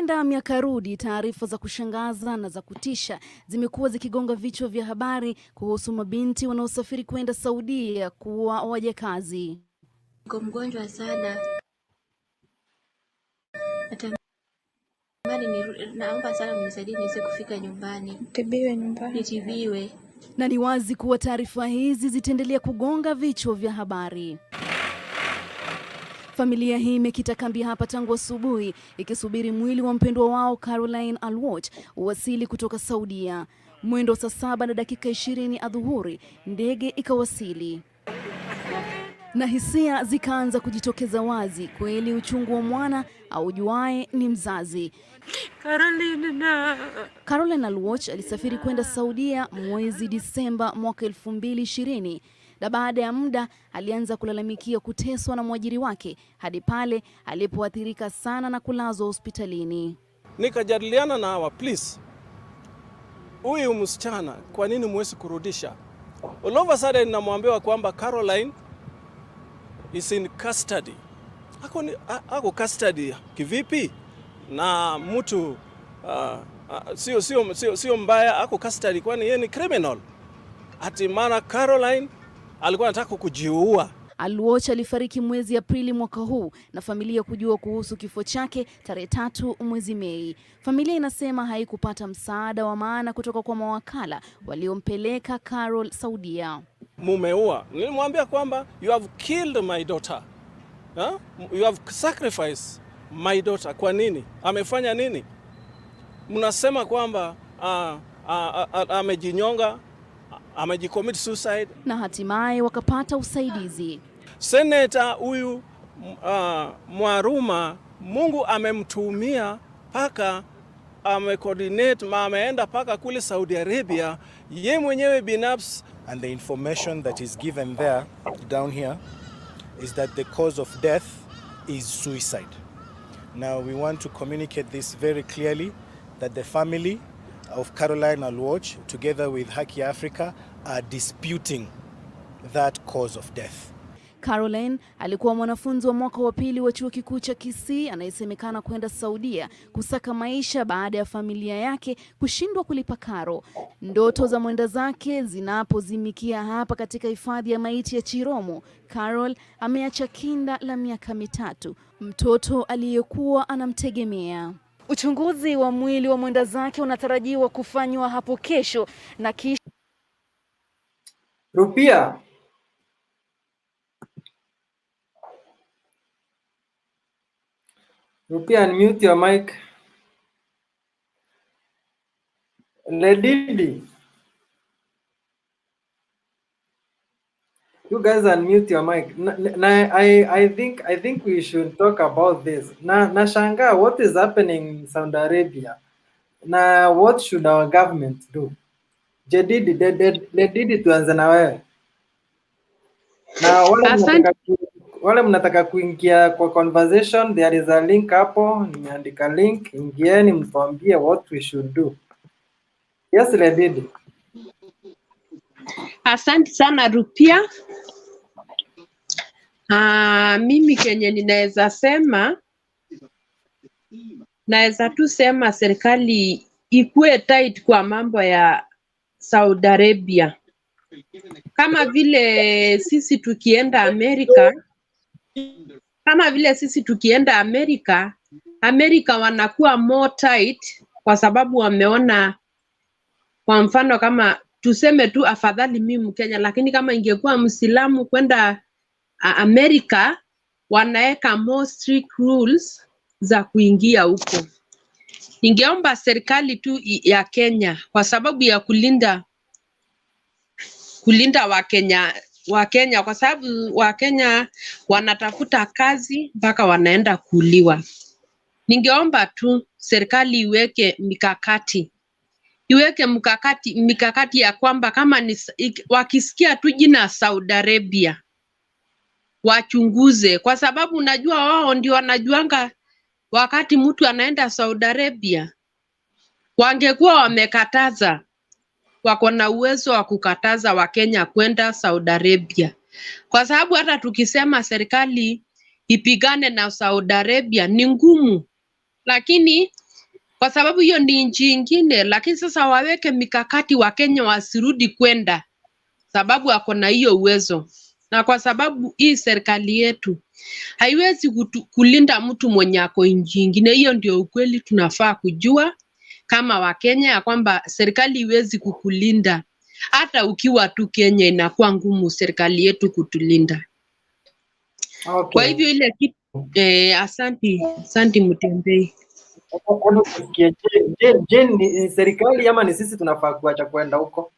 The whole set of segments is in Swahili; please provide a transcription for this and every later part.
Nenda miaka rudi, taarifa za kushangaza na za kutisha zimekuwa zikigonga vichwa vya habari kuhusu mabinti wanaosafiri kwenda Saudia kuwa wajakazi. Niko mgonjwa sana. Naomba sana mnisaidie niweze kufika nyumbani. Nitibiwe. Na ni wazi kuwa taarifa hizi zitaendelea kugonga vichwa vya habari. Familia hii imekita kambi hapa tangu asubuhi ikisubiri mwili wa mpendwa wao Caroline Alwot uwasili kutoka Saudia. Mwendo saa 7:20 adhuhuri ndege ikawasili. Na hisia zikaanza kujitokeza wazi, kweli uchungu wa mwana aujuae ni mzazi. Caroline Alwot alisafiri kwenda Saudia mwezi Disemba mwaka 2020. Na baada ya muda alianza kulalamikia kuteswa na mwajiri wake hadi pale alipoathirika sana na kulazwa hospitalini. Nikajadiliana na hawa, please, huyu msichana kwa nini mwezi kurudisha? All of a sudden namwambiwa kwamba Caroline is in custody. Ako custody kivipi? Na mtu sio mbaya, ako custody kwani yeye ni criminal. Ati maana Caroline alikuwa anataka kujiua. Alwot alifariki mwezi Aprili mwaka huu na familia kujua kuhusu kifo chake tarehe 3 mwezi Mei. Familia inasema haikupata msaada wa maana kutoka kwa mawakala waliompeleka Carol Saudia. Mumeua. Nilimwambia kwamba you have killed my daughter. You have sacrificed my daughter. Kwa nini? Amefanya nini? Mnasema kwamba amejinyonga, amejicommit suicide. Na hatimaye wakapata usaidizi. Senator huyu Mwaruma, Mungu amemtumia paka amecoordinate ameenda paka kule Saudi Arabia ye mwenyewe binafsi. And the information that is given there down here is that the cause of death is suicide. Now we want to communicate this very clearly, that the family of Caroline Alwot together with Haki Africa are disputing that cause of death. Caroline alikuwa mwanafunzi wa mwaka wa pili wa chuo kikuu cha Kisii anayesemekana kwenda Saudia kusaka maisha baada ya familia yake kushindwa kulipa karo. Ndoto za mwenda zake zinapozimikia hapa katika hifadhi ya maiti ya Chiromo, Carol ameacha kinda la miaka 3, mtoto aliyekuwa anamtegemea. Uchunguzi wa mwili wa mwenda zake unatarajiwa kufanywa hapo kesho na kisha Rupia. Rupia, unmute your mic. Ledidi. You guys unmute your mic. I think we should talk about this. Nashanga, what is happening in Saudi Arabia? What should our government do? Ledidi tuanze na wewe. Na wale mnataka kuingia kwa conversation, there is a link hapo, nimeandika link, ingieni mtuambie what we should do. Yes, Ledidi. Asante sana Rupia. Mimi kenye ninaweza sema, naweza tu sema serikali ikuwe tight kwa mambo ya Saudi Arabia. Kama vile sisi tukienda Amerika wanakuwa more tight kwa sababu wameona, kwa mfano kama tuseme tu afadhali mimi Mkenya, lakini kama ingekuwa Muislamu kwenda Amerika wanaeka more strict rules za kuingia huko. Ningeomba serikali tu ya Kenya kwa sababu ya kulinda Wakenya kwa sababu Wakenya wanatafuta kazi mpaka wanaenda kuuliwa. Ningeomba tu serikali iweke mikakati ya kwamba kama wakisikia tu jina Saudi Arabia wachunguze, kwa sababu unajua wao ndio wanajuanga wakati mtu anaenda Saudi Arabia. Wangekuwa wamekataza, wako na uwezo wa kukataza Wakenya kwenda Saudi Arabia, kwa sababu hata tukisema serikali ipigane na Saudi Arabia ni ngumu, lakini kwa sababu hiyo ni nchi ingine. Lakini sasa waweke mikakati, wa Kenya wasirudi kwenda, sababu wako na hiyo uwezo, na kwa sababu hii serikali yetu haiwezi kulinda mtu mwenye ako nchi ingine. Hiyo ndio ukweli tunafaa kujua kama Wakenya, ya kwamba serikali iwezi kukulinda. Hata ukiwa tu Kenya inakuwa ngumu serikali yetu kutulinda. Okay. Kwa hivyo ile kitu asanti Mutembei. Je, ni serikali ama ni sisi tunafaa kuacha kwenda huko?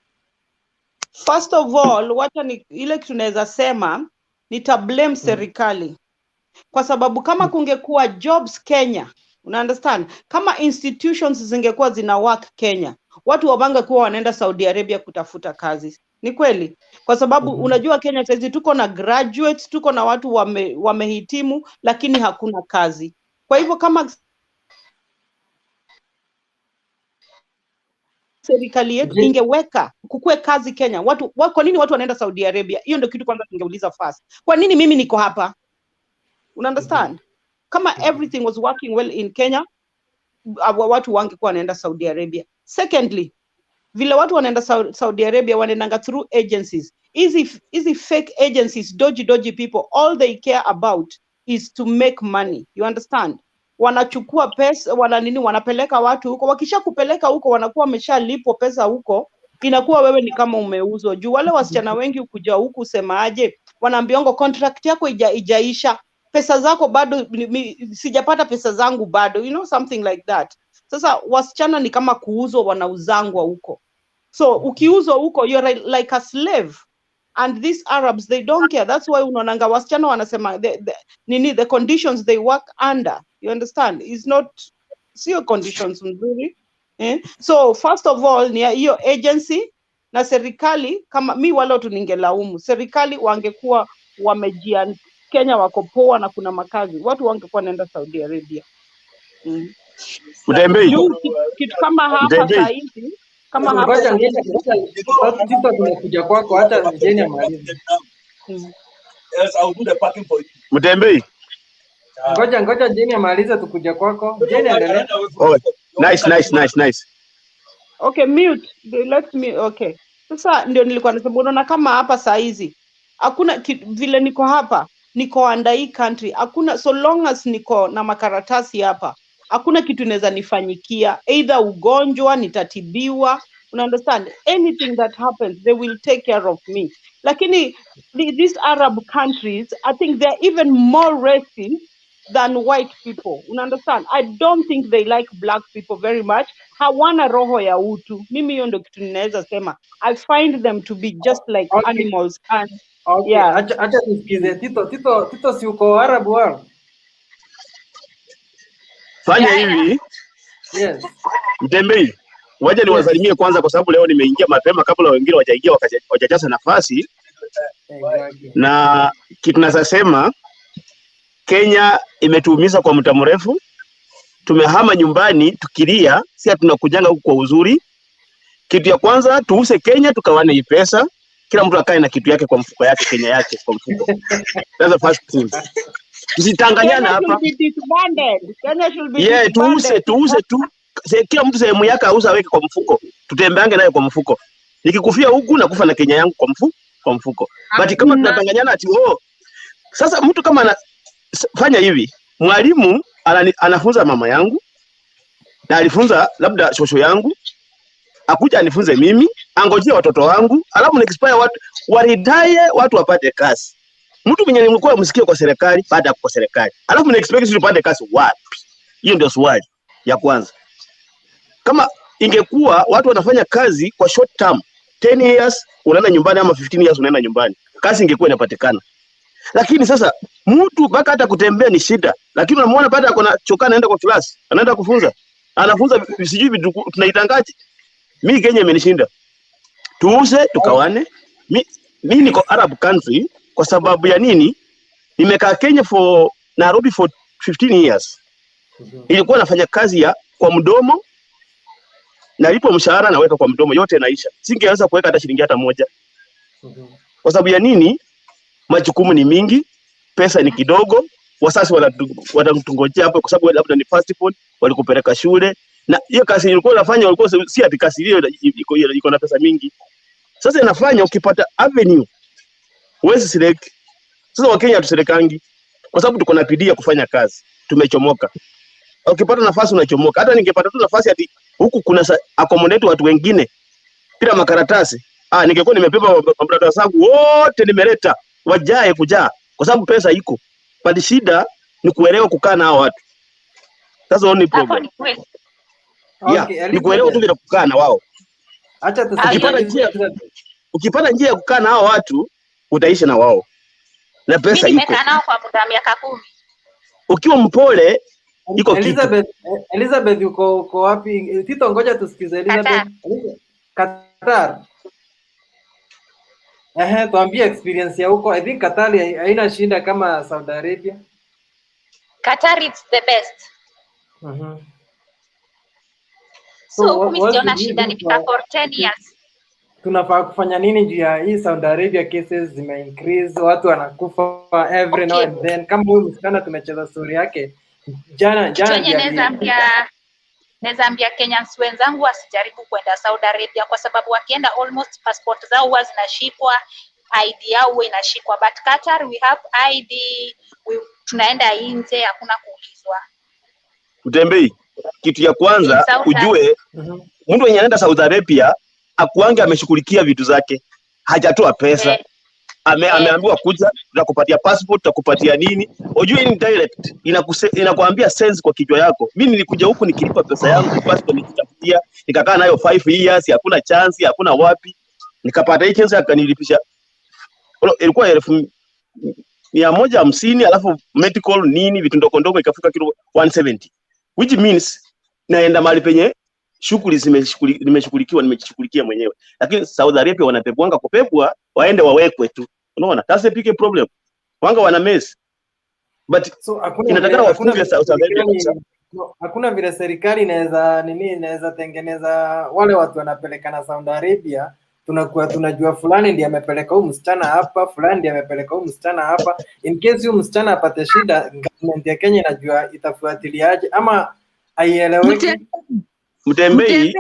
First of all, wacha ni ile kitu tunaweza sema blame serikali. Kwa sababu kama kungekuwa jobs Kenya, una understand? Kama institutions zingekuwa zina work Kenya, watu wabanga kuwa wanaenda Saudi Arabia kutafuta kazi. Ni kweli? Kwa sababu unajua Kenya sasa tuko na graduates, tuko na watu wamehitimu lakini hakuna kazi. Kwa hivyo kama serikali yetu ingeweka kukue kazi Kenya, kwa nini watu wanaenda Saudi Arabia? Hiyo ndio kitu kwanza tungeuliza first. Kwa nini mimi niko hapa? Una understand? Kama everything was working well in Kenya, watu wangekuwa wanaenda Saudi Arabia. Secondly, vile watu wanaenda Saudi Arabia wanaenda through agencies. Easy fake agencies, dodgy people, all they care about is to make money. You understand? Wanachukua pesa, wanapeleka watu huko. Wakisha kupeleka huko wanakuwa wameshalipwa pesa huko. Inakuwa wewe ni kama umeuzwa. Juu wale wasichana wengi ukuja huku semaje, wanaambiwa contract yako ijaisha. Pesa zako bado, sijapata pesa zangu bado, you know, something like that. Sasa wasichana ni kama kuuzwa, wanauzangwa huko. So ukiuzwa huko, you're like a slave. And these Arabs, they don't care. That's why unaonanga wasichana wanasema the conditions they work under, you understand, is not sio conditions nzuri. So first of all ni hiyo agency na serikali. Kama mi wale watu ningelaumu serikali, wangekuwa wamejian Kenya wako poa na kuna makazi, watu wangekuwa naenda Saudi Arabia. Mutembei Kitu kama hapa sasa hivi, kama hapa Ngoja tunakuja kwako, hata Jeni amalize. Yes, I'll do the parking for you. Mutembei. Ngoja Jeni amalize tukuja kwako. Jeni endelea. Oh, nice. Okay, mute. Let me, okay. Sasa ndio nilikuwa nasema, unaona kama hapa saa hizi hakuna vile niko hapa, niko under hii country, hakuna, so long as niko na makaratasi hapa, hakuna kitu inaweza nifanyikia, either ugonjwa, nitatibiwa, una understand, anything that happens they will take care of me. Lakini these Arab countries, I think they're even more racist than white people, una understand. I don't think they like black people very much. Hawana roho ya utu. Mimi hiyo ndio kitu ninaweza sema. I find them to be just like animals. And yeah, acha tusikize Tito si uko Arab world. Fanya hivi. Yes. Mtembei. Waje niwasalimie kwanza kwa sababu leo nimeingia mapema kabla wengine wajaingia wajajaza nafasi. Na kitu nasema Kenya imetuumiza kwa muda mrefu. Tumehama nyumbani tukilia, si tunakujanga huku kwa uzuri. Kitu ya kwanza tuuse Kenya tukawane hii pesa, kila mtu akae na kitu yake kwa mfuko yake, Kenya yake kwa mfuko. That's the first thing. Tusitanganyana hapa. Yeah, tuuse tu. Kila mtu sehemu yake auza aweke kwa mfuko. Tutembeange nayo kwa mfuko. Nikikufia huku na kufa na Kenya yangu kwa mfuko. But kama tunatanganyana ati sasa mtu kama fanya hivi, mwalimu anafunza mama yangu na alifunza labda shosho yangu, akuja anifunze mimi, angojea watoto wangu, alafu next watu waritaya, watu wapate kazi. Mtu mwenye mlikuwa msikie kwa serikali baada kwa serikali, alafu next sisi tupate kazi wapi? Hiyo ndio swali ya kwanza. Kama ingekuwa watu wanafanya kazi kwa short term, 10 years unaenda nyumbani ama 15 years unaenda nyumbani, kazi ingekuwa inapatikana. Lakini sasa mtu baka hata kutembea ni shida, lakini unamwona baada akona choka anaenda kwa class, anaenda kufunza. Anafunza sijui tunaitangaje. Mimi Kenya imenishinda. Tuuse tukawane. Mimi niko Arab country kwa sababu ya nini? Nimekaa Kenya Nairobi for 15 years. Ilikuwa nafanya kazi ya kwa mdomo. Nalipo mshahara naweka kwa mdomo, yote naisha. Singeweza kuweka hata shilingi hata moja. Kwa sababu ya nini? Majukumu ni mingi, pesa ni kidogo, wasasi wanatungojea hapo kwa sababu labda ni fast food, walikupeleka shule, Na hiyo kazi ilikuwa unafanya ulikuwa si ati kazi hiyo iko na pesa mingi. Sasa inafanya ukipata avenue huwezi select. Sasa Wakenya tuselekangi kwa sababu tuko na bidii ya kufanya kazi. Tumechomoka. Ukipata nafasi unachomoka. Hata ningepata tu nafasi ati huku kuna accommodate watu wengine bila makaratasi. Ningekuwa nimebeba mabradha zangu wote nimeleta wajae kujaa kwa sababu pesa iko. Bali shida ni kuelewa kukaa na hao watu. That's the only problem. Yeah, ni kuelewa tu vile kukaa na wao. Acha ukipata njia ya kukaa na hao watu utaishi na wao. Na pesa iko. Mimi nimekaa nao kwa muda miaka 10. Ukiwa mpole iko Elizabeth uko wapi? Tito, ngoja tusikize Elizabeth. Qatar. Tuambie experience ya huko. I think Qatar haina shinda kama Saudi Arabia. Qatar is the best. So mimi siona shida, nikikaa for 10 years. Tunafaa kufanya nini juu ya hii Saudi Arabia cases zime increase, watu wanakufa every now and then. Kama huyu msichana tumecheza story yake jana naweza ambia Kenyans wenzangu wasijaribu kwenda Saudi Arabia kwa sababu wakienda almost passport zao huwa zinashikwa, ID yao huwa inashikwa, but Qatar we have ID, tunaenda nje hakuna kuulizwa. Utembei. Kitu ya kwanza ujue mtu mwenye anaenda Saudi Arabia akuange ameshughulikia vitu zake, hajatoa pesa. Ameambiwa kuja tutakupatia passport, tutakupatia nini. Ujue ni direct inakuambia sense kwa kichwa yako. Mimi nilikuja huku nikilipa pesa yangu passport nikitafutia, nikakaa nayo 5 years, hakuna chance, hakuna wapi. Nikapata hii chance akanilipisha. Ilikuwa 150 alafu medical nini vitu ndogo ndogo ikafika kilo 170. Which means naenda mahali penye shughuli nimeshughulikia mwenyewe. Lakini Saudi Arabia wanapepwanga kupepwa waende wawekwe tu. Unaona? That's the big problem. Wanga wana mess. But inatakana wafunge Saudi Arabia. Hakuna vile serikali inaweza tengeneza wale watu wanapelekana Saudi Arabia. Tunakuwa tunajua fulani ndiye amepeleka huyu msichana hapa, fulani ndiye amepeleka huyu msichana hapa. In case huyu msichana apate shida, government ya Kenya inajua itafuatiliaje ama haieleweki. Mtembei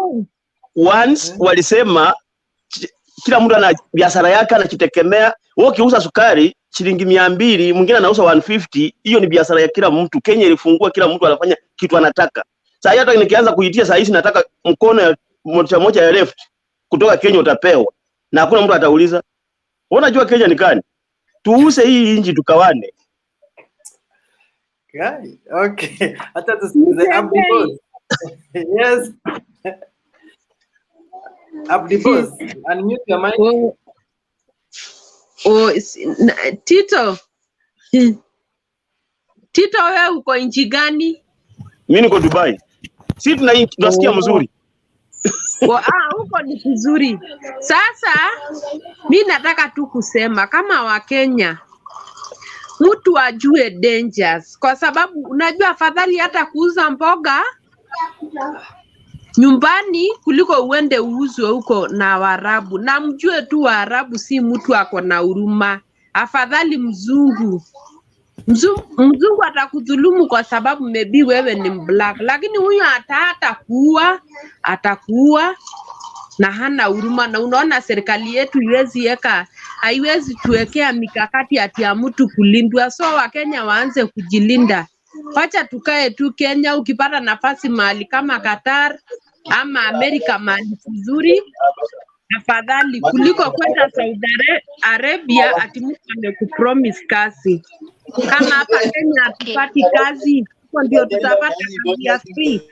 once walisema kila mtu ana biashara yake anajitegemea. Wewe ukiuza sukari shilingi 200, mwingine anauza 150, hiyo ni biashara ya kila mtu. Kenya ilifungua, kila mtu anafanya kitu anataka. Sasa hata nikianza kuitia saa hizi nataka mkono moja ya left kutoka Kenya utapewa. Na hakuna mtu atauliza. Unajua Kenya ni gani? Tuuse hii inji tukawane. Okay. Hata tusikize Abdi Boss. Yes. Abdi Boss, unmute your mic. Tito wewe uko nchi gani? Mimi niko Dubai. Sisi tunasikia mzuri. Huko ni kizuri. Sasa mimi nataka tu kusema kama Wakenya mtu ajue dangers, kwa sababu unajua afadhali hata kuuza mboga nyumbani kuliko uende uuzwe huko na Waarabu. Na mjue tu Waarabu si mtu ako na huruma. Afadhali mzungu atakudhulumu kwa sababu maybe wewe ni black, lakini huyo atakuwa na hana huruma. Na unaona serikali yetu haiwezi tuwekea mikakati ati ya mtu kulindwa. So Wakenya waanze kujilinda. Wacha tukae tu Kenya, ukipata nafasi mahali kama Qatar ama Amerika mahali nzuri afadhali kuliko kwenda Saudi Arabia ati mtu amekupromise kazi. Kama hapa Kenya hatupati kazi, kwa ndio tutapata kazi ya free.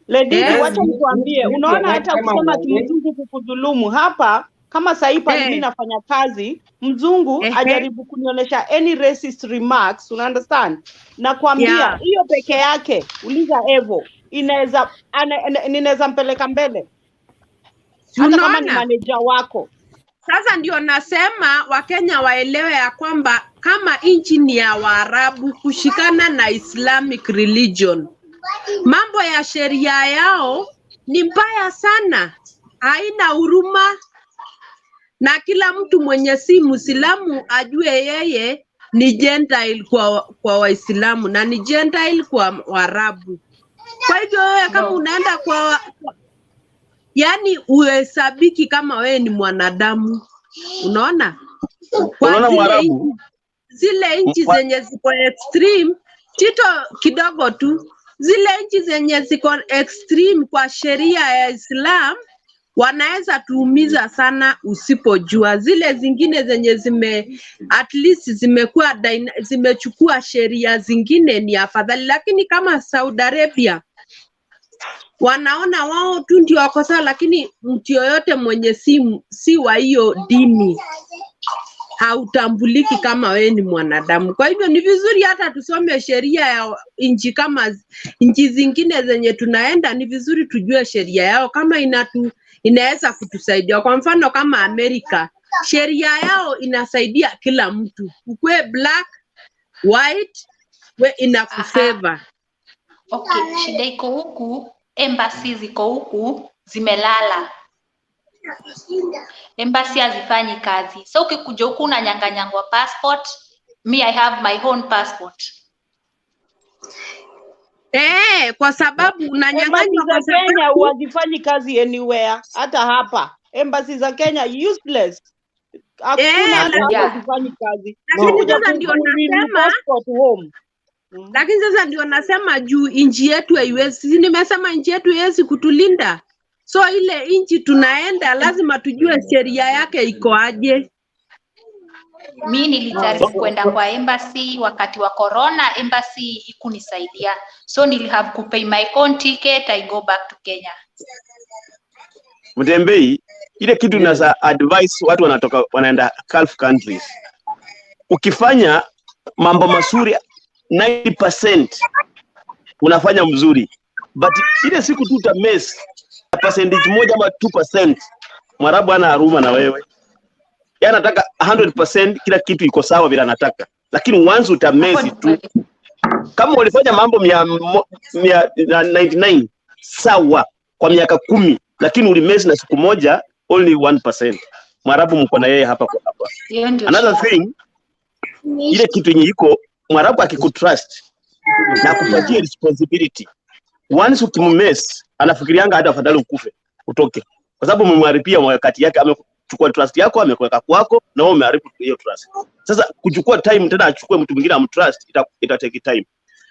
Lady, wacha nikwambie, unaona hata kusema mzungu kukudhulumu hapa, kama sasa mimi nafanya kazi, mzungu ajaribu kunionyesha any racist remarks, you understand? Na kuambia hiyo peke yake, uliza Evo, inaweza mpeleka mbele. Hata kama ni manager wako. Sasa ndio nasema Wakenya waelewe ya kwamba kama nchi ni ya Waarabu kushikana na Islamic religion, mambo ya sheria yao ni mbaya sana, haina huruma. Na kila mtu mwenye si Muislamu ajue yeye ni Gentile kwa Waislamu na ni Gentile kwa Waarabu. Kwa hivyo wewe kama unaenda yani uhesabiki kama wewe ni mwanadamu. Unaona? Kwa zile nchi zenye ziko extreme, Tito kidogo tu, zile nchi zenye ziko extreme kwa sheria ya Islam wanaweza tuumiza sana usipojua. Zile zingine zenye at least zimechukua sheria zingine ni afadhali, lakini kama Saudi Arabia wanaona wao tu ndio wako sawa, lakini mtu yoyote mwenye si wa hiyo dini hautambuliki kama wewe ni mwanadamu. Kwa hivyo ni vizuri hata tusome sheria ya nchi kama nchi zingine zenye tunaenda, ni vizuri tujue sheria yao kama inaweza kutusaidia. Kwa mfano kama Amerika, sheria yao inasaidia kila mtu, ukwe black, white, we inakufavor. Okay, shida iko huku, embassy ziko huku zimelala. Embassy hazifanyi kazi. So ukikuja huku unanyang'anyangwa passport. Me, I have my own passport. Kwa sababu unanyang'anywa kwa sababu Kenya hawazifanyi kazi anywhere. Hata hapa embassy za Kenya useless. Hakuna hazifanyi kazi. Lakini sasa ndio nasema home. Lakini sasa ndio nasema juu inji yetu haiwezi. Nimesema inji yetu haiwezi kutulinda. So ile inchi tunaenda lazima tujue sheria yake iko aje. Mimi nilijaribu kwenda kwa embassy wakati wa corona, embassy ikunisaidia. So nili have to pay my own ticket, I go back to Kenya. Mtembei, ile kitu nasa advice watu wanaenda Gulf countries. Ukifanya mambo mazuri 90% unafanya mzuri. But ile siku tu uta mess percentage moja ama 2%, Mwarabu ana haruma na wewe. Yeye anataka 100% kila kitu iko sawa bila anataka. Lakini once utamesi tu, kama ulifanya mambo 99 sawa kwa miaka 10, lakini ulimesi na siku moja only 1%. Mwarabu mko na yeye hapa kwa hapa. Another thing, ile kitu yenye iko Mwarabu akikutrust na kupatia responsibility, once ukimmes anafikirianga hata afadhali ukufe utoke, kwa sababu umemharibia wakati yake. Amechukua trust yako amekuweka kwako na wewe umeharibu hiyo trust. Sasa kuchukua time tena achukue mtu mwingine amtrust ita take time.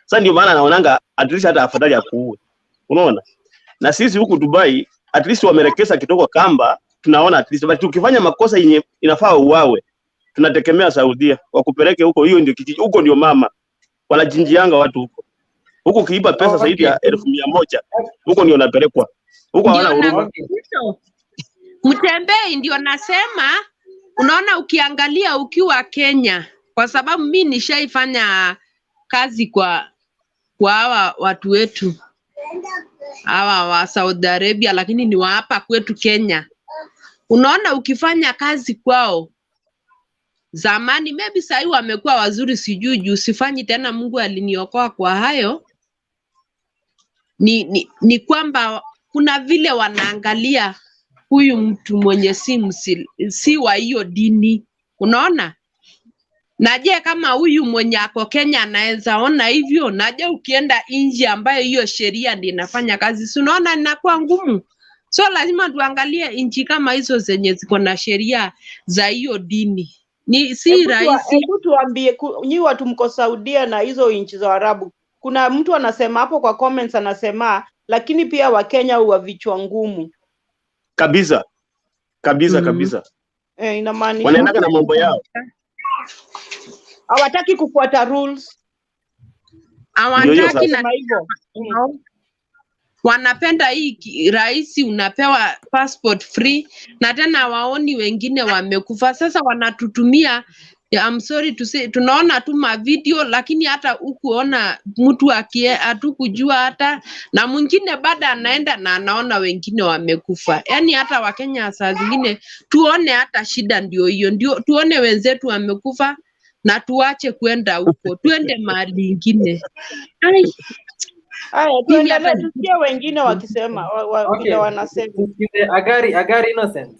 Sasa ndio maana naonanga at least hata afadhali akuue. Unaona? Na sisi huku Dubai at least wamerekesa kitoko kamba, tunaona at least. But ukifanya makosa yenye inafaa uawe, tunategemea Saudia wakupeleke huko. Hiyo ndio kijiji huko, ndio mama wanajinjianga watu huko. Huko kiiba pesa zaidi ya 1,100 huko ndio unapelekwa huko, hawana huruma. Mtembei ndio nasema, unaona, ukiangalia ukiwa Kenya, kwa sababu mimi nishaifanya kazi kwa hawa watu wetu hawa wa Saudi Arabia, lakini ni wa hapa kwetu Kenya. Unaona, ukifanya kazi kwao zamani, maybe sasa wamekuwa wazuri, sijui juu sifanyi tena, Mungu aliniokoa kwa hayo. Ni kwamba kuna vile wanaangalia huyu mtu mwenye si wa hiyo dini, unaona? Naje kama huyu mwenye ako Kenya anaweza ona hivyo, naje ukienda nje ambayo hiyo sheria ndiyo inafanya kazi, si unaona inakuwa ngumu. So lazima tuangalie nchi kama hizo zenye ziko na sheria za hiyo dini. Si rahisi. Hebu tuambie, nyinyi watu mko Saudia na hizo nchi za Arabu, kuna mtu anasema hapo kwa comments, anasema lakini pia Wakenya huwa vichwa ngumu. Kabisa. Kabisa. Inamaanisha wanaenda na mambo yao. Hawataki kufuata rules. Hawataki na hivyo. Wanapenda hii rahisi, unapewa passport free, na tena waoni wengine wamekufa. Sasa wanatutumia, I'm sorry to say, tunaona tu ma video, lakini hata ukuona mtu hatukujua hata, na mwingine baada anaenda na anaona wengine wamekufa. Yani hata Wakenya saa zingine tuone hata shida ndio hiyo, ndio tuone wenzetu wamekufa na tuache kwenda huko, tuende mahali ingine. Tuendelee tusikie wengine wakisema vile wanasema. Agari Innocent.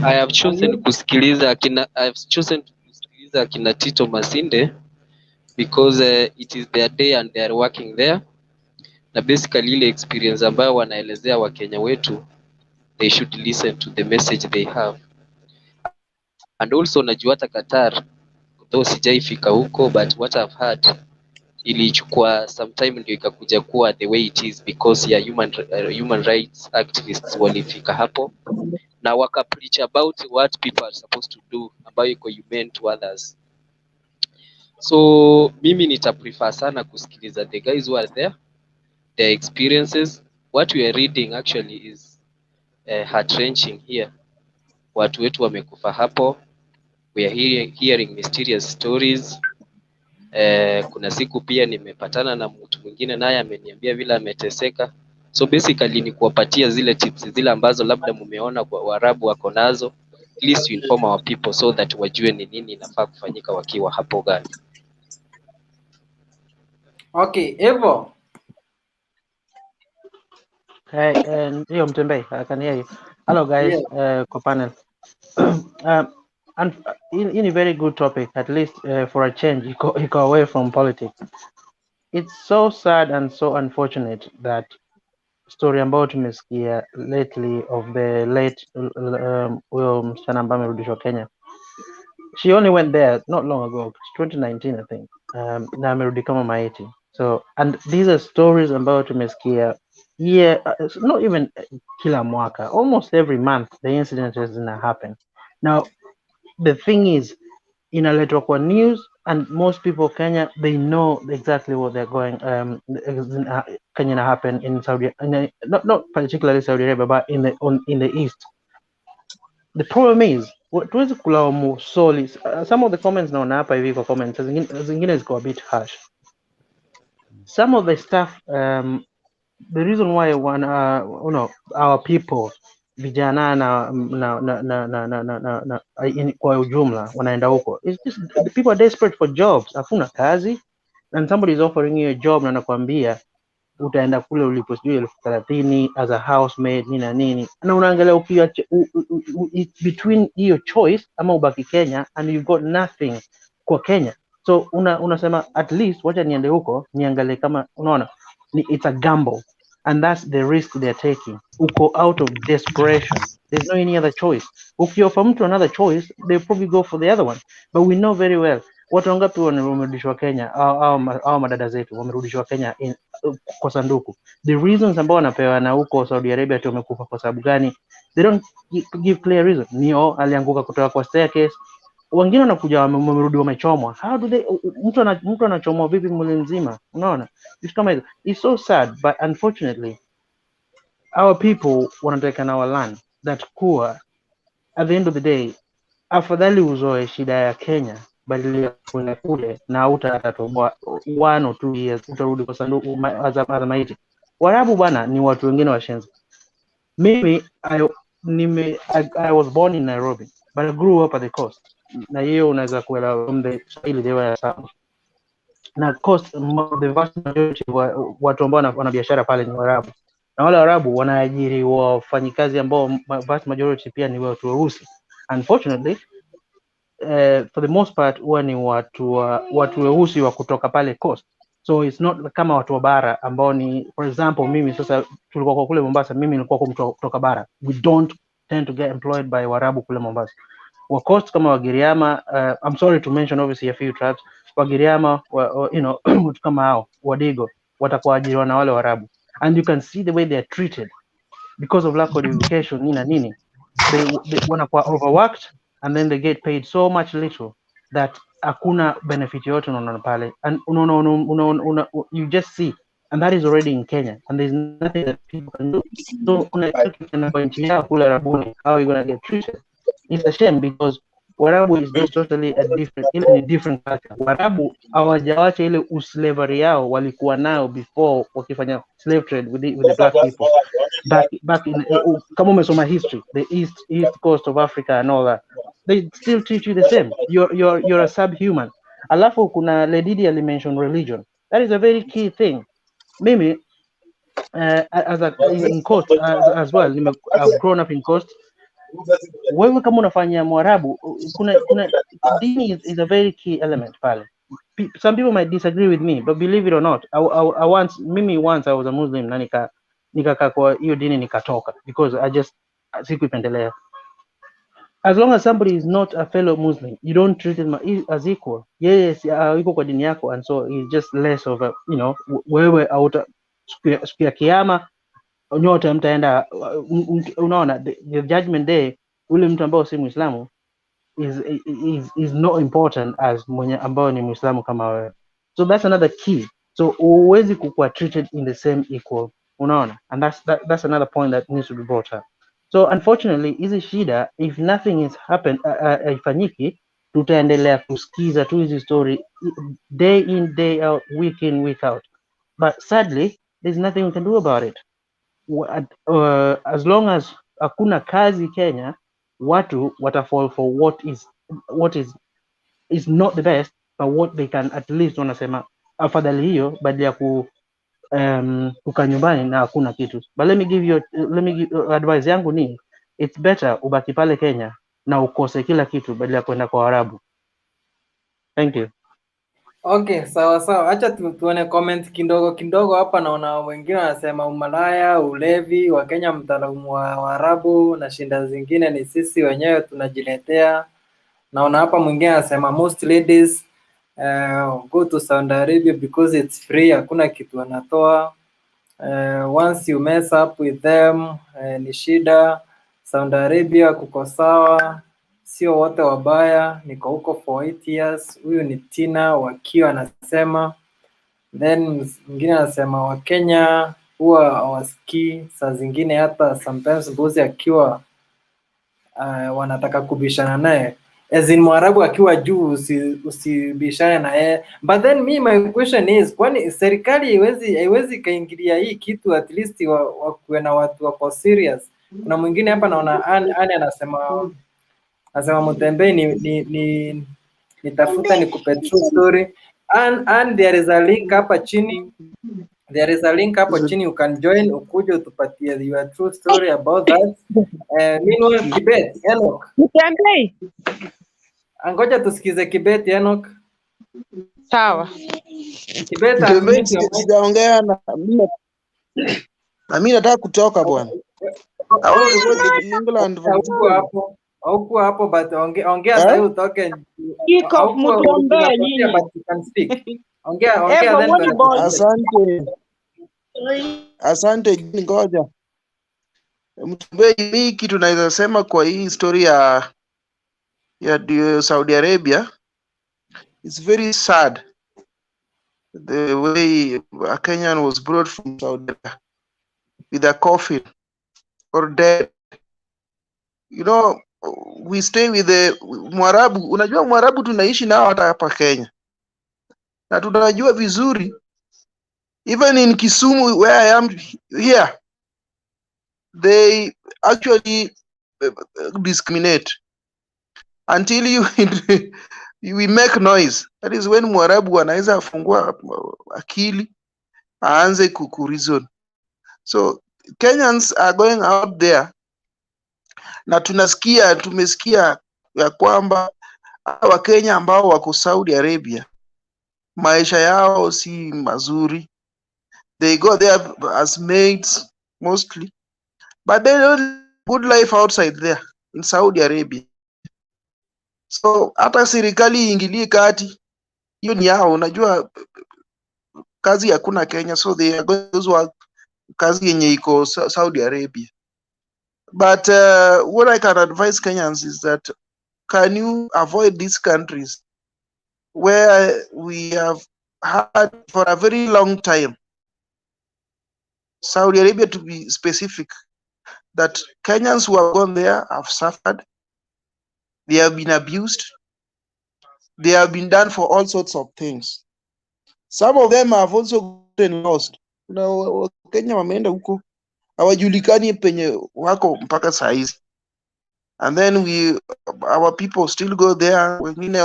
I have chosen kusikiliza akina Tito Masinde because it is their day and they are working there, na basically ile experience ambayo wanaelezea Wakenya wetu, they should listen to the message they have. And also najua hata Qatar, though sijaifika huko, but what I've heard ilichukua sometime ndio ikakuja kuwa the way it is because ya human rights activists walifika hapo na waka preach about what people are supposed to do ambayo iko humane to others. So mimi nita prefer sana kusikiliza the guys who are there, their experiences. What we are reading actually is heart-wrenching here. Watu wetu wamekufa hapo. We are hearing mysterious stories. Kuna siku pia nimepatana na mtu mwingine naye ameniambia vile ameteseka. So basically ni kuwapatia zile tips zile ambazo labda mumeona kwa Waarabu wako nazo, at least you inform our people so that wajue ni nini inafaa kufanyika wakiwa hapo gani. Okay, Evo. Hey, Yo Mtembe, I can hear you. Hello guys, Yeah. panel. And in a very good topic, at least for a change, you go away from politics. It's so sad and so unfortunate that story ambayo tumesikia lately of the late huyo msichana ambaye amerudishwa Kenya. She only went there not long ago, 2019 I think. Na amerudi kama maiti. So, and these are stories ambayo tumesikia not even kila mwaka, almost every month the incident is gonna happen. Now, the thing is, inaletwa kwa news, and most people Kenya, they know exactly what they're going Kenya happen in Saudi, not particularly Saudi Arabia, but in the east. The problem is tuwezi kulaumu solely. Some of the comments naona hapa hivi kwa comments zingine ziko a bit harsh. Some of the stuff the reason why our people vijana na kwa ujumla wanaenda huko, it's just the people are desperate for jobs. Hakuna kazi and somebody is offering you a job na anakuambia utaenda kule ulipo sijui 30,000 as a housemaid nini na nini, na unaangalia ukiwa between hiyo choice ama ubaki Kenya and you've got nothing kwa Kenya. So unasema at least wacha niende huko niangalie kama unaona it's a gamble, and that's the risk they're taking. Uko out of desperation, there's no any other choice. Ukioffer mtu another choice, they probably go for the other one, but we know very well watu wangapi wamerudishwa Kenya au madada zetu wamerudishwa Kenya kwa sanduku. The reasons ambao wanapewa na huko Saudi Arabia ati wamekufa kwa sababu gani, they don't give clear reason. Nio alianguka kutoka kwa staircase, wengine wanakuja wamerudi wamechomwa. How do they mtu anachomwa vipi mwili mzima? Unaona vitu kama hizo. It's so sad, but unfortunately our people wanataka na our land that kuwa at the end of the day afadhali uzoe shida ya Kenya badala ya kwenda kule na utatoboa 1 or 2 years utarudi kwa sanduku as maiti. Waarabu bwana ni watu wengine washenzi. Mimi I was born in Nairobi but I grew up at the coast. Na hiyo unaweza kuelewa from the Swahili they were some. Na coast the vast majority watu ambao wana biashara pale ni Waarabu. Na wale Waarabu wanaajiri wafanyikazi ambao vast majority pia ni watu weusi. Unfortunately for the most part huwa ni watu weusi wa kutoka pale coast. So it's not kama watu wa bara ambao ni, for example mimi sasa tulikuwa kwa kule Mombasa, mimi nilikuwa kutoka bara. We don't tend to get employed by Waarabu kule Mombasa. Wa coast kama Wagiriama, I'm sorry to mention obviously a few tribes, Wagiriama watu kama hao Wadigo watakuwa ajiriwa na wale Waarabu, and you can see the way they are treated because of lack of education nini. They wanakuwa overworked and then they get paid so much little that hakuna benefit yote unaona pale, and you just see, and that is already in Kenya and there's nothing that people can do. So kuna nchi yao kule Arabuni, how are you going to get treated? It's a shame because Waarabu is just totally a different culture. Waarabu hawajawacha ile uslavery yao walikuwa nao before wakifanya slave trade with the black people. Back in kama umesoma history, the east coast of Africa and all that, they still treat you the same. You're a subhuman. Alafu kuna Ledidi mention religion. That is a very key thing. Mimi in coast as well, I've grown up in coast. wewe kama unafanya Mwarabu, kuna dini is a very key element pale. Some people might disagree with me, but believe it or not, I once I was a Muslim na nikakaa kwa hiyo dini nikatoka because I just sikuipendelea. As long as somebody is not a fellow Muslim, you don't treat him as equal. Yes, yuko kwa dini yako, and so he's just less of a, wewe auta siku ya kiyama nyote mtaenda, unaona, the judgment day, ule mtu ambao si Muislamu is not important as mwenye ambao ni Muislamu kama wewe. So that's another key. So huwezi kuwa treated in the same equal, unaona, and that's another point that needs to be brought up. So unfortunately, hizi shida, if nothing is haifanyiki, tutaendelea kusikiza tu hizi story day in day out, week in week out, but sadly there's nothing we can do about it. As long as hakuna kazi Kenya, watu watafall for what is not the best, but what they can at least wanasema afadhali hiyo badala ya kukaa nyumbani na hakuna kitu. But let me give advice yangu ni it's better ubaki pale Kenya na ukose kila kitu badala ya kwenda kwa Arabu. Thank you. Okay, sawa. Acha tuone comment kidogo hapa. Naona wengine wanasema umalaya, ulevi, Wakenya mtalaumu wa Arabu na shinda zingine ni sisi wenyewe tunajiletea. Naona hapa mwingine anasema most ladies go to Saudi Arabia because it's free, hakuna kitu wanatoa. Once you mess up with them ni shida. Saudi Arabia kuko sawa, sio wote wabaya, niko huko for 8 years. Huyu ni Tina wakiwa anasema. Then mwingine anasema Wakenya huwa hawasikii, saa zingine hata sometimes mbuzi akiwa wanataka kubishana naye, as in Mwarabu akiwa juu usibishane na yeye. But then my question is, kwani serikali haiwezi kaingilia hii kitu, at least wakuwe na watu wako serious? Kuna mwingine hapa naona anasema Mutembei nitafuta nikupe true story, and there is a link hapa chini. You can join, ukuje utupatie your true story about that. Meanwhile, Kibet, Enoch. Mutembei. Angoja tusikize Kibet, Enoch. Sawa. Kibet, sijaongea na mimi nataka kutoka bwana. England Haukuwa hapo but ongea sasa utoke. Iko Mutembei nyinyi. But you can speak. Ongea then. Asante, ngoja. Mutembei, mimi kitu naweza sema kwa hii historia ya Saudi Arabia, it's very sad the way a Kenyan was brought from Saudi Arabia with a coffin or dead. You know, we stay with the Mwarabu. Unajua Mwarabu tunaishi nao hata hapa Kenya, na tunajua vizuri, even in Kisumu where I am here, they actually discriminate until we make noise. That is when Mwarabu anaweza fungua akili aanze kureason. So Kenyans are going out there, na tumesikia ya kwamba Wakenya ambao wako Saudi Arabia maisha yao si mazuri. They go there as maids mostly, but they don't good life outside there in Saudi Arabia. So hata serikali iingilie kati, hiyo ni yao. Unajua kazi hakuna Kenya, so they are going to work kazi yenye iko Saudi Arabia. But what I can advise Kenyans is that, can you avoid these countries where we have had for a very long time, Saudi Arabia to be specific, that Kenyans who have gone there have suffered, they have been abused, they have been done for all sorts of things. Some of them have also gotten lost. Kenya wameenda huko hawajulikani penye wako mpaka saa hizi. And then our people still go there, wengine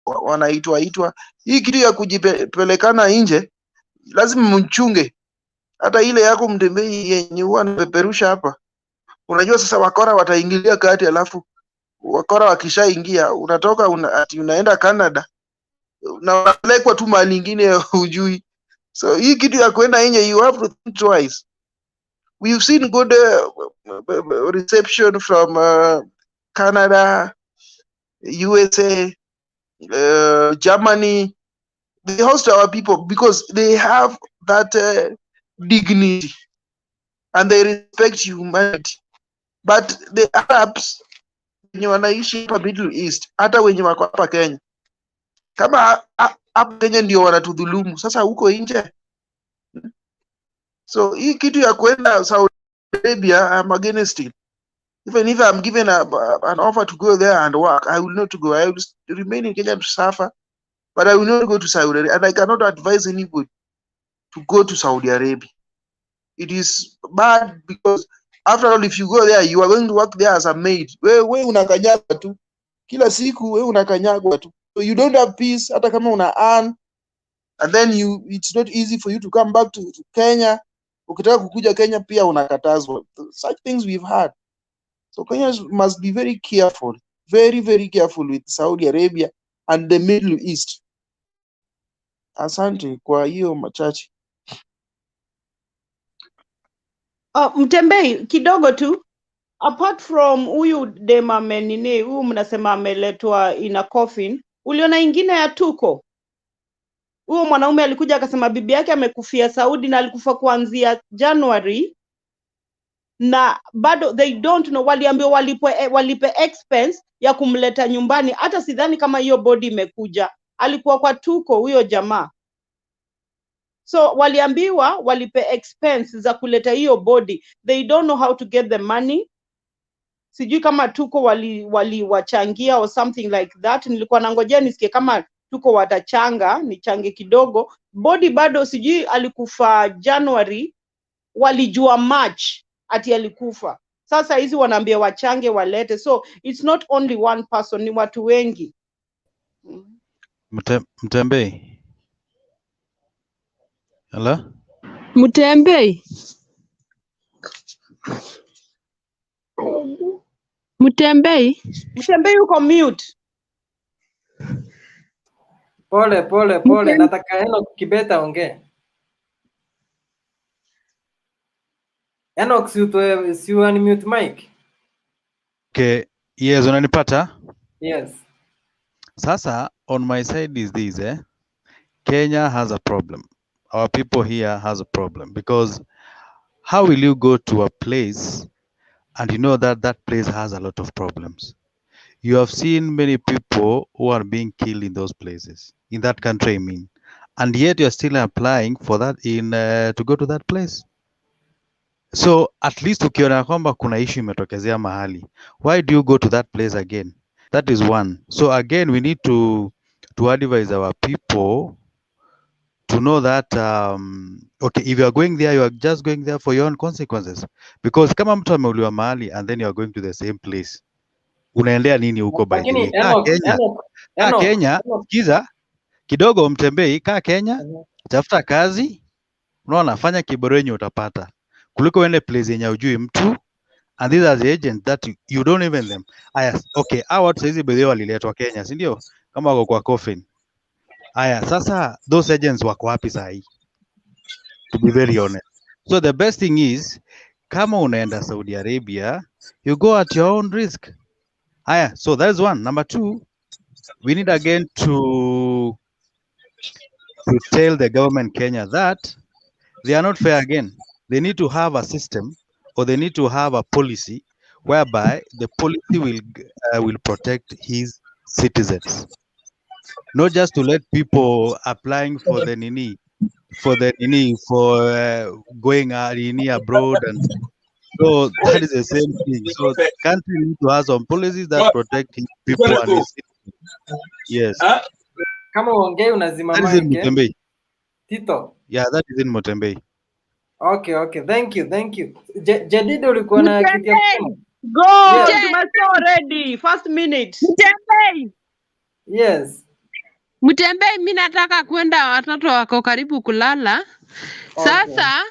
wanaitwa. Hii kitu ya kujipelekana nje lazima mchunge. Hata ile yako Mtembei yenye huwa anapeperusha hapa, Unajua sasa wakora wataingilia kati, alafu wakora wakishaingia unatoka unaenda Canada na unapelekwa tu mahali nyingine hujui. So hii kitu ya kwenda nje, you have to think twice. We've seen good reception from Canada, USA, Germany. They host our people because they have that dignity and they respect humanity. But the Arabs wenye wanaishi hapa Middle East, hata wenye wako hapa Kenya, kama hapa Kenya ndio wanatudhulumu, sasa huko nje. So hii kitu ya kwenda Saudi Arabia, I'm against it. Even if I'm given an offer to go there and work, I will not go. I will remain in Kenya to suffer, but I will not go to Saudi Arabia. And I cannot advise anybody to go to Saudi Arabia. It is bad because after all, if you go there, you are going to work there as a maid. We unakanyagwa tu. Kila siku we unakanyagwa tu. So you don't have peace hata kama una earn. And then it's not easy for you to come back to Kenya. Ukitaka kukuja Kenya pia unakatazwa. Such things we've had. So Kenyans must be very careful, very, very careful with Saudi Arabia and the Middle East. Asante kwa hiyo machache. Mtembei kidogo tu, apart from huyu dema menine, huyu mnasema ameletwa in a coffin, uliona ingine ya Tuko? Huyo mwanaume alikuja akasema bibi yake amekufia Saudi na alikufa kuanzia January, na bado they don't know, waliambiwa walipe expense ya kumleta nyumbani. Hata sidhani kama hiyo body imekuja, alikuwa kwa Tuko huyo jamaa. So waliambiwa walipe expense za kuleta hiyo body. They don't know how to get the money. Sijui kama Tuko wachangia or something like that. Nilikuwa nangojea nisikie kama Tuko watachanga, nichange kidogo. Body bado sijui alikufa January, walijua March ati alikufa. Sasa hizi wanaambia wachange walete. So it's not only one person, ni watu wengi. Mtembei. Hello? Mtembei. Mtembei. Mtembei uko mute. Pole. Nataka Enoch Kibeta ongee. Enoch, si unmute mic? Okay. Yes, unanipata? Yes. Sasa, on my side is this, Kenya has a problem. Our people here has a problem because how will you go to a place and you know that that place has a lot of problems? You have seen many people who are being killed in those places, in that country, I mean, and yet you're still applying for that to go to that place. So at least ukiona kwamba kuna issue imetokezea mahali, why do you go to that place again? That is one. So again, we need to advise our people to know that okay, if you are going there, you are just going there for your own consequences, because kama mtu ameuliwa mahali and then you are going to the same place, unaendea nini huko? By the way, Kenya, sikiza kidogo, Mtembei, kaa Kenya, tafuta kazi, unaona, fanya kiborenyo utapata, kuliko uende place yenye hujui mtu, and these are the agents that you don't even them. Aya, okay, hao watu saizi bedhi waliletwa Kenya, si ndio? Kama wako kwa coffin. Aya, sasa those agents wako wapi saa hii? To be very honest. So the best thing is, kama unaenda Saudi Arabia, you go at your own risk. Aya, so that is one. Number two, we need again to tell the government Kenya that they are not fair again. They need to have a system, or they need to have a policy whereby the policy will protect his citizens, not just to let people applying for the nini for going abroad, and so that is the same thing. So the country needs to have some policies that protect his people and his citizens. Yes. Kama uongee unazima mic. That is in Mutembei. Tito. Yeah, that is in Mutembei. Okay. Thank you. Jadid, ulikuwa na kitu ya kusema? Go, tumesema ready. First minute. Mtembei. Yes. Mtembei, mimi nataka kwenda, watoto wako karibu kulala. Sasa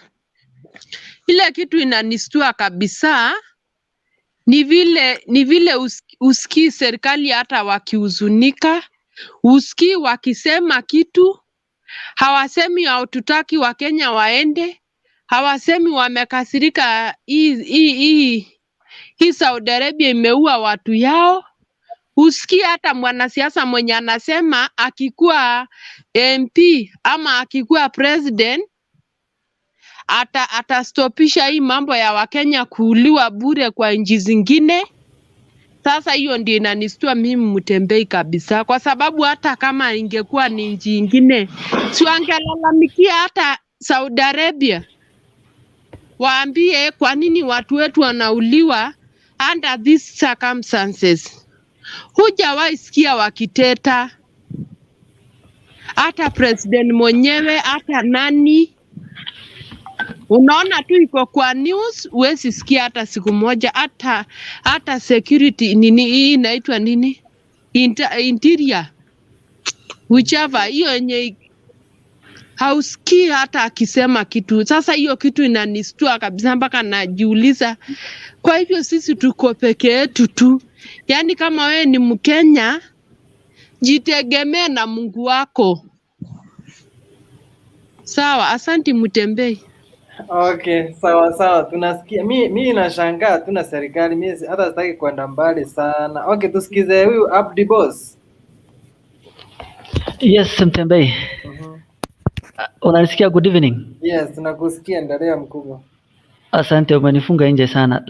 ile kitu inanistua kabisa. ni vile usikii serikali hata wakihuzunika, usikii wakisema kitu, hawasemi hatutaki Wakenya waende, hawasemi wamekasirika hii Saudi Arabia imeua watu yao. Usikii hata mwanasiasa mwenye anasema akikuwa MP ama akikuwa president atastopisha hii mambo ya Wakenya kuuliwa bure kwa nchi zingine. Sasa hiyo ndio inanistua mimi Mutembei kabisa, kwa sababu hata kama ingekuwa ni nchi ingine si wangelalamikia hata Saudi Arabia, waambie kwa nini watu wetu wanauliwa under these circumstances. Hujawahi sikia wakiteta, hata president mwenyewe, hata nani. Unaona tu iko kwa news, huwezi sikia hata siku moja, hata security nini hii inaitwa nini, interior whichever, hiyo yenye hausikii hata akisema kitu. Sasa hiyo kitu inanistua kabisa, mpaka najiuliza, kwa hivyo sisi tuko peke yetu tu? Yaani kama wewe ni Mkenya, jitegemee na Mungu wako. Sawa, asante Mutembei. Okay, sawa. Tunasikia. Mi nashangaa tuna serikali. Mi hata sitaki kwenda mbali sana. Okay, tusikize huyu Abdi Boss. Yes, Mtembei. Unanisikia? Good evening. Yes, tunakusikia, endelea mkubwa. Asante, umenifunga nje sana.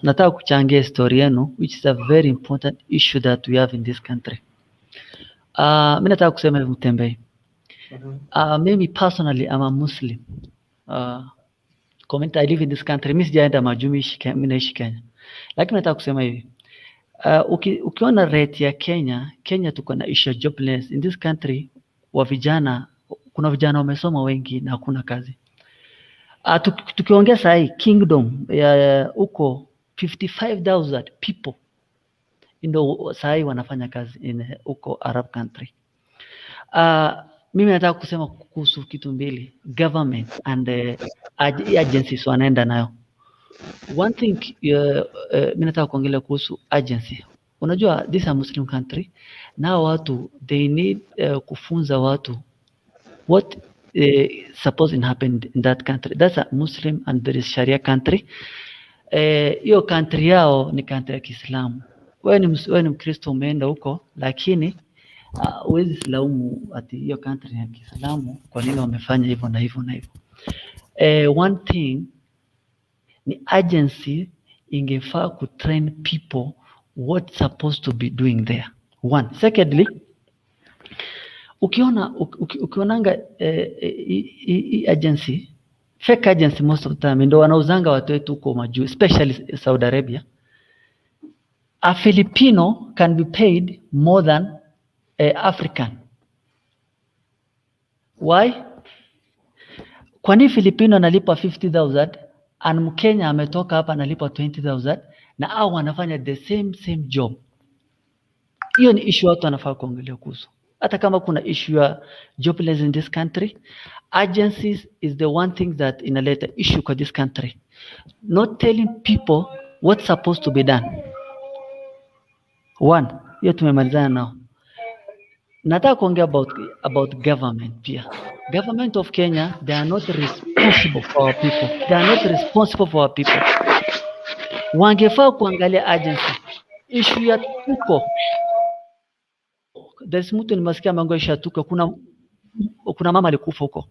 Nataka kuchangia story yenu, which is a very important issue that we have in this country. Mimi nataka kusema hivi Mtembei. Mimi personally I'm a Muslim. Comment, I live in this country. Mimi sijaenda majumi, mimi naishi Kenya. Lakini nataka kusema hivi. Ukiona rate ya Kenya tuko na issue jobless in this country. Kuna vijana wamesoma wengi na hakuna kazi. Tukiongea sahi Kingdom ya huko 55,000 people ndio sahi wanafanya kazi in huko Arab country. Mimi nataka kusema kuhusu kitu mbili, government and agencies wanaenda nayo. One thing mimi nataka kuongelea kuhusu agency. Unajua this is a Muslim country. Now watu they need kufunza watu what supposed to happen in that country. That's a Muslim and there is Sharia country. Hiyo country yao ni country ya Kiislamu. Wewe ni Mkristo umeenda huko, lakini huwezi silaumu ati hiyo country ya Kiislamu kwa nini wamefanya hivyo na hivyo na hivyo. One thing ni agency ingefaa ku train people what supposed to be doing there. One. Secondly, ukionanga agency, fake agency most of the time ndio wanauzanga watu wetu huko majuu, especially Saudi Arabia. A Filipino can be paid more than African. Why? Kwani Filipino analipwa 50,000 and Mkenya ametoka hapa analipwa 20,000 na hao wanafanya the same job. Hiyo ni issue watu wanafaa kuongelea kuhusu. Hata kama kuna issue ya jobless in this country, agencies is the one thing that inaleta issue kwa this country. Not telling people what's supposed to be done. One, hiyo tumemalizana nao. Nataka kuongea about government pia. Government of Kenya, they are not responsible for our people. They are not responsible for our people. Wangefaa kuangalia agency. Issue ya tuko. There's mtu nimesikia mango ya tuko. Kuna mama alikufa huko.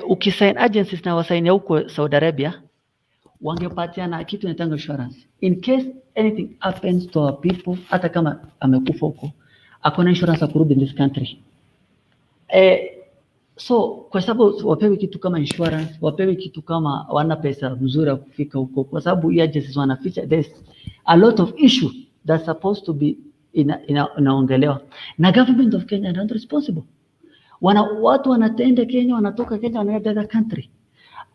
Ukisign agencies na wasign huko Saudi Arabia, wangepatiana kitu inaitwa insurance. In case anything happens to our people, hata kama amekufa huko, akona insurance ya kurudi in this country. So kwa sababu wapewe kitu kama insurance, wapewe kitu kama wana pesa mzuri ya kufika huko, kwa sababu hii agencies wanaficha, there's a lot of issue that's supposed to be inaongelewa. Na government of Kenya is not responsible. Watu wanatenda Kenya, wanatoka Kenya wanaenda other country.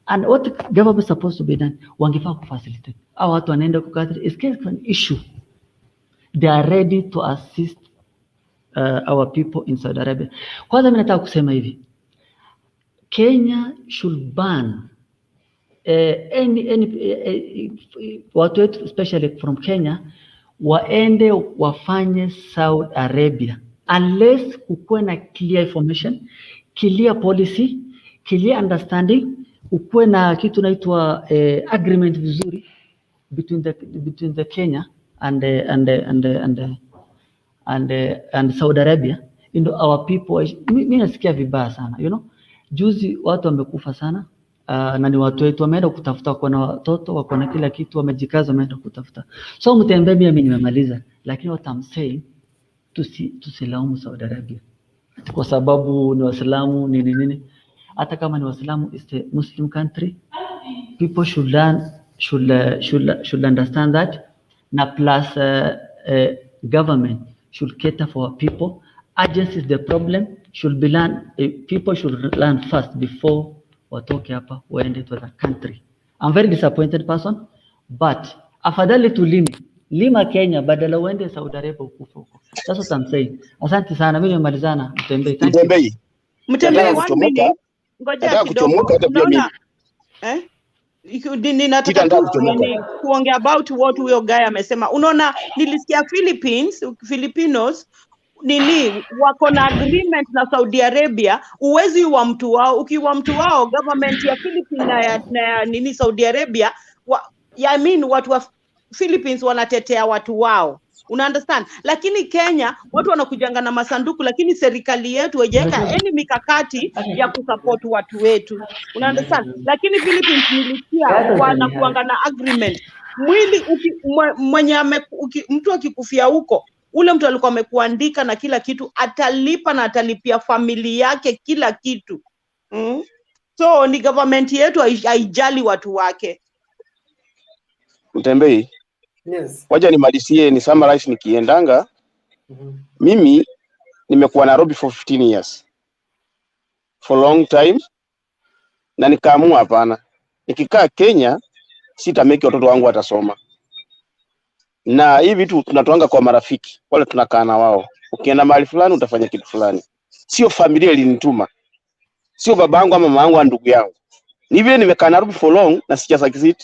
And what government is supposed to be done? Wangefaa kufacilitate. Hao watu wanaenda kwa country, is case an issue. They are ready to assist our people in Saudi Arabia. Kwanza mimi nataka kusema hivi. Kenya should ban watu wetu especially from Kenya waende wafanye Saudi Arabia, unless kukuwe na clear information, clear policy, clear understanding, ukuwe na kitu naitwa agreement vizuri between the Kenya and Saudi Arabia. Our people, mimi nasikia vibaya sana, juzi watu wamekufa sana. Na ni watu wetu wameenda kutafuta, wako na watoto, wako na kila kitu, wamejikaza, wameenda kutafuta. So mtembea, mimi nimemaliza, lakini what I'm saying, tusilaumu Saudi Arabia kwa sababu ni Waislamu nini. Hata kama ni Waislamu, it's a Muslim country. People should learn, should understand that. Na plus government should cater for people. Agency is the problem, should be learn. People should learn first before watoke hapa waende to the country. I'm very disappointed person, but afadhali lima Kenya badala uende Saudi Arabia ukufa huko. That's what I'm saying. Asante sana, mimi nimemalizana. Mtembei, thank you. Mtembei, 1 minute. Ngoja kidogo. Unaona ninataka kuongea about what huyo guy amesema. Unaona, nilisikia Filipinos wako na agreement na Saudi Arabia. Uwezi wa mtu wao, ukiwa mtu wao, government ya Philippines na Saudi Arabia, watu wa Philippines wanatetea watu wao. Una understand? Lakini Kenya watu wanakujanga na masanduku, lakini serikali yetu haijaweka mikakati ya kusupport watu wetu. Una understand? Lakini Philippines nilisikia wanakuanga na agreement. Mtu akikufia huko, ule mtu alikuwa amekuandika na kila kitu, atalipa na atalipia familia yake kila kitu. So ni government yetu haijali watu wake. Mtembei. Yes. Wacha nimalizie ni summarize nikiendanga. Mimi nimekuwa Nairobi for 15 years. For long time. Na nikaamua hapana. Nikikaa Kenya sitameki watoto wangu watasoma. Na hii vitu tunatoanga kwa marafiki, wale tunakaa na wao. Ukienda mahali fulani utafanya kitu fulani. Sio familia ilinituma. Sio babangu ama mamangu au ndugu yangu. Ni vile nimekaa Nairobi for long na sijasucceed.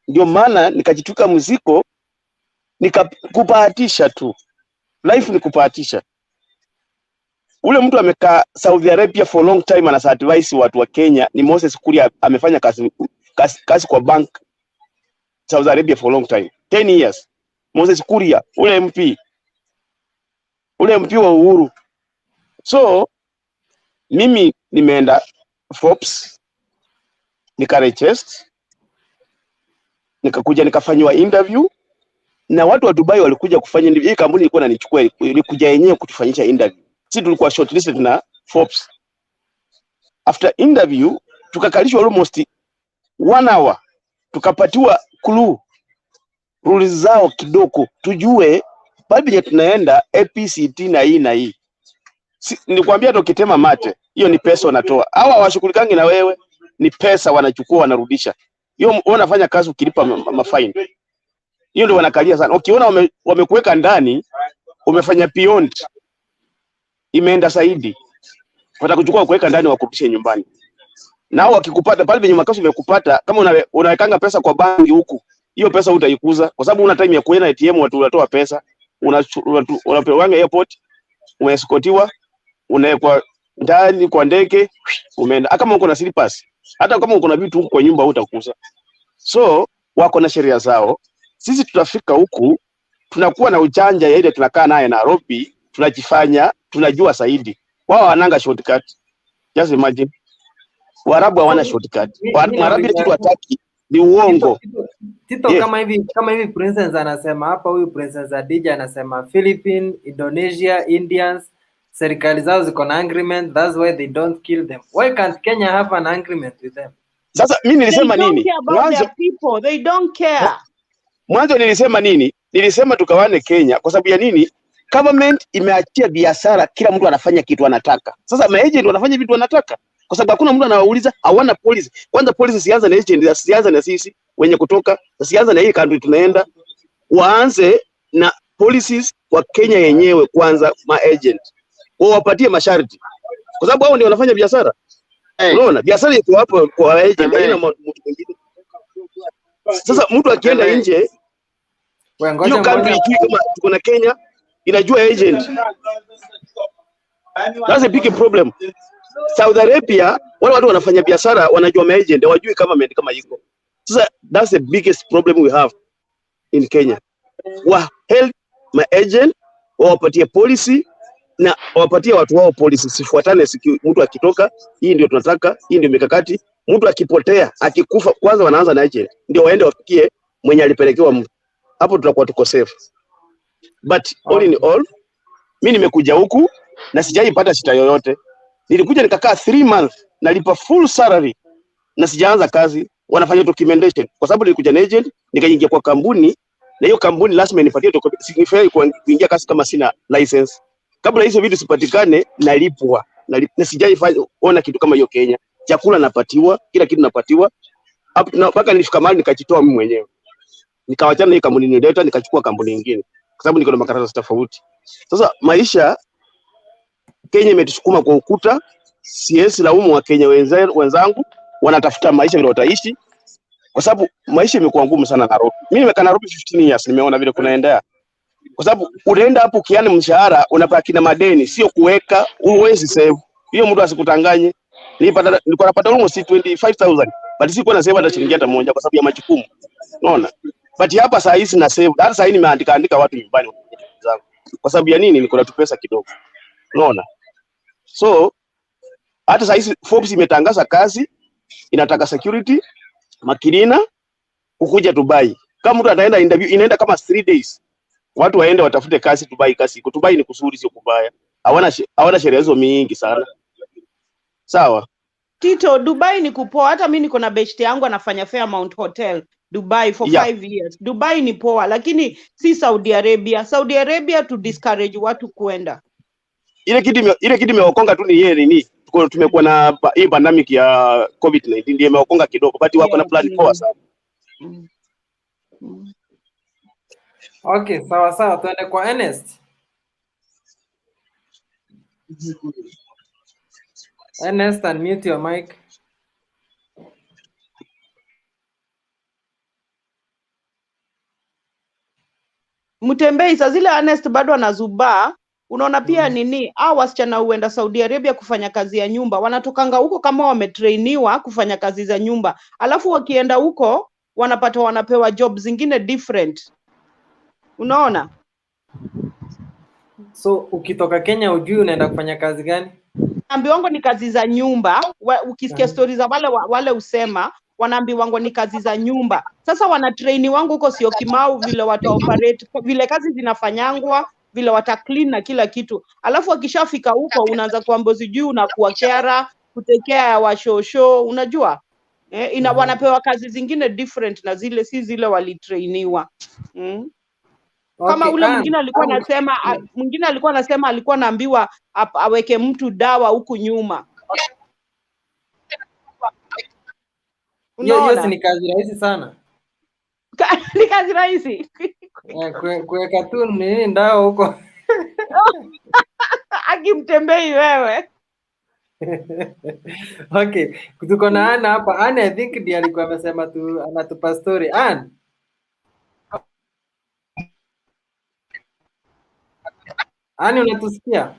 Ndio maana nikajituka muziko, nikakubahatisha tu. Life ni kubahatisha. Ule mtu amekaa Saudi Arabia for long time ana advise watu wa Kenya ni Moses Kuria, amefanya kazi kwa bank Saudi Arabia for long time. 10 years. Moses Kuria, ule MP wa Uhuru. So mimi nimeenda Forbes, nikarechest, nikakuja nikafanywa interview na watu wa Dubai walikuja kufanya interview. Hii kampuni ilikuwa inanichukua, ilikuja yenyewe kutufanyisha interview. Sisi tulikuwa shortlisted na Forbes. After interview tukakalishwa almost 1 hour, tukapatiwa clue rules zao kidogo, tujue bali tunaenda APCT na hii na hii. Nilikwambia tukitema mate, hiyo ni pesa wanatoa. Hawa hawashughulikangi na wewe, ni pesa wanachukua wanarudisha. Hiyo wanafanya kazi ukilipa mafine. Hiyo ndio wanakalia sana. Ukiona wamekuweka ndani, umefanya beyond, imeenda zaidi, watakuchukua kuweka ndani wakupishe nyumbani. Nao wakikupata pale penye makasu umekupata, kama unawekanga pesa kwa banki huku, hiyo pesa utaikuza kwa sababu una time ya kuenda ATM, watu wanatoa pesa, unapewa airport, unaescortiwa, unawekwa ndani kwa ndege, umeenda. Kama uko na slippers, hata kama uko na vitu huko kwa nyumba utakuza. So wako na sheria zao. Sisi tutafika huku tunakuwa na ujanja ya ile tunakaa naye Nairobi, tunajifanya tunajua zaidi. Wao wananga shortcut. Just imagine. Waarabu hawana shortcut. Waarabu kitu wataki ni uongo. Tito, yes. Kama hivi Princess anasema hapa, huyu Princess Adija anasema Philippines, Indonesia, Indians, serikali zao ziko na agreement, that's why they don't kill them. Why can't Kenya have an agreement with them? Sasa mimi nilisema nini? They don't care. Mwanzo nilisema nini? Nilisema tukawane Kenya kwa sababu ya nini? Government imeachia biashara, kila mtu anafanya kitu anataka. Sasa maagent wanafanya vitu wanataka kwa sababu hakuna mtu anawauliza, hawana policy. Kwanza policy sianza na agent, sianza na sisi wenye kutoka, sianza na hii country tunaenda. Waanze na policies kwa Kenya yenyewe kwanza, maagent. Wao wapatie masharti. Kwa sababu hao ndio wanafanya biashara. Unaona biashara iko hapo kwa agent, haina mtu mwingine. Sasa mtu akienda nje, hiyo country ijui kama tuko na Kenya, inajua agent. That's a big problem. Saudi Arabia, wale watu wanafanya biashara wanajua agent, hawajui kama iko. Sasa that's the biggest problem we have in Kenya. Wa help my agent, wapatie policy na wapatie watu wao policy, sifuatane mtu akitoka, hii ndio tunataka, hii ndio mikakati. Mtu akipotea, akikufa, kwanza wanaanza na agent, ndio waende wafikie mwenye alipelekewa mtu. Hapo tutakuwa tuko safe. But all in all, mimi nimekuja huku na sijaipata shida yoyote. Nilikuja nikakaa 3 months, nalipa full salary na sijaanza kazi. Wanafanya documentation kwa sababu nilikuja na agent, nikaingia kwa kampuni na hiyo kampuni lazima inipatie documentation kuingia kazi kama sina license. Kabla hizo vitu sipatikane, nalipwa na sijaifanya ona kitu kama hiyo Kenya. Chakula napatiwa, kila kitu napatiwa. Mpaka nilifika mahali nikajitoa mimi mwenyewe, nikawachana hii kampuni nileta, nikachukua kampuni nyingine kwa sababu niko na makaratasi tofauti. Sasa maisha Kenya imetusukuma kwa ukuta. Siwezi laumu wa Kenya wenzangu, wanatafuta maisha vile wataishi, kwa sababu maisha imekuwa ngumu sana Nairobi. Mimi nimekaa Nairobi 15 years, nimeona vile kunaendea. Kwa sababu unaenda hapo kiani mshahara unapaki na madeni, sio kuweka, uwezi save. Hiyo mtu asikutanganye. Nilikuwa napata almost 25,000, but sikuwa na save hata shilingi hata moja kwa sababu ya majukumu. Unaona? But hapa saa hizi na save. Hata saa hizi nimeandika watu nyumbani zangu. Kwa sababu ya nini? Niko na pesa kidogo. Unaona? So hata saa hizi Forbes imetangaza kazi, inataka security, makirina kukuja Dubai. Kama mtu ataenda interview inaenda kama 3 days. Watu waende watafute kazi Dubai, kazi iko Dubai ni kuzuri, sio kubaya. Hawana sheria hizo mingi sana. Sawa. Tito, Dubai ni kupoa. Hata mimi niko na best yangu anafanya Fairmount Hotel Dubai for 5 years. Dubai ni poa, lakini si Saudi Arabia. Saudi Arabia to discourage watu kuenda. Ile kitu imeokonga tu ni yeye nini? Tumekuwa na hii pandemic ya COVID-19 ndio imeokonga kidogo, but wako na plan poa sana. Okay, sawa, tuende kwa Ernest. Ernest, unmute your mic. Mtembei saa zile Ernest bado anazubaa. Unaona pia nini? Wasichana huenda Saudi Arabia kufanya kazi ya nyumba. Wanatokanga huko kama wametrainiwa kufanya kazi za nyumba. Alafu wakienda huko wanapewa job zingine different. Unaona? So ukitoka Kenya ujui unaenda kufanya kazi gani? Ambiwango ni kazi za nyumba. Ukisikia stories za wale usema wanaambiwango ni kazi za nyumba. Sasa wanatraini wangu huko sio Kimau vile wata operate, vile kazi zinafanyangwa, vile wata clean na kila kitu. Alafu wakishafika huko unaanza kuambiwa sijui unakuwa carer, kutekea ya washosho, unajua? Wanapewa kazi zingine different na zile si zile walitrainiwa. Kama ule mwingine alikuwa anasema alikuwa anaambiwa aweke mtu dawa huku nyuma. Hiyo ni kazi rahisi sana. Ni kazi rahisi. Kuweka tu nini ndao huko. Akimtembei wewe. Okay, tuko na Anna hapa. Anna, I think ndiye alikuwa amesema tu anatupa story. Anna. Anna, unatusikia?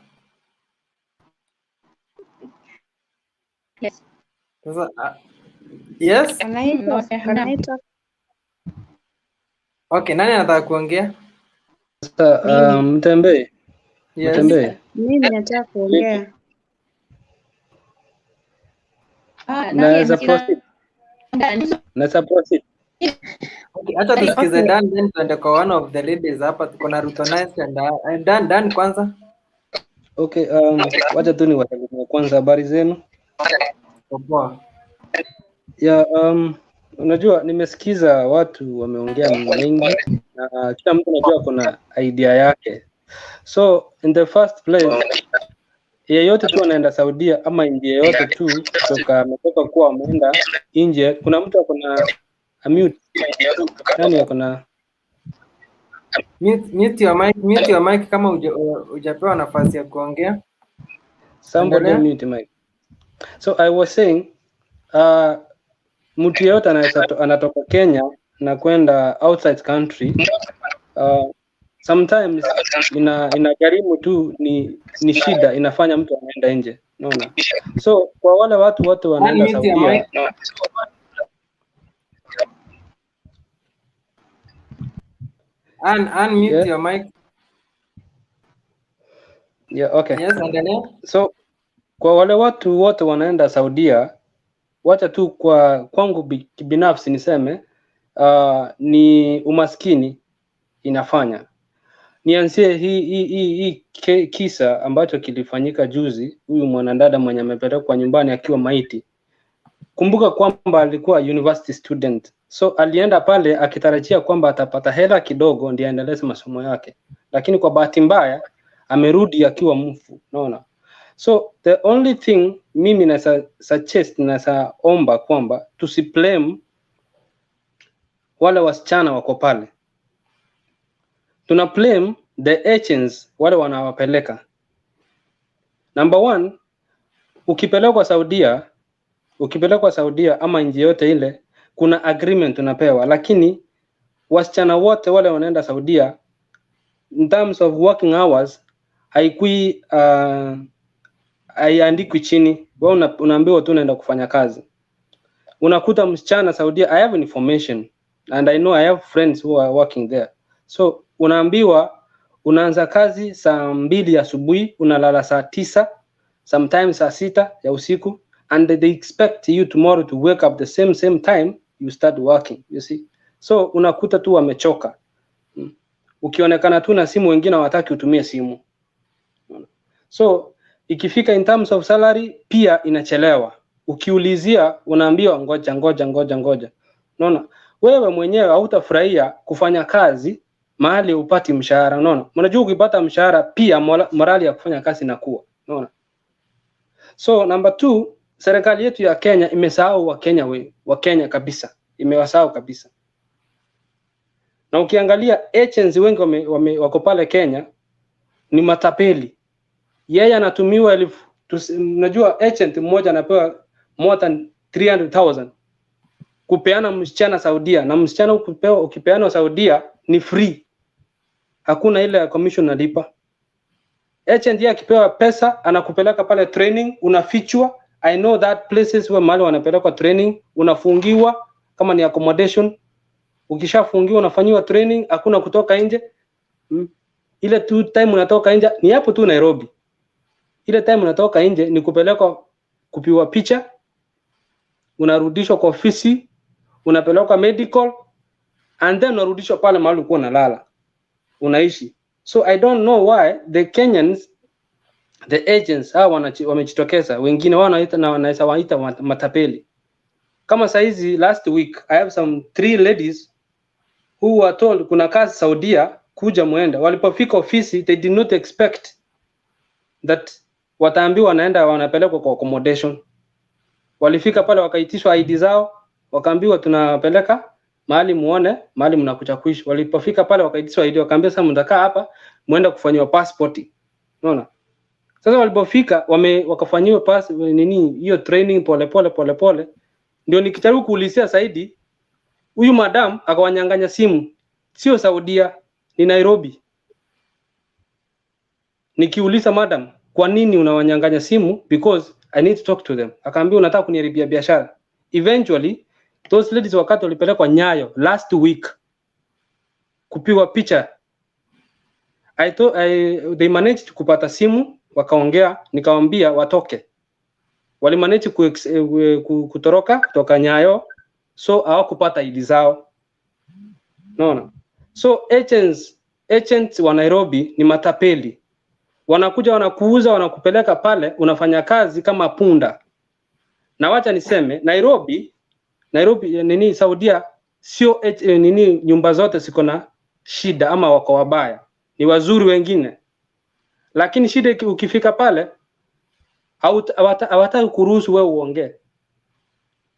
Yes. Sasa yes. Anaitwa. Okay, nani anataka kuongea? Sasa Mtembee. Yes. Mtembee. Mimi nataka kuongea. Naweza proceed. Okay, acha tusikize Dan, then tuende kwa one of the ladies hapa. Tuko na Ruto Nice and Dan kwanza. Okay, wacha tu niwasalimie kwanza, habari zenu? Poa. Yeah, unajua nimesikiza watu wameongea mengi na kila mtu anajua kuna idea yake. So in the first place, yeyote tu anaenda Saudia ama nje yote tu ametoka kuwa ameenda nje, kuna mtu akona mute. Nani akona mute your mic kama hujapewa nafasi ya kuongea. Somebody mute mic. So I was saying mtu yeyote anatoka Kenya na kwenda outside country, sometimes inagharimu tu ni shida inafanya mtu anaenda nje, unaona. So kwa wale watu wote wanaenda Saudia, unmute your mic. Yeah, okay. Yes, endelea. So kwa wale watu wote wanaenda Saudia, wacha tu kwangu binafsi niseme ni umaskini inafanya. Nianzie hii kisa ambacho kilifanyika juzi, huyu mwanadada mwenye amepelekwa nyumbani akiwa maiti. Kumbuka kwamba alikuwa university student, so alienda pale akitarajia kwamba atapata hela kidogo ndiye aendeleze masomo yake, lakini kwa bahati mbaya amerudi akiwa mfu, unaona. So the only thing mimi nasa suggest nasa omba kwamba tusiblame wale wasichana wako pale, tuna blame the agents wale wanawapeleka. Number one, ukipelekwa Saudia ama nchi yote ile, kuna agreement unapewa, lakini wasichana wote wale wanaenda Saudia in terms of working hours haikui haiandikwi chini. Wewe unaambiwa tu unaenda kufanya kazi. Unakuta msichana Saudia, I have information and I know I have friends who are working there. So unaambiwa unaanza kazi saa 2 asubuhi, unalala saa 9, sometimes saa 6 ya usiku, and they expect you tomorrow to wake up the same time you start working, you see. So unakuta tu wamechoka. Ukionekana tu na simu, wengine hawataki utumie simu. So ikifika in terms of salary pia inachelewa. Ukiulizia unaambiwa ngoja. Unaona? Wewe mwenyewe hautafurahia kufanya kazi mahali upati mshahara, unaona? Unajua ukipata mshahara pia morali ya kufanya kazi inakuwa, unaona? So number 2, serikali yetu ya Kenya imesahau Wakenya kabisa. Imewasahau kabisa. Na ukiangalia agents wengi wako pale Kenya ni matapeli. Yeye anatumiwa unajua agent mmoja anapewa more than 300,000 kupeana msichana Saudia, na msichana ukipeana Saudia ni free. Hakuna ile commission nalipa. Agent yeye akipewa pesa anakupeleka pale training, unafichwa. I know that places where mahali wanapelekwa training, unafungiwa kama ni accommodation. Ukishafungiwa unafanyiwa training, hakuna kutoka nje. Ile tu time unatoka nje ni hapo tu Nairobi. Ile time unatoka nje ni kupelekwa kupiwa picha, unarudishwa kwa ofisi, unapelekwa medical, and then unarudishwa pale mahali ulikuwa unalala unaishi. So I don't know why the Kenyans, the agents wamejitokeza, wengine wanaweza waita matapeli. Kama saizi last week I have some 3 ladies who were told kuna kazi Saudia, kuja muenda. Walipofika ofisi they did not expect that wataambiwa wanaenda wanapelekwa kwa accommodation. Walifika pale wakaitishwa ID zao, wakaambiwa tunapeleka mahali muone, mahali mnakuja kuishi. Walipofika pale wakaitishwa ID, wakaambiwa sasa mtakaa hapa muende kufanywa passport. Unaona? Sasa walipofika wakafanyiwa hiyo training pole. Ndio nikijaribu kuulizia zaidi, huyu madam akawanyang'anya simu. Sio Saudia, ni Nairobi. Nikiuliza madam, kwa nini unawanyang'anya simu? Because I need to talk to them. Akaambia unataka kuniharibia biashara. Eventually those ladies wakati walipelekwa Nyayo last week kupiwa picha, they managed kupata simu, wakaongea, nikawaambia watoke. Walimanage kutoroka kutoka Nyayo, so hawakupata ID zao. Unaona? So agents wa Nairobi ni matapeli. Wanakuja wanakuuza, wanakupeleka pale, unafanya kazi kama punda. Na wacha niseme Nairobi Saudia sio nyumba zote ziko na shida ama wako wabaya. Ni wazuri wengine. Lakini shida ukifika pale hawataki kuruhusu wewe uongee.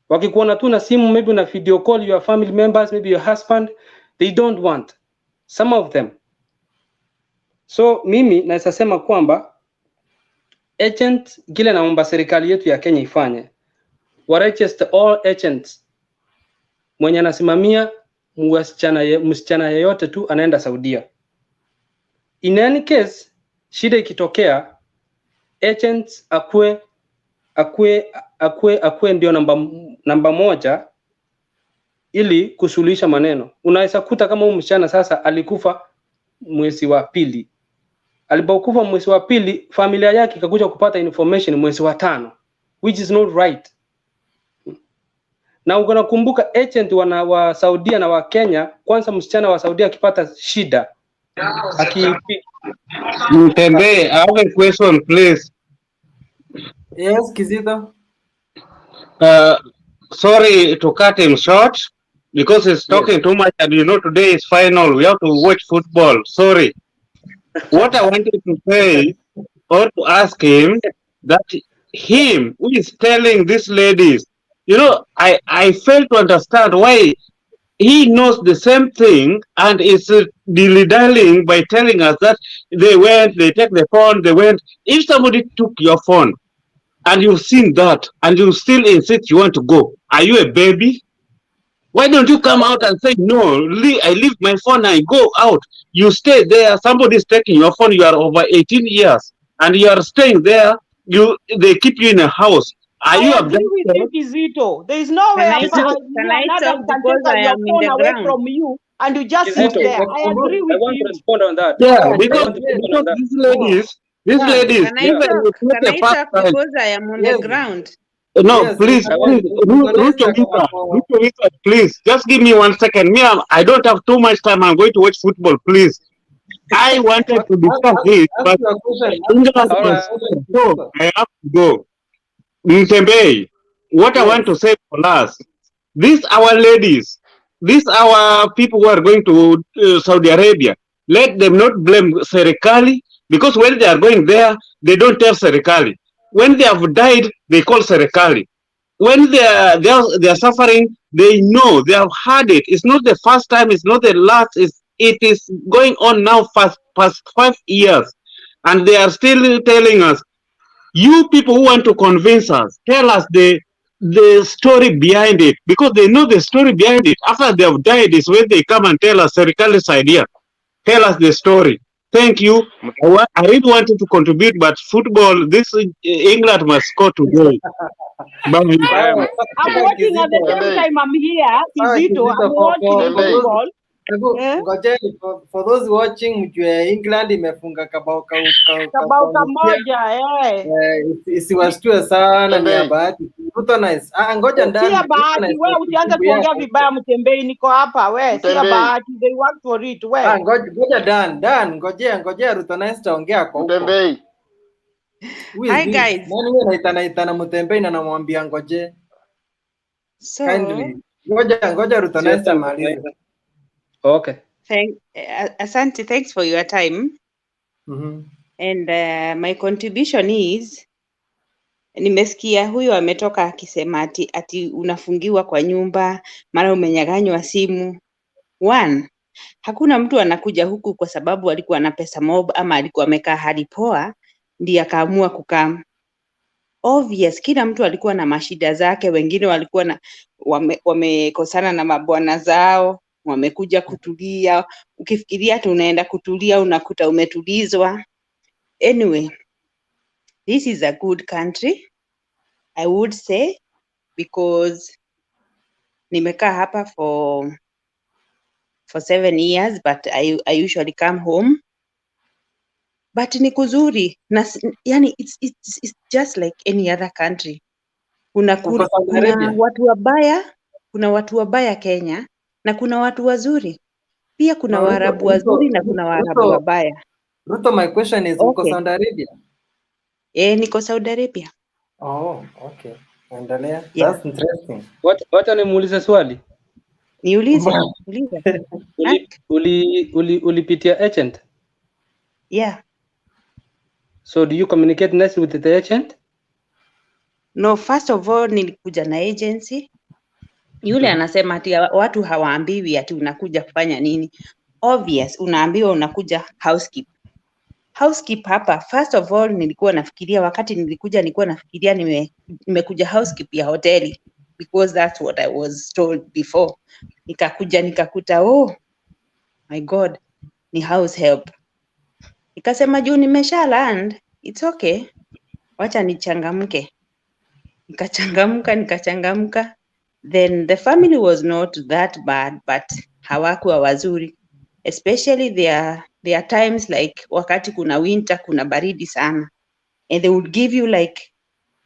Wakikuona tu na simu, maybe na video call your family members, maybe your husband, they don't want. Some of them. So mimi naweza sema kwamba agent, kile naomba serikali yetu ya Kenya ifanye, waregister all agents mwenye anasimamia msichana yeyote tu anaenda Saudia. In any case, shida ikitokea, agents akue ndio namba moja ili kusuluhisha maneno. Unaweza kuta kama huyu msichana sasa alikufa mwezi wa pili. Alipokufa mwezi wa pili, familia yake ikakuja kupata information mwezi wa 5, which is not right. Na unakumbuka agent wa Saudia na wa Kenya, kwanza msichana wa Saudia akipata shida Mtembee, I have a question please. Yes, Kizito. Sorry to cut him short because he's talking too much, and you know today is final. We have to watch football. Sorry. What I wanted to say or to ask him that him who is telling these ladies, you know, I fail to understand why he knows the same thing and is dilly-dallying by telling us that they take the phone, they went. If somebody took your phone and you've seen that and you still insist you want to go, are you a baby? Why don't you come out and say, no, I leave my phone, I go out. You stay there, somebody's taking your phone, you are over 18 years and you are staying there, they keep you in a house. Are you agree with you, Kizito. There is no way Can I talk can because I take your am in phone the away ground? from you and you just sit Kizito, there. I agree with I want you. to respond on that. Yeah, because these ladies, Can I even talk? if it's Can the I first talk time. because I am on the ground? No, Yes, please, Ruto, please, just give me 1 second. I don't have too much time. I'm going to watch football, please. I wanted to discuss this, but so I have to go. Mtembei, what I want to say for us, these our ladies, these our people who are going to Saudi Arabia, let them not blame Serikali, because when they are going there, they don't tell Serikali. When they have died, they call Serikali. When they are suffering, they know, they have had it. It's not the first time, it's not the last, it is going on now past 5 years. And they are still telling us, you people who want to convince us, tell us the story behind it, because they know the story behind it. After they have died is when they come and tell us Serikali's idea. Tell us the story. Thank you. I really wanted to contribute, but football, England must score today. I'm watching at the same time I'm here, Kizito. I'm watching football. For those watching, mjue England imefunga kabao kamoja isiwashtue sana, ni ya bahati. Ruto nice. Ngoja ndani. Sia bahati, wewe usianze kuongea vibaya Mtembei, niko hapa wewe. Sia bahati, they work for it wewe. Ngoja Dan, ngojea Ruto nice taongea kwa huko. Mtembei. Hi guys. Nani wewe naitana Mtembei na namwambia ngoje. So, kindly. Ngoja Ruto nice tamaliza. Okay. Asante, thanks for your time. And my contribution is, nimesikia huyu ametoka akisema ati unafungiwa kwa nyumba, mara umenyaganywa simu. Hakuna mtu anakuja huku kwa sababu alikuwa na pesa mob ama alikuwa amekaa hali poa ndiye akaamua kukaa. Obvious, kila mtu alikuwa na mashida zake, wengine walikuwa wamekosana na mabwana zao, wamekuja kutulia. Ukifikiria tu unaenda kutulia unakuta umetulizwa. Anyway, this is a good country, I would say, because nimekaa hapa for 7 years, but I usually come home. But ni kuzuri, yani it's just like any other country. Kuna watu wabaya Kenya na kuna watu wazuri. Pia kuna Waarabu wazuri na kuna Waarabu wabaya. Ruto, my question is, uko Saudi Arabia? Niko Saudi Arabia. Oh, okay. Endelea. That's interesting. Wacha nimuulize swali. Niulize. Ulipitia agent? Yeah. So do you communicate nicely with the agent? No, first of all nilikuja na agency. Yule anasema ati watu hawaambiwi ati unakuja kufanya nini. Obvious, unaambiwa unakuja housekeep. housekeeper hapa, first of all nilikuwa nafikiria wakati nilikuwa nafikiria nimekuja housekeeper ya hoteli because that's what I was told before. Nikakuta oh my God, ni house help. Nikasema juu nimesha land, it's okay, wacha nichangamke. Nikachangamka. Then the family was not that bad, but hawakuwa wazuri. Especially there are times like wakati kuna winter, kuna baridi sana. And they would give you like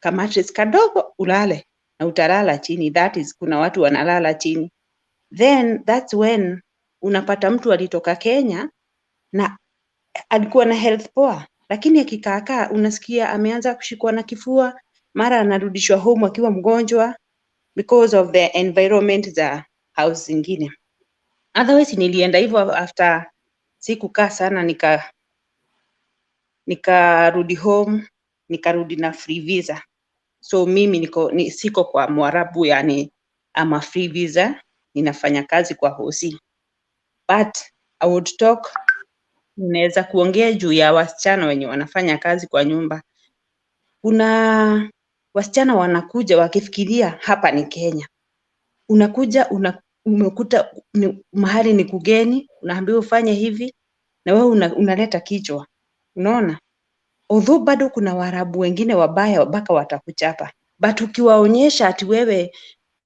kamattress kadogo ulale na utalala chini. That is, kuna watu wanalala chini. Then that's when unapata mtu alitoka Kenya na alikuwa na health poa, lakini akikaakaa unasikia ameanza kushikwa na kifua, mara anarudishwa home akiwa mgonjwa because of the environment za house zingine. Otherwise nilienda hivyo after sikukaa sana, nikarudi home, nikarudi na free visa. So mimi siko kwa Mwarabu, yani ama free visa, ninafanya kazi kwa hosi. But I would talk, ninaweza kuongea juu ya wasichana wenye wanafanya kazi kwa nyumba. Kuna wasichana wanakuja wakifikiria hapa ni Kenya. Unakuja umekuta mahali ni kugeni, unaambiwa ufanye hivi na wewe unaleta kichwa. Unaona? Although bado kuna Waarabu wengine wabaya mpaka watakuchapa. But ukiwaonyesha ati wewe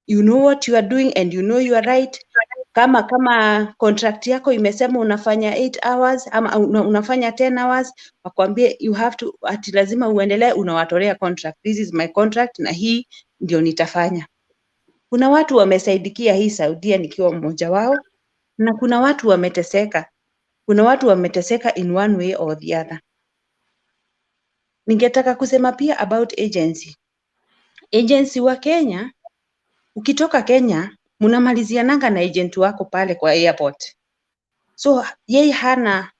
you know what you are doing and you know you are right, kama contract yako imesema unafanya 8 hours ama unafanya 10 hours, wakwambie you have to, ati lazima uendelee, unawatolea contract. This is my contract na hii ndio nitafanya. Kuna watu wamesaidikia hii Saudia, nikiwa mmoja wao, na kuna watu wameteseka. Kuna watu wameteseka in one way or the other. Ningetaka kusema pia about agency. Agency wa Kenya, ukitoka Kenya, mnamaliziananga na agent wako pale kwa airport. So yeye hana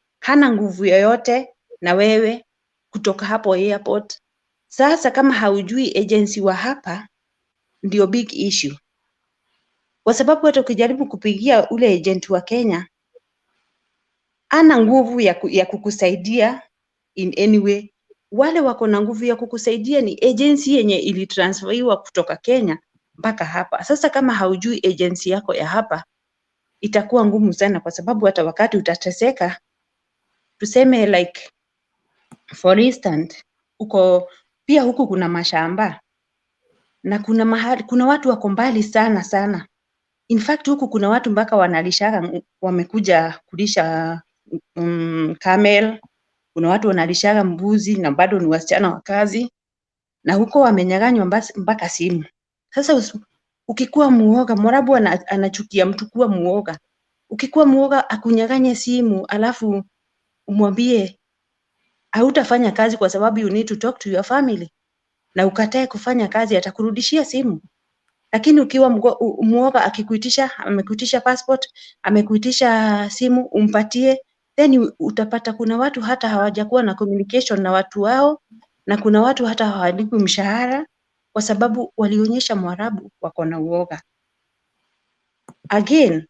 nguvu yoyote na wewe kutoka hapo airport. Sasa kama haujui agency wa hapa, ndio big issue. Kwa sababu hata ukijaribu kupigia ule agent wa Kenya, ana nguvu ya kukusaidia in any way. Wale wako na nguvu ya kukusaidia ni agency yenye ilitransferiwa kutoka Kenya mpaka hapa. Sasa kama haujui agency yako ya hapa, itakuwa ngumu sana, kwa sababu hata wakati utateseka, tuseme like for instance, huku kuna mashamba na kuna watu wako mbali sana. In fact huku kuna watu mpaka wanalishaga, wamekuja kulisha camel. Kuna watu wanalishaga mbuzi na bado ni wasichana wa kazi, na huko wamenyang'anywa mpaka simu. Sasa ukikuwa muoga, Mwarabu anachukia mtu kuwa muoga. Ukikuwa muoga akunyang'anye simu, alafu umwambie hautafanya kazi kwa sababu you need to talk to your family, na ukatae kufanya kazi, atakurudishia simu. Lakini ukiwa muoga, amekuitisha passport, amekuitisha simu, umpatie, then utapata kuna watu hata hawajakuwa na communication na watu wao, na kuna watu hata hawalipwi mshahara kwa sababu walionyesha Mwarabu wako na uoga. Again,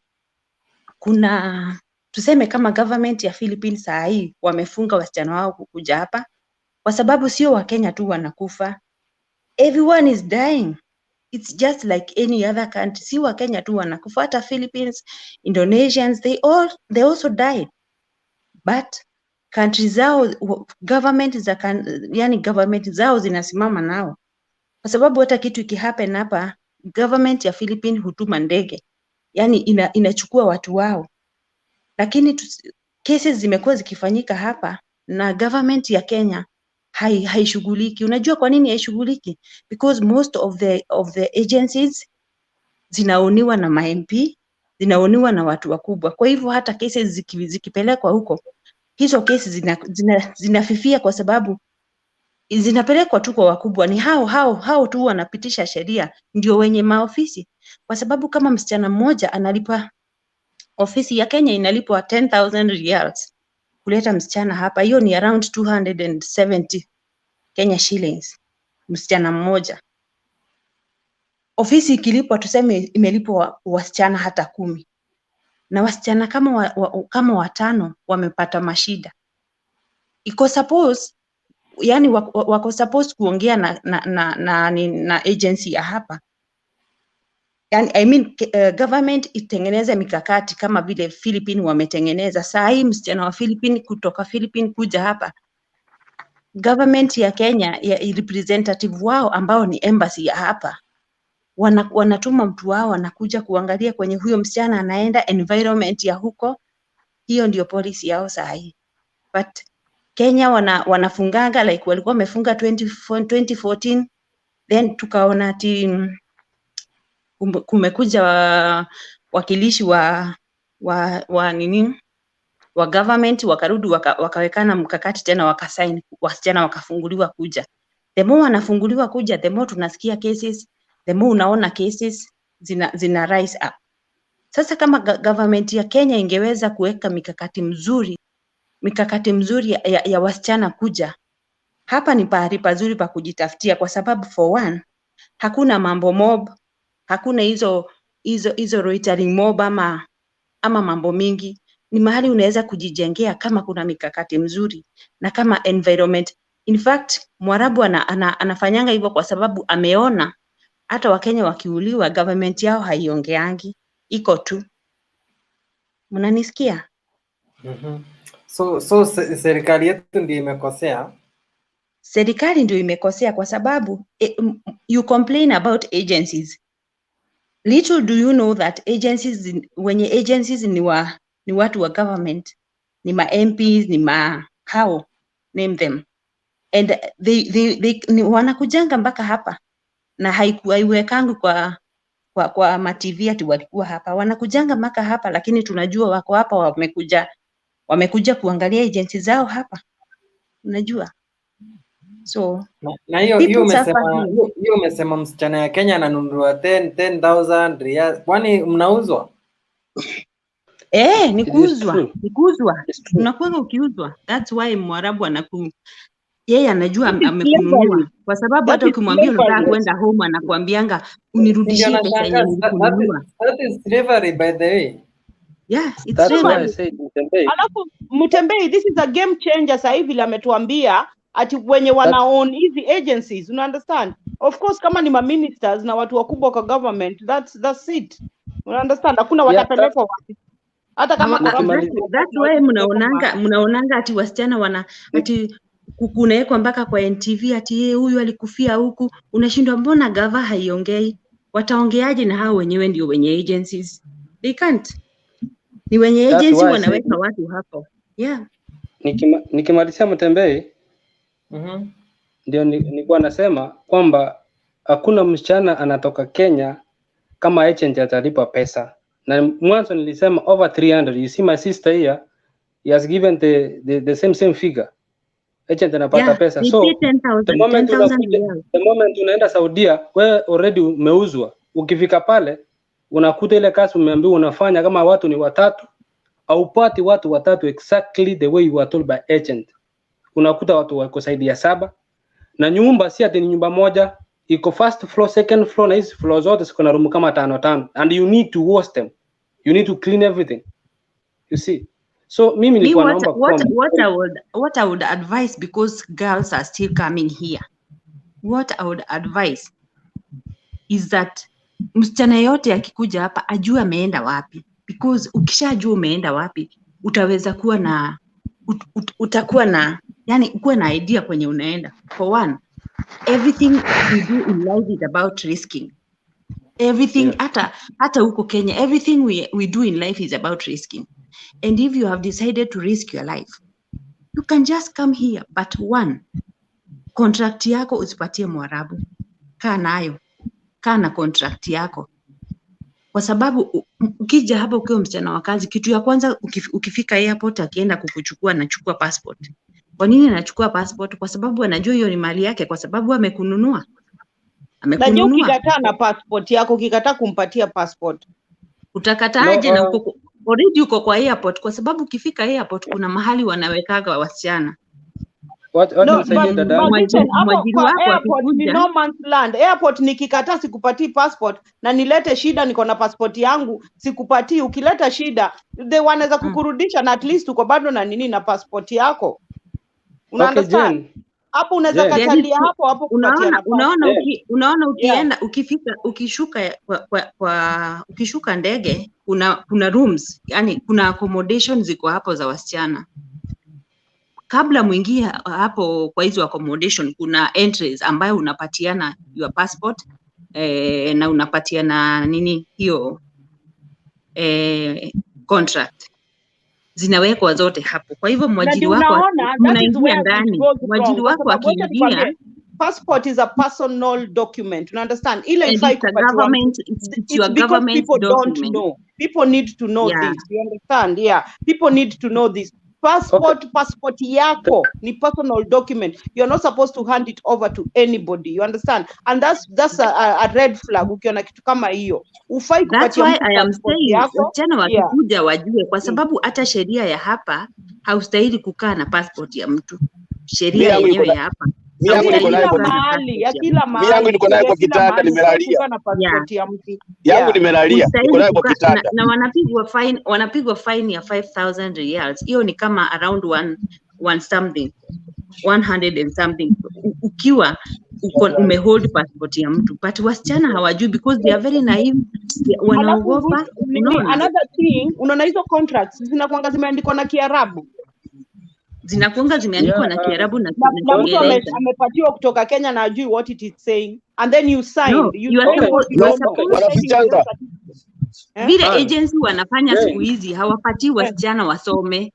kuna tuseme kama government ya Philippines saa hii wamefunga wasichana wao kukuja hapa, kwa sababu sio Wakenya tu wanakufa, everyone is dying. It's just like any other country. Si Wakenya tu wanakufa, hata Philippines, Indonesians, they also died. But countries zao, government zao zinasimama nao, kwa sababu hata kitu ikihappen hapa, government ya Philippines hutuma ndege, yani inachukua watu wao. Lakini cases zimekuwa zikifanyika hapa na government ya Kenya haishughuliki. Unajua kwa nini haishughuliki? Because most of the agencies zinaoniwa na ma-MP, zinaoniwa na watu wakubwa. Kwa hivyo hata cases zikipelekwa huko, hizo cases zinafifia kwa sababu zinapelekwa tu kwa wakubwa. Ni hao tu wanapitisha sheria, ndio wenye maofisi. Kwa sababu kama msichana mmoja analipa, ofisi ya Kenya inalipwa 10,000 riyals kuleta msichana hapa, hiyo ni around 270 Kenya shillings msichana mmoja. Ofisi ikilipwa, tuseme imelipwa wasichana hata 10, na wasichana kama 5 wamepata mashida. iko suppose, yani wako supposed kuongea na agency ya hapa. Yani, I mean, government itengeneze mikakati kama vile Philippine wametengeneza. Saa hii msichana wa Philippine kutoka Philippine kuja hapa, government ya Kenya ya representative wao ambao ni embassy ya hapa, wanatuma mtu wao anakuja kuangalia kwenye huyo msichana anaenda, environment ya huko. Hiyo ndio policy yao saa hii. But Kenya wanafunganga like walikuwa wamefunga 2014, then tukaona ati kumekuja wakilishi wa nini wa government, wakarudi wakawekana mkakati tena, wakasign, wasichana wakafunguliwa kuja. The more wanafunguliwa kuja, the more tunasikia cases, the more unaona cases zina rise up. Sasa kama government ya Kenya ingeweza kuweka mikakati mzuri ya wasichana kuja hapa, ni pahali pazuri pa kujitafutia, kwa sababu for one, hakuna mambo mob, hakuna hizo loitering mob ama mambo mingi. Ni mahali unaweza kujijengea kama kuna mikakati mzuri na kama environment. In fact, Mwarabu anafanyanga hivyo kwa sababu ameona hata Wakenya wakiuliwa government yao haiongeangi, iko tu. Mnanisikia? So serikali yetu ndio imekosea. Serikali ndio imekosea kwa sababu you complain about agencies. Little do you know that agencies, wenye agencies ni watu wa government, ni ma MPs, ni how name them, and they wanakujanga mpaka hapa, na haiwekangu kwa ma TV ati walikuwa hapa. Wanakujanga mpaka hapa, lakini tunajua wako hapa, wamekuja kuangalia agencies zao hapa, unajua. So na hiyo umesema msichana ya Kenya ananunuliwa 10,000 riyals. Kwani mnauzwa? Ni kuuzwa. Unakuwa ukiuzwa. That's why Mwarabu yeye anajua amekununua, kwa sababu hata ukimwambia unataka kwenda home anakuambianga unirudishie pesa yenye nilikununua. That is slavery, by the way. Yeah, it's slavery. Alafu Mutembei, this is a game changer. Sasa hivi ametuambia ati wenye wana own hizi agencies, una understand? Of course, kama ni ma ministers na watu wakubwa kwa government, that's it. Una understand? Hakuna watapelekwa wapi. Hata kama that's why mnaonanga ati wasichana ati kunawekwa mpaka kwa NTV ati yeye huyu alikufia huku. Unashindwa, mbona gava haiongei? Wataongeaje na hao wenyewe ndio wenye agencies? They can't. Ni wenye agency wanaweka watu hapo. Yeah. Nikimalizia Mutembei, ndio nilikuwa nasema kwamba hakuna msichana anatoka Kenya kama agent atalipa pesa. Na mwanzo nilisema over 300. You see my sister here, he has given the same figure. Agent anapata pesa. So the moment unaenda Saudia, wewe already umeuzwa. Ukifika pale unakuta ile kazi umeambiwa unafanya kama watu ni watatu, au pati watu watatu exactly the way you were told by agent. Unakuta watu wako zaidi ya 7, na nyumba si ati ni nyumba moja, iko first floor, second floor, na hizi floor zote ziko na room kama 5, and you need to wash them, you need to clean everything, you see. So mimi nilikuwa naomba what I would advise, because girls are still coming here, what I would advise is that msichana yote akikuja hapa ajue ameenda wapi, because ukishajua umeenda wapi utaweza kuwa utakuwa na yani ukuwe na idea kwenye unaenda. For one, everything we do in life is about risking. Everything, hata huko Kenya, everything we do in life is about risking. And if you have decided to risk your life, you can just come here. But one, contract yako usipatie Mwarabu. Kaa nayo. Kaa na contract yako. Kwa sababu ukija hapa ukiwa msichana wa kazi, kitu ya kwanza ukifika airport akienda kukuchukua anachukua passport. Kwa nini anachukua passport? Kwa sababu anajua hiyo ni mali yake, kwa sababu amekununua. Najua ukikataa na passport yako, ukikataa kumpatia passport, utakataaje? Na uko already uko kwa airport, kwa sababu ukifika airport kuna mahali wanawekaga wasichana. Airport ni no man's land. Airport nikikataa sikupatii passport na nilete shida, niko na passport yangu sikupatii, ukileta shida they wanaweza kukurudisha, na at least uko bado na nini na passport yako. Una Okay, understand? Jen. Hapo unaweza Jen. katalia hapo kupatiana passport. Unaona ukienda ukishuka ndege kuna rooms, yani kuna accommodation ziko hapo za wasichana. Kabla mwingie hapo kwa hizo accommodation kuna entries ambayo unapatiana your passport na unapatiana nini hiyo contract. Zinawekwa zote hapo. Kwa hivyo mwajiri wako mnaingia ndani. Mwajiri wako akiingia, passport is a personal document. You understand? Ile and ifai it's a kupatiwa government, mtu. it's your because government people document. don't know. People need to know Yeah. this. You understand? Yeah. People need to know this. Passport yako ni personal document. You're not supposed to hand it over to anybody. You understand? And that's a red flag ukiona kitu kama hiyo. Ufai That's kupatia why mtu I am passport saying yako. wasichana wakikuja wajue, kwa sababu hata sheria ya hapa haustahili kukaa na passport ya mtu. Sheria yenyewe ya hapa ya kila mahali niko nayo kwa kitanda nimelalia. na passport ya mtu. Yangu nimelalia. Niko nayo kwa kitanda. Na wanapigwa fine ya 5,000 riyals. Hiyo ni kama around one something, 100 and something. Ukiwa umehold passport ya mtu, but wasichana hawajui because they are very naive, wanaogopa. Another thing, unaona hizo contracts zinakuanga zimeandikwa na Kiarabu. Zinakuanga zimeandikwa na Kiarabu na mtu amepatiwa kutoka Kenya na ajui what it is saying, and then you sign. No, you are supposed vile agency wanafanya siku hizi hawapati wasichana wasome,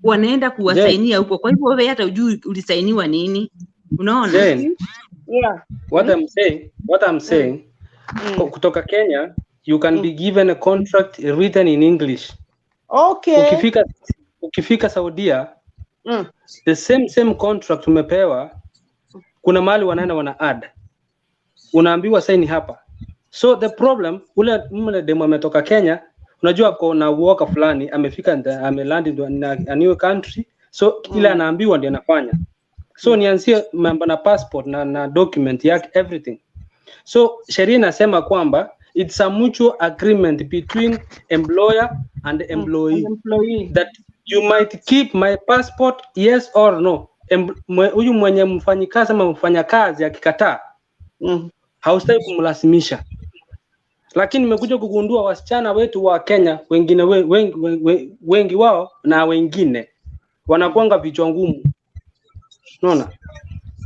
wanaenda kuwasainia huko. Kwa hivyo wewe hata ujui ulisainiwa nini. Unaona? Yeah. What I'm saying, kutoka Kenya you can be given a contract written in English. Okay. Ukifika Saudia, the same contract umepewa, kuna mahali wanaenda wana add. Unaambiwa sign hapa. So the problem, ule demo ametoka Kenya, unajua kuna worker fulani amefika ameland in a new country, so kila anaambiwa ndio anafanya. So nianzie mambo na passport na document yake everything. So sheria inasema kwamba it's a mutual agreement between employer and employee that you might keep my passport, yes or no. Huyu mwenye mfanyikazi ama mfanyakazi akikataa, haustahili kumlazimisha. Lakini nimekuja kugundua wasichana wetu wa Kenya wengine wengi wao na wengine wanakuanga vichwa ngumu. Unaona?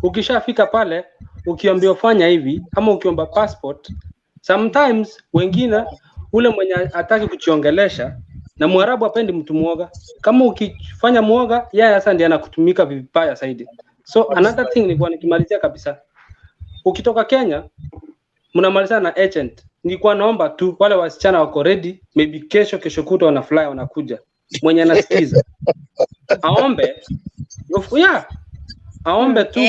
Ukishafika pale ukiambiwa fanya hivi ama ukiomba passport, sometimes wengine ule mwenye hataki kuchiongelesha, na Mwarabu hapendi mtu muoga. Kama ukifanya muoga, yeye sasa ndiye anakutumika vibaya zaidi. So another thing ni kwa nikimalizia kabisa. Ukitoka Kenya mnamalizana na agent. Nilikuwa naomba tu wale wasichana wako ready, maybe kesho kutwa wana fly wanakuja. Mwenye anasikiza aombe aombe tu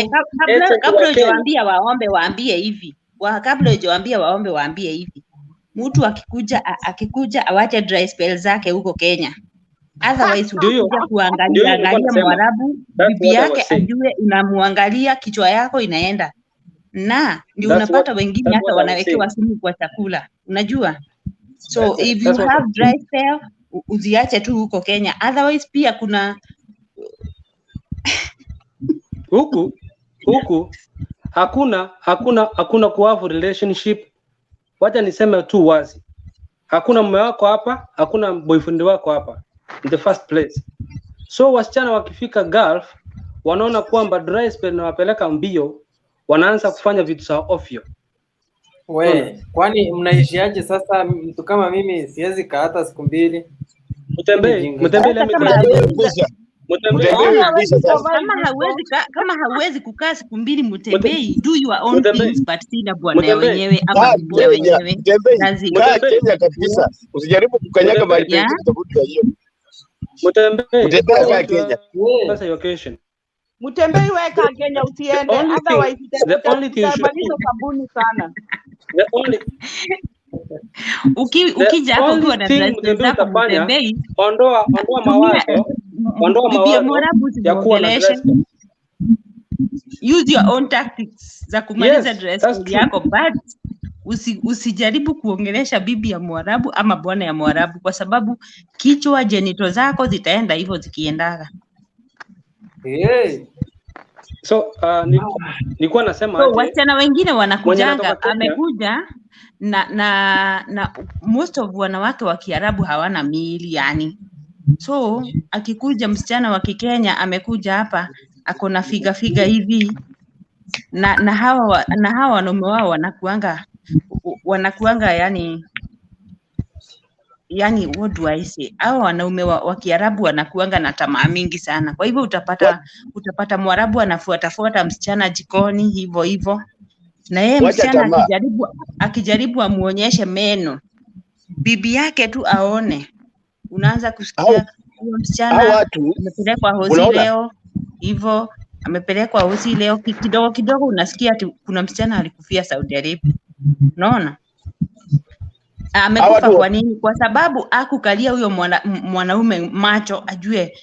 kabla hujawaambia waambie hivi. Kabla hujawaambia waambie hivi. Mtu akikuja awache dry spell zake huko Kenya. Otherwise ukija kuangalia Mwarabu, bibi yake ajue unamwangalia, kichwa yako inaenda. Na ndio unapata wengine hata wanawekewa sumu kwa chakula. Unajua? So if you have dry spell, uziache tu huko Kenya. Otherwise pia kuna huku hakuna kuafu relationship. Wacha niseme tu wazi. Hakuna mume wako hapa, hakuna boyfriend wako hapa in the first place. So wasichana wakifika Gulf wanaona kwamba dry spell na wapeleka mbio, wanaanza kufanya vitu za ovyo. Kwani mnaishiaje sasa? Mtu kama mimi siwezi kaa hata siku mbili. Kama hauwezi kukaa siku mbili Mutembei, do your own things, but si na bwana wenyewe ama bibi wenyewe. Lazima Kenya kabisa. Usijaribu kukanyaga mahali pengine tofauti na hiyo. Mutembei Kenya. Sasa location. Mutembei weka Kenya usiende, otherwise utamaliza sabuni sana. Ukija hapo ukiwa na dress zako Mutembei, ondoa mawazo ya kuwa na dress. Use your own tactics za kumaliza dress yako, but usijaribu kuongelesha bibi ya Mwarabu ama bwana ya Mwarabu, kwa sababu kichwa genito zako zitaenda hivyo zikiendaga. So nilikuwa nasema So aje, wasichana wengine mwenye wanakujanga, anatoka Kenya, amekuja na most of wanawake wa Kiarabu hawana miili yani. So akikuja msichana wa Kikenya amekuja hapa ako na figa hivi na hawa wanaume wao wanakuanga yani what do I say? Hawa wanaume wa Kiarabu wanakuanga na tamaa mingi sana. Kwa hivyo utapata Mwarabu anafuatafuata msichana jikoni hivyo. Na yeye msichana akijaribu amuonyeshe meno, bibi yake tu aone, unaanza kusikia huyo msichana amepelekwa hosi leo hivyo, amepelekwa hosi leo. Kidogo unasikia ati kuna msichana alikufia Saudi Arabia. Unaona? Amekufa kwa nini? Kwa sababu akukalia huyo mwanaume macho ajue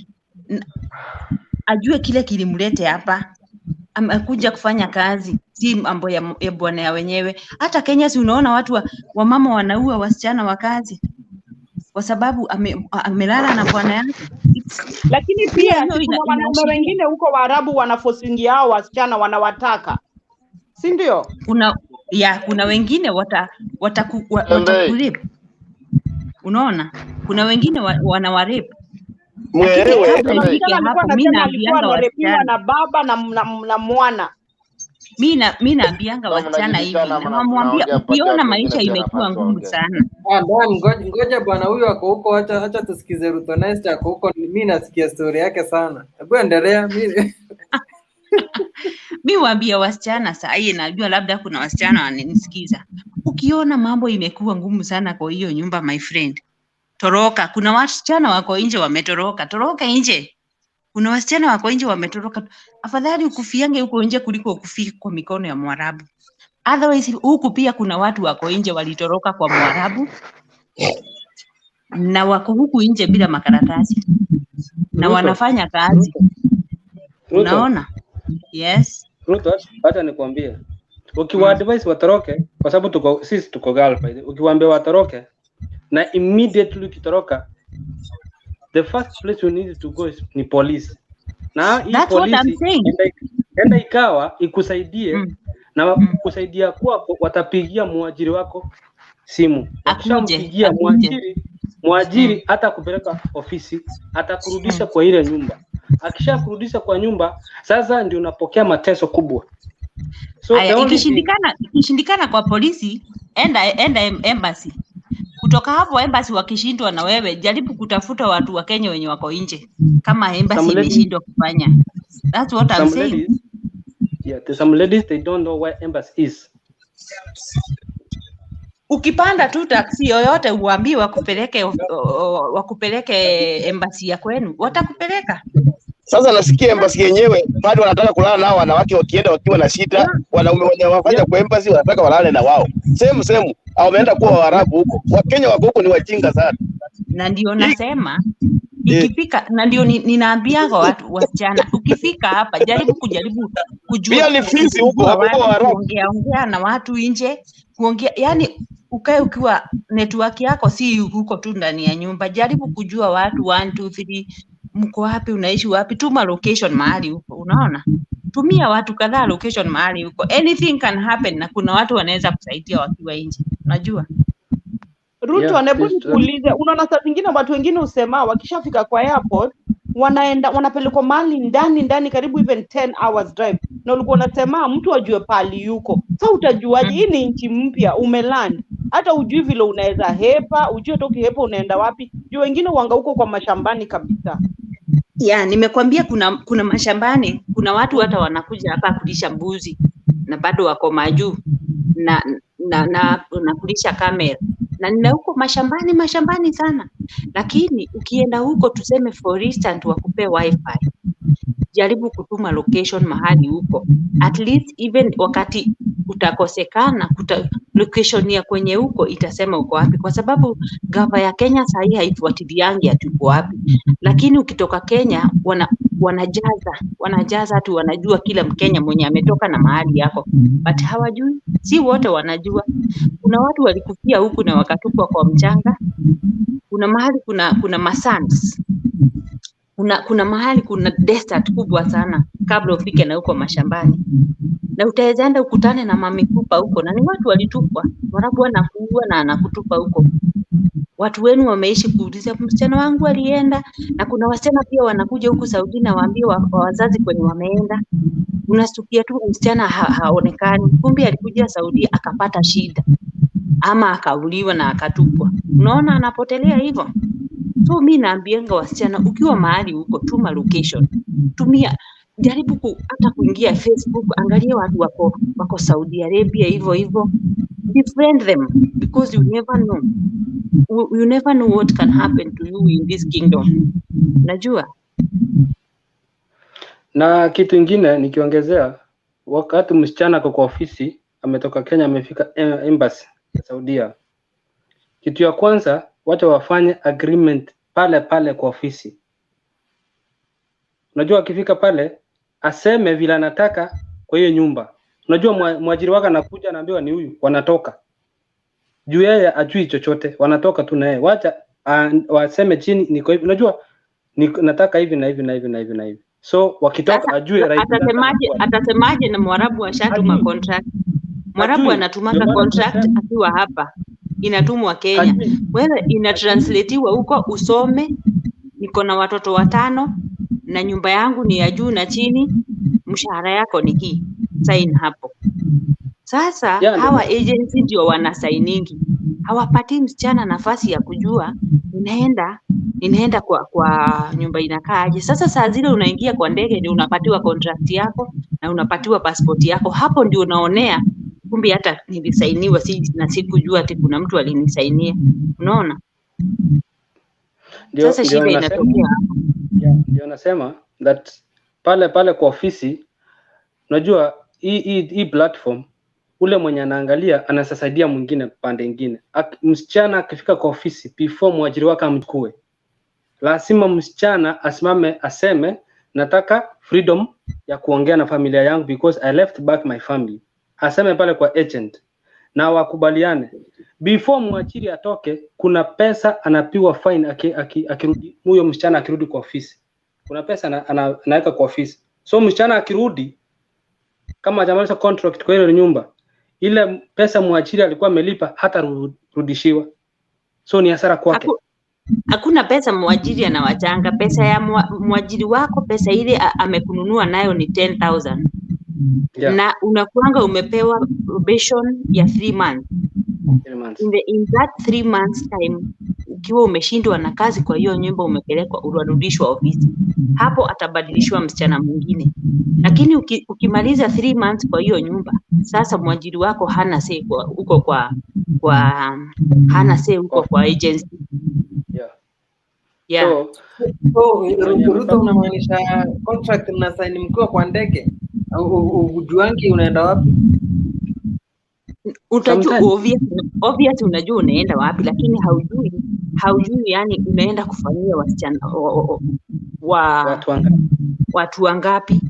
kile kilimlete hapa. Amekuja kufanya kazi, si mambo ya bwana ya wenyewe. Hata Kenya si unaona watu wa mama wanaua wasichana wa kazi kwa sababu amelala na bwana yake. Lakini pia kuna wanaume wengine huko Waarabu wanafosingi hao wasichana wanawataka, si ndio? Kuna wengine watakurip. Unaona, kuna wengine wanawarip. Alikuwa anarepiwa na baba na mwana. Mimi naambianga wasichana hivi, namwambia ukiona maisha imekuwa ngumu sana. Ngoja bwana, huyu ako huko, acha tusikize Ruto Nest ako huko. Mimi nasikia story yake sana. Hebu endelea. Mimi waambia wasichana saa hii, najua labda kuna wasichana wananisikiza. Ukiona mambo imekuwa ngumu sana kwa hiyo nyumba, my friend, toroka. Kuna wasichana wako nje wametoroka. Toroka nje. Kuna wasichana wako nje wametoroka. Afadhali ukufiange huko nje kuliko ukufie kwa mikono ya Mwarabu. Otherwise huku pia kuna watu wako nje walitoroka kwa Mwarabu na wako huku nje bila makaratasi na wanafanya kazi. Unaona? Yes. Ruto, hata nikwambie, ukiwa advise watoroke, kwa sababu sisi tuko Gulf, ukiwaambia watoroke na immediately ukitoroka, the first place you need to go ni police. Na hii polisi enda ikawa ikusaidie na kusaidia kwa watapigia mwajiri wako simu. Akishampigia mwajiri hata kupeleka ofisi, atakurudisha kwa ile nyumba. Akishakurudisha kwa nyumba, sasa ndio unapokea mateso kubwa. So ikishindikana kwa polisi, enda embassy. Kutoka hapo embassy wakishindwa na wewe, jaribu kutafuta watu wa Kenya wenye wako nje kama embassy imeshindwa kufanya. That's what I'm saying. Some ladies they don't know where embassy is. Ukipanda tu taksi yoyote uambii wakupeleke embassy ya kwenu, watakupeleka. Sasa nasikia embassy yenyewe bado wanataka kulala nao wanawake wakienda wakiwa na shida, wanaume wenye wafanya kwa embassy wanataka walale na wao. Same au wameenda kuwa Waarabu huko. Wakenya wako huko ni wajinga sana. Na ndio nasema ikifika, na ndio ninaambia kwa watu wasichana, ukifika hapa jaribu kujua pia ni fisi huko Waarabu, ongea na watu nje, kuongea yani ukae ukiwa network yako si huko tu ndani ya nyumba. Jaribu kujua watu 1 2 3 mko wapi, unaishi wapi, tuma location mahali huko. Unaona, tumia watu kadhaa location mahali huko, anything can happen, na kuna watu wanaweza kusaidia wakiwa nje. Unajua Ruto, nebu nikuulize, unaona saa zingine watu wengine usema wakishafika kwa airport wanapelekwa mahali ndani karibu even 10 hours drive, na ulikuwa unasema mtu ajue pali yuko. Sasa utajuaje? Hii ni nchi mpya umeland, hata ujui vile unaweza hepa, ujue toki hepa unaenda wapi. Juu wengine wanga huko kwa mashambani kabisa. Nimekwambia kuna mashambani, kuna watu hata wanakuja hapa kulisha mbuzi na bado wako majuu na kulisha kamera, na nina huko mashambani sana. Lakini ukienda huko, tuseme for instance wakupe wifi, jaribu kutuma location mahali huko, at least even wakati utakosekana location ya kwenye huko itasema uko wapi, kwa sababu gava ya Kenya sahi haifuatiliangi ati uko wapi. Lakini ukitoka Kenya wanajaza tu, wanajua kila Mkenya mwenye ametoka na mahali yako, but hawajui, si wote wanajua. Kuna watu walikufia huku na wakatupwa kwa mchanga. Kuna mahali kuna masans kuna mahali kuna desert kubwa sana kabla ufike na huko mashambani, na utaweza enda ukutane na mamikupa huko, na ni watu walitupwa, Mwarabu anakuua na anakutupa huko. Watu wenu wameishi kuuliza msichana wangu alienda, na kuna wasichana pia wanakuja huku Saudi na waambie wazazi kwenye wameenda. Unastukia tu msichana haonekani, kumbe alikuja Saudi akapata shida ama akauliwa na akatupwa. Unaona anapotelea hivyo. So mimi naambianga wasichana, ukiwa mahali huko, tuma location, jaribu hata kuingia Facebook, angalia watu wako Saudi Arabia hivyo, befriend them, because you never know what can happen to you in this kingdom. Najua. Na kitu ingine nikiongezea, wakati msichana kwa ofisi ametoka Kenya amefika embassy ya Saudia, kitu ya kwanza wacha wafanye agreement pale kwa ofisi. Unajua akifika pale aseme vile anataka kwa hiyo nyumba. Unajua mwajiri wake anakuja anaambiwa ni huyu, wanatoka. Juu yeye ajui chochote, wanatoka tu na yeye. Wacha waseme chini niko hivi. Unajua nataka hivi na hivi na hivi na hivi na hivi. So wakitoka ajue atasemaje na Mwarabu ashatuma contract. Mwarabu anatumanga contract akiwa hapa. Inatumwa Kenya. Wewe inatranslatiwa huko usome, niko na watoto 5 na nyumba yangu ni ya juu na chini, mshahara yako ni hii. Sign hapo. Sasa hawa agency ndio wanasainingi. Hawapati msichana nafasi ya kujua inaenda kwa nyumba inakaaje. Sasa saa zile unaingia kwa ndege ndio unapatiwa contract yako na unapatiwa passport yako. Hapo ndio unaonea kumbe hata nilisainiwa na sikujua ati kuna mtu alinisainia. Unaona? Sasa shida inatokea. Ndio nasema that pale kwa ofisi, unajua hii platform, ule mwenye anaangalia anasaidia mwingine pande nyingine. Msichana akifika kwa ofisi before mwajiri wake amchukue, lazima msichana asimame aseme nataka freedom ya kuongea na familia yangu because I left back my family. Aseme pale kwa agent na wakubaliane. Before mwajiri atoke, kuna pesa anapiwa fine akirudi, huyo msichana akirudi kwa ofisi. Kuna pesa anaweka kwa ofisi. So msichana akirudi kama hajamaliza contract kwa ile nyumba, ile pesa mwajiri alikuwa amelipa hata rudishiwa. So ni hasara kwake. Hakuna pesa mwajiri anawachanga. Pesa ya mwajiri wako, pesa ile amekununua nayo ni 10,000. Na unakuanga umepewa probation ya 3 months. In that 3 months time, ukiwa umeshindwa na kazi kwa hiyo nyumba, umepelekwa urudishwa ofisi, hapo atabadilishwa msichana mwingine. Lakini ukimaliza 3 months kwa hiyo nyumba, sasa mwajiri wako hana say hana say huko kwa agency. So Ruto, unamaanisha contract mnasaini mkiwa kwa ndege au ujuangi unaenda wapi? Utajua obvious unajua unaenda wapi, lakini haujui yani unaenda kufanyia wasichana watu wangapi.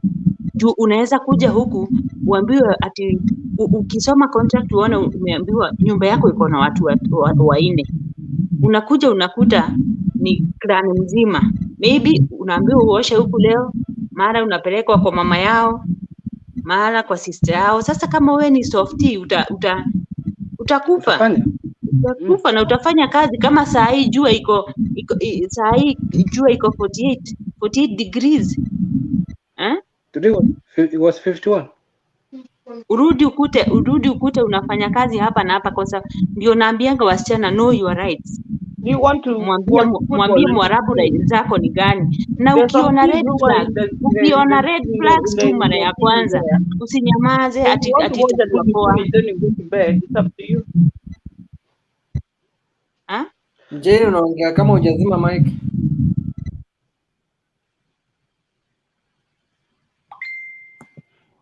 Juu unaweza kuja huku uambiwe ati ukisoma contract uone umeambiwa nyumba yako iko na watu 4. Unakuja unakuta ni clan mzima. Maybe unaambiwa uoshe huku leo, mara unapelekwa kwa mama yao, mara kwa sister yao. Sasa kama wewe ni softie utakufa. Utakufa na utafanya kazi kama saa hii jua iko 48 degrees. Today it was 51. Urudi ukute unafanya kazi hapa na hapa, kwa sababu ndio naambianga wasichana know your rights. You want to mwambie Mwarabu rights zako ni gani, na ukiona red flags tu mara ya kwanza usinyamaze ati poa. Je, unaongea kama hujazima mic?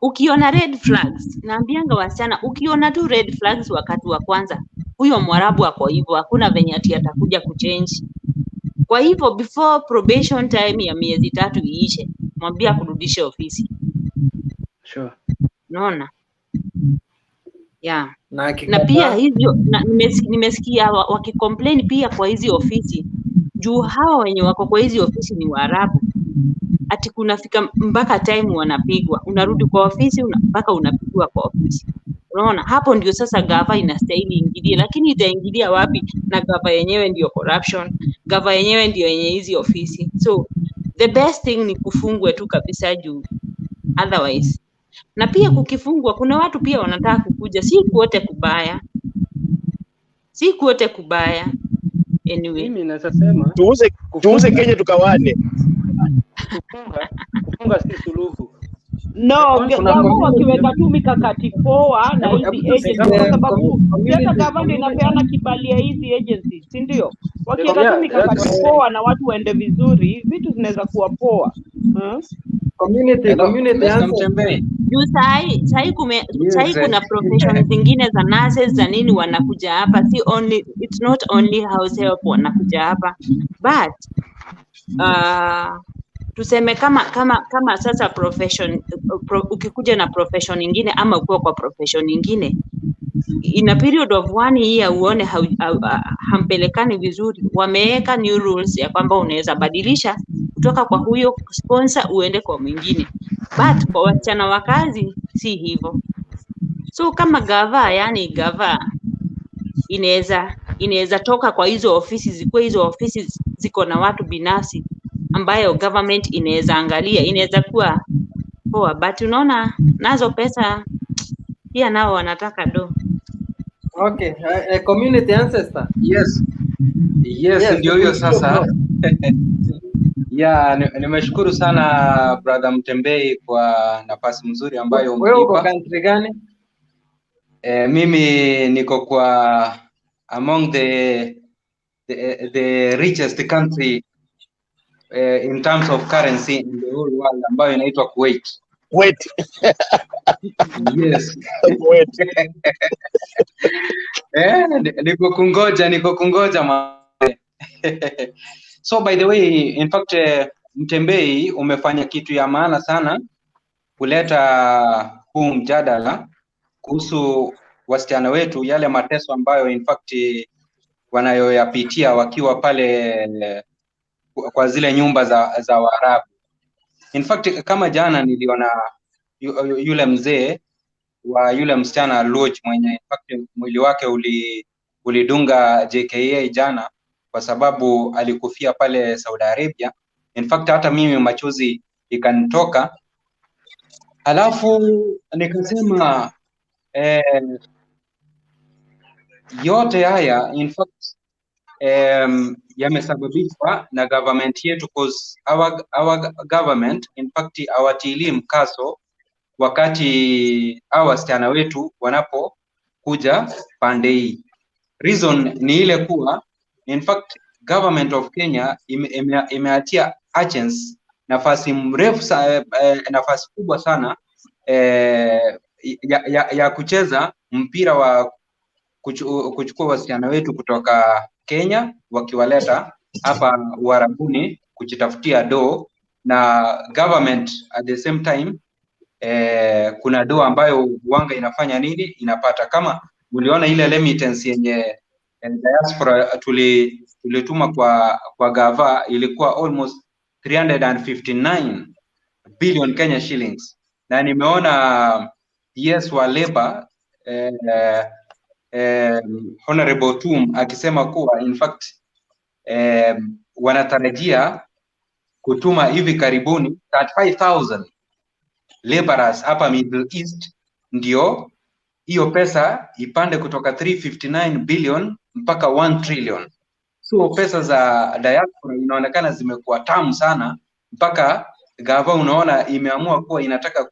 Ukiona red flags, naambianga wasichana, ukiona tu red flags wakati wa kwanza, huyo Mwarabu ako hivyo, hakuna venye ati atakuja kuchange. Kwa hivyo before probation time ya miezi 3 iishe, mwambie kurudisha ofisi. Sure. Unaona? Na pia hivyo nimesikia wakicomplain pia kwa hizi ofisi. Juu hawa wenye wako kwa hizi ofisi ni Waarabu. ati kunafika mpaka time wanapigwa, unarudi kwa ofisi mpaka unapigwa kwa ofisi. Unaona, hapo ndio sasa gava inastahili ingilie, lakini itaingilia wapi? Na gava yenyewe ndio corruption, gava yenyewe ndio yenye hizi ofisi. So the best thing ni kufungwe tu kabisa juu otherwise. Na pia kukifungwa, kuna watu pia wanataka kukuja, si kuote kubaya, si kuote kubaya. Anyway, Mimi nasema tuuze Kenya tukawane. Kufunga si suluhu. No, gava wakiweka tu mikakati poa na hizi agencies, kwa sababu hata gava ndio inapeana kibali ya hizi agencies, si ndio? Wakiweka tu mikakati poa na watu waende vizuri, vitu zinaweza kuwa poa. Community juu sahi kuna professions zingine za nurses za nini wanakuja hapa, it's not only house help wanakuja hapa, but tuseme kama sasa ukikuja na profession nyingine ama ukiwa kwa profession nyingine in a period of 1 year uone hampelekani vizuri, wameweka new rules ya kwamba unaweza badilisha kutoka kwa huyo sponsor uende kwa mwingine, but kwa wasichana wa kazi si hivyo. So kama gava inaweza toka kwa hizo ofisi, zikuwe hizo ofisi ziko na watu binafsi ambayo government inaweza angalia, inaweza kuwa poa, but unaona nazo pesa pia nao wanataka do. Okay, community ancestor. Yes, ndio hiyo sasa. Nimeshukuru sana brother Mtembei kwa nafasi mzuri ambayo umenipa. Wewe uko country gani? Mimi niko kwa among the richest country in terms of currency in the whole world ambayo inaitwa Kuwait. Yes. Kuwait. Niko kungoja So by the way, in fact Mtembei umefanya kitu ya maana sana kuleta huu mjadala kuhusu wasichana wetu, yale mateso ambayo in fact wanayoyapitia wakiwa pale kwa zile nyumba za Waarabu. In fact kama jana niliona yule mzee wa yule msichana Lodge mwenye in fact mwili wake ulidunga JKA jana kwa sababu alikufia pale Saudi Arabia. In fact hata mimi machozi ikanitoka, alafu nikasema yote haya in fact yamesababishwa na government yetu, cause our government in fact hawatilii mkazo wakati hawa wasichana wetu wanapokuja pande hii. Reason ni ile kuwa in fact government of Kenya imeatia agents nafasi mrefu nafasi kubwa sana ya kucheza mpira wa kuchukua wasichana wetu kutoka Kenya wakiwaleta hapa Uarabuni kujitafutia do, na government at the same time kuna do ambayo wanga inafanya nini inapata. Kama uliona ile remittance yenye diaspora tulituma kwa gava ilikuwa almost 359 billion Kenya shillings, na nimeona PS wa labor Honorable Tum akisema kuwa in fact wanatarajia kutuma hivi karibuni 35,000 laborers hapa Middle East, ndio hiyo pesa ipande kutoka 359 billion mpaka 1 trillion. So pesa za diaspora inaonekana zimekuwa tamu sana, mpaka gava unaona imeamua kuwa inataka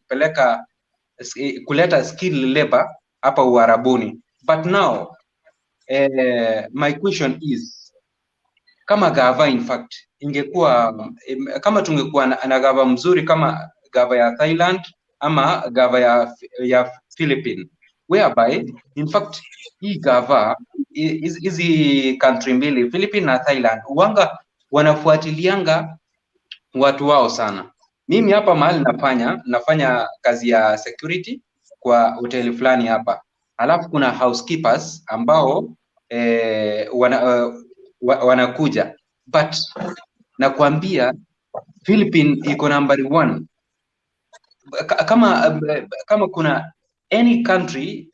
kuleta skill labor hapa Uarabuni. But now my question is, kama gava in fact ingekuwa kama tungekuwa na gava mzuri kama gava ya Thailand ama gava ya Philippines, whereby in fact hii gava hizi country mbili Philippines na Thailand wanga wanafuatilianga watu wao sana. Mimi hapa mahali nafanya kazi ya security kwa hoteli fulani hapa, alafu kuna housekeepers ambao wanakuja, but nakwambia Philippines iko number 1. Kama kuna any country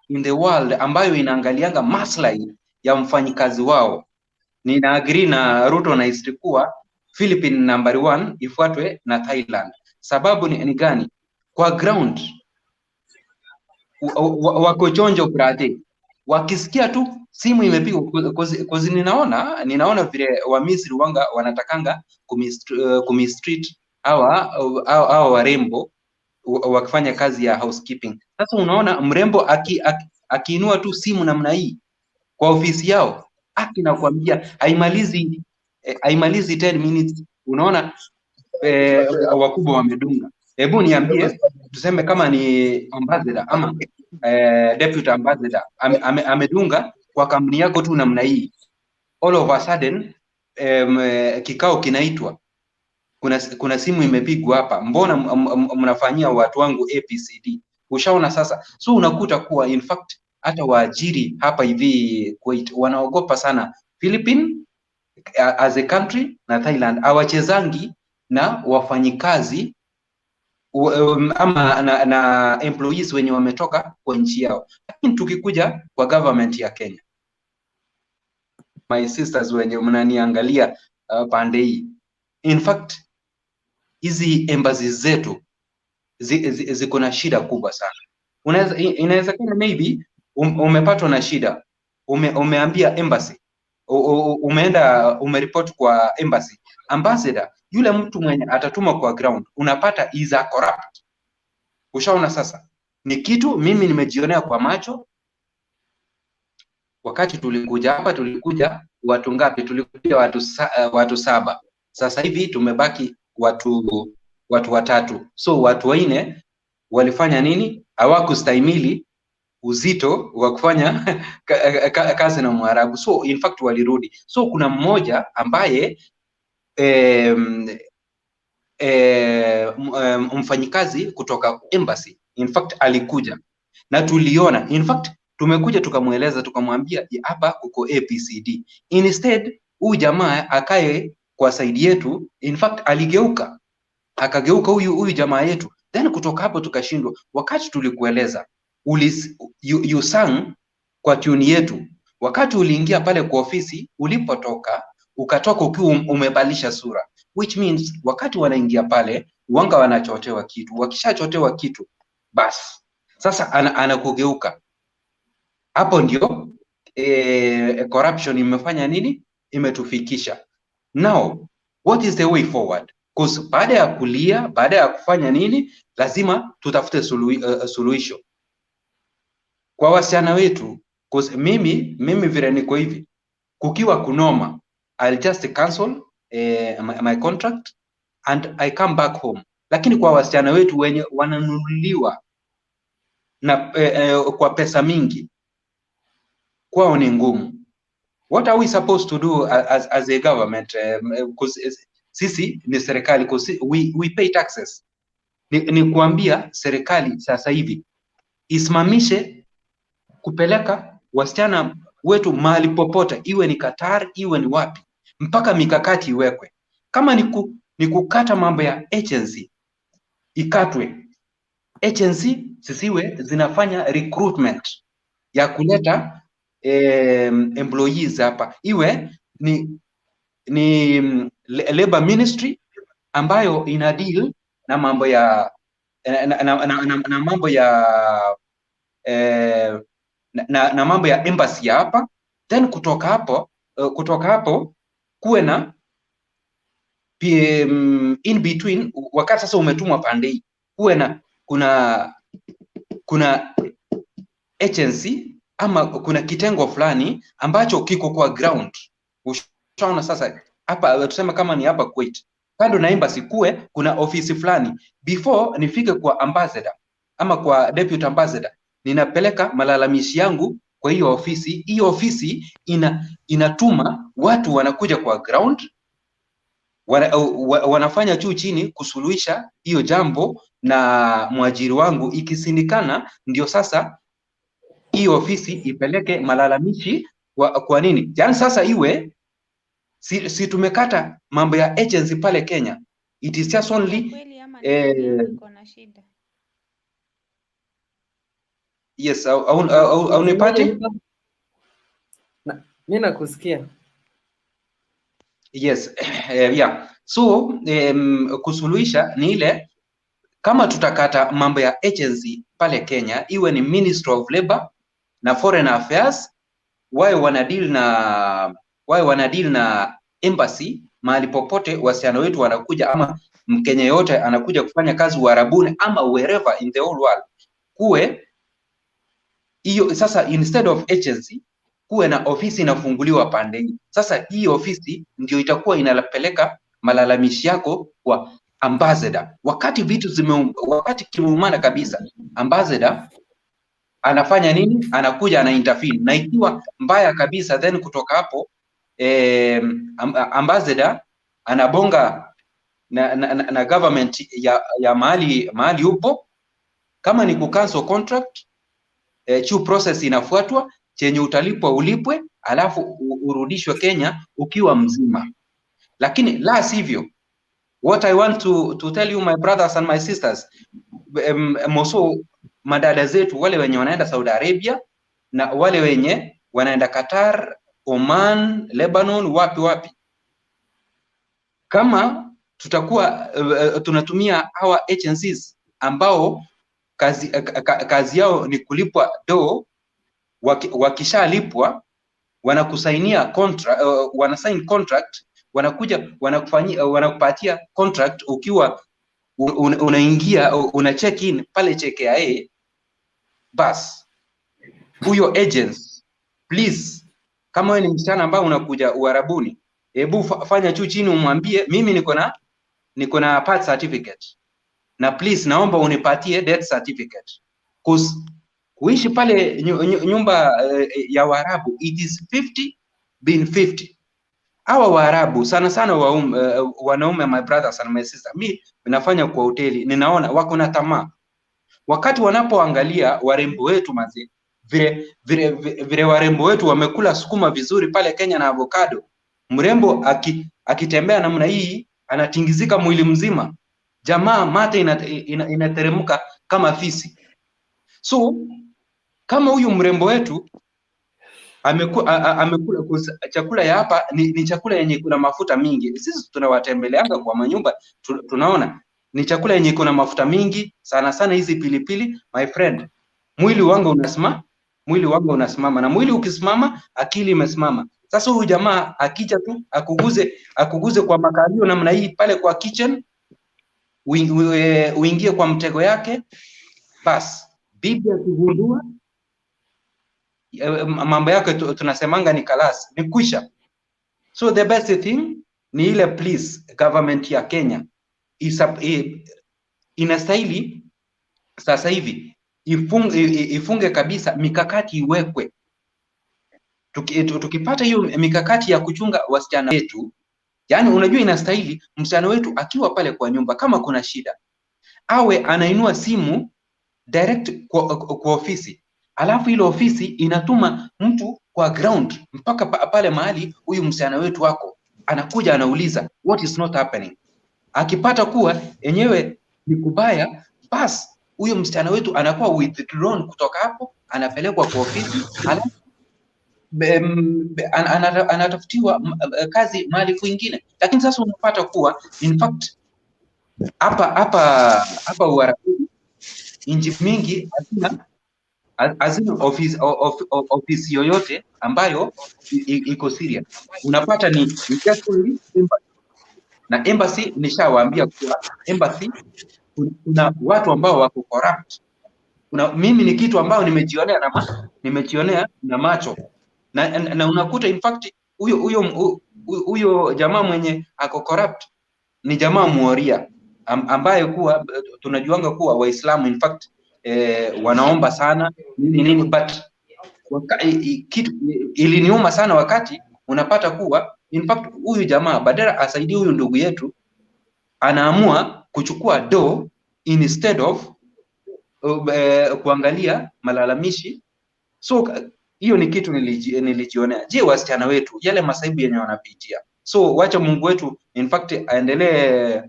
in the world ambayo inaangalianga maslahi ya mfanyikazi wao, nina agree na Ruto na istikuwa Philippines number 1 ifuatwe na Thailand. Sababu ni gani? Kwa ground wako chonjo brate, wakisikia tu simu imepigwa, kozi ninaona vile wa Misri wanga wanatakanga kumistreat hawa warembo wakifanya kazi ya housekeeping. Sasa unaona mrembo akiinua tu simu namna hii kwa ofisi yao, nakwambia haimalizi 10 minutes, unaona wakubwa wamedunga. Hebu niambie, tuseme kama ni ambassador ama deputy ambassador amedunga kwa kampuni yako tu namna hii, all of a sudden kikao kinaitwa, kuna simu imepigwa hapa, mbona mnafanyia watu wangu ABCD? Ushaona sasa? So unakuta kuwa in fact hata waajiri hapa hivi Kuwait wanaogopa sana Philippines as a country na Thailand hawachezangi na wafanyikazi ama na employees wenye wametoka kwa nchi yao. Lakini tukikuja kwa government ya Kenya, my sisters wenye mnaniangalia pande hii, in fact hizi embassy zetu ziko na shida kubwa sana. Inawezekana maybe umepatwa na shida, umeambia embassy, umeenda umeripoti kwa embassy, ambassador yule mtu mwenye atatuma kwa ground unapata is a corrupt. Ushaona sasa? Ni kitu mimi nimejionea kwa macho. Wakati tulikuja hapa, tulikuja watu ngapi? Tulikuja watu 7. Sasa hivi tumebaki watu 3. So watu 4 walifanya nini? Hawakustahimili uzito wa kufanya kazi na Mwarabu, so in fact walirudi. So kuna mmoja ambaye mfanyikazi kutoka embassy in fact alikuja na tuliona, in fact tumekuja tukamweleza, tukamwambia hapa kuko ABCD. Instead huyu jamaa akae kwa side yetu, in fact aligeuka, akageuka huyu jamaa yetu. Then kutoka hapo tukashindwa. Wakati tulikueleza, you sang kwa tune yetu. Wakati uliingia pale kwa ofisi, ulipotoka ukatoka ukiwa umebadilisha sura, which means wakati wanaingia pale wanga wanachotewa kitu. Wakishachotewa kitu basi sasa anakugeuka. Hapo ndio corruption imefanya nini, imetufikisha. Now what is the way forward? Because baada ya kulia, baada ya kufanya nini, lazima tutafute suluhisho kwa wasichana wetu. Because mimi vile niko hivi, kukiwa kunoma, I'll just cancel my contract and I come back home. Lakini kwa wasichana wetu wenye wananunuliwa na kwa pesa mingi, kwao ni ngumu. What are we supposed to do as a government? Because sisi ni serikali, because we pay taxes. Ni kuambia serikali sasa hivi isimamishe kupeleka wasichana wetu mahali popote, iwe ni Qatar, iwe ni wapi, mpaka mikakati iwekwe. Kama ni kukata mambo ya agency, ikatwe. Agency zisiwe zinafanya recruitment ya kuleta employees hapa, iwe ni labor ministry ambayo ina deal na mambo ya na mambo ya na mambo ya embassy hapa. Then kutoka hapo kuwe na in between, wakati sasa umetumwa pande hii, kuwe na kuna agency ama kuna kitengo fulani ambacho kiko kwa ground. Ushaona sasa? Hapa tuseme kama ni hapa Kuwait, kando na embassy kuwe kuna ofisi fulani. Before nifike kwa ambassador ama kwa deputy ambassador, ninapeleka malalamishi yangu kwa hiyo ofisi. Hiyo ofisi inatuma watu wanakuja kwa ground, wanafanya juu chini kusuluhisha hiyo jambo na mwajiri wangu. Ikisindikana, ndio sasa hiyo ofisi ipeleke malalamishi kwa nini. Yaani sasa iwe si tumekata mambo ya agency pale Kenya, It is just only Kweli ama network yangu iko na shida? yes, au nipate? Mimi nakusikia. Yes, yeah. So kusuluhisha ni ile kama tutakata mambo ya agency pale Kenya, iwe ni Ministry of Labor na Foreign Affairs, wao wana deal na embassy mahali popote wasichana wetu wanakuja, ama Mkenya yote anakuja kufanya kazi Uarabuni ama wherever in the whole world, kuwe hiyo sasa, instead of agency kuwe na ofisi inafunguliwa pande hii. Sasa hii ofisi ndio itakuwa inapeleka malalamishi yako kwa ambassador. Wakati kimeumana kabisa, ambassador anafanya nini? Anakuja ana intervene, na ikiwa mbaya kabisa, then kutoka hapo ambassador anabonga na government ya mahali upo, kama ni kucancel contract chu process inafuatwa, chenye utalipwa ulipwe, alafu urudishwe Kenya ukiwa mzima. Lakini la sivyo, what I want to tell you my brothers and my sisters, moso madada zetu wale wenye wanaenda Saudi Arabia na wale wenye wanaenda Qatar, Oman, Lebanon, wapi, kama tutakuwa tunatumia our agencies ambao kazi yao ni kulipwa do, wakishalipwa wanakusainia contract, wanasign contract, wanakuja wanakupatia contract ukiwa unaingia una check in pale JKIA. Bas huyo agents, please, kama wewe ni msichana ambao unakuja Uarabuni, hebu fanya juu chini umwambie mimi niko na birth certificate, na please naomba unipatie death certificate. Kuishi pale nyumba ya Waarabu, it is 50-50. Hawa Waarabu sana sana wanaume, my brothers and my sisters, mimi ninafanya kwa hoteli, ninaona wako na tamaa. Wakati wanapoangalia warembo wetu mazee, vile warembo wetu wamekula sukuma vizuri pale Kenya na avocado, mrembo akitembea namna hii anatingizika mwili mzima, jamaa mate inateremka kama fisi. So kama huyu mrembo wetu amekula chakula ya hapa ni chakula yenye kuna mafuta mingi, sisi tunawatembeleanga kwa manyumba, tunaona ni chakula yenye kuna mafuta mingi sana sana, hizi pilipili, my friend, mwili wangu unasimama, na mwili ukisimama akili imesimama. Sasa huyu jamaa akija tu akuguze kwa makalio namna hii pale kwa kitchen, uingie kwa mtego yake, bas bibi akigundua mambo yake tunasemanga ni kalasi, ni kwisha. So the best thing ni ile, please, government ya Kenya inastahili sasa hivi ifunge kabisa, mikakati iwekwe. Tukipata hiyo mikakati ya kuchunga wasichana wetu, yani unajua inastahili msichana wetu akiwa pale kwa nyumba, kama kuna shida awe anainua simu direct kwa ofisi, alafu ile ofisi inatuma mtu kwa ground mpaka pale mahali huyu msichana wetu wako, anakuja anauliza what is not happening. Akipata kuwa enyewe ni kubaya, bas huyo msichana wetu anakuwa withdrawn kutoka hapo, anapelekwa kwa ofisi, alafu anatafutiwa kazi mahali kwingine. Lakini sasa unapata kuwa in fact hapa Uarabuni nchi mingi hazina ofisi yoyote ambayo iko serious. Unapata ni just only embassy, na embassy nishawaambia kuwa embassy kuna watu ambao wako corrupt. Mimi ni kitu ambao nimejionea na macho, na unakuta in fact huyo jamaa mwenye ako corrupt ni jamaa muoria ambaye kuwa tunajuanga kuwa Waislamu in fact wanaomba sana nini, but kitu iliniuma sana wakati unapata kuwa in fact huyu jamaa badala asaidie huyu ndugu yetu, anaamua kuchukua do instead of kuangalia malalamishi. So hiyo ni kitu nilijionea. Je, wasichana wetu yale masaibu yenye wanapitia? So wacha Mungu wetu in fact aendelee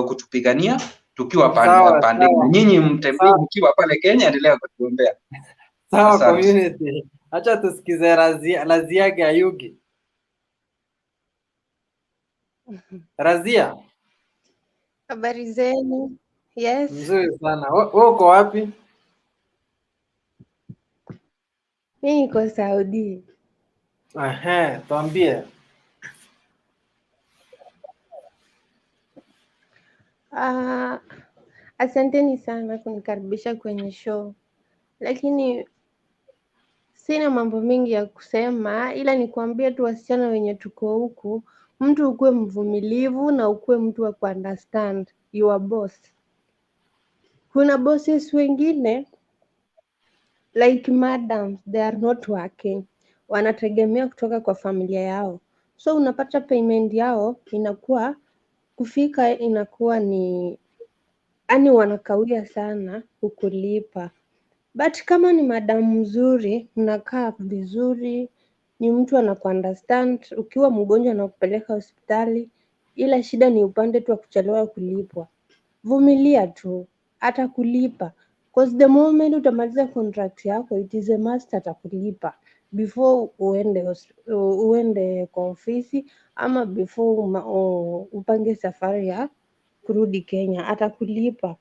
kutupigania tukiwa Sawa pande. sawa Nyinyi Mtembei sawa mkiwa pale Kenya, endelea kutuombea. sawa, Asante. community. Acha tusikize Razia Ayugi. Razia, Habari zenu? Yes, mzuri sana. Wewe uko wapi? mi niko Saudi. Ehe, tuambie. Ah, asanteni sana kunikaribisha kwenye show, lakini sina mambo mengi ya kusema, ila nikuambie tu wasichana wenye tuko huku, mtu ukuwe mvumilivu na ukuwe mtu wa kuunderstand your boss. Kuna bosses wengine like madams, they are not working, wanategemea kutoka kwa familia yao, so unapata payment yao inakuwa kufika inakuwa ni yani wanakawia sana kukulipa. But kama ni madamu mzuri, mnakaa vizuri, ni mtu anakuunderstand, ukiwa mgonjwa na kupeleka hospitali, ila shida ni upande tu wa kuchelewa kulipwa. Vumilia tu, atakulipa. Cause the moment utamaliza contract yako, it is a must atakulipa before uende kwa ofisi ama before upange safari ya kurudi Kenya, atakulipa.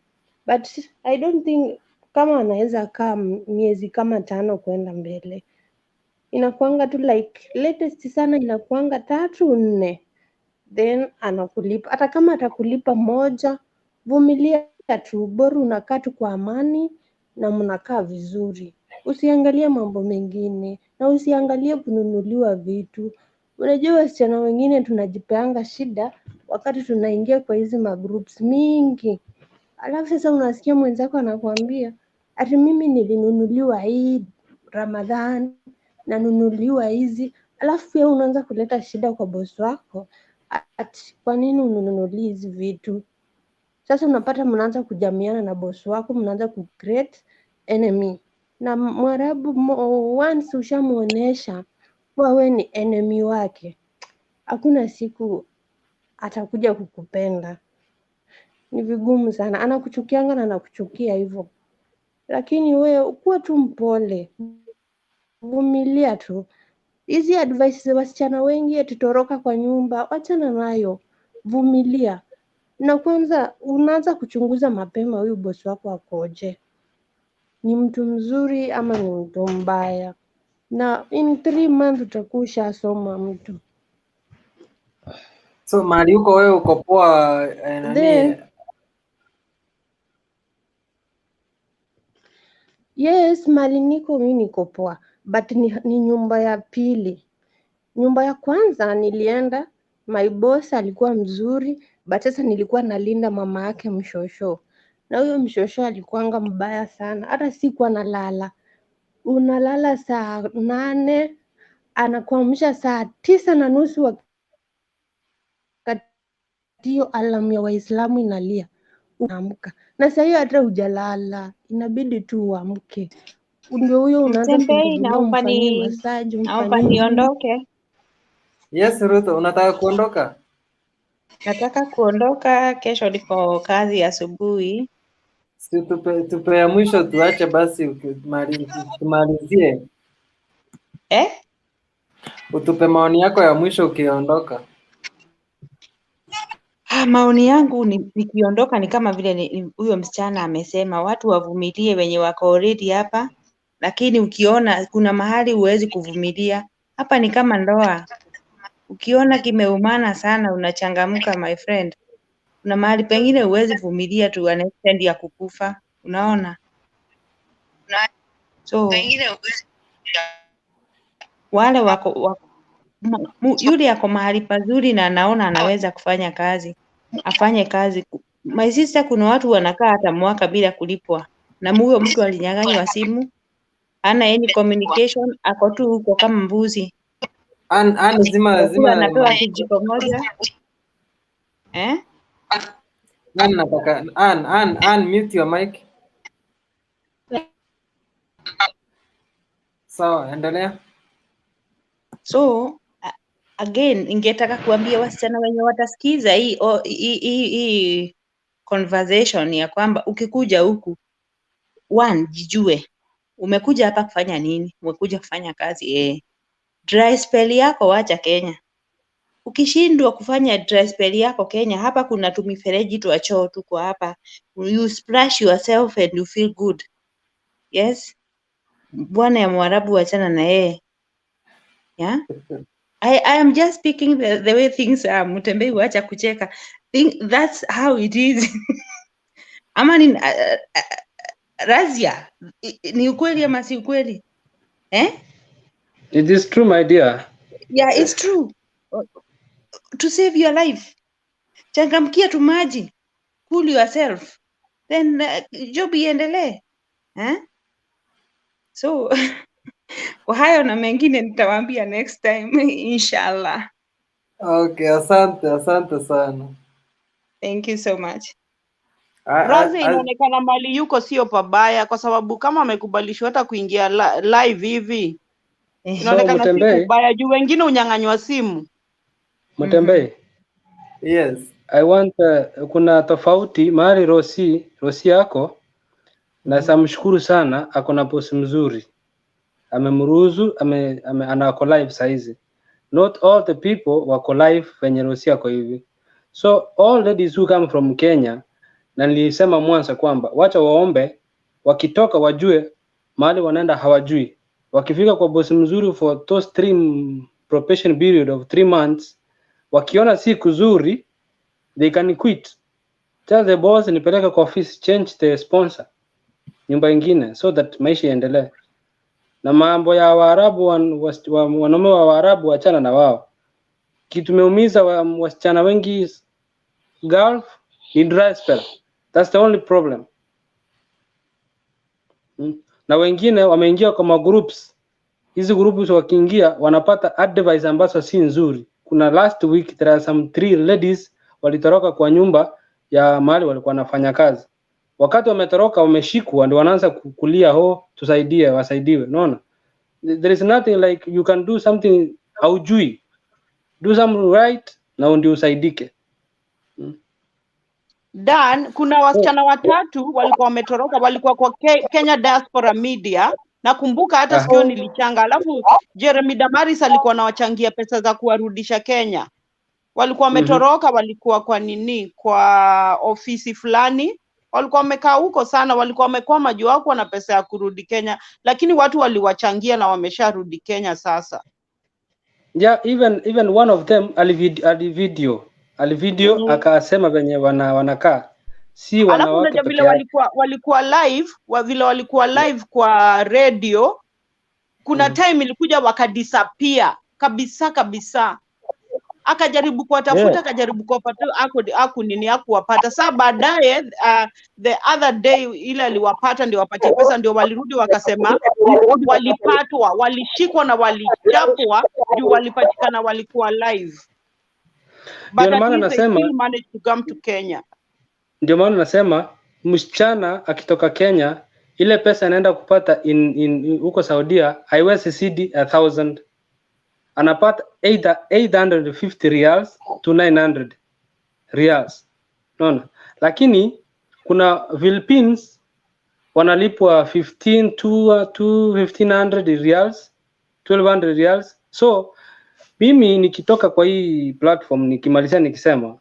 But I don't think kama anaweza kaa miezi kama 5 kwenda mbele, inakuanga tu like latest sana inakuanga 3-4, then anakulipa. Hata kama atakulipa moja, vumilia tu, bora unakaa tu kwa amani na mnakaa vizuri. Usiangalie mambo mengine na usiangalie kununuliwa vitu. Unajua wasichana wengine tunajipeanga shida wakati tunaingia kwa hizi magroups mingi, alafu sasa unasikia mwenzako anakuambia ati mimi nilinunuliwa hii Ramadhan, nanunuliwa hizi, alafu pia unaanza kuleta shida kwa bosi wako ati kwa nini ununulie hizi vitu. Sasa unapata mnaanza kujamiana na bosi wako, mnaanza kucreate enemy. Na Mwarabu once ushamuonesha kuwa we ni enemy wake, hakuna siku atakuja kukupenda. Ni vigumu sana, anakuchukianga na anakuchukia hivyo. Lakini we kuwa tu mpole, vumilia tu. Hizi advice za wasichana wengi ati toroka kwa nyumba, wachana nayo, vumilia. Na kwanza unaanza kuchunguza mapema huyu bosi wako akoje, ni mtu mzuri ama ni mtu mbaya, na in 3 months utakuwa ushasoma mtu. So mahali huko wewe uko poa, Then yes, mali niko mimi niko poa, but ni nyumba ya pili. Nyumba ya kwanza nilienda, my boss alikuwa mzuri, but sasa nilikuwa nalinda mama yake mshosho, na huyo mshosho alikuwanga mbaya sana, hata sikuwa nalala. Unalala saa 8, anakuamsha saa 9:30 wakati hiyo alarm ya Waislamu inalia, unaamka. Na sasa hiyo hata hujalala, inabidi tu uamke. Ndio huyo unaanza Mtembei, kumpigilia, umfanyie massage, naomba umfanyie niondoke. Yes, Ruth, unataka kuondoka? Nataka kuondoka, kesho niko kazi asubuhi. Si tupe ya mwisho tuache basi tumalizie. Utupe maoni yako ya mwisho ukiondoka. Maoni yangu nikiondoka ni kama vile huyo msichana amesema, watu wavumilie wenye wako already hapa, lakini ukiona kuna mahali huwezi kuvumilia, hapa ni kama ndoa. Ukiona kimeumana sana unachangamka my friend. Kuna mahali pengine huwezi vumilia to an extent ya kukufa, unaona? So wale wako yule ako mahali pazuri na anaona anaweza kufanya kazi, afanye kazi. My sister, kuna watu wanakaa hata mwaka bila kulipwa, na huyo mtu alinyang'anywa simu, hana any communication, ako tu huko kama mbuzi. Zima anapewa kijiko moja. Nataka mute your mic. Sawa, endelea. So again ningetaka kuambia wasichana wenye watasikiza hii conversation ya kwamba ukikuja huku, one, jijue umekuja hapa kufanya nini. Umekuja kufanya kazi dry spell yako wacha Kenya. Ukishindwa kufanya dry spell yako Kenya, hapa kuna tumifereji twa choo tuko hapa, you splash yourself and you feel good. Yes, bwana ya Mwarabu wachana na yeye. Yeah, I am just speaking the way things are. Mutembei wacha kucheka. That's how it is. Ama ni Razia, ni ukweli ama si ukweli? It is true, my dear. Yeah, it's true. To save your life, changamkia tu maji, cool yourself, then job iendelee. So kwa hayo na mengine nitawaambia next time inshallah. Okay, asante sana. Thank you so much. Razi, inaonekana mali yuko sio pabaya, kwa sababu kama amekubalishwa hata kuingia live hivi inaonekana So, si kubaya juu wengine unyang'anywa simu. Mutembei. Yes. I want kuna tofauti mahali Rosi yako na samshukuru sana, ako na bosi mzuri. Amemruhusu anako live saizi. Not all the people wako live wenye Rosi yako hivi. So all ladies who come from Kenya, na nilisema mwanzo kwamba wacha waombe, wakitoka wajue mahali wanaenda hawajui. Wakifika kwa bosi mzuri for those 3 probation period of 3 months, wakiona si kuzuri, they can quit. Tell the boss nipeleke kwa office, change the sponsor nyumba ingine, so that maisha yaendelee. Na mambo ya Waarabu wanaume wa Waarabu wachana na wao. Kitu meumiza wasichana wengi Gulf ni dry spell. That's the only problem. Na wengine wameingia kwa groups. Hizi groups wakiingia wanapata advice ambazo si nzuri. Kuna last week there are some 3 ladies walitoroka kwa nyumba ya mahali walikuwa wanafanya kazi. Wakati wametoroka wameshikwa, ndio wanaanza kulia tusaidie, wasaidiwe. Unaona? There is nothing like you can do something haujui. Do something right na ndio usaidike. Dan, kuna wasichana watatu walikuwa wametoroka, walikuwa kwa Kenya Diaspora Media. Nakumbuka hata sikio nilichanga. Alafu Jeremy Damaris alikuwa anawachangia pesa za kuwarudisha Kenya. Walikuwa wametoroka, walikuwa kwa nini? Kwa ofisi fulani. Walikuwa wamekaa huko sana, walikuwa wamekwama juu hawakuwa na pesa ya kurudi Kenya, lakini watu waliwachangia na wamesharudi Kenya sasa. Yeah, even one of them alivideo akasema venye wanakaa si wanawake pekee. Vile walikuwa live kwa radio, kuna time ilikuja wakadisappear kabisa. Akajaribu kuwatafuta, akajaribu kuwapata, hakuwapata. Saa baadaye the other day ile aliwapata ndio wapatie pesa, ndio walirudi wakasema walipatwa, walishikwa na walichapwa juu walipatikana walikuwa live. But ndio maana nasema managed to come to Kenya. Ndio maana nasema msichana akitoka Kenya ile pesa anaenda kupata huko Saudia haiwezi zidi 1000. Anapata either 850 riyals to 900 riyals. Unaona? Lakini kuna Philippines wanalipwa 15 to 1500 riyals, 1200 riyals. So mimi nikitoka kwa hii platform nikimalizia nikisema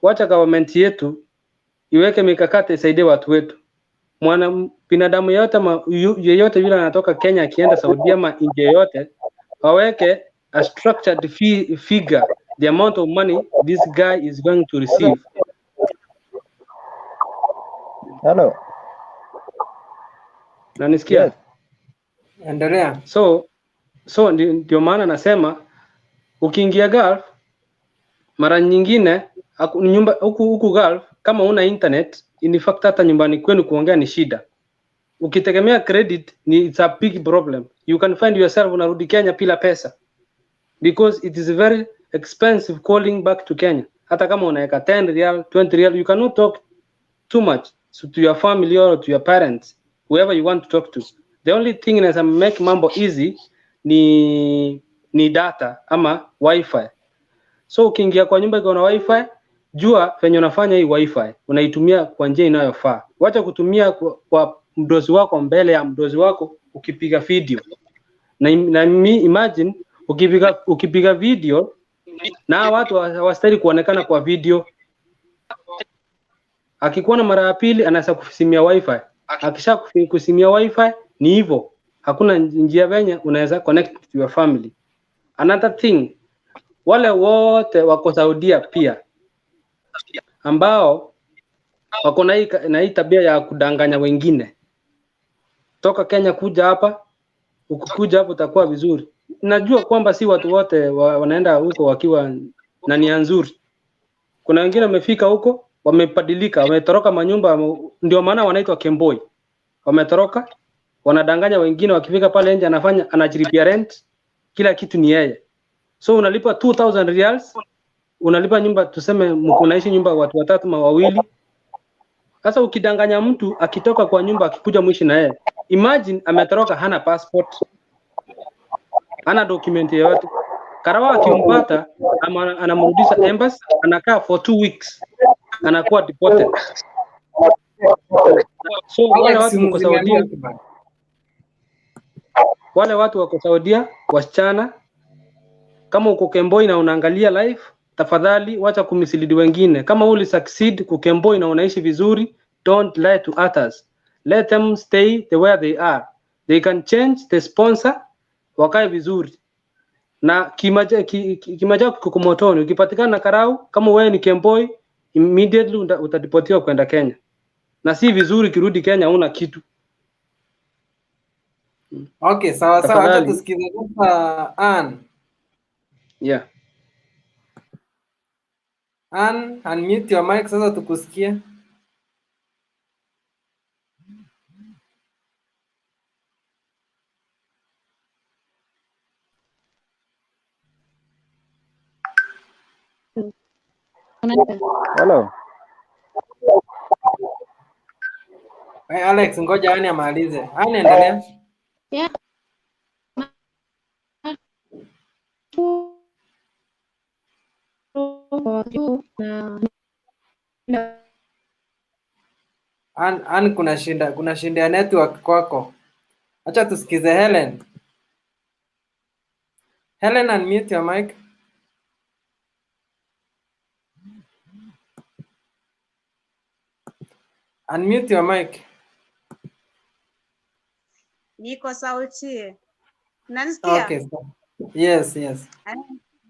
wacha government yetu iweke mikakati isaidie watu wetu. Binadamu yeyote yule anatoka Kenya akienda Saudi ama nje yote waweke a structured figure, the amount of money this guy is going to receive. Hello. Nanisikia? Yes. Endelea. So ndio maana nasema ukiingia Gulf mara nyingine nyumba huku Gulf kama una internet, in fact hata nyumbani kwenu kuongea ni shida. Ukitegemea credit it's a big problem. You can find yourself unarudi Kenya bila pesa because it is very expensive calling back to Kenya. Hata kama unaweka 10 riyal, 20 riyal, you cannot talk too much to your family or to your parents, whoever you want to talk to. The only thing that make mambo easy ni ni data ama wifi. So ukiingia kwa nyumba iko na wifi, jua venye unafanya hii wifi unaitumia kwa njia inayofaa. Wacha kutumia kwa mdozi wako mbele ya mdozi wako ukipiga video. Na imagine ukipiga video na watu hawastahili kuonekana kwa video. Akikuona mara ya pili anaweza kusimia wifi. Akisha kusimia wifi ni hivyo. Hakuna njia venye unaweza connect to your family. Another thing, wale wote wako Saudia pia ambao wako na hii tabia ya kudanganya wengine. Toka Kenya kuja hapa, ukikuja hapo utakuwa vizuri. Najua kwamba si watu wote wanaenda huko wakiwa na nia nzuri. Kuna wengine wamefika huko, wamebadilika, wametoroka manyumba, ndio maana wanaitwa kemboi. Wametoroka, wanadanganya wengine, wakifika pale nje anajilipia rent, kila kitu ni yeye. So unalipa 2000 reals, unalipa nyumba, tuseme unaishi nyumba watu watatu ama wawili. Sasa ukidanganya mtu akitoka kwa nyumba akikuja mwishi na yeye, imagine ametoroka, hana passport, hana document yoyote. Karawa akimpata anamrudisha embassy, anakaa for 2 weeks, anakuwa deported. So wale watu wako Saudia, wale watu wako Saudia, wasichana, kama uko Kemboi na unaangalia live, tafadhali wacha kumisilidi wengine. Kama uli succeed kukemboi na unaishi vizuri, don't lie to others. Let them stay the way they are. They can change the sponsor, wakae vizuri. Na kimaja kukumotoni, ukipatikana na karau, kama wewe ni Kemboi, immediately utadipotiwa kwenda Kenya. Na si vizuri kirudi Kenya una kitu. Okay, sawa sawa, acha tusikize sasa Ann. Yeah. Ann, unmute your mic sasa tukusikie. Hello. Hey, Alex, ngoja Ann amalize. Ann, endelea. Yeah. Ann, kuna shinda ya network kwako. Acha tusikize Helen. Helen, unmute your mic. Unmute your mic. Niko sauti. Unanisikia? Okay. So, yes.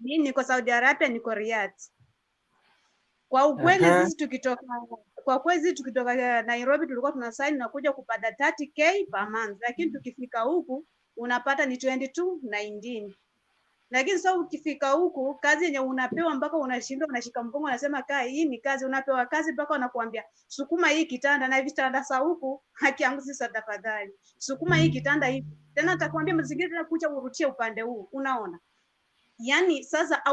Mimi niko Saudi Arabia, niko Riyadh. Kwa ukweli sisi tukitoka Nairobi tulikuwa tuna sign na kuja kupata 30k per month, lakini tukifika huku unapata ni 22.19. Lakini sasa ukifika huku kazi yenye unapewa mpaka unashindwa, unashika mkongo, unasema kaa hii ni kazi, unapewa kazi mpaka wanakuambia sukuma hii kitanda, na vitanda sa huku haki yangu sasa, tafadhali sukuma hii kitanda hivi, tena atakwambia mazingira tena kucha urutie upande huu, unaona. Yani sasa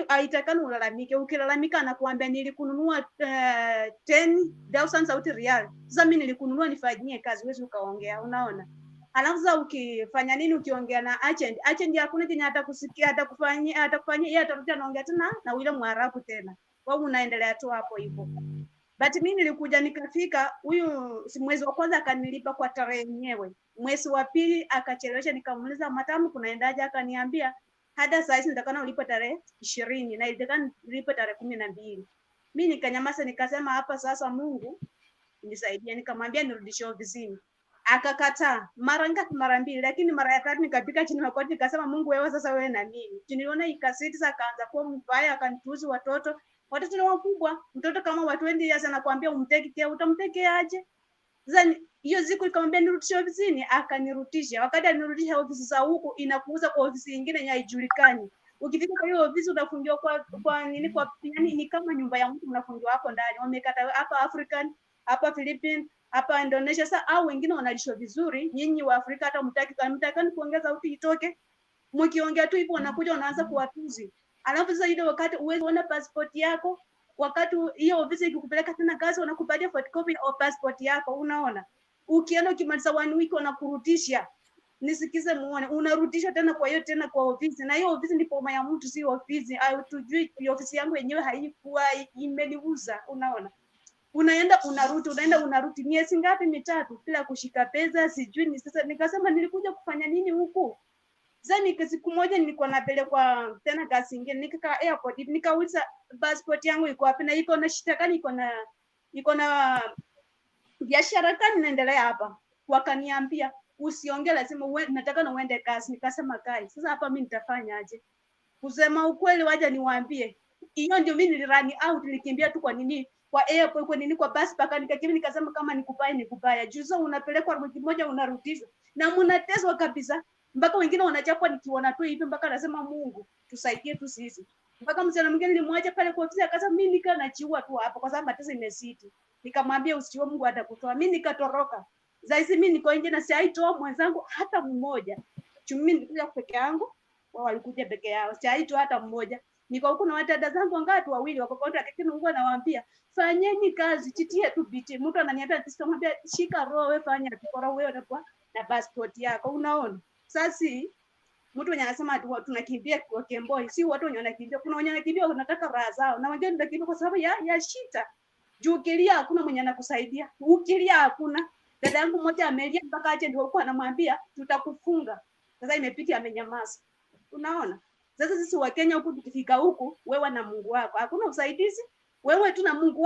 haitakani ulalamike. Ukilalamika anakuambia nilikununua 10,000 Saudi Riyal. Sasa mimi nilikununua nifanyie kazi, wewe ukaongea, unaona. Alafu sasa ukifanya nini, ukiongea na agent hakuna kenye atakusikia, atakufanyia yeye, atarudia anaongea tena na yule Mwarabu tena. Wewe unaendelea tu hapo hivyo. But mimi nilikuja nikafika, huyu mwezi wa kwanza akanilipa kwa tarehe yenyewe. Mwezi wa pili akachelewesha, nikamuuliza matamu kunaendaje, akaniambia hata saa hizi nitakana ulipe tarehe 20 na nitakana ulipe tarehe 12. Mimi nikanyamaza, nikasema hapa sasa Mungu nisaidie, nikamwambia nirudishe ofisini. Akakataa mara ngapi? Mara mbili. Lakini mara ya tatu nikapika chini makoti, nikasema Mungu wewe sasa wewe na mimi. Niliona ikasiti sasa, akaanza kuwa mbaya, akanituzi watoto ni wakubwa. Mtoto kama wa 20 years anakuambia umtekea, utamtekea aje? Sasa hiyo siku nikamwambia nirudishe ofisini, akanirutisha. Wakati anirudisha ofisi za huku inakuuza kwa ofisi nyingine yenye haijulikani. Ukifika kwa hiyo ofisi unafungiwa kwa nini, kwa yani ni kama nyumba ya mtu, unafungiwa hapo ndani. Wamekata hapa African, hapa Philippines, hapa Indonesia. Sasa au wengine wanalishwa vizuri, nyinyi wa Afrika hata mtakani kuongeza uti itoke. Mkiongea tu hivyo wanakuja wanaanza kuwatuzi. Alafu sasa ile wakati uweze kuona passport yako, wakati hiyo ofisi ikikupeleka tena kazi wanakupatia photocopy of passport yako, unaona. Ukienda ukimaliza 1 week wanakurudisha. nisikize muone, unarudishwa tena kwa hiyo tena kwa ofisi, na hiyo ofisi ni poma ya mtu, si ofisi. Hatujui ofisi yangu yenyewe haikuwa, imeniuza. Unaona, unaenda unarudi miezi ngapi? Mitatu bila kushika pesa, sijui ni sasa. Nikasema nilikuja kufanya nini huku? Sasa siku moja nilikuwa napelekwa tena kazi nyingine, nikaka airport, nikauliza passport yangu iko wapi, na iko na shida gani, iko na biashara gani naendelea hapa. Wakaniambia usiongee, lazima nataka na uende kazi. Nikasema kai, sasa hapa mimi nitafanyaje? Kusema ukweli, waje niwaambie, hiyo ndio mimi nilirani out, nilikimbia tu. Kwa nini? Kwa airport, kwa nini? Kwa bus paka nikakimbia, nikasema kama ni kubaya. Juzo unapelekwa wiki moja unarudishwa na mnateswa kabisa, mpaka wengine wanachapwa nikiona tu hivi, mpaka nasema Mungu tusaidie tu sisi. Mpaka msichana mwingine nilimwacha pale kwa ofisi, akasema mimi nikanachiua tu hapo kwa sababu mateso imesiti. Nikamwambia usiwe, Mungu atakutoa. Mimi nikatoroka. Sasa mimi niko nje na siaitoa mwenzangu hata mmoja. Mimi nilikuja peke yangu, wao walikuja peke yao. Siaitoa hata mmoja. Niko huko na wadada zangu wangapi, wawili wako kontra, lakini Mungu anawaambia fanyeni kazi, chitie tu biti. Mtu ananiambia nikamwambia shika roho, wewe fanya bora wewe na passport yako. Unaona? Sasa mtu mwenye anasema tunakimbia kwa Kemboi, si watu wenye wanakimbia. Kuna wenye wanakimbia wanataka raha zao, na wengine wanakimbia kwa sababu ya shida. Juu ukilia hakuna mwenye anakusaidia. Ukilia hakuna. Dada yangu mmoja amelia mpaka aje ndio alikuwa anamwambia tutakufunga. Sasa imepita, amenyamaza. Unaona? Sasa sisi wa Kenya huku tukifika huku, wewe na Mungu wako. Hakuna usaidizi. Wewe tu na Mungu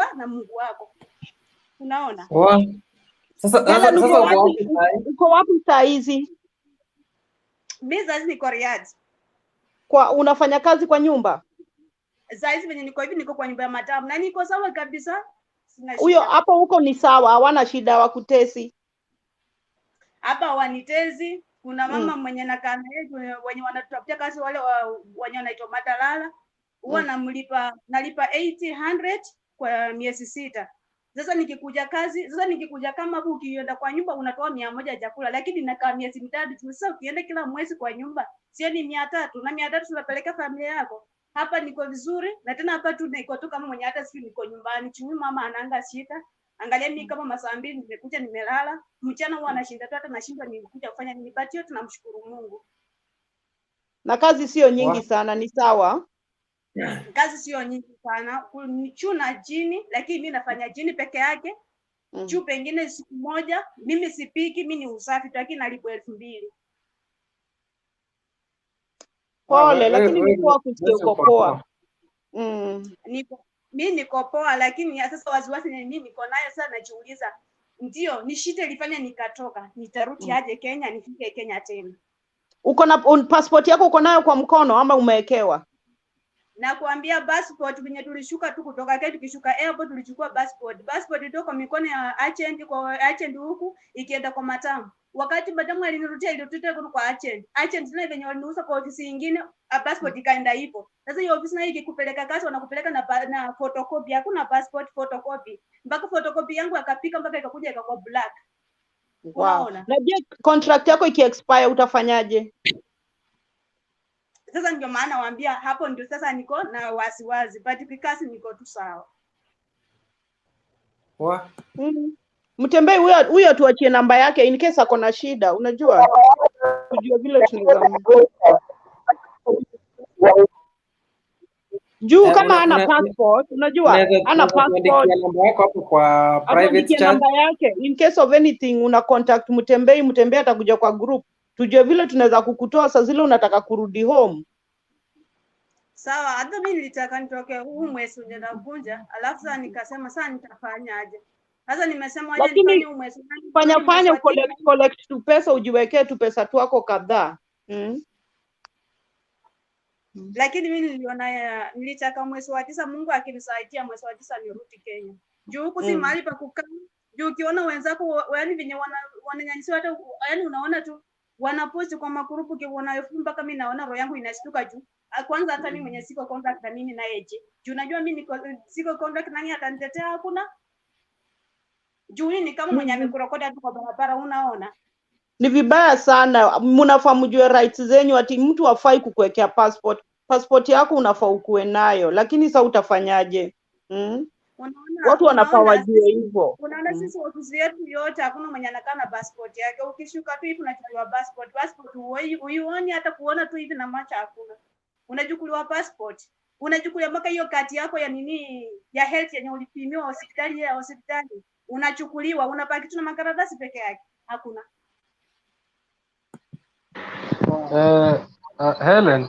wako. Unaona? Sasa uko wapi saa hizi? Mimi sasa niko Riyadh. Kwa unafanya kazi kwa nyumba? Sasa hivi venye niko hivi, niko kwa nyumba ya matamu na niko sawa kabisa. Huyo hapo huko ni sawa, hawana shida wa kutesi. Hapa hawanitezi. Kuna mama mwenye nakaa naye wenye wanatutafutia kazi, wale wenye wanaitwa madalala. Huwa nalipa 800 kwa miezi 6. Sasa nikikuja kama hapo, ukienda kwa nyumba unatoa 100 chakula, lakini nakaa miezi 3. Sasa ukienda kila mwezi kwa nyumba, sio ni 300, na 300 tunapeleka familia yako. Hapa niko vizuri, na tena hapa tu niko tu kama mwenye hata sisi niko nyumbani. Chumi mama anaanga shida. Angalia mimi kama masaa 2 nimekuja nimelala. Mchana huwa anashinda tu, hata nashindwa nilikuja kufanya nini. But yote tunamshukuru Mungu. Na kazi sio nyingi sana, ni sawa. Kazi sio nyingi sana. Chuna jini, lakini mimi nafanya jini peke yake. Juu pengine siku moja, mimi sipiki, mimi ni usafi tu, lakini nalipwa 2000. Pole, lakini nilikuwa kusikia poa. Mimi niko poa, lakini sasa wasiwasi mimi niko nayo sasa. Najiuliza, ndio ni shida ilifanya nikatoka, nitarudi aje Kenya, nifike Kenya tena. Uko na passport yako uko nayo kwa mkono ama umewekewa? Na kuambia passport venye tulishuka tu kutoka Kenya, tukishuka airport tulichukua passport ndio kwa mikono ya agent huku ikienda kwa matamu. Wakati madamu alinirudia ilituta kwa agent na venye waliniuza kwa ofisi nyingine, passport ikaenda hivyo. Sasa hiyo ofisi na hii ikikupeleka kazi wanakupeleka na photocopy. Hakuna passport photocopy. Mpaka photocopy yangu akapika mpaka ikakuja ikakuwa black. Wow. Na je, contract yako iki-expire utafanyaje? Sasa ndio maana waambia hapo ndio sasa niko na wasiwasi, but because niko tu sawa. Mtembei huyo tuachie namba yake in case ako na shida, unajua? Kujua vile tunaweza. Juu kama ana passport, unajua? Ana passport. Namba yako hapo kwa private chat. Namba yake in case of anything una contact Mtembei atakuja kwa group. Tujue vile tunaweza kukutoa saa zile unataka kurudi home. Sawa, hata mimi nilitaka nitoke huu mwezi uje nakunja, alafu sasa nikasema sasa nitafanyaje? Sasa nimesema aje nifanye huu mwezi. Fanya collect tu pesa, ujiwekee tu pesa twako kadhaa. Lakini mimi nilitaka mwezi wa 9, Mungu akinisaidia mwezi wa 9 nirudi Kenya. Juu huku si mahali pa kukaa. Juu ukiona wenzako yaani venye wananyanyisiwa, hata yaani unaona tu wanaposti kwa makurupu kiona mpaka mimi naona roho yangu inashtuka juu. Kwanza hata mimi mwenye siko contract na mimi na eje. Juu unajua mimi siko contract, nani atanitetea? Hakuna. Juu ni kama mwenye amekurokota tu kwa barabara, unaona? Ni vibaya sana. Mnafaa mjue rights zenyu, ati mtu hafai kukuwekea passport. Passport yako unafaa ukuwe nayo, lakini sasa utafanyaje? Unaona watu wanafaa wajue hivyo. Unaona sisi ofisi yetu yote hakuna mwenye anakaa na passport yake. Ukishuka tu hivi unachukuliwa passport. Passport huioni hata kuona tu hivi na macho hakuna. Unachukuliwa passport. Unachukuliwa mpaka hiyo kati yako ya nini ya health yenye ulipimiwa hospitali ya hospitali. Unachukuliwa, unabaki tu na makaratasi peke yake. Hakuna. Helen,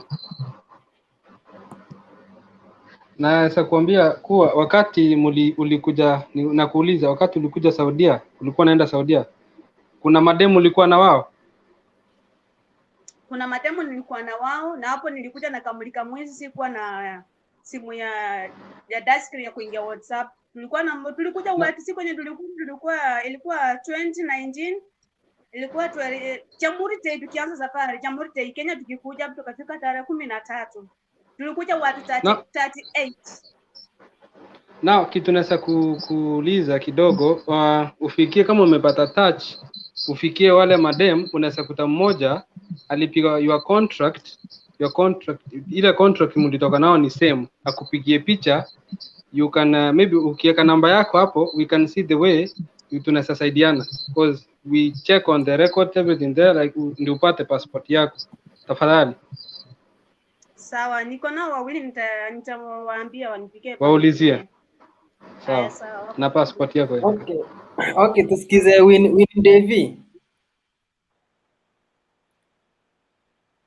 naweza kuambia kuwa wakati ulikuja na kuuliza, wakati ulikuja Saudia, ulikuwa naenda Saudia, kuna mademu ulikuwa na wao? Kuna mademu nilikuwa na wao, na hapo nilikuja na kamulika mwizi, sikuwa na simu ya dashcam ya kuingia WhatsApp. Tulikuja watu siku yenye ilikuwa 2019, ilikuwa Jamhuri Day tukianza safari, Jamhuri Day Kenya tukikuja tukafika tarehe 13. Tulikuja watu 38. Na kitu naweza kuuliza kidogo, ufikie kama umepata touch, ufikie wale madem, unaweza kuta mmoja alipiga your contract, ile contract mlitoka nao ni same, akupigie picha, you can maybe ukiweka namba yako hapo, we can see the way tunaweza saidiana, because we check on the record everything there, like ndio upate passport yako. Tafadhali. Sawa, niko nao wawili, nitawaambia wanipigie. Waulizie. Sawa. Na passport yako. Okay, tusikize Winnie Devi.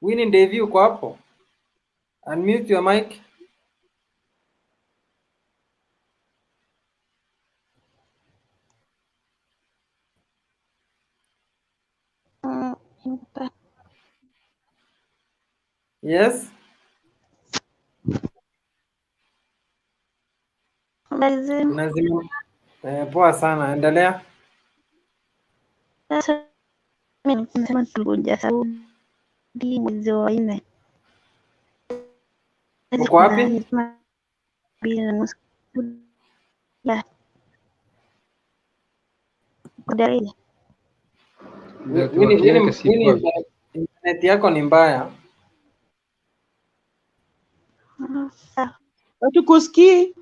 Winnie Devi uko hapo? Unmute your mic. Yes. Lazima. Poa sana, endelea. Sasa mimi nasema tulikuja Saudi mwezi wa 4. Uko wapi? Internet yako ni mbaya. Hatukusikii.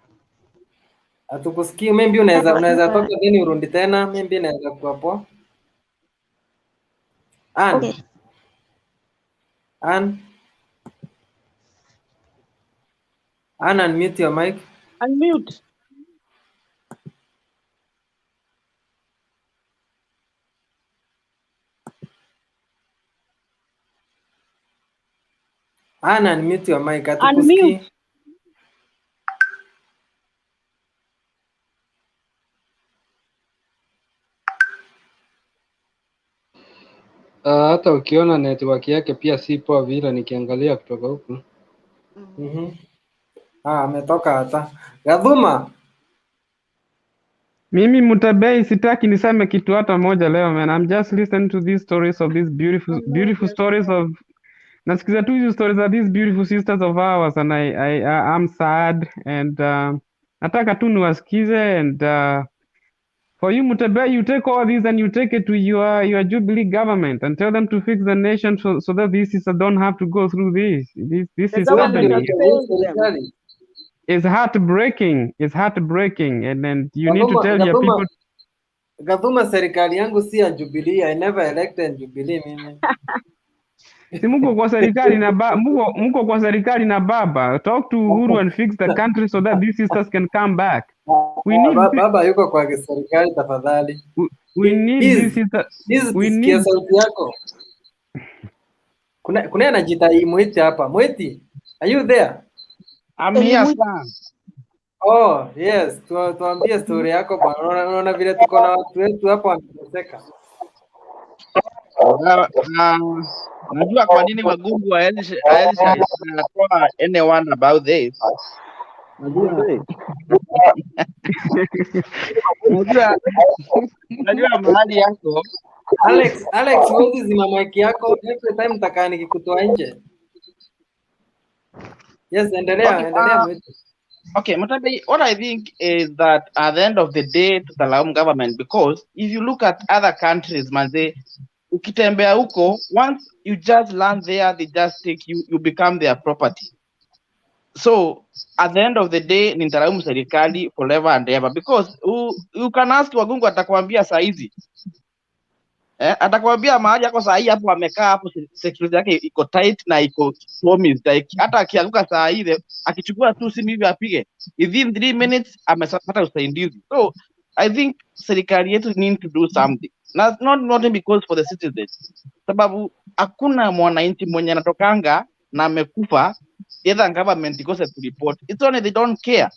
Hatukusikii. Maybe unaweza toka tena urudi tena, maybe inaweza kuwa poa. Okay. Unmute your mic. Unmute. Unmute your mic. Hatukusikii. Hata ukiona network yake pia si poa vile nikiangalia kutoka huku. Ametoka hata. Gadhuma. Mimi Mutabei sitaki niseme kitu hata moja leo, man. I'm just listening to these stories of these beautiful stories of nasikiza tu hizo stories of these beautiful sisters of ours, and I'm sad, and nataka tu niwasikize, and for you Mutabei, you take all these and you take it to your Jubilee government and tell them to fix the nation so that these sisters don't have to go through this. This is happening. It's heartbreaking. It's heartbreaking, and then you need to tell your people. Gadhuma, serikali yangu si ya Jubilee. I never elected Jubilee mimi. Si mko kwa serikali na mko kwa serikali na baba. Talk to Uhuru and fix the country so that these sisters can come back. We need baba yuko kwa serikali tafadhali. We need these sisters. We need sauti yako. Kuna anajita Mweti hapa. Mweti, are you there? I'm here, sir. Oh, yes. Tuambie story yako bwana. Unaona vile tuko na watu wetu hapa wanateseka. Najua kwa nini Magungu haezi toa anyone about this. Najua mahali yako. Alex, huwezi zima mic yako. Every time nitakaa nikikutoa nje. Yes, endelea. Okay, Mutabei, what I think is that at the end of the day, to the Laum government, because if you look at other countries, manze, ukitembea huko, once you just land there, they just take you become their property. So at the end of the day nitalaumu serikali forever and ever because you can ask Wagungu atakwambia saa hizi atakwambia mahali yako saa hii hapo amekaa hapo security yake iko tight na iko promised like hata akianguka saa ile akichukua tu simu hivi apige within 3 minutes amepata usaidizi. So I think serikali yetu need to do something, not because for the citizens, sababu hakuna mwananchi mwenye anatokanga na amekufa either government ikose to report. It's only they don't care.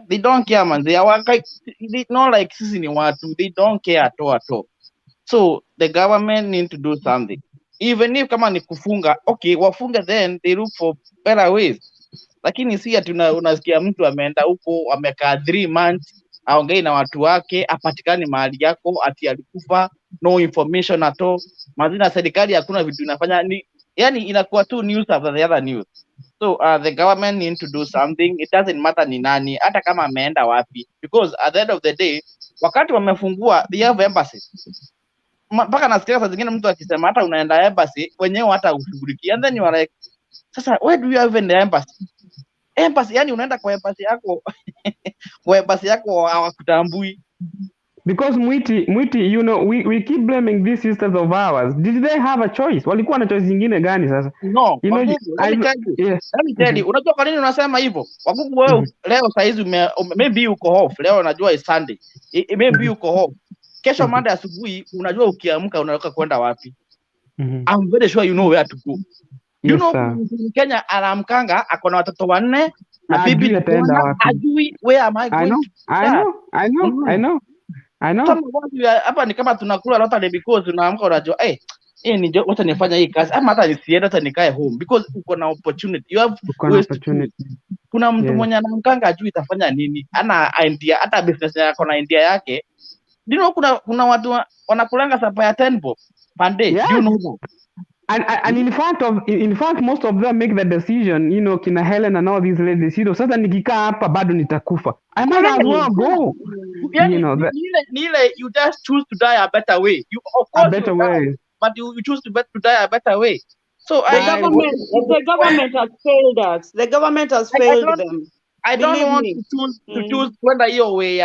They don't care man, they are like not like sisi ni watu, they don't care at all. So the government need to do something. Even if kama ni kufunga, okay, wafunga then they look for better ways. Lakini si ati unasikia mtu ameenda huko amekaa 3 months aongei na watu wake apatikani mahali yako ati alikufa, no information at all. Mazina serikali hakuna vitu inafanya ni yani inakuwa tu news after the other news. So the government need to do something. It doesn't matter ni nani hata kama ameenda wapi, because at the end of the day wakati wamefungua they have embassy. Mpaka nasikia saa zingine mtu akisema hata unaenda embassy wenyewe hata ushughulikia, and then you are like sasa where do you have in the embassy yani unaenda kwa embassy yako kwa embassy yako hawakutambui. Because Mwiti, you know, we keep blaming these sisters of ours. Did they have a choice? Walikuwa na choice nyingine gani sasa? No, you know, let me tell you. Unajua kwa nini unasema hivyo? Wagugu wewe leo saa hizi maybe uko off. Leo unajua is Sunday. Maybe uko off. Kesho Monday asubuhi unajua ukiamka unataka kwenda wapi? I'm very sure you know where to go. You know Kenya anaamkanga ako na watoto 4 na bibi ajui where am I going to start? I know. Hapa ni kama tunakula lottery because unaamka unajua ni wacha nifanya hii kazi ama hata nisiende hata nikae home because uko na opportunity. You have opportunity. Kuna mtu mwenye anaamkanga ajui itafanya nini, ana idea hata business yako na idea yake. Do you know kuna watu wanakulanga sapa ya 10 bob per day. Do you know that? And in fact most of them make the decision, you know, kina Helen and all these ladies, you know, sasa nikikaa hapa bado nitakufa, I might as well go. You know, you just choose to die a better way. You of course a better way, but you choose to die a better way. So the government has failed us. The government has failed them. I don't want to choose kwenda hiyo way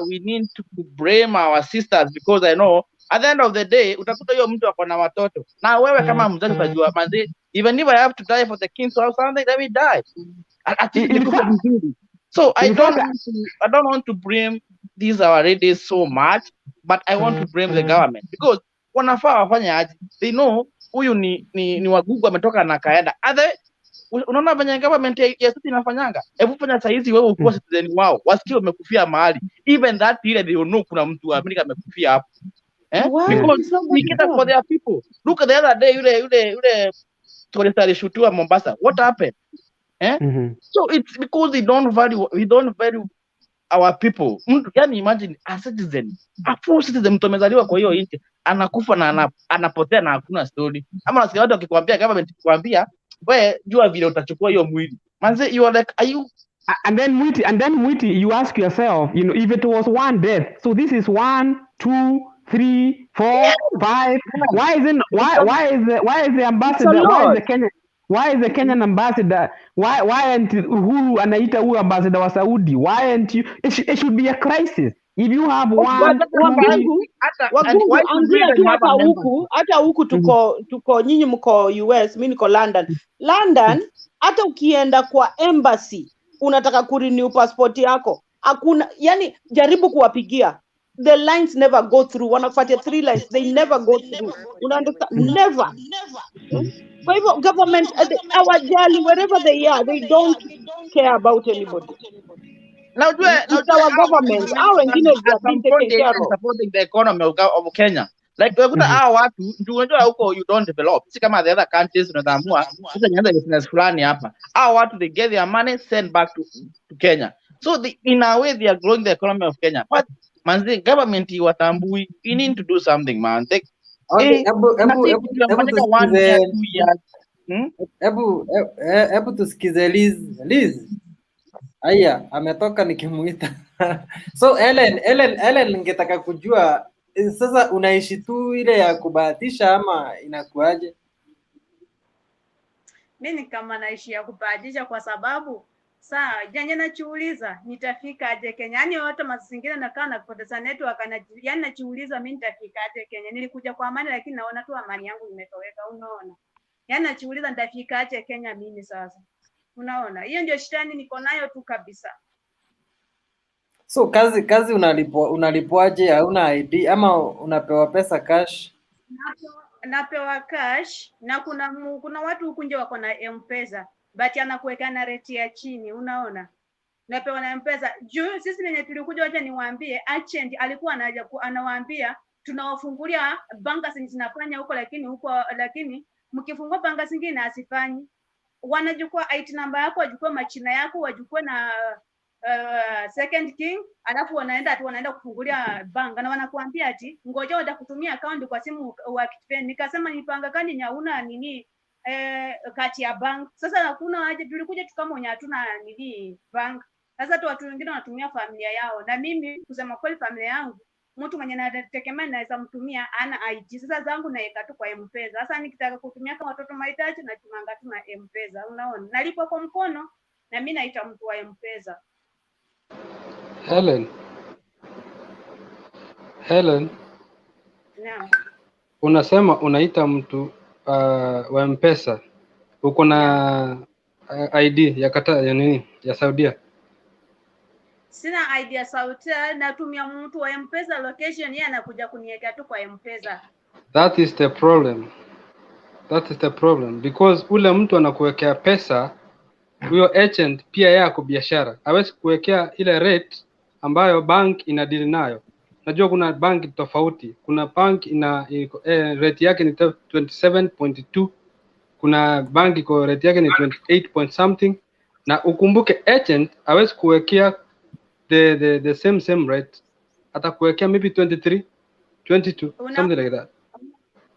we need to blame our sisters because I know at the end of the day utakuta hiyo mtu ako na watoto na wewe kama mzazi utajua manzi, even if I have to die for the kids or something, let me die. So I don't want to blame these our ladies so much, but I want to blame the government because wanafaa wafanye aje. They know huyu ni Wagugu ametoka na kaenda. Unaona venye government ya sisi inafanyanga. Hebu fanya saa hizi wewe ukuwa citizen wao, wasikie wamekufia mahali. Even that ile they know kuna mtu wa Amerika amekufia hapo. Because we get for their people. Look at the other day yule tourist alishutua Mombasa. What happened? So it's because we don't value our people. Yani imagine a citizen, a full citizen, mtu amezaliwa kwa hiyo nchi anakufa na anapotea na hakuna story. Ama nasikia watu wakikwambia government ikikwambia wewe jua vile utachukua hiyo mwili. Manze you are like are you and then Mwiti you ask yourself, you know, if it was one death, so this is 1 2 3 4 5, why is the ambassador, why is the Kenyan ambassador, why aren't who anaita huyu ambassador wa Saudi, why aren't you, it should be a crisis if you have one Wagungu anzia tu hata huku tuko nyinyi mko US, mimi niko London hata ukienda kwa embassy unataka kurenew passport yako hakuna, yani jaribu kuwapigia, the lines never go through, wanafuatia 3 lines, they never go through, una understand? Never. Kwa hivyo government hawajali, wherever they are they don't care about anybody. Now our government our wengine they are being taken care of, supporting the economy of Kenya. Like unakuta hao watu ndio unajua huko you don't develop, si kama the other countries unaamua sasa nianza business fulani hapa. Hao watu they get their money send back to Kenya, so in a way they are growing the economy of Kenya, but manzi government watambui, you need to do something man. Hebu tusikize Liz. Aya, ametoka nikimuita. So Ellen ningetaka kujua sasa unaishi tu ile ya kubahatisha ama inakuaje? Mimi kama naishia kupatisha kwa sababu saa janye nachiuliza nitafika aje Kenya. Yaani wote mazingira nakaa na kupoteza network yaani nachiuliza mimi nitafika aje Kenya. Nilikuja kwa amani lakini naona tu amani yangu imetoweka, unaona. Yaani nachiuliza nitafika aje Kenya mimi sasa. Unaona? Hiyo ndio shetani niko nayo tu kabisa. So kazi unalipwaje? Hauna ID ama unapewa pesa cash? Napewa cash na kuna watu huku nje wako na M-Pesa but anakuweka na rate ya chini, unaona. Napewa na M-Pesa. Juu sisi wenye tulikuja, wacha niwaambie, agent alikuwa anawaambia tunawafungulia banka zinafanya huko, lakini mkifungua banka zingine asifanyi. Wanachukua IT number yako, wachukue machina yako, wachukue na second king, alafu wanaenda kufungulia bank na wanakuambia ati ngoja watakutumia account kwa simu uactivate. Nikasema nipanga kani nyauna nini kati ya bank. Sasa hakuna haja, tulikuja tukamonya hatuna nini bank. Sasa tu watu wengine wanatumia familia yao, na mimi kusema kweli familia yangu mtu mwenye nategemea naweza mtumia ana ID. Sasa zangu naeka tu kwa M-Pesa. Sasa nikitaka kutumia kama watoto mahitaji na tumanga tu na M-Pesa, unaona. Nalipa kwa mkono na mimi naita mtu wa M-Pesa. Helen, Naam. unasema unaita mtu wa M-Pesa, uko na ID ya nini ya Saudia? Sina ID ya Saudia, natumia mtu wa M-Pesa location, yeye anakuja kuniweka tu kwa M-Pesa. That is the problem because ule mtu anakuwekea pesa, huyo agent pia yeye ako biashara, hawezi kuwekea ile rate ambayo bank ina deal nayo. Najua kuna bank tofauti, kuna bank rate yake ni 27.2, kuna bank iko rate yake ni 28 point something, na ukumbuke agent hawezi kuwekea the same rate, atakuwekea maybe 23, 22, something like that.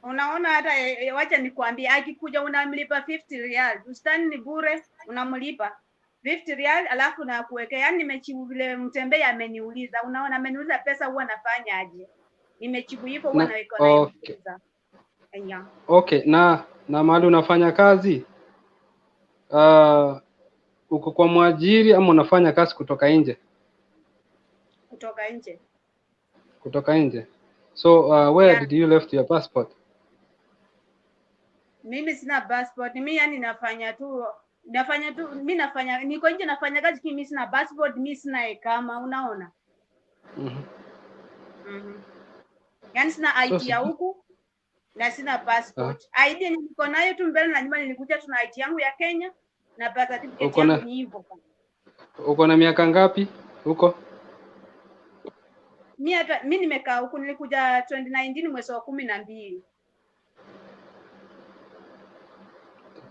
Unaona, hata wacha nikwambie, akikuja unamlipa 50 real, ustani ni bure, unamlipa 50 real alafu na kuwekea. Yani nimechibu vile Mtembei ameniuliza, unaona, ameniuliza pesa huwa nafanya aje, nimechibu hivyo, huwa naweka na M-Pesa. Okay, na mahali unafanya kazi uko kwa mwajiri ama unafanya kazi kutoka nje? Kutoka nje. So where did you left your passport? Mimi sina passport. Mimi yani nafanya tu niko nje nafanya kazi, mimi sina passport, mimi sina ikama, unaona. Yani sina ID ya huku na sina passport. ID niko nayo tu mbele na nyuma, nilikuja tuna ID yangu ya Kenya na birth certificate yangu ni hivyo. Uko na miaka ngapi huko? Mimi nimekaa huku, nilikuja 2019 mwezi wa 12.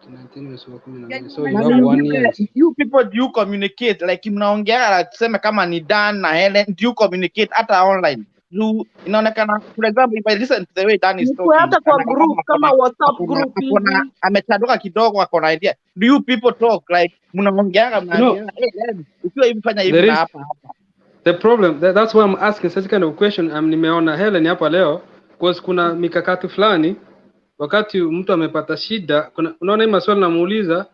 2019 mwezi wa 12. So you have 1 year. You people, do you communicate like mnaongea tuseme kama ni Dan na Helen, do you communicate hata online? You inaonekana, for example, if I listen to the way Dan is talking, hata kwa group kama WhatsApp group hivi amechadoka kidogo, ako na idea. Do you people talk like mnaongea mnaambia ukiwa hivi fanya hivi na hapa? The problem, that's why I'm asking such kind of question. Nimeona Helen hapa leo because kuna mikakati fulani wakati mtu amepata shida, unaona hii maswali namuuliza,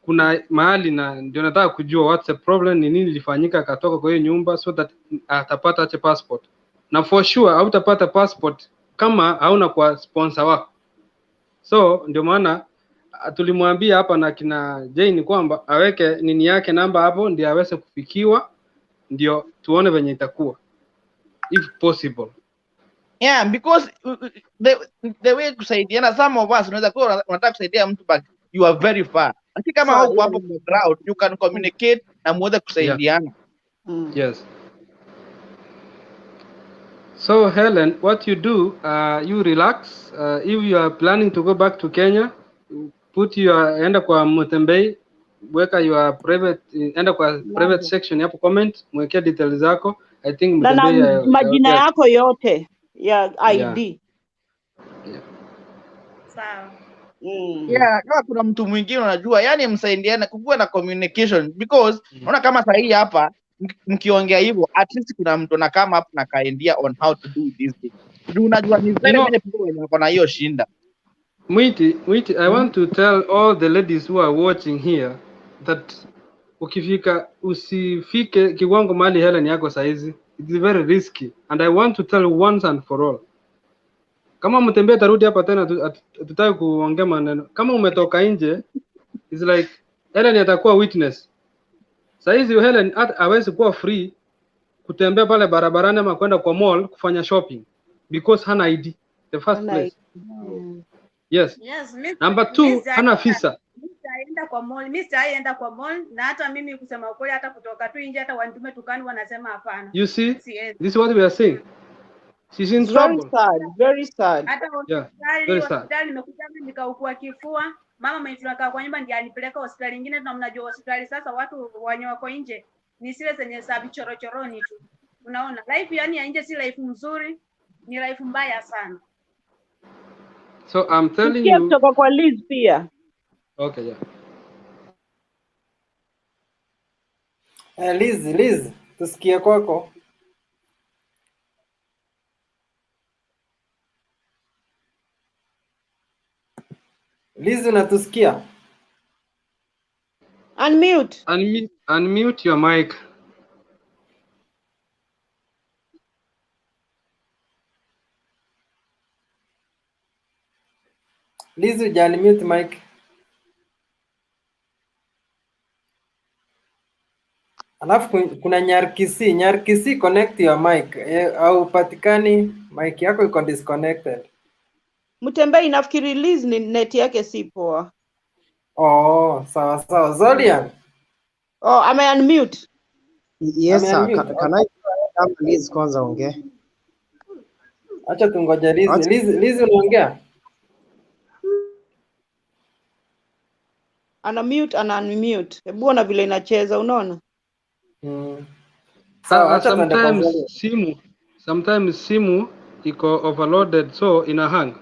kuna mahali na ndio nataka kujua what's the problem, ni nini ilifanyika akatoka kwa hiyo nyumba, so that atapata ache passport. Na for sure hautapata passport kama hauna kwa sponsor wako. So ndio maana tulimwambia hapa na kina Jane kwamba aweke nini yake namba hapo ndio aweze kufikiwa, ndio tuone venye itakuwa if possible. Yeah, because the way kusaidiana, some of us unaweza kuwa unataka kusaidia mtu but you are very far. Lakini kama huko hapo kwa crowd you can communicate na muweze kusaidiana. Yes. So Helen, what you do, you relax. If you are planning to go back to Kenya, enda kwa Mtembei, weka your private, enda kwa private section hapo comment, mwekea details zako. I think Mtembei na majina yako yote ya ID. Sawa. Yeah, kama kuna mtu mwingine unajua, yani msaidiane, kukuwa na communication because unaona kama sasa hii hapa mkiongea hivyo, at least kuna mtu na kama hapo na kaendia on how to do this thing. Unajua ni very many people wenye wako na hiyo shinda. Mwiti, I want to tell all the ladies who are watching here that usifike kiwango mali Helen yako saizi. It's very risky, and I want to tell you once and for all. Kama mtembea tarudi hapa tena tutaki kuongea maneno. Kama umetoka nje, it's like Helen atakuwa witness. Saizi Helen hawezi kuwa free kutembea pale barabarani ama kwenda kwa mall kufanya shopping because hana ID, the first place. Yes. Yes, Number 2, hana visa. Mimi sitaenda kwa mall na hata mimi kusema ukweli hata kutoka tu nje hata wanitume tukani wanasema hapana. You see? This is what we are saying. She's in trouble. Very sad. Hata hospitali nimekuja nikaugua kifua. Mama mwenye tunakaa kwa nyumba ndiye anipeleka hospitali nyingine, na mnajua hospitali sasa watu wenye wako nje ni zile zenye sabi chorochoroni tu. Unaona? Life yani ya nje si life nzuri, ni life mbaya sana. So I'm telling you. Kutoka kwa Liz pia. Okay, yeah. Liz, tusikie kwako. Liz, unatusikia? Unmute your mic. Liz, unmute mic. Alafu kuna Nyarkisi, connect your mic. Au patikani, mic yako iko disconnected. Mtembei nafikiri Liz ni net yake si poa. Oh, sawa. Zolian. Oh, unmute. Yes, sir. Can I Liz kwanza ongea? Acha tungoje Liz. Liz unaongea? Ana unmute. Hebu ona vile inacheza, unaona? Sawa, sometimes simu iko overloaded so ina hang.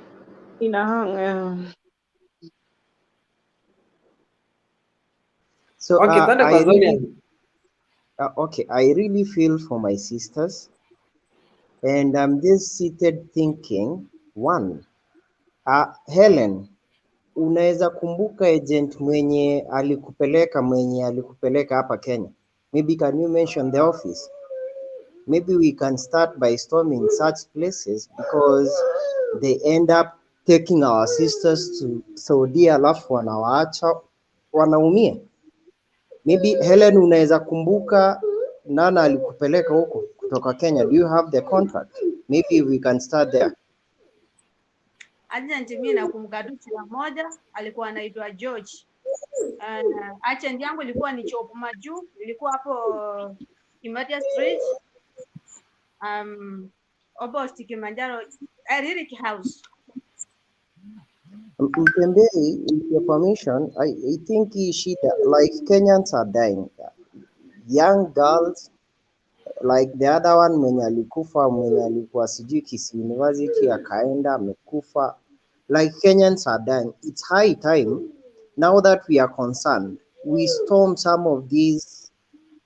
So okay, I really feel for my sisters, and I'm just seated thinking, one, Helen, unaweza kumbuka agent mwenye alikupeleka hapa Kenya? Maybe can you mention the office? Maybe we can start by storming such places because they end up taking our sisters to Saudi, alafu wanawaacha wanaumia. Maybe Helen, unaweza kumbuka nana alikupeleka huko kutoka Kenya? Do you have the contract? Maybe we can start there. Agent mimi nakumbuka tu kila mmoja alikuwa anaitwa George. Agent yangu ilikuwa ni Chopo Maju, ilikuwa hapo Kimatia Street. Opposite Kilimanjaro Eric House. Mtembei, with your permission, I think like Kenyans are dying. Young girls, like the other one mwenye alikuwa sijui Kisii University akaenda amekufa. Like Kenyans are dying. It's high time, now that we are concerned, we storm some of these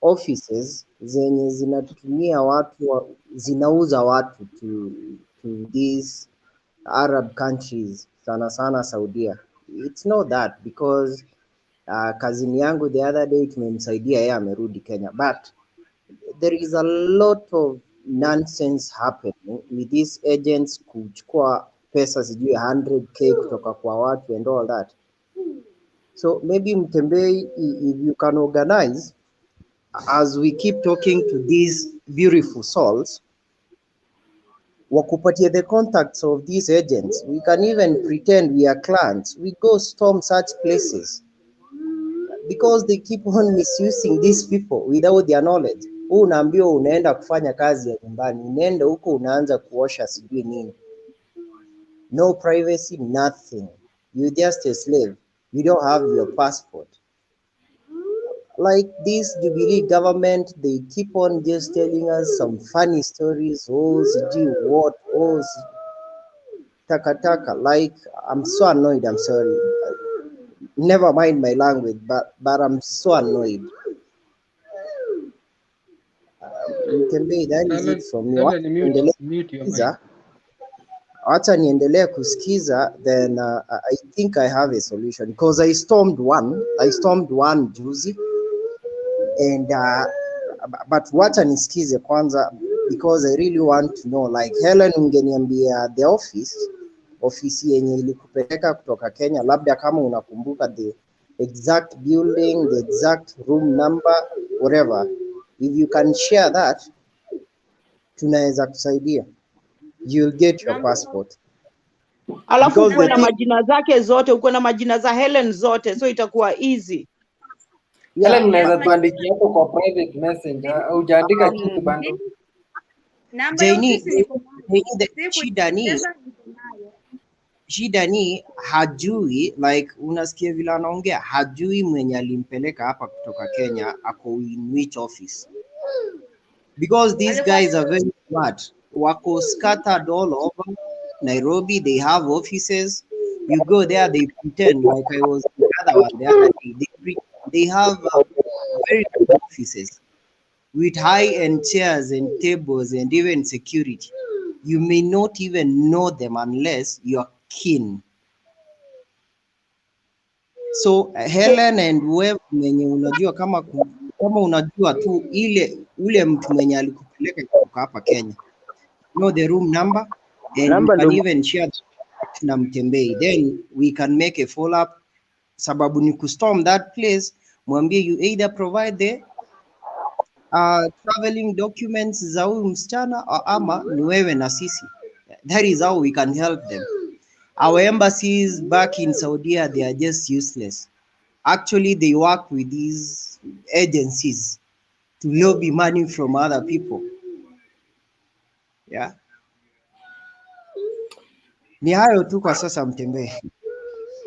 offices zenye zinatumia watu, zinauza watu to these Arab countries, sana Saudia. It's not that, because cousin yangu the other day tumemsaidia yeye amerudi Kenya, but there is a lot of nonsense happening with these agents kuchukua pesa sijui 100k kutoka kwa watu and all that. So maybe Mtembei, if you can organize, as we keep talking to these beautiful souls, wakupatie the contacts of these agents. We can even pretend we are clients. We go storm such places because they keep on misusing these people without their knowledge. Unaambiwa unaenda kufanya kazi ya nyumbani, unaenda huko unaanza kuosha sijui nini. No privacy, nothing. You're just a slave. You don't have your passport. Like this Jubilee government, they keep on just telling us some funny stories. Oh, sijui what? Oh, takataka. Like, I'm so annoyed. I'm sorry. Never mind my language, but I'm so annoyed. That is it from me. Mute your mic. Acha niendelee kusikiza, then I think I have a solution because I stormed one juzi, and but wacha nisikize kwanza because I really want to know, like Helen, ungeniambia the ofisi yenye ilikupeleka kutoka Kenya, labda kama unakumbuka the exact building, the exact room number, whatever, if you can share that, tunaweza kusaidia. You'll get your passport. Alafu Because ukuwe the na thing, majina zake zote, ukuwe na majina za Helen zote, so itakuwa easy. Helen, yeah, unaweza tuandikia hapo kwa private messenger au hujaandika kitu bado? Namba ya ofisi niko nayo. Shida ni hajui, like unasikia vile anaongea, hajui mwenye alimpeleka hapa kutoka Kenya ako in which office, because these guys are very smart, wako scattered all over Nairobi. They have offices, you go there, they pretend, like I was the other one the other day, they have very good offices with high-end chairs and tables and even security. You may not even know them unless you're keen. So Helen and whoever mwenye unajua, kama unajua tu ule mtu mwenye alikupeleka kutoka hapa Kenya, know the room number, and you can even share na Mtembei, then we can make a follow up. Sababu ni kustorm that place, mwambie you either provide the traveling documents za huyu msichana ama ni wewe na sisi. That is how we can help them. Our embassies back in Saudi, they are just useless. Actually, they work with these agencies to lobby money from other people. Yeah. Ni hayo tu kwa sasa, Mtembee.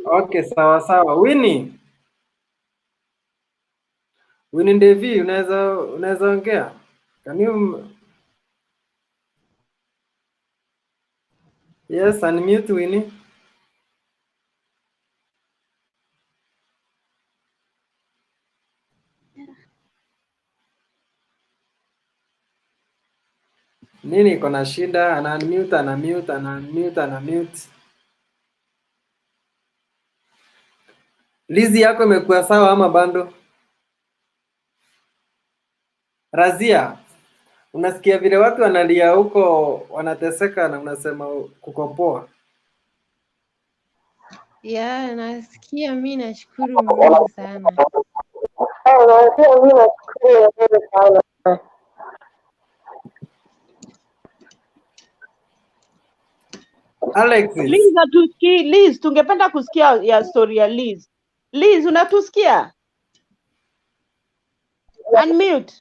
Okay, sawa sawa. Winnie Devi, unaweza ongea? Can you? Yes, unmute Winnie. Nini iko na shida? Ana unmute. Lizi yako imekuwa sawa ama bando? Razia, unasikia vile watu wanalia huko wanateseka na unasema kuko poa? Ya, nasikia. Mi nashukuru Mungu sana. Liz hatusikii. Liz, tungependa kusikia ya story ya Liz. Liz, unatusikia? Unmute.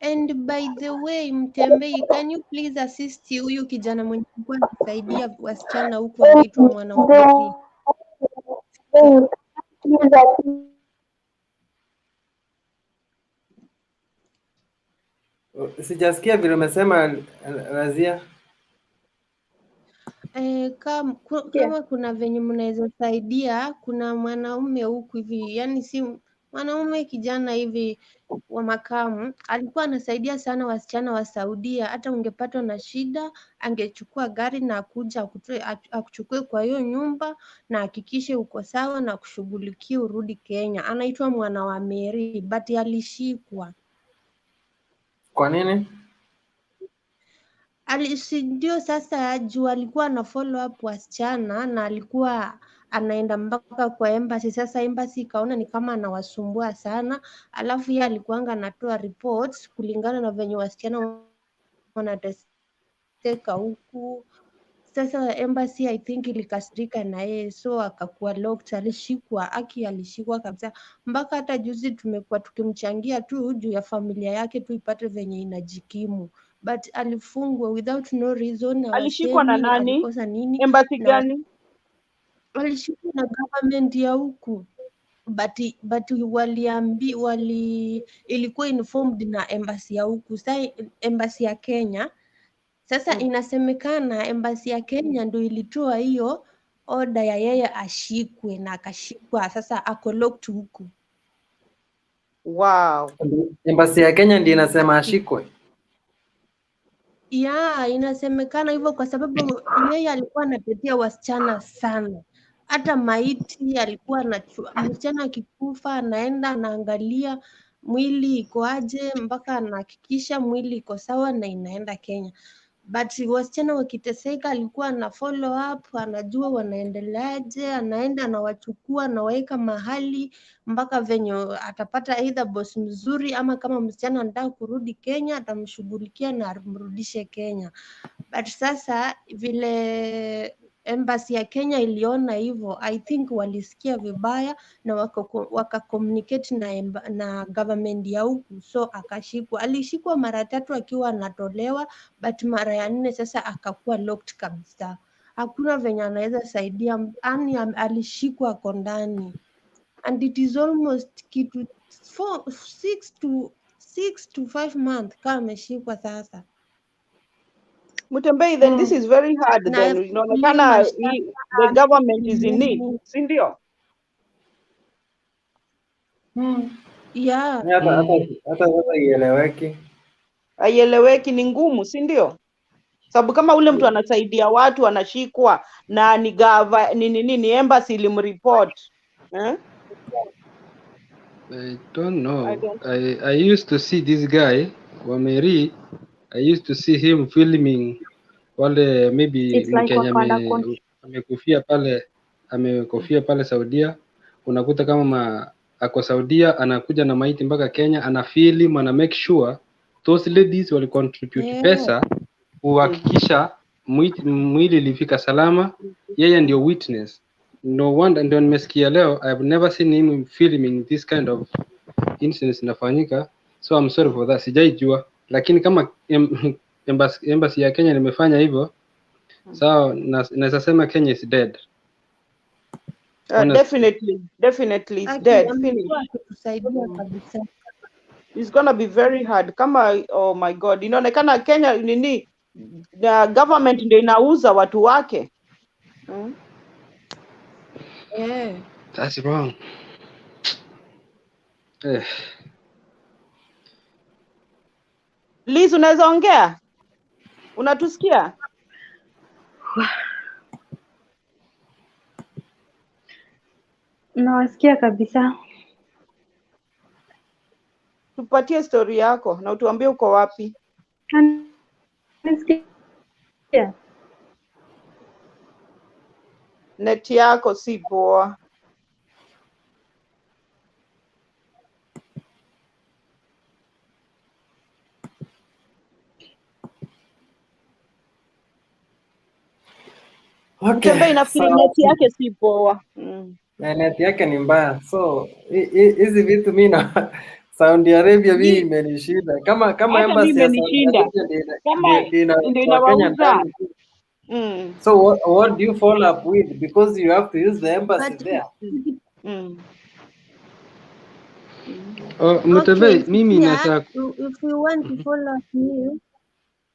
And by the way, Mtembei, can you please assist huyu kijana mwenye alikuwa anasaidia wasichana huko anaitwa Mwanamweri? Sijasikia vile umesema Razia. Kama kuna venye mnaweza saidia, kuna mwanaume huku hivi, yani si mwanaume, kijana hivi wa makamu, alikuwa anasaidia sana wasichana wa Saudia. Hata ungepatwa na shida, angechukua gari na akuja akuchukue kwa hiyo nyumba na hakikishe uko sawa na kushughulikia urudi Kenya. Anaitwa Mwanamweri, but alishikwa. Kwa nini? Ndio sasa juu alikuwa ana follow up wasichana na alikuwa anaenda mpaka kwa embassy. Sasa embassy ikaona ni kama anawasumbua sana, alafu yeye alikuanga anatoa reports kulingana na venye wasichana wanateseka huku. Sasa embassy I think ilikasirika na yeye, so akakuwa locked. Alishikwa kabisa, mpaka hata juzi tumekuwa tukimchangia tu juu ya familia yake tu ipate venye inajikimu, but alifungwa without no reason. Alishikwa na Hawasemi nani? alikosa nini. Embassy gani? Alishikwa na government ya huku, but ilikuwa informed na embassy ya huku. Sasa embassy ya Kenya sasa inasemekana embassy ya Kenya ndio ilitoa hiyo oda ya yeye ashikwe, na akashikwa. Sasa ako locked huku. Wow. Embassy ya Kenya ndiyo inasema ashikwe. Yeah, inasemekana hivyo kwa sababu yeye alikuwa anatetea wasichana sana. Hata maiti alikuwa msichana akikufa anaenda anaangalia mwili iko aje mpaka anahakikisha mwili iko sawa na inaenda Kenya. But wasichana wakiteseka alikuwa ana follow up, anajua wanaendeleaje, anaenda anawachukua anawaweka mahali mpaka venye atapata either boss mzuri ama kama msichana anataka kurudi Kenya atamshughulikia na amrudishe Kenya. But sasa vile embassy ya Kenya iliona hivyo, I think walisikia vibaya na waka communicate na government ya huku, so akashikwa. Alishikwa mara 3 akiwa anatolewa, but mara ya 4 sasa akakuwa locked kabisa. Hakuna venye anaweza saidia, yani alishikwa ako ndani. And it is almost kitu 6 to 5 months kama ameshikwa sasa. Mutembei, then this is very hard Na then. Inaonekana the government is in need, si ndio? Yeah. Hata ieleweki. Haieleweki, ni ngumu, si ndio? Sababu kama ule mtu anasaidia watu anashikwa na ni embassy ilimreport. I don't know. I used to see this guy Wameri. I used to see him filming wale maybe Mkenya amekufia pale Saudia. Unakuta kama ako Saudia anakuja na maiti mpaka Kenya, ana film, ana make sure those ladies wali contribute pesa kuhakikisha mwili ilifika salama. Yeye ndio witness. No wonder ndio nimesikia leo. I have never seen him filming this kind of incidents inafanyika, so I'm sorry for that. Sijaijua, lakini kama embassy ya Kenya nimefanya hivyo, so naweza sema Kenya is dead. Definitely it's dead. It's gonna be very hard. Kama oh my God, inaonekana Kenya the government ndio inauza watu wake. Yeah. That's wrong. Liz, unaweza ongea? Unatusikia? Nawasikia kabisa. Tupatie story yako na utuambie uko wapi. Nasikia. Net yako si poa. Okay. Nafikiri net yake si poa. Net yake ni mbaya. So hizi vitu mimi na Saudi Arabia mimi imenishinda. Kama embassy ya Saudi Arabia ndio inauza. So what do you follow up with, because you have to use the embassy there? Mutembei, mimi nataka if we want to follow up you,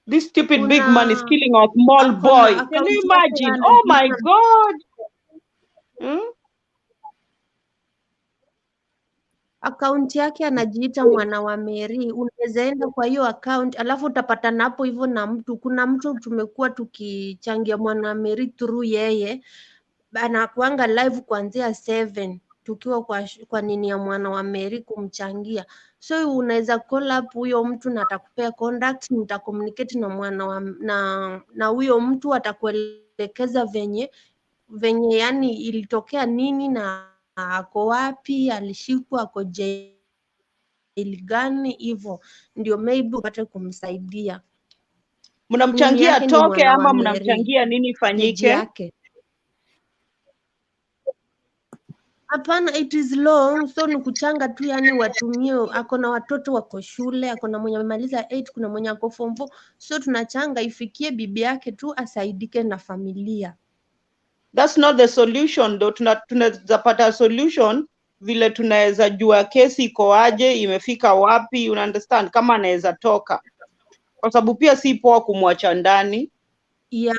this stupid big man is killing our small boy. Can you imagine? Oh my God. Akaunti yake anajiita Mwana wa Meri. Unaweza enda kwa hiyo account alafu utapatana hapo hivyo na mtu. Kuna mtu tumekuwa tukichangia Mwana wa Meri through yeye. Anakuanga live kuanzia 7 tukiwa kwa nini ya Mwana wa Meri kumchangia. So unaweza call up huyo mtu na atakupea contact, mtacommunicate na na huyo mtu atakuelekeza venye yani ilitokea nini na ako wapi, alishikwa, ako jail gani, hivyo ndio maybe upate kumsaidia. Mnamchangia toke ama mnamchangia nini ifanyike? Hapana, it is long, so ni kuchanga tu, yani watumie. Ako na watoto wako shule, ako na mwenye amemaliza 8, kuna mwenye ako form 4, so tunachanga ifikie bibi yake tu asaidike na familia. That's not the solution though. Tunaweza pata solution vile tunaweza jua kesi iko aje, imefika wapi, una understand, kama anaweza toka, kwa sababu pia si poa kumwacha ndani. Yeah.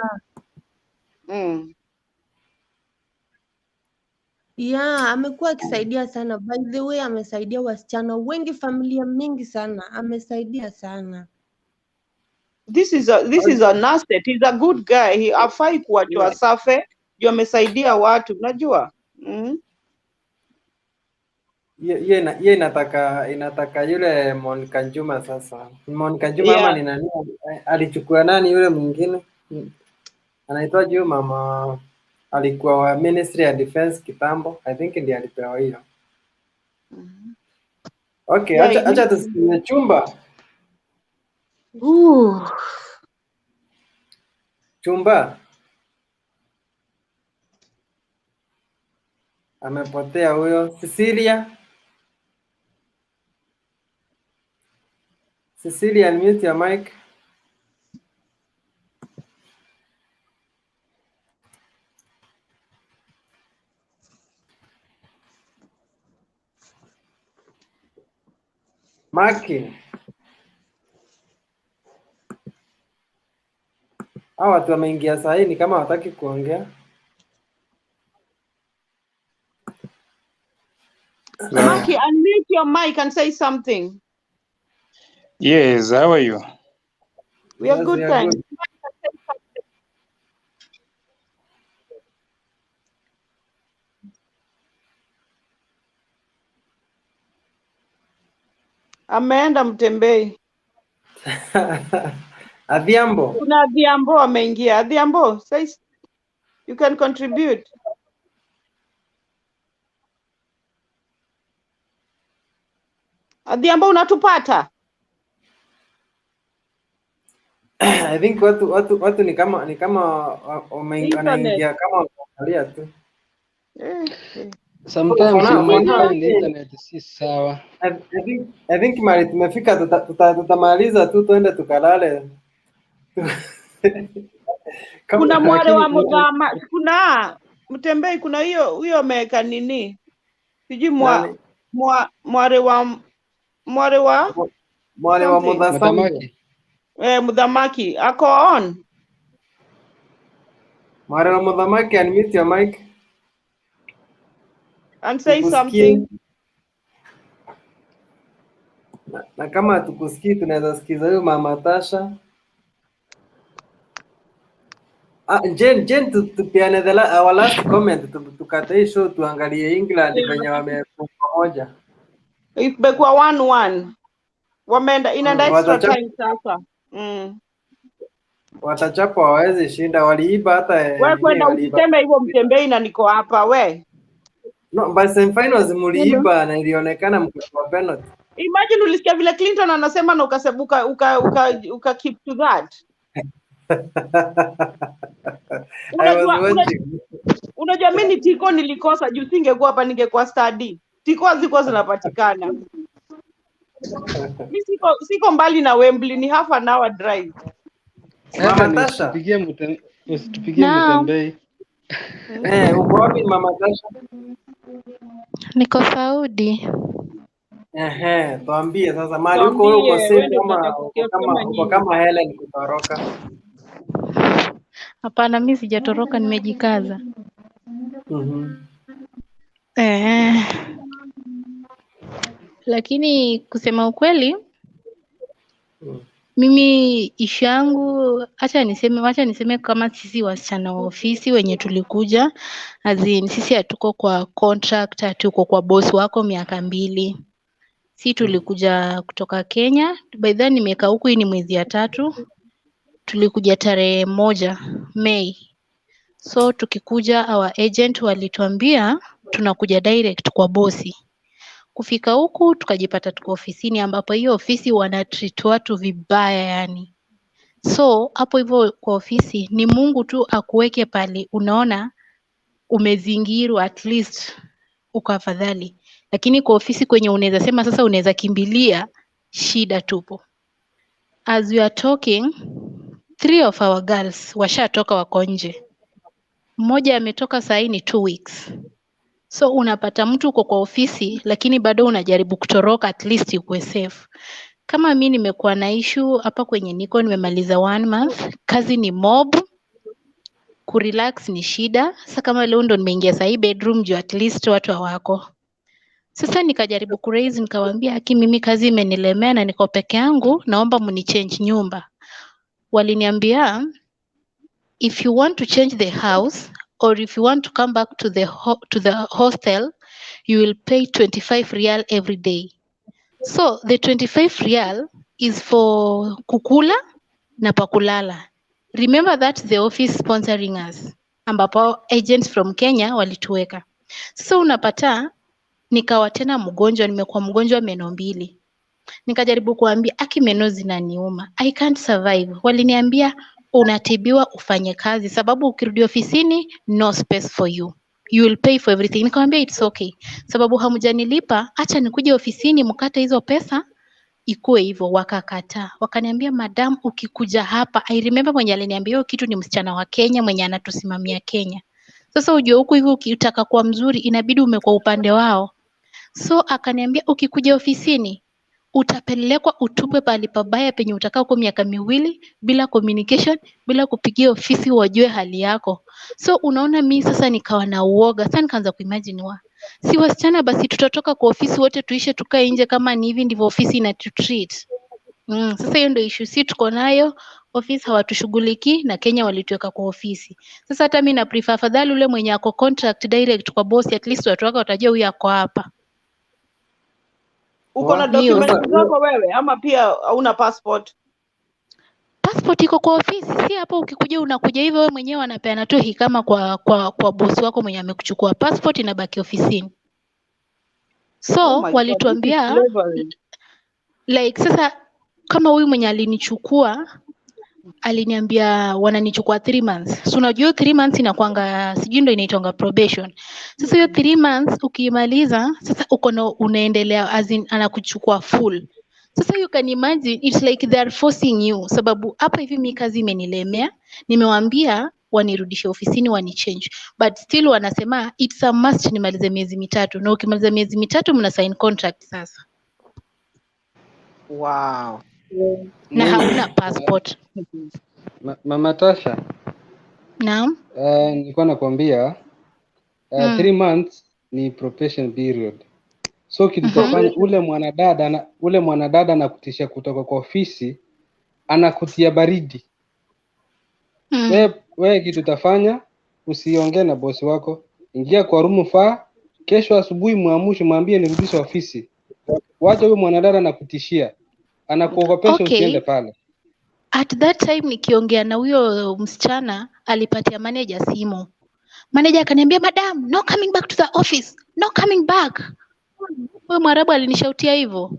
Yeah, amekuwa akisaidia sana. By the way, amesaidia wasichana wengi, familia mingi sana. Amesaidia sana. This is an asset. He's a good guy. He afai kuachwa safe. Ndio amesaidia watu, unajua? Ye inataka yule Monica Juma sasa. Monica Juma ama ni nani? Alichukua nani yule mwingine? Anaitwa Juma mama, alikuwa wa Ministry ya Defense kitambo. I think ndiye alipewa hiyo. Okay, Yeah, acha tusikie Chumba. Chumba. Amepotea huyo. Cecilia, unmute your mic. Maki. Hao watu wameingia saa hii ni kama hawataki kuongea. Maki, unmute your mic and say something. Yes, how are you? We are good, thanks. Ameenda Mtembei. Adhiambo. Kuna Adhiambo ameingia. Adhiambo, say you can contribute. Adhiambo, unatupata? I think watu ni kama wameingia kama wanaangalia tu. Sometimes you might find internet si sawa. I think mali tumefika, tutamaliza tu tuende tukalale. Kuna mware wa Mudhama, kuna Mtembei, kuna huyo ameweka nini? Sijui mware wa Mudhamaki. Mudhamaki ako on. Mware wa Mudhamaki, unmute your mic and say something. Na kama tukusikii tunaweza sikiza huyo Mama Tasha. Jen tupiane our last comment, tukate show tuangalie England venye wamefunga pamoja. Imekuwa 1-1. Wameenda inaenda extra time sasa. Watachapa hawezi shinda, waliiba hata wewe kwenda usiseme hivyo Mtembei na niko hapa we. No, but semifinals muliiba na ilionekana mkachukua penalty. Imagine ulisikia vile Clinton anasema na ukasebuka uka keep to that. Unajua mimi tiko nilikosa juu singekuwa hapa, ningekuwa study. Tiko zilikuwa zinapatikana. Mimi siko mbali na Wembley, ni half an hour drive. Mama Tasha, tupigie Mtembei. Uko wapi Mama Tasha? Niko Saudi. Tuambie sasa mali uko wewe, uko safe kama Helen kutoroka? Hapana, mimi sijatoroka, nimejikaza. Lakini kusema ukweli mimi ishu yangu, acha niseme kama sisi wasichana wa ofisi wenye tulikuja, sisi hatuko kwa contract, hatuko kwa boss wako miaka 2. Si tulikuja kutoka Kenya. By then nimekaa huku, hii ni mwezi ya 3. Tulikuja tarehe 1 Mei. So tukikuja our agent walituambia tunakuja direct kwa bosi. Kufika huku tukajipata tuko ofisini, ambapo hiyo ofisi wanatreat watu vibaya yani. So hapo hivyo kwa ofisi ni Mungu tu akuweke pale, unaona umezingirwa, at least uko afadhali. Lakini kwa ofisi kwenye unaweza sema sasa unaweza kimbilia, shida tupo. As we are talking, 3 of our girls washatoka, wako nje. Mmoja ametoka saa hii ni 2 weeks. So unapata mtu uko kwa ofisi lakini bado unajaribu kutoroka, at least ukwe safe. Kama mimi nimekuwa na issue hapa kwenye nimemaliza 1 month, kazi ni mob. kurelax ni shida. Sasa kama leo ndo nimeingia sahi bedroom juu at least watu hawako. Sasa nikajaribu kuraise, nikawaambia haki, mimi kazi imenilemea na niko peke yangu, naomba mnichange nyumba. Waliniambia if you want to change the house or if you want to come back to the hostel, you will pay 25 real every day. So the 25 real is for kukula na pakulala. Remember that the office sponsoring us, ambapo agents from Kenya walituweka. So unapata nikawa tena mgonjwa, nimekuwa mgonjwa meno mbili. Nikajaribu kuambia aki, meno zinaniuma, I can't survive. Waliniambia unatibiwa ufanye kazi, sababu ukirudi ofisini no space for you, you will pay for everything. Nikamwambia it's okay, sababu hamjanilipa, acha nikuje ofisini mkate hizo pesa ikuwe hivyo. Wakakataa, wakaniambia madam, ukikuja hapa, I remember mwenye aliniambia hiyo kitu ni msichana wa Kenya mwenye anatusimamia Kenya. Sasa ujue huku hivyo ukitaka kuwa mzuri inabidi umekuwa upande wao. So akaniambia ukikuja ofisini utapelekwa utupwe pahali pabaya penye utakaa huko miaka miwili bila communication, bila kupigia ofisi wajue hali yako. So unaona mimi sasa nikawa na uoga. Sasa nikaanza kuimagine si wasichana basi tutatoka kwa ofisi wote tuishe tukae nje kama ni hivi ndivyo ofisi inatutreat. Sasa hiyo ndio issue si tuko nayo, office hawatushughuliki na Kenya walituweka kwa ofisi. Sasa hata mimi na prefer afadhali ule mwenye ako contract direct kwa boss, at least watu wake watajua huyu ako hapa. Uko na documents zako wewe ama pia hauna passport? Passport iko kwa ofisi, si hapo ukikuja unakuja hivyo wewe mwenyewe wanapeana tu hii kama kwa boss wako mwenye amekuchukua. Passport inabaki ofisini. So walituambia like sasa kama huyu mwenye alinichukua aliniambia wananichukua 3 months. So unajua 3 months inakuanga sijui ndio inaitwa probation. Sasa hiyo 3 months ukimaliza sasa uko na unaendelea as in anakuchukua full. Sasa you can imagine it's like they are forcing you, sababu hapa hivi mimi kazi imenilemea, nimewaambia wanirudishe ofisini wanichange, but still wanasema it's a must nimalize miezi mitatu, na ukimaliza miezi mitatu mna sign contract sasa. Wow. Na hauna passport. Mama Tasha. Naam. Nilikuwa nakwambia 3 months ni probation period. So kitu tafanya ule mwanadada anakutisha kutoka kwa ofisi, anakutia baridi. Wewe kitu tafanya, usiongee na bosi wako, ingia kwa room faa, kesho asubuhi muamshe mwambie nirudishe ofisi. Wacha huyo mwanadada anakutishia, anakuogopesha usiende pale. At that time nikiongea na huyo msichana alipatia manager simu. Manager akaniambia madam, no coming back to the office, no coming back. Huyo Mwarabu alinishautia hivyo.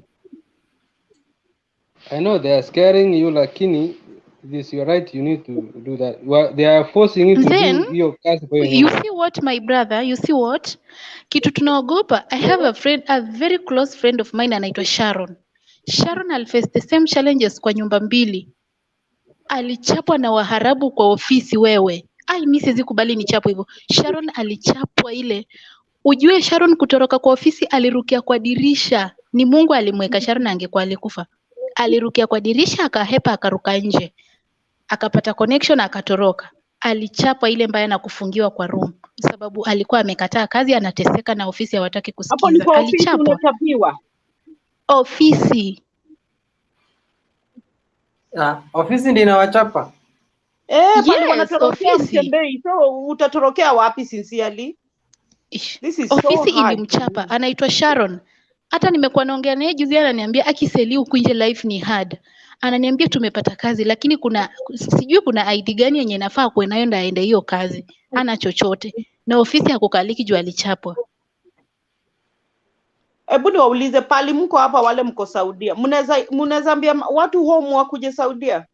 I know they are scaring you, lakini this your right, you need to do that. They are forcing you to do your kazi kwa hiyo. You see what my brother, you see what? Kitu tunaogopa. I have a friend, a very close friend of mine anaitwa Sharon. Sharon alifaced the same challenges kwa nyumba mbili. Alichapwa na waharabu kwa ofisi wewe. Mimi siwezi kubali nichapwe hivyo. Sharon alichapwa ile. Ujue Sharon kutoroka kwa ofisi alirukia kwa dirisha. Ni Mungu alimweka Sharon, angekuwa alikufa. Alirukia kwa dirisha akahepa akaruka nje. Akapata connection akatoroka. Alichapwa ile mbaya na kufungiwa kwa room sababu alikuwa amekataa kazi, anateseka na ofisi hawataki kusikiza. Hapo ni kwa ofisi unachapiwa. Ofisi. Ofisi ndio inawachapa. Pale wanatorokea Mtembei. So utatorokea wapi sincerely? This is ofisi so hard. Ilimchapa, anaitwa Sharon. Hata nimekuwa naongea naye juzi, ananiambia akiseli huku nje life ni hard. Ananiambia tumepata kazi lakini sijui kuna ID gani yenye nafaa kuwe nayo ndio aende hiyo kazi. Hana chochote. Na ofisi hakukaliki juu alichapwa. Hebu niwaulize pali mko hapa wale mko Saudia. Mnaweza ambia watu home wakuje Saudia?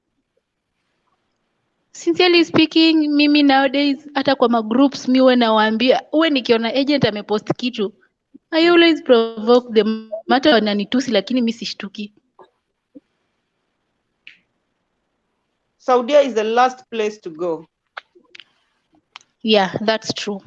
Sincerely speaking, mimi nowadays hata kwa magroups miwe nawaambia, uwe nikiona agent amepost kitu, I always provoke them. Hata wananitusi lakini mimi sishtuki. Saudia is the last place to go. Yeah, that's true.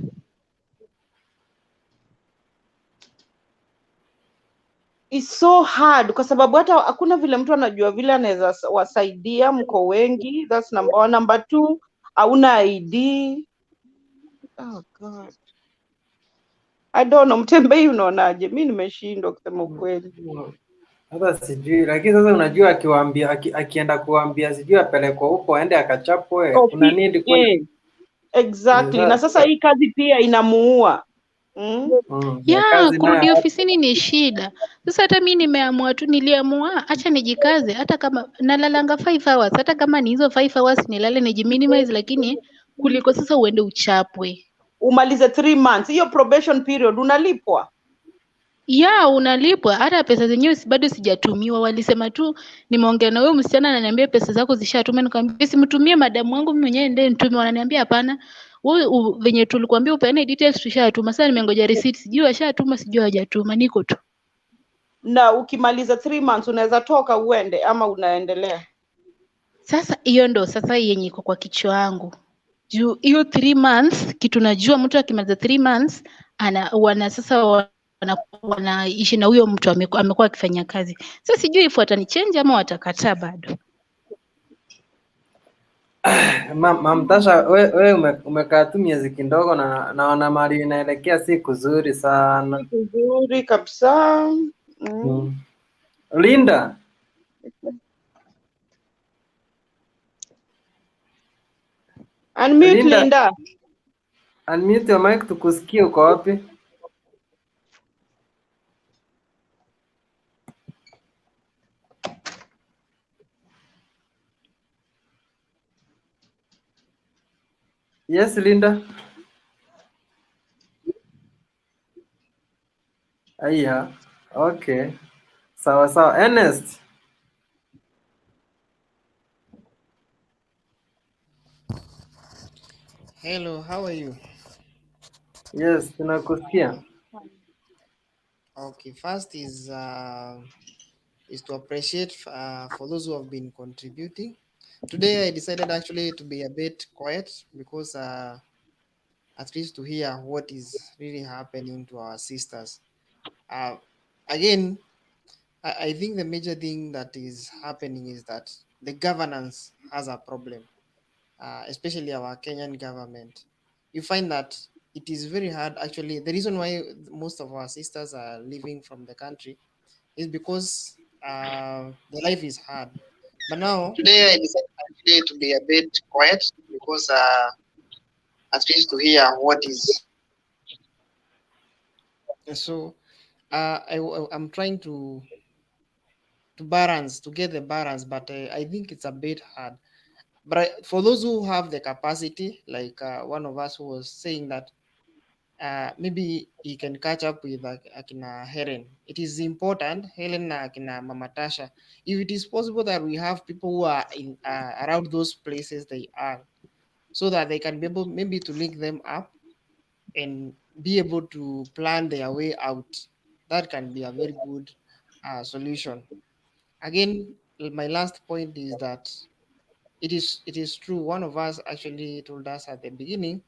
It's so hard kwa sababu hata hakuna vile mtu anajua vile anaweza wasaidia, mko wengi. That's number 1. Number 2, hauna ID. Oh God. I don't know, Mtembei unaonaje? Mimi nimeshindwa kusema ukweli. Hata sijui, lakini sasa unajua akiwaambia akienda kuambia sijui apelekwa huko aende akachapwe, kuna nini kwa Exactly. Na sasa hii kazi pia inamuua. Ya kurudi ofisini ni shida. Sasa hata mimi nimeamua tu, niliamua acha nijikaze, hata kama nalalanga 5 hours, hata kama ni hizo 5 hours nilale nijiminimize, lakini kuliko sasa uende uchapwe. Umalize 3 months. Hiyo probation period unalipwa? Ya unalipwa, hata pesa zenyewe bado sijatumiwa. Walisema tu nimeongea na wewe msichana, ananiambia pesa zako zishatuma. Nikamwambia simtumie madamu wangu mimi mwenyewe ndiye nitume. Wananiambia hapana, wewe venye tulikuambia upeane details tushatuma. Sasa nimengoja receipt, sijui washatuma sijui hajatuma, niko tu. Na ukimaliza 3 months unaweza toka uende ama unaendelea? Sasa hiyo ndo sasa yenye iko kwa kichwa yangu. Juu hiyo 3 months kitu najua, mtu akimaliza 3 months wanaishi na huyo mtu amekuwa akifanya kazi. Sasa sijui if watanichange ama watakataa bado. Mamtasha, we umekaa tu miezi kidogo na naona mali inaelekea siku nzuri sana. Siku nzuri kabisa. Linda. Unmute Linda. Unmute your mic tukusikie, uko wapi? Yes, Linda. Aya, okay. Sawa sawa. Ernest. Hello, how are you? Yes, tunakusikia. Okay, first is to appreciate for those who have been contributing. Today I decided actually to be a bit quiet because at least to hear what is really happening to our sisters. Again, I think the major thing that is happening is that the governance has a problem, especially our Kenyan government. You find that it is very hard. Actually, the reason why most of our sisters are leaving from the country is because the life is hard. But now today I decided actually to be a bit quiet because at least to hear what is. So I'm trying to get the balance, but I think it's a bit hard. But for those who have the capacity, like one of us who was saying that maybe he can catch up with Akina Helen. It is important, Helen Akina Mama Tasha, if it is possible that we have people who are in around those places they are, so that they can be able maybe to link them up and be able to plan their way out. That can be a very good solution. Again, my last point is that it is true. One of us actually told us at the beginning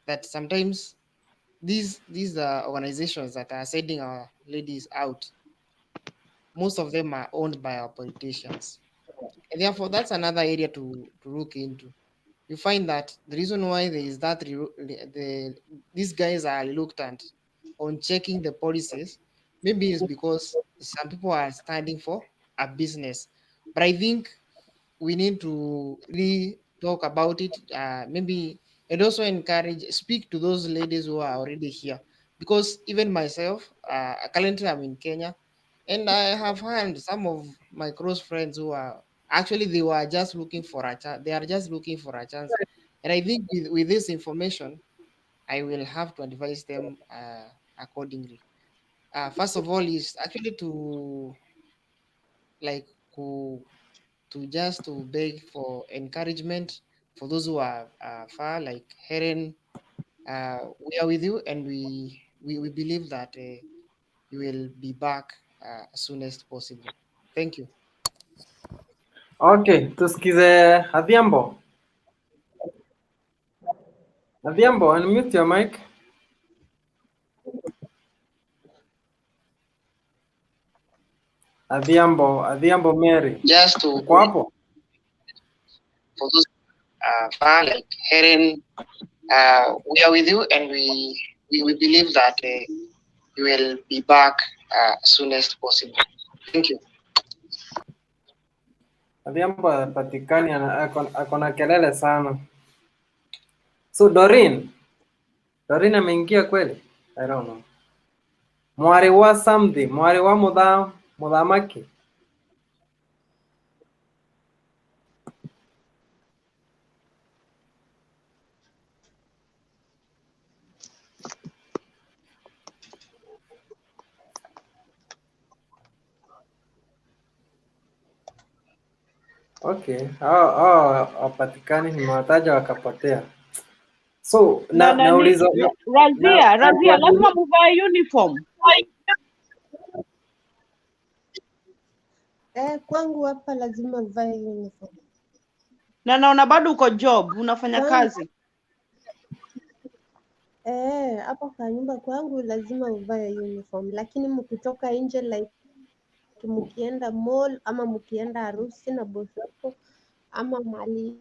that sometimes these organizations that are sending our ladies out, most of them are owned by our politicians, and therefore that's another area to look into. You find that the reason why there is that these guys are reluctant on checking the policies, maybe it's because some people are standing for a business. But I think we need to really talk about it, maybe, and also speak to those ladies who are already here. Because even myself, currently I'm in Kenya, and I have had some of my close friends who are actually they were just looking for a chance. They are just looking for a chance, and I think with this information, I will have to advise them accordingly. First of all, is actually to like to beg for encouragement for those who are far, like Helen. We are with you, and we believe that you will be back as soon as possible. Thank you. Okay, tusikize Adhiambo. Adhiambo, unmute your mic. Adhiambo Mary. Just to uko hapo? for those far, like Helen, we are with you, and we believe that you will be back as soon as possible. Thank you. Adhiambo hapatikani, ako na kelele sana. So Doreen ameingia kweli? I don't know. Mwari wa something, mwari wa muthamaki. Okay, hapatikani, nimewataja wakapotea. So nauliza Razia, lazima muvae uniform. Kwangu hapa lazima uvae uniform. Na naona bado uko job, unafanya Kwangu- kazi. Hapa kwa nyumba kwangu lazima uvae uniform, lakini mkitoka nje like mkienda mall ama mkienda harusi na bosi wako ama mali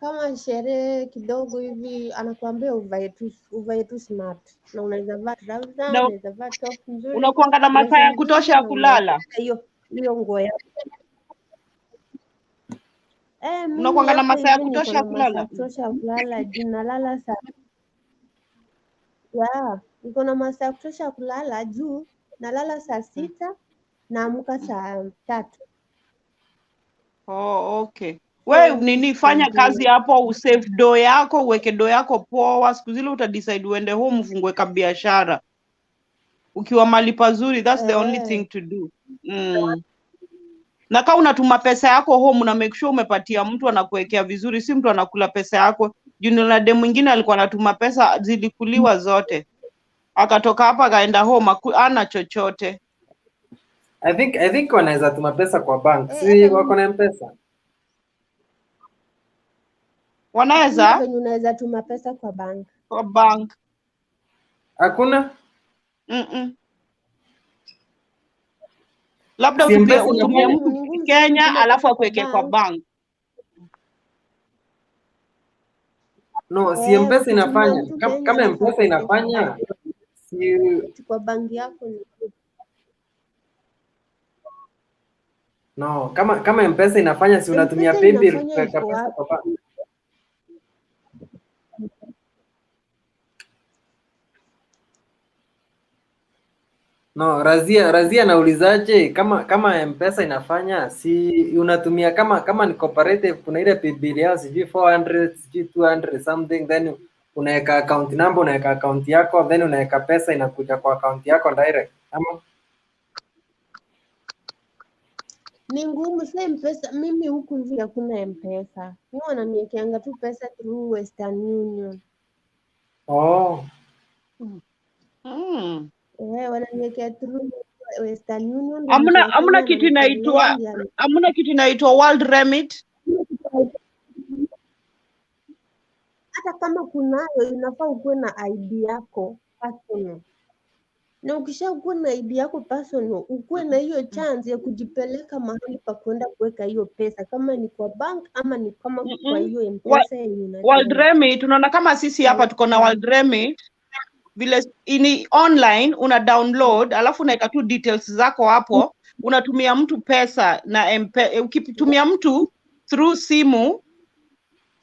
kama sherehe kidogo hivi, anakuambia uvae tu smart, na unaweza vaa trouser, Na unaweza vaa top nzuri, unakuanga na masaa ya dress kutosha nzuri, ya na kulala. hiyo nguo yako. Mimi Unakuanga na hapa masaa ya hivi niko kutosha ya na masaa ya kulala. kutosha ya kulala juu nalala niko na masaa ya kutosha ya kulala juu nalala saa 6 naamka saa 3. Oh, okay. We nini, fanya kazi hapo, usave do yako, uweke do yako poa. Siku zile utadecide uende home ufungue ka biashara. Ukiwa mali pazuri, that's the only thing to do. Na kama unatuma pesa yako home na make sure umepatia mtu anakuwekea vizuri, si mtu anakula pesa yako. Junior dem mwingine alikuwa anatuma pesa zilikuliwa zote. Akatoka hapa akaenda home ana chochote. I think wanaweza tuma pesa kwa bank. Si wako na M-Pesa? Wanaweza? Venye unaweza tuma pesa kwa bank. Kwa bank. Hakuna? Labda Si utumie M-Pesa mtu Kenya alafu akuweke kwa bank. No, si M-Pesa inafanya. Kama M-Pesa inafanya si kwa banki yako ni no, kama M-Pesa inafanya si unatumia M-Pesa paybill inafanya kuweka iko pesa wapi? kwa bank. No, Razia naulizaje kama M-Pesa inafanya si unatumia kama ni cooperative, kuna ile paybill yao sijui 400 sijui 200 something, then unaweka account number, unaweka account yako, then unaweka pesa inakuja kwa account yako direct ama ni ngumu. Sasa M-Pesa mimi huku hivi hakuna M-Pesa. Mimi wananiwekeanga tu pesa through Western Union. Oh. Wananiwekea through Western Union. Hamna kitu inaitwa World Remit. Hata kama kunayo inafaa ukuwe na ID yako personal. Na ukishakuwa na ID yako personal, ukuwe na hiyo chance ya kujipeleka mahali pa kwenda kuweka hiyo pesa, kama ni kwa bank ama ni kama kwa hiyo M-Pesa yenye unatuma. World Remit, unaona kama sisi hapa tuko na World Remit, vile ini online una download, alafu unaweka tu details zako hapo, unatumia mtu pesa na ukitumia mtu through simu,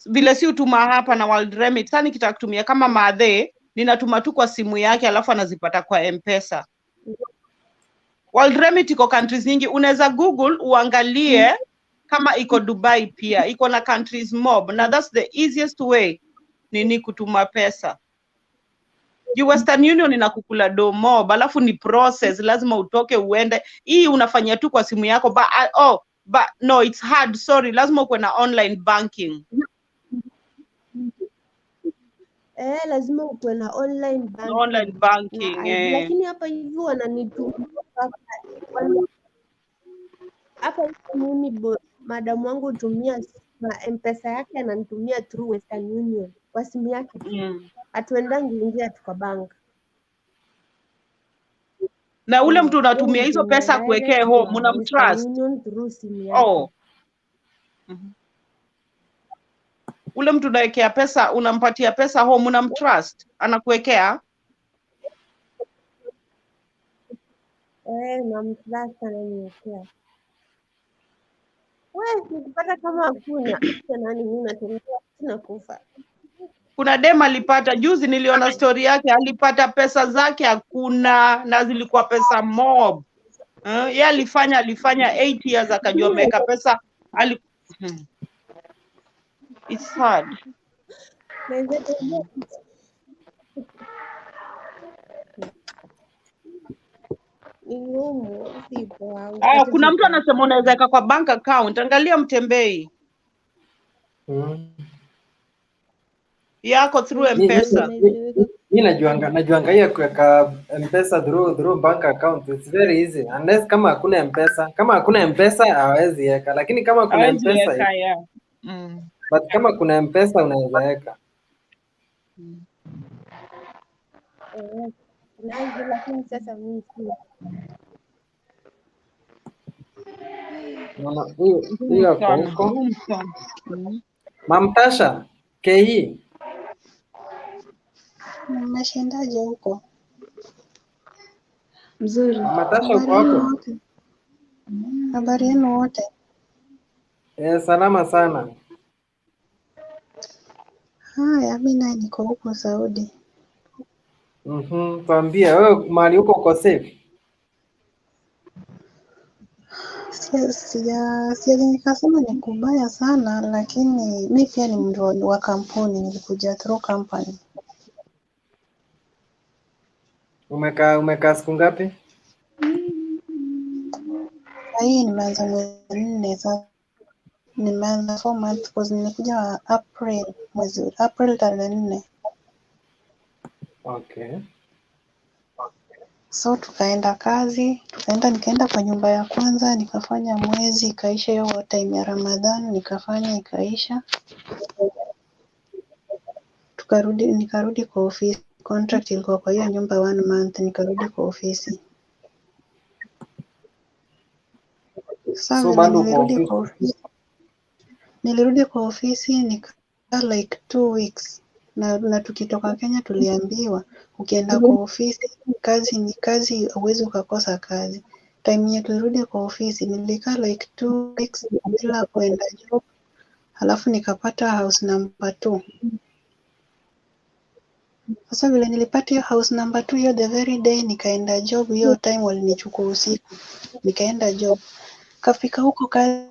vile si utuma hapa na World Remit. Sasa nikitaka kutumia kama madhe, ninatuma tu kwa simu yake alafu anazipata kwa M-Pesa. World Remit iko countries nyingi, unaweza Google uangalie kama iko Dubai pia, iko na countries mob, na that's the easiest way nini kutuma pesa. Western Union inakukula do mob, alafu ni process, lazima utoke uende. Hii unafanya tu kwa simu yako, but no, it's hard, sorry, lazima uwe na online banking. Lazima ukuwe na online banking. Online banking, Lakini hapa hivi wananitumia hapa mimi madamu wangu hutumia M-Pesa yake, ananitumia through Western Union kwa simu yake. Hatuendangi nje kwa bank. Na ule mtu unatumia hizo pesa kuwekea home, unamtrust. Union through simu yake. Ule mtu unawekea pesa, unampatia pesa home, unamtrust, anakuwekea. Namtrust ananiwekea. Wewe nikipata kama hakuna, acha nani mimi natembea sina kufa. Kuna dem alipata juzi, niliona story yake, alipata pesa zake hakuna, na zilikuwa pesa mob. Yeye alifanya 8 years akajua ameweka pesa It's hard. Ni ngumu, si poa. Kuna mtu anasema unaweza weka kwa bank account. Angalia Mtembei yako through M-Pesa. Mimi najuanga hiyo kuweka M-Pesa through bank account. It's very easy. Unless kama hakuna M-Pesa. Kama hakuna M-Pesa hawezi weka. Lakini kama kuna M-Pesa but kama kuna M-Pesa unaweza weka. Lakini sasa mimi hiyo huko. Mamtasha KE. Mmeshindaje huko? Mzuri. Matasha uko hapo? Habari yenu wote? Salama sana. Haya, mimi naye niko huko Saudi. Tuambie wewe mahali huko uko safe? Sija nikasema ni kubaya sana, lakini mimi pia ni mtu wa kampuni, nilikuja through company. Umekaa siku ngapi? Hii nimeanza mwezi 4 sasa. Nimeanza 4 months because nilikuja April tarehe 4. Okay. So tukaenda nikaenda kwa nyumba ya kwanza, nikafanya mwezi, ikaisha hiyo time ya Ramadhan, nikafanya ikaisha. Nikarudi kwa ofisi. Contract ilikuwa kwa hiyo nyumba 1 month, nikarudi kwa ofisi. Sasa nilirudi kwa ofisi nikaa like 2 weeks. Na tukitoka Kenya tuliambiwa ukienda kwa ofisi kazi huwezi ukakosa kazi. Time yetu tulirudi kwa ofisi nilikaa like 2 weeks bila kwenda job. Halafu nikapata house number 2. Sasa vile nilipata hiyo house number 2 hiyo the very day nikaenda job. Hiyo time walinichukua usiku. Nikaenda job. Kafika huko kazi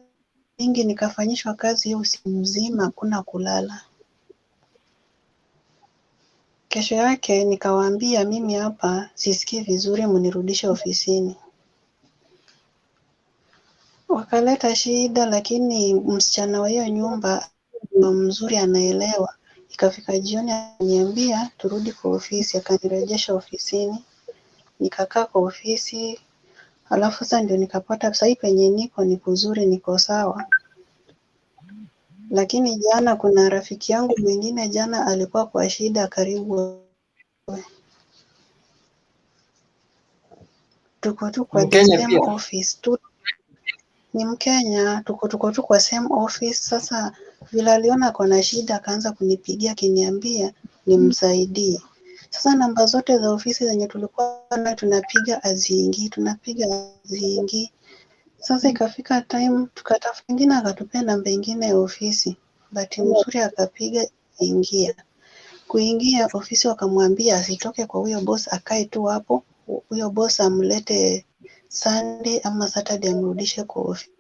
nyingi nikafanyishwa kazi hiyo usiku mzima, hakuna kulala. Kesho yake nikawaambia mimi hapa sisikii vizuri, mnirudishe ofisini. Wakaleta shida, lakini msichana wa hiyo nyumba mzuri anaelewa. Ikafika jioni akaniambia turudi kwa ofisi, akanirejesha ofisini. Nikakaa kwa ofisi, halafu sasa ndio nikapata sasa penye niko ni kuzuri, niko sawa. Lakini jana kuna rafiki yangu mwingine jana alikuwa kwa shida karibu. Tuko tu kwa the same office tu. Ni Mkenya, tuko tu kwa same office. Sasa vile aliona kuna shida akaanza kunipigia akiniambia nimsaidie. Sasa namba zote za ofisi zenye tulikuwa na tunapiga aziingii. Sasa ikafika time tukatafuta mwingine akatupea namba nyingine ya ofisi. Bahati mzuri akapiga ingia. Kuingia ofisi wakamwambia asitoke kwa huyo boss, akae tu hapo. Huyo boss amlete Sunday ama Saturday amrudishe kwa ofisi.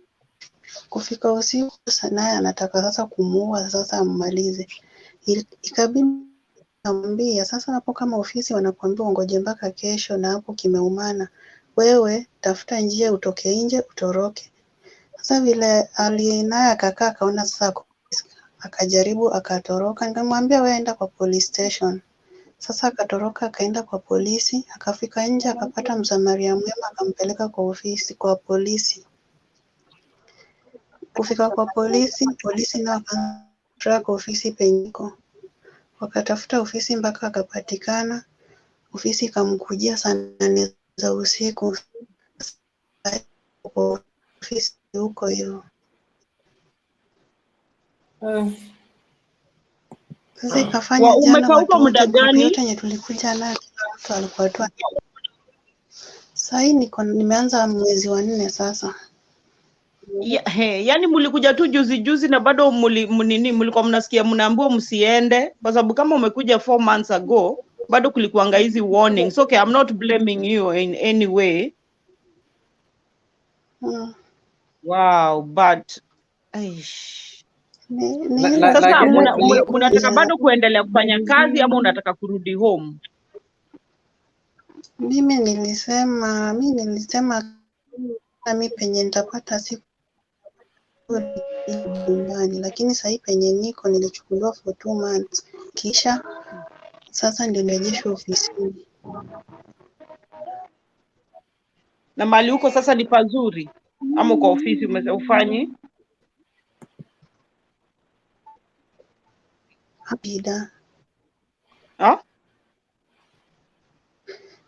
Kufika usiku naye anataka sasa kumuua, sasa ammalize. Ikabidi namwambia sasa hapo kama ofisi wanakuambia ungoje mpaka kesho na hapo kimeumana. Wewe tafuta njia utoke nje utoroke. Sasa vile naye akakaa akaona sasa akajaribu akatoroka. Nikamwambia wewe enda kwa police station. Sasa akatoroka akaenda kwa polisi, akafika nje akapata msamaria mwema akampeleka kwa ofisi kwa polisi. Kufika kwa polisi nao wakatrack ofisi penyiko. Wakatafuta ofisi mpaka akapatikana. Ofisi ikamkujia saa 4 za usiku. Ofisi huko hiyo. Sasa ikafanya jana Umekaa watu huko muda wote, grupu yote gani? yenye tulikuja nayo, kila mtu alikuwa tu. Sasa hii nimeanza mwezi wa 4 sasa. Yani mulikuja tu juzi juzi na bado mlikuwa mnasikia mnaambiwa msiende, kwa sababu kama umekuja 4 months ago bado kulikuanga hizi warnings. Okay, I'm not blaming you in any way. Wow, but sasa mnataka bado kuendelea kufanya kazi ama unataka kurudi home? Mimi nilisema mimi penye nitapata siku nyumbani, lakini sasa penye niko nilichukuliwa for 2 months, kisha sasa ndio nirejeshwe ofisini. Na mali huko sasa ni pazuri ama kwa ofisi ufanyi? Hapida.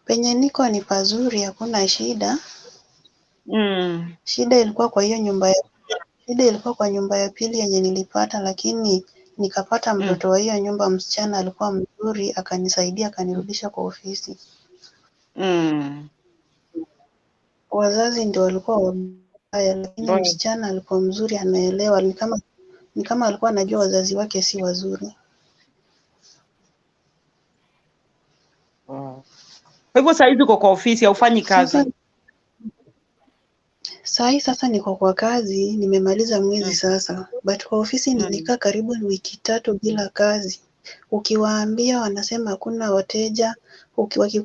Penye niko ni pazuri, hakuna shida. Shida ilikuwa kwa hiyo nyumba ya pili yenye nilipata, lakini nikapata mtoto wa hiyo nyumba, msichana alikuwa mzuri, akanisaidia akanirudisha kwa ofisi. Wazazi ndio walikuwa wabaya, lakini msichana alikuwa mzuri, anaelewa. Ni kama alikuwa anajua wazazi wake si wazuri. Kwa hivyo saa hizi uko kwa ofisi, haufanyi kazi? Sasa niko kwa kazi, nimemaliza mwezi sasa. But kwa ofisi nilikaa karibu wiki 3 bila kazi. Ukiwaambia wanasema hakuna wateja.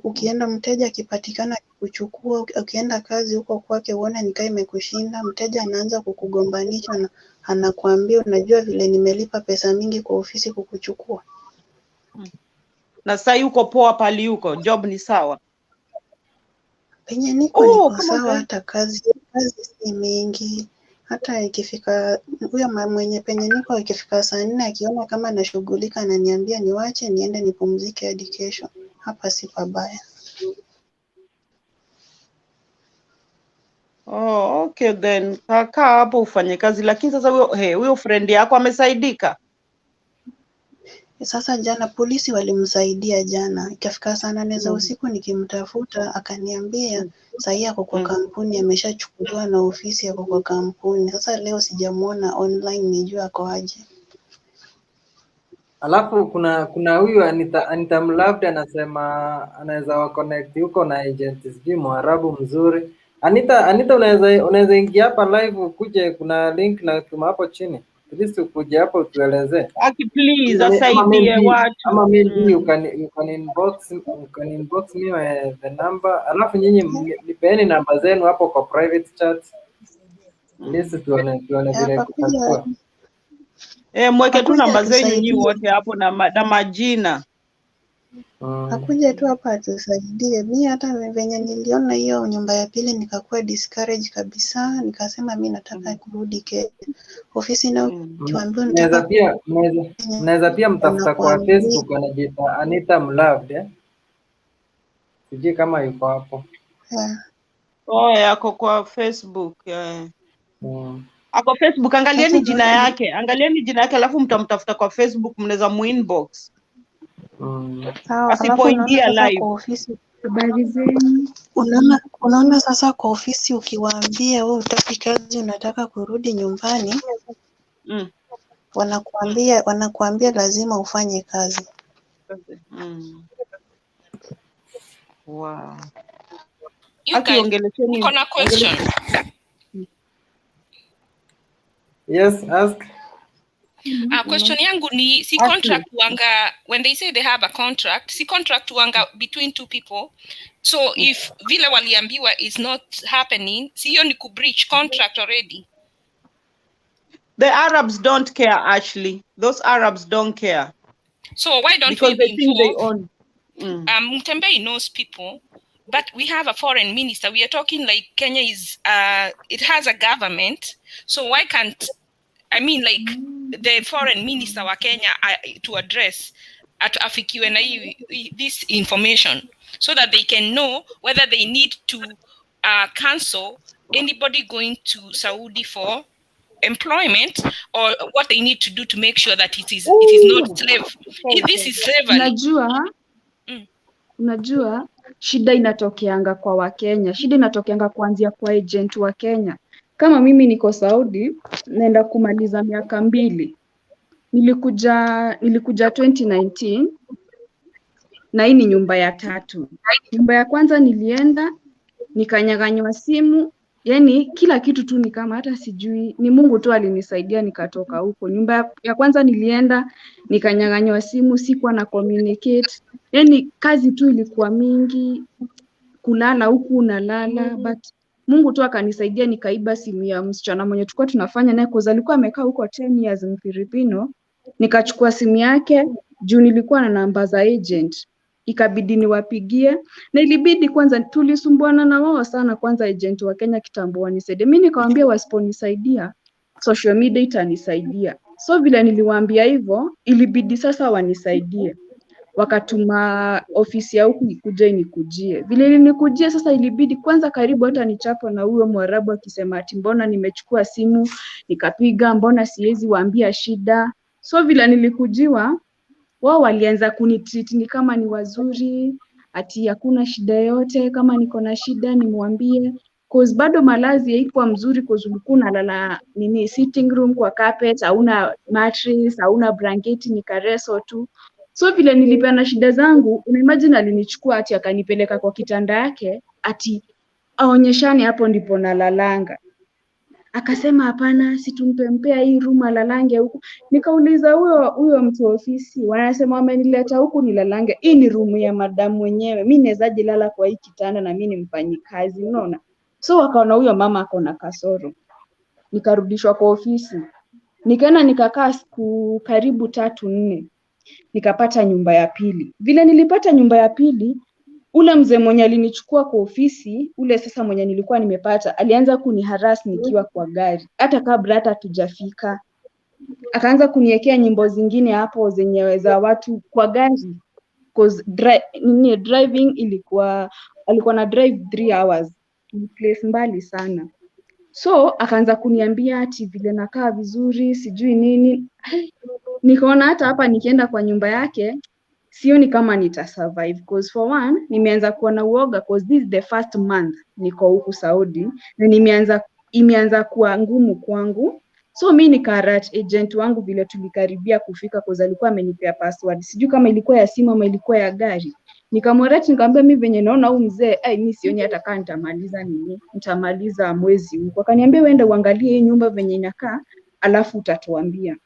Ukienda mteja akipatikana kuchukua, ukienda kazi huko kwake uone nikaa imekushinda, mteja anaanza kukugombanisha na anakuambia unajua vile nimelipa pesa mingi kwa ofisi kukuchukua. Na sasa yuko poa pali yuko, job ni sawa? Penye niko sawa, hata kazi si mingi. Hata ikifika huyo mwenye penye niko ikifika saa 4 akiona kama nashughulika ananiambia niwache niende nipumzike hadi kesho. Hapa si pabaya. Okay then. Kaa hapo ufanye kazi, lakini sasa huyo friend yako amesaidika? Sasa jana polisi walimsaidia jana. Ikafika saa 8 za usiku nikimtafuta akaniambia sahi yako kwa kampuni, ameshachukuliwa na ofisi yako kwa kampuni. Sasa leo sijamuona online nijue ako aje. Alafu kuna huyu Anita Mlavde anasema anaweza wa connect huko na agent sijui Mwarabu mzuri. Anita unaweza ingia hapa live ukuje, kuna link na tuma hapo chini. At least ukuje hapo tuelezee. Please asaidie watu. Ama maybe you can inbox me the number. Alafu nyinyi nipeeni namba zenu hapo kwa private chat. At least tuone vile kutakuwa. Mweke tu namba zenyu nyinyi wote hapo na majina. Akuje tu hapa atusaidie. Mimi hata venye niliona hiyo nyumba ya pili nikakuwa discourage kabisa, nikasema mimi nataka kurudi Kenya. Ofisi na kiambiwa Mnaweza pia mtafuta kwa Facebook, anajiita Anita Mlavde. Sijui kama yuko hapo. Ako kwa Facebook. Ako Facebook, angalieni jina yake. Alafu mtamtafuta kwa Facebook, mnaweza muinbox. Asipoingia live. Habari zenu. Unaona sasa kwa ofisi ukiwaambia wewe utaki kazi, unataka kurudi nyumbani, wanakuambia lazima ufanye kazi. Wow. Niko na question. Yes, ask. Question yangu ni si contract wanga, when they say they have a contract, si contract wanga between two people. So if vile waliambiwa is not happening, si hiyo ni ku breach contract already. The Arabs don't care, Ashley. Those Arabs don't care. So why don't because we they think they involve? own. Mutembei knows people, but we have a foreign minister. We are talking like Kenya is it has a government. So why can't the foreign minister wa Kenya to address afikiwe na this information so that they can know whether they need to cancel anybody going to Saudi for employment, or what they need to do to make sure that it is not slave. If this is slavery. Unajua shida inatokeanga kwa Wakenya. Shida inatokeanga kuanzia kwa agent wa Kenya. Kama mimi niko Saudi, naenda kumaliza miaka 2. Nilikuja 2019 na hii ni nyumba ya 3. Nyumba ya kwanza nilienda nikanyaganywa simu, yani kila kitu tu ni kama hata sijui, ni Mungu tu alinisaidia nikatoka huko. Nyumba ya kwanza nilienda nikanyaganywa simu, sikuwa na communicate. Yani kazi tu ilikuwa mingi, kulala huku unalala, but Mungu tu akanisaidia nikaiba simu ya msichana mwenye tulikuwa tunafanya naye, kwa alikuwa amekaa huko 10 years Mfilipino. Nikachukua simu yake juu nilikuwa na namba za agent. Ikabidi niwapigie, na ilibidi kwanza tulisumbuana na wao sana, kwanza agent wa Kenya kitambo wanisaidie. Mimi nikamwambia wasiponisaidia social media itanisaidia. So vile niliwaambia hivyo, ilibidi sasa wanisaidie. Wakatuma ofisi ya huku ikuje inikujie. Vile ilikujia sasa ilibidi kwanza karibu hata nichapo na huyo Mwarabu akisema ati mbona nimechukua simu nikapiga, mbona siwezi waambia shida. So vile nilikujiwa, wao walianza kunitreat ni kama ni wazuri, ati hakuna shida yote, kama niko na shida nimwambie. Cause bado malazi haikuwa mzuri, cause ulikuwa unalala sitting room kwa carpet, hauna mattress, hauna blanketi, ni kareso tu. So vile nilipeana shida zangu, unaimagine alinichukua ati akanipeleka kwa kitanda yake, ati aonyeshane hapo ndipo nalalanga. Akasema hapana, situmpempea hii room alalange huku. Nikauliza huyo mtu wa ofisi, wanasema wamenileta huku nilalange. Hii ni room ya madam mwenyewe. Mimi nawezaje lala kwa hii kitanda na mimi ni mfanyikazi, unaona? So wakaona huyo mama ako na kasoro. Nikarudishwa kwa ofisi. Nikaenda nikakaa siku karibu 3-4. Nikapata nyumba ya pili. Vile nilipata nyumba ya pili, ule mzee mwenye alinichukua kwa ofisi, ule sasa mwenye nilikuwa nimepata, alianza kuniharas nikiwa kwa gari. Hata kabla hata tujafika. Akaanza kuniwekea nyimbo zingine hapo zenye za watu kwa gari. Cause driving alikuwa na drive 3 hours. Place mbali sana. So akaanza kuniambia ati vile nakaa vizuri, sijui nini. Nikaona hata hapa nikienda kwa nyumba yake, sioni kama nitasurvive. Cause for one, nimeanza kuwa na uoga, cause this is the first month niko huku Saudi, na imeanza kuwa ngumu kwangu. So mimi nikarat agent wangu vile tulikaribia kufika, cause alikuwa amenipea password. Sijui kama ilikuwa ya simu ama ilikuwa ya gari. Nikamwambia nikamwambia mimi venye naona huyu mzee, mimi sioni hata kama nitamaliza mwezi huu. Akaniambia uende uangalie hii nyumba venye inakaa, alafu utatuambia.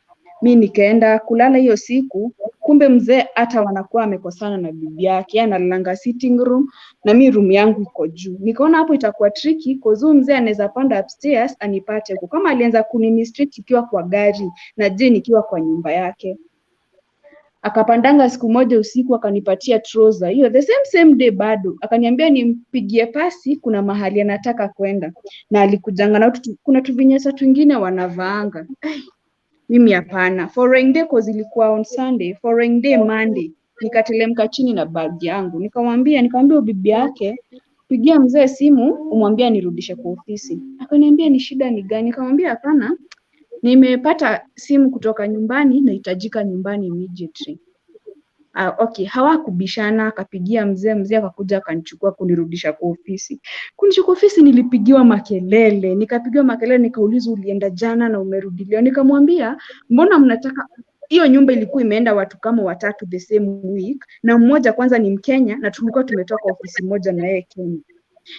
Mimi nikaenda kulala hiyo siku, kumbe mzee hata wanakuwa amekosana na bibi yake, yeye analanga sitting room na mimi room yangu iko juu. Nikaona hapo itakuwa tricky, cause huyu mzee anaweza panda upstairs anipate huko. Kama alianza kunimistreat ikiwa kwa gari na je nikiwa kwa nyumba yake. Akapandanga siku moja usiku akanipatia trouser. Hiyo the same day bado. Akaniambia nimpigie pasi kuna mahali anataka kwenda. Na alikujanga na kuna tuvinyesa twingine wanavaanga. Mimi hapana. Foreign day cause ilikuwa on Sunday, foreign day Monday. Nikatelemka chini na bag yangu. Nikamwambia bibi yake, pigia mzee simu umwambie nirudishe kwa ofisi. Akaniambia ni shida ni gani? Nikamwambia hapana. Nimepata simu kutoka nyumbani, nahitajika nyumbani immediately. Okay, hawakubishana, akapigia mzee akakuja akanichukua kunirudisha kwa ofisi. Kunichukua ofisi nilipigiwa makelele, nikaulizwa ulienda jana na umerudi leo. Nikamwambia mbona mnataka, hiyo nyumba ilikuwa imeenda watu kama 3 the same week, na mmoja kwanza ni Mkenya na tulikuwa tumetoka ofisi moja na yeye Kenya.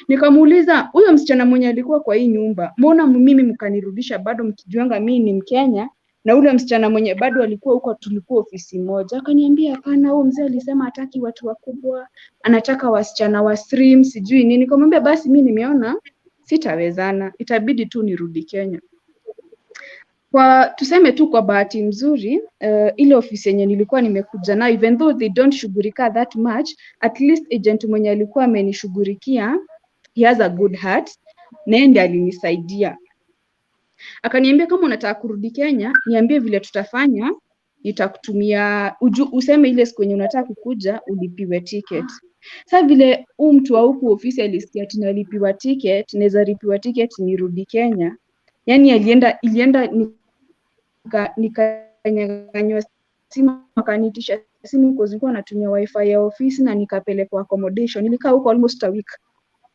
Nikamuuliza huyo msichana mwenye alikuwa kwa hii nyumba, mbona mimi mkanirudisha bado mkijuanga mimi ni Mkenya, na ule msichana mwenye bado alikuwa huko tulikuwa ofisi moja? Akaniambia hapana, huyo mzee alisema hataki watu wakubwa, anataka wasichana wa stream sijui nini. Nikamwambia basi mimi nimeona sitawezana, itabidi tu nirudi Kenya. Tuseme tu kwa bahati mzuri, ile ofisi yenye nilikuwa nimekuja na, even though they don't shughulika that much, at least agent mwenye alikuwa amenishughulikia, he has a good heart, na ndiye alinisaidia. Akaniambia kama unataka kurudi Kenya, niambie vile tutafanya, nitakutumia useme ile siku yenye unataka kukuja ulipiwe ticket. Sasa vile mtu wa huku ofisi alisikia tunalipiwa ticket, naweza lipiwa ticket nirudi Kenya. Yani ilienda nikanyang'anywa simu, akanitisha simu kwa zilikuwa natumia wifi ya ofisi na nikapelekwa accommodation. Nilikaa huko almost a week.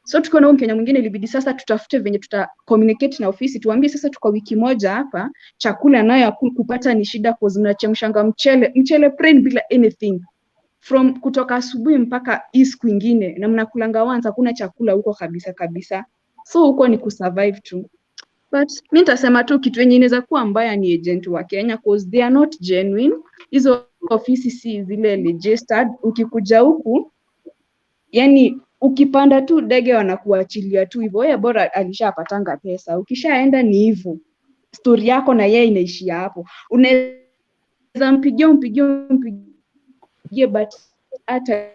So tuko na Mkenya mwingine, ilibidi sasa tutafute venye tuta communicate na ofisi, tuambie sasa tuko wiki moja hapa, chakula nayo kupata ni shida kwa zinachemshanga mchele plain bila anything from kutoka asubuhi mpaka siku nyingine, na mnakulanga once, hakuna chakula huko kabisa. So huko ni kusurvive tu. But mimi nitasema tu kitu yenye inaweza kuwa mbaya ni agent wa Kenya, cause they are not genuine. Hizo ofisi si zile registered. Ukikuja huku yani ukipanda tu ndege wanakuachilia tu hivyo, wewe bora alishapatanga pesa, ukishaenda ni hivyo, story yako na yeye inaishia hapo. Unaweza mpigie but hata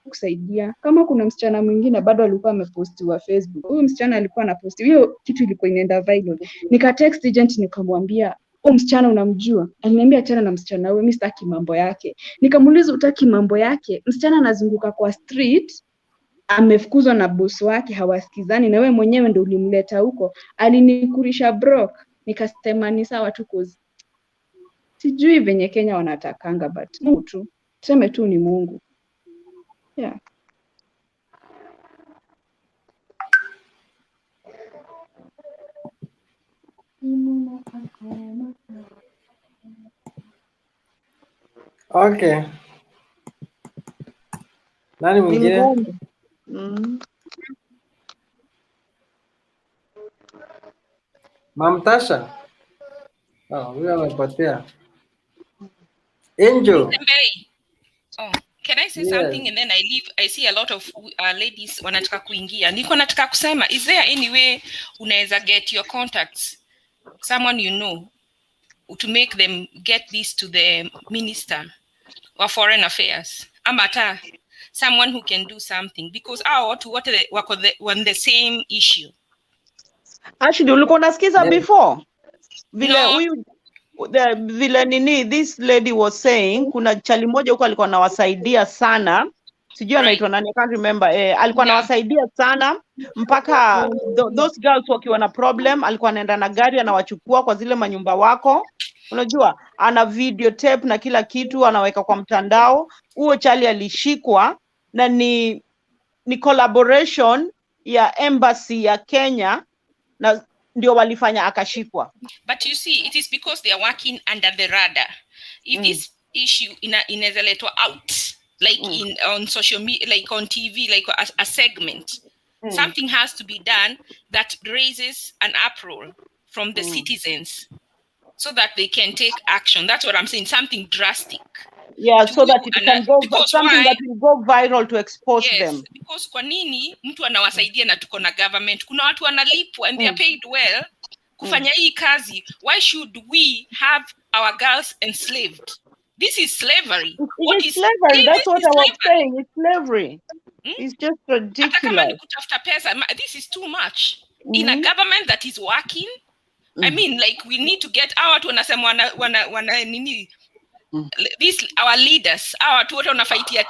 kusaidia. Kama kuna msichana mwingine bado alikuwa amepostiwa Facebook, huyu msichana alikuwa anaposti, hiyo kitu ilikuwa inaenda viral, nika text agent nikamwambia, msichana unamjua? Aliniambia achana na msichana wewe, mimi sitaki mambo yake. Nikamuuliza utaki mambo yake? Msichana anazunguka kwa street, amefukuzwa na boss wake, hawasikizani, na wewe mwenyewe ndio ulimleta huko. Alinikurisha broke. Nikasema ni sawa tu, cause sijui venye Kenya wanatakanga, but Mungu tu, tuseme tu ni Mungu. Yeah. Okay. Nani mwingine? Mamtasha. Huyo amepotea. Angel. Oh, can I say something and then I leave? I see a lot of ladies wanataka kuingia. Niko nataka kusema, is there any way unaweza get your contacts, someone you know, to make them get this to the minister of foreign affairs? Amata, someone who can do something, because wako on the same issue. Actually, ulikuwa unasikiza before vile huyu vile nini this lady was saying, kuna chali moja huko alikuwa anawasaidia sana, sijui anaitwa nani, I can't remember. Alikuwa anawasaidia sana mpaka those girls wakiwa na problem, alikuwa anaenda na gari anawachukua kwa zile manyumba wako, unajua ana video tape na kila kitu anaweka kwa mtandao. Huo chali alishikwa na ni collaboration ya embassy ya Kenya, na ndio walifanya akashikwa. But you see, it is because they are working under the radar. If this issue inaweza letwa out, like on social media, like on TV, like a segment, something has to be done that raises an uproar from the citizens, so that they can take action. That's what I'm saying, something drastic. Yeah, so that it can go, something that will go viral to expose them. Because kwa nini mtu anawasaidia na tuko na government? Kuna watu wanalipwa and they are paid well kufanya hii kazi. Why should we have our girls enslaved? This is slavery. What is slavery? That's what I was saying. It's slavery. It's just ridiculous. Hata kama ni kutafuta pesa, this is too much. In a government that is working, I mean, like, we need to get out wanasema wana nini, our leaders, our watu wote wanafightia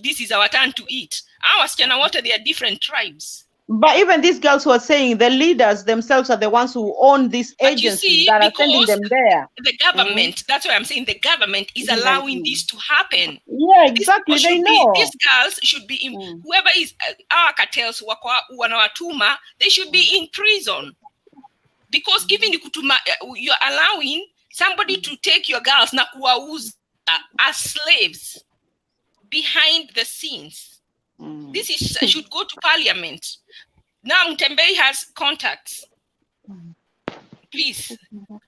this is our turn to eat. Our wasichana wote, they are different tribes. But even these girls who are saying the leaders themselves are the ones who own these agencies that are sending them there. The government, that's why I'm saying the government is allowing this to happen. Yeah, exactly. They know. These girls should be in, whoever is our cartels wanawatuma, they should be in prison. Because even you're allowing somebody to take your girls na kuwauza as slaves behind the scenes. This is should go to parliament. Now Mtembei has contacts. Please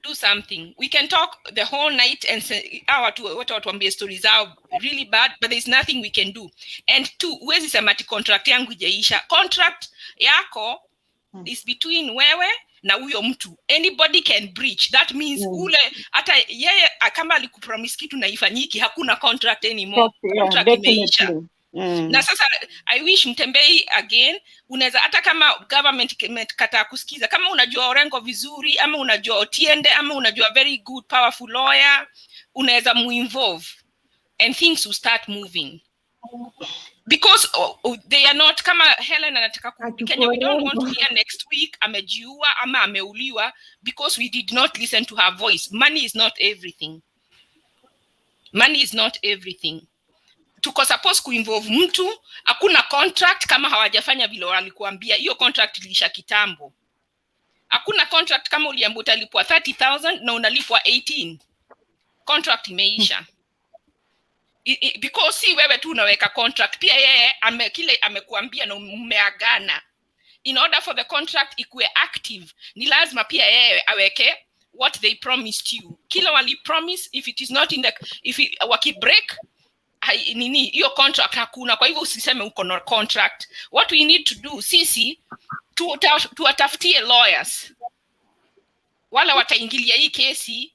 do something. We can talk the whole night and say what watuambie stories are really bad, but there's nothing we can do. And two, huwezi sema ati contract yangu ijaisha. Contract yako is between wewe na huyo mtu. Anybody can breach. That means ule hata yeye kama alikupromise kitu na ifanyiki, hakuna contract anymore. Contract imeisha. Na sasa I wish Mtembei again, unaweza hata kama government kataa kusikiza, kama unajua Orengo vizuri, ama unajua Otiende, ama unajua very good powerful lawyer, unaweza muinvolve and things will start moving. because they are not kama Helen anataka kurudi Kenya. We don't want to hear next week amejiua ama ameuliwa because we did not listen to her voice. Money is not everything. Money is not everything. Tuko suppose kuinvolve mtu, hakuna contract kama hawajafanya vile walikuambia. Hiyo contract ilisha kitambo. Hakuna contract kama uliambiwa utalipwa 30,000 na unalipwa 18. Contract imeisha. Because si wewe tu unaweka contract, pia yeye kile amekuambia na mmeagana. In order for the contract ikuwe active, ni lazima pia yeye aweke what they promised you. Kila wali promise, if it is not in the waki break nini hiyo contract hakuna. Kwa hivyo usiseme uko na contract. What we need to do sisi tuwatafutie lawyers wala wataingilia hii kesi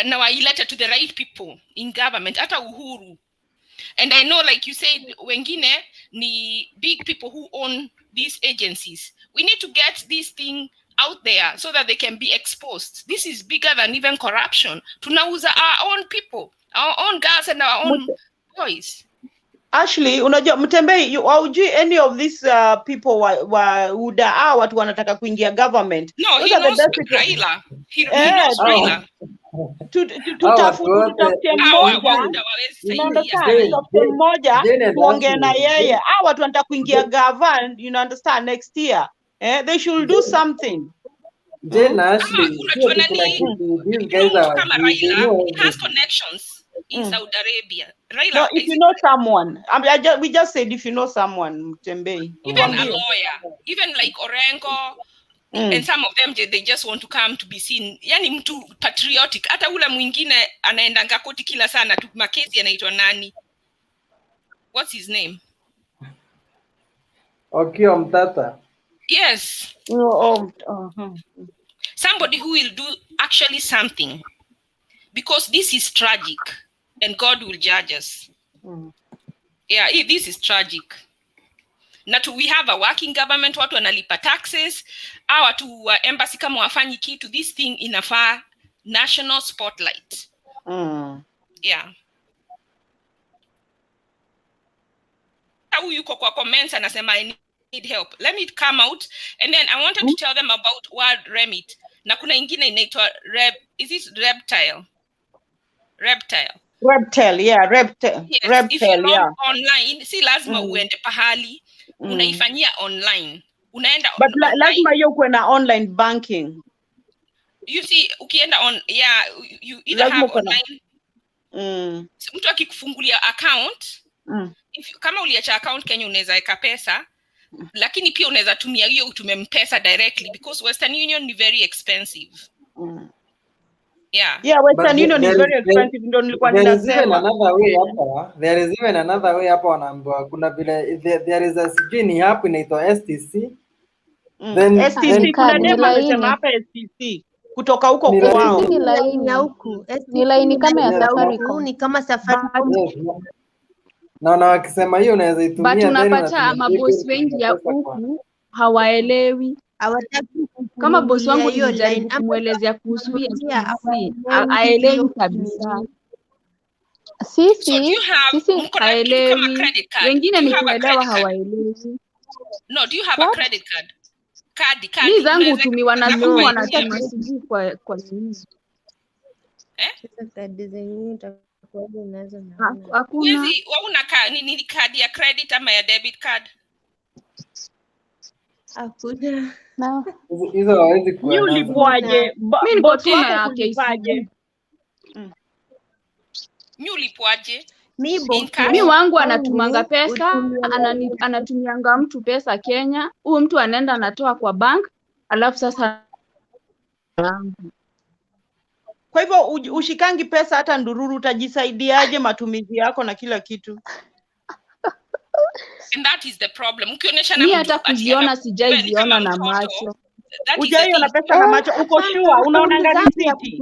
na wailete to the right people in government, hata Uhuru. And I know, like you said, wengine ni big people who own these agencies. We need to get this thing out there so that they can be exposed. This is bigger than even corruption. Tunauza our own people, our own girls and our own boys. Ashley, unajua Mtembei, haujui any of these people UDA watu wanataka kuingia government. No, he knows Raila. He knows Raila. Tutafute mmoja tuongee na yeye. Watu wanataka kuingia government, you understand, next year. They should do something. Jane, Ashley, these guys are kama Raila, he has connections in Saudi Arabia. Raila, no, if you know someone, we just said if you know someone, Mtembei. Even a lawyer, even like Orengo, and some of them they just want to come to be seen. Yani mtu patriotic. Hata ule mwingine anaendanga koti kila sana tu makezi anaitwa nani? What's his name? Okay, Mtata. Yes. Somebody who will do actually something, because this is tragic and God will judge us. Yeah, this is tragic. We have a working government, watu wanalipa taxes, watu wa embassy kama wafanyi kitu, this thing inafaa national spotlight. Yeah. Huyu yuko kwa comments anasema I need help. Let me come out, and then I wanted to tell them about World Remit. Na kuna ingine inaitwa is this reptile? Reptile, yeah, reptile. Yes, reptile, if you log yeah. online, si lazima uende pahali, unaifanyia online. Unaenda But online. lazima hiyo kuwe na online banking. You see, ukienda on, yeah, you either Lazima have online. Mtu akikufungulia account, kama uliacha account Kenya unaweza weka pesa, lakini pia unaweza tumia hiyo utume mpesa directly, because Western Union ni very expensive. Yeah, Western Union is very expensive. Ndio nilikuwa ninasema. There is even another way hapa wanaambiwa kuna vile there is a sijini hapo inaitwa STC. Then STC kuna demo amesema hapa STC kutoka huko kwao. Ni laini ya huku. Ni laini kama ya Safaricom, ni kama Safaricom. Na wakisema hiyo unaweza itumia. But unapata mabosi wengi ya huku hawaelewi. Kama bosi wangu nilijaribu kumwelezea kuhusu hii haelewi kabisa. Sisi haelewi. Wengine ni kuelewa hawaelewi. No, do you have a credit card? Kadi. Mimi zangu hutumiwa na simu, wanatuma sijui kwa nini. Sasa kadi zenyewe utakuwa unazo na. Hakuna. Wewe una ni kadi ya credit ama ya debit card? Hakuna. No. Hizo hawezi kuwa. Mimi ulipwaje? Mimi niko tu na KCB. Mimi ulipwaje? Mimi wangu anatumanga pesa, anatumianga mtu pesa Kenya. Huyo mtu anaenda anatoa kwa bank, alafu sasa kwa hivyo ushikangi pesa hata ndururu, utajisaidiaje matumizi yako na kila kitu? And that is the problem. Ukionyesha na mimi hata kuziona sijaiziona na macho. Ujaiona pesa na macho, uko sure unaona ngapi?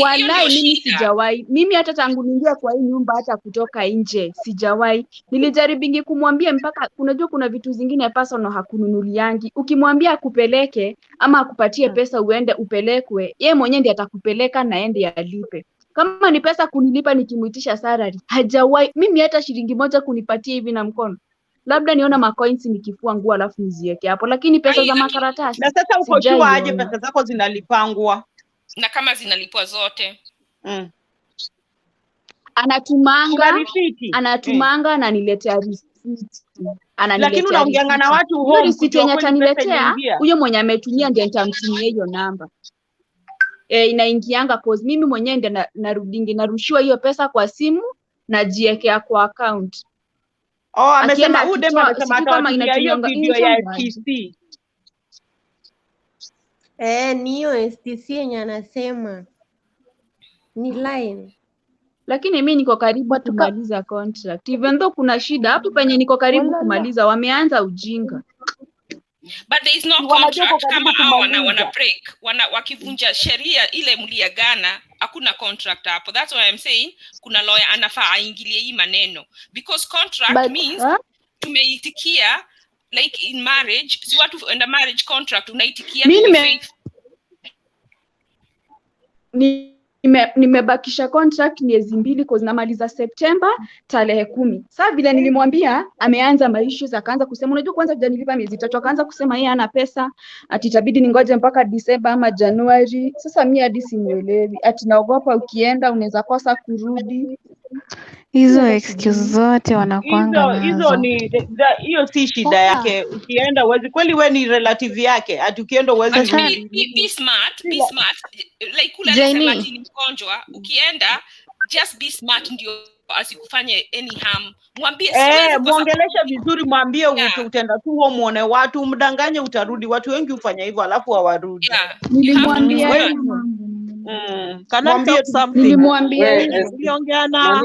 Wallahi mimi sijawahi. Mimi hata tangu niingia kwa hii nyumba hata kutoka nje sijawahi. Nilijaribu kumwambia mpaka unajua kuna vitu zingine personal hakununuliangi. Ukimwambia akupeleke ama akupatie pesa uende upelekwe, yeye mwenyewe ndiye atakupeleka na ende alipe. Kama ni pesa kunilipa nikimuitisha salary, hajawahi mimi hata shilingi moja kunipatia hivi na mkono. Labda niona macoins nikifua nguo alafu niziweke hapo, lakini pesa za makaratasi Na sasa uko sure aje sijaiona. pesa zako zinalipangwa? Na kama zinalipwa zote. Anatumanga risiti. Anatumanga ananiletea risiti. Lakini unaongeanga na watu Hiyo home risiti kujua yenye kweli pesa ataniletea, imeingia. huyo mwenye ametumia ndiye nitamtumia hiyo namba. Inaingianga cause mimi mwenyewe ndiye narudingi narushiwa hiyo pesa kwa simu najiwekea kwa account. Amesema huyu demu amesema sijui kama atawatumia hiyo inatumianga video ya FTC. Ni hiyo STC yenye anasema ni line. Lakini mimi niko karibu kumaliza contract. Even though kuna shida hapo penye niko karibu kumaliza, wameanza ujinga. But there is no contract kama hao wana break. Wakivunja sheria ile mliagana, hakuna contract hapo. That's why I'm saying kuna lawyer anafaa aingilie hii maneno. Because contract means tumeitikia like in marriage, si watu under marriage contract unaitikia to faith. Nimebakisha contract miezi 2 cause namaliza September tarehe 10. Sasa vile nilimwambia ameanza maissues, akaanza kusema unajua kwanza hujanilipa miezi 3, akaanza kusema yeye hana pesa, ati itabidi ningoje mpaka December ama January. Sasa mimi hadi simuelewi, ati naogopa ukienda unaweza kosa kurudi. Hizo excuse zote wanakuanga nazo. Hizo ni hiyo si shida yake. Ukienda uwezi kweli, wewe ni relative yake. Ati ukienda uwezi Be smart. Like kula anasema ati ni mgonjwa, ukienda just be smart ndio asikufanye any harm. Mwambie muongelesha vizuri, mwambie utaenda tu huo muone watu, mdanganye utarudi. Watu wengi ufanya hivyo alafu hawarudi. Nilimwambia nilimwambia uliongea na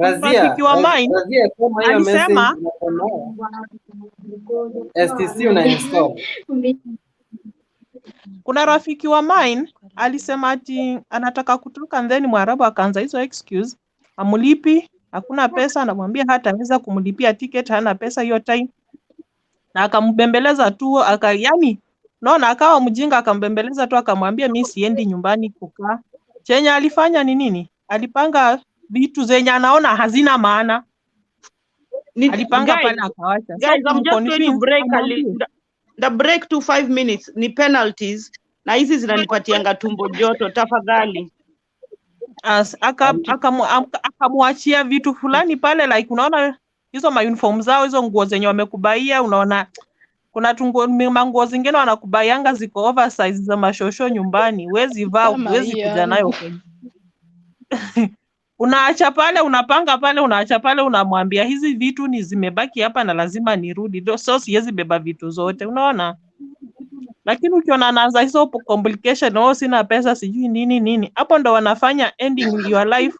rafiki wa mine alisema STC una install. Kuna rafiki wa mine alisema ati anataka kutoka, and then Mwarabu akaanza hizo excuse, amulipi, hakuna pesa, anamwambia hataweza kumlipia ticket, hana pesa hiyo time. Na akambembeleza tu, yani naona akawa mjinga, akambembeleza tu, akamwambia mimi siendi nyumbani kukaa. Chenye alifanya ni nini? Alipanga vitu zenye anaona hazina maana. Alipanga pale akawacha. Guys, I'm just going to break the break to 5 minutes. Ni penalties na hizi zinanipatianga tumbo joto, tafadhali. Akamwachia vitu fulani pale, like unaona hizo uniform zao, hizo nguo zenye wamekubaia, unaona kuna manguo zingine wanakubaianga ziko oversize za mashosho nyumbani, huwezi vaa, huwezi kuja nayo kwenye. Unaacha pale, unapanga pale, unaacha pale, unamwambia hizi vitu ni zimebaki hapa na lazima nirudi. So siwezi beba vitu zote, unaona? Lakini ukiona anaanza hizo complication, sina pesa, sijui nini, hapo ndo wanafanya ending your life.